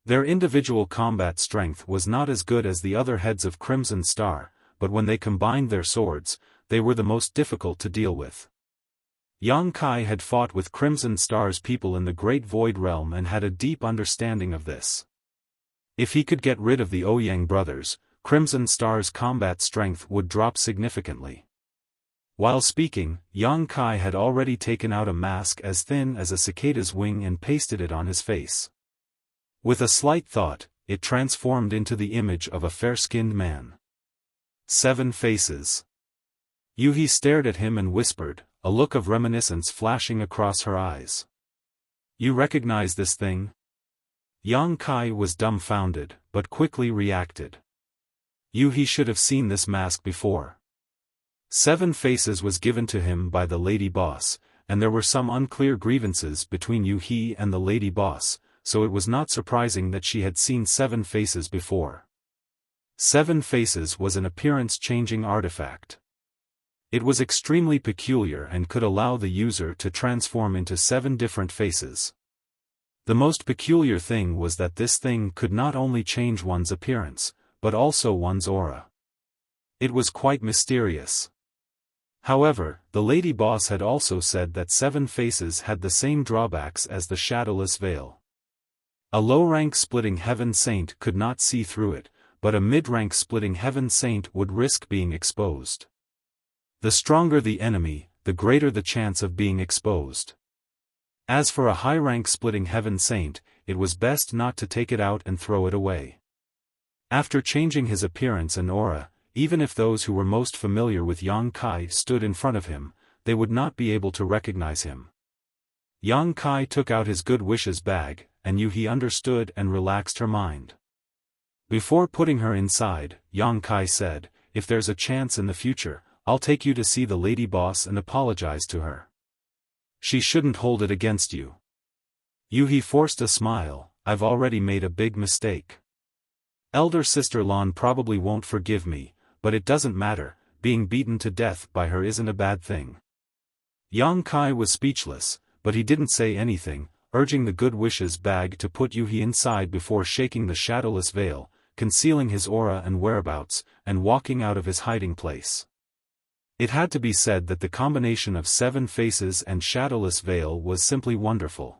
Their individual combat strength was not as good as the other heads of Crimson Star, but when they combined their swords, they were the most difficult to deal with. Yang Kai had fought with Crimson Star's people in the Great Void Realm and had a deep understanding of this. If he could get rid of the Ouyang brothers, Crimson Star's combat strength would drop significantly. While speaking, Yang Kai had already taken out a mask as thin as a cicada's wing and pasted it on his face. With a slight thought, it transformed into the image of a fair-skinned man. 7 faces. Yuhi stared at him and whispered, a look of reminiscence flashing across her eyes. You recognize this thing? Yang Kai was dumbfounded, but quickly reacted. Yuhi should have seen this mask before. 7 faces was given to him by the lady boss, and there were some unclear grievances between Yuhi and the lady boss, so it was not surprising that she had seen 7 faces before. 7 faces was an appearance-changing artifact. It was extremely peculiar and could allow the user to transform into 7 different faces. The most peculiar thing was that this thing could not only change one's appearance, but also one's aura. It was quite mysterious. However, the lady boss had also said that 7 faces had the same drawbacks as the shadowless veil. A low-rank splitting heaven saint could not see through it, but a mid-rank splitting heaven saint would risk being exposed. The stronger the enemy, the greater the chance of being exposed. As for a high-rank splitting heaven saint, it was best not to take it out and throw it away. After changing his appearance and aura, even if those who were most familiar with Yang Kai stood in front of him, they would not be able to recognize him. Yang Kai took out his good wishes bag, and Yuhi understood and relaxed her mind. Before putting her inside, Yang Kai said, if there's a chance in the future, I'll take you to see the lady boss and apologize to her. She shouldn't hold it against you. Yuhi forced a smile, I've already made a big mistake. Elder sister Lan probably won't forgive me, but it doesn't matter, being beaten to death by her isn't a bad thing. Yang Kai was speechless, but he didn't say anything, urging the good wishes bag to put Yuhi inside before shaking the shadowless veil, concealing his aura and whereabouts, and walking out of his hiding place. It had to be said that the combination of 7 faces and shadowless veil was simply wonderful.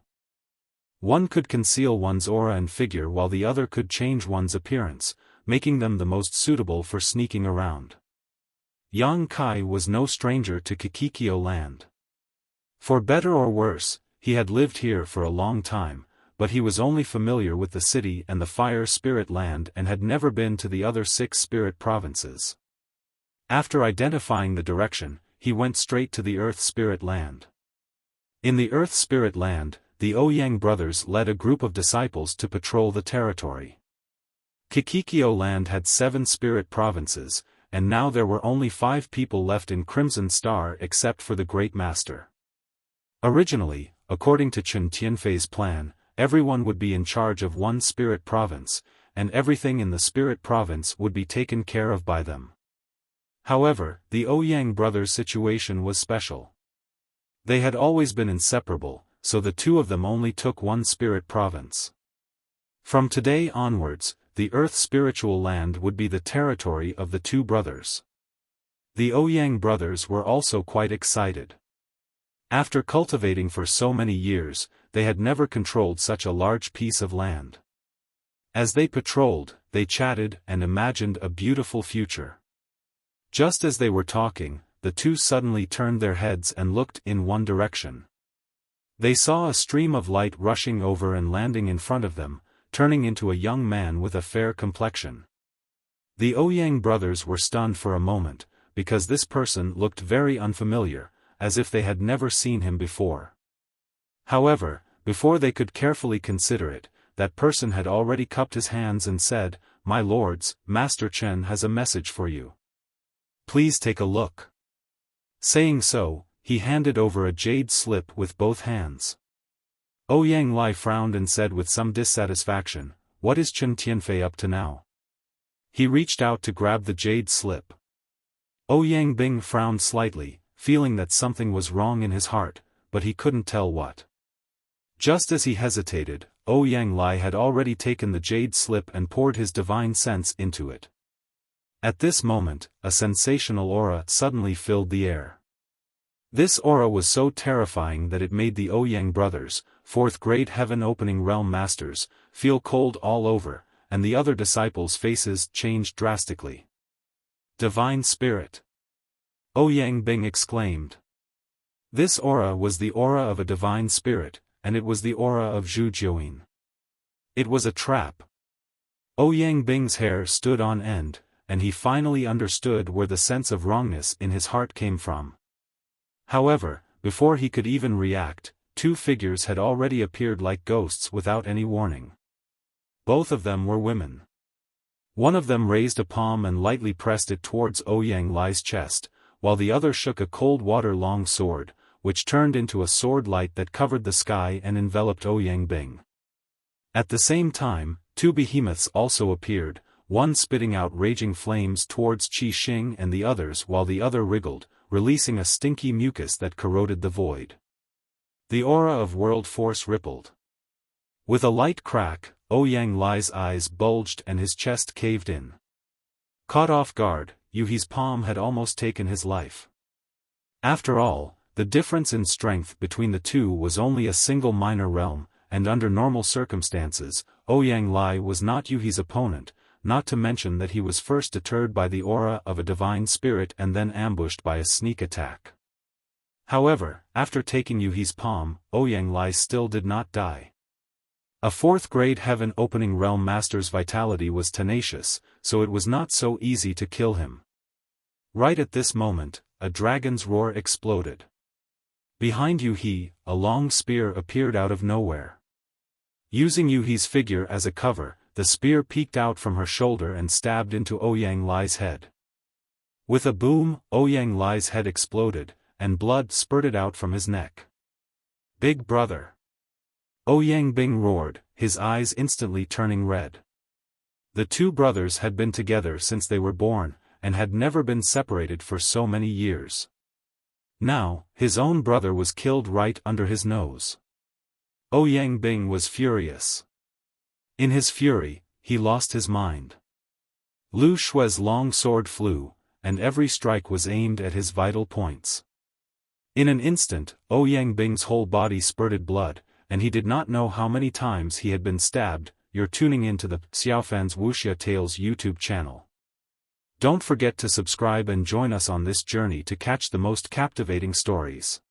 One could conceal one's aura and figure while the other could change one's appearance, making them the most suitable for sneaking around. Yang Kai was no stranger to Kikikyo land. For better or worse, he had lived here for a long time, but he was only familiar with the city and the fire spirit land and had never been to the other 6 spirit provinces. After identifying the direction, he went straight to the Earth Spirit Land. In the Earth Spirit Land, the Ouyang brothers led a group of disciples to patrol the territory. Kikikyo Land had 7 spirit provinces, and now there were only 5 people left in Crimson Star except for the Great Master. Originally, according to Chen Tianfei's plan, everyone would be in charge of one spirit province, and everything in the spirit province would be taken care of by them. However, the Ouyang brothers' situation was special. They had always been inseparable, so the 2 of them only took one spirit province. From today onwards, the Earth Spiritual Land would be the territory of the 2 brothers. The Ouyang brothers were also quite excited. After cultivating for so many years, they had never controlled such a large piece of land. As they patrolled, they chatted and imagined a beautiful future. Just as they were talking, the two suddenly turned their heads and looked in one direction. They saw a stream of light rushing over and landing in front of them, turning into a young man with a fair complexion. The Ouyang brothers were stunned for a moment, because this person looked very unfamiliar, as if they had never seen him before. However, before they could carefully consider it, that person had already cupped his hands and said, "My lords, Master Chen has a message for you. Please take a look." Saying so, he handed over a jade slip with both hands. Ouyang Lai frowned and said with some dissatisfaction, "What is Chen Tianfei up to now?" He reached out to grab the jade slip. Ouyang Bing frowned slightly, feeling that something was wrong in his heart, but he couldn't tell what. Just as he hesitated, Ouyang Lai had already taken the jade slip and poured his divine sense into it. At this moment, a sensational aura suddenly filled the air. This aura was so terrifying that it made the Ouyang brothers, fourth-grade heaven-opening realm masters, feel cold all over, and the other disciples' faces changed drastically. "Divine Spirit!" Ouyang Bing exclaimed. This aura was the aura of a divine spirit, and it was the aura of Zhu Jiuyin. It was a trap. Ouyang Bing's hair stood on end, and he finally understood where the sense of wrongness in his heart came from. However, before he could even react, two figures had already appeared like ghosts without any warning. Both of them were women. One of them raised a palm and lightly pressed it towards Ouyang Lai's chest, while the other shook a cold water-long sword, which turned into a sword light that covered the sky and enveloped Ouyang Bing. At the same time, two behemoths also appeared, one spitting out raging flames towards Qi Xing and the others while the other wriggled, releasing a stinky mucus that corroded the void. The aura of world force rippled. With a light crack, Ouyang Lai's eyes bulged and his chest caved in. Caught off guard, Yuhi's palm had almost taken his life. After all, the difference in strength between the two was only a single minor realm, and under normal circumstances, Ouyang Lai was not Yuhi's opponent, not to mention that he was first deterred by the aura of a divine spirit and then ambushed by a sneak attack. However, after taking Yuhi's palm, Ouyang Lai still did not die. A fourth-grade heaven-opening realm master's vitality was tenacious, so it was not so easy to kill him. Right at this moment, a dragon's roar exploded. Behind Yuhi, a long spear appeared out of nowhere. Using Yuhi's figure as a cover, the spear peeked out from her shoulder and stabbed into Ouyang Lai's head. With a boom, Ouyang Lai's head exploded, and blood spurted out from his neck. "Big brother!" Ouyang Bing roared, his eyes instantly turning red. The two brothers had been together since they were born, and had never been separated for so many years. Now, his own brother was killed right under his nose. Ouyang Bing was furious. In his fury, he lost his mind. Lu Shui's long sword flew, and every strike was aimed at his vital points. In an instant, Ouyang Bing's whole body spurted blood, and he did not know how many times he had been stabbed. You're tuning into the Xiaofan's Wuxia Tales YouTube channel. Don't forget to subscribe and join us on this journey to catch the most captivating stories.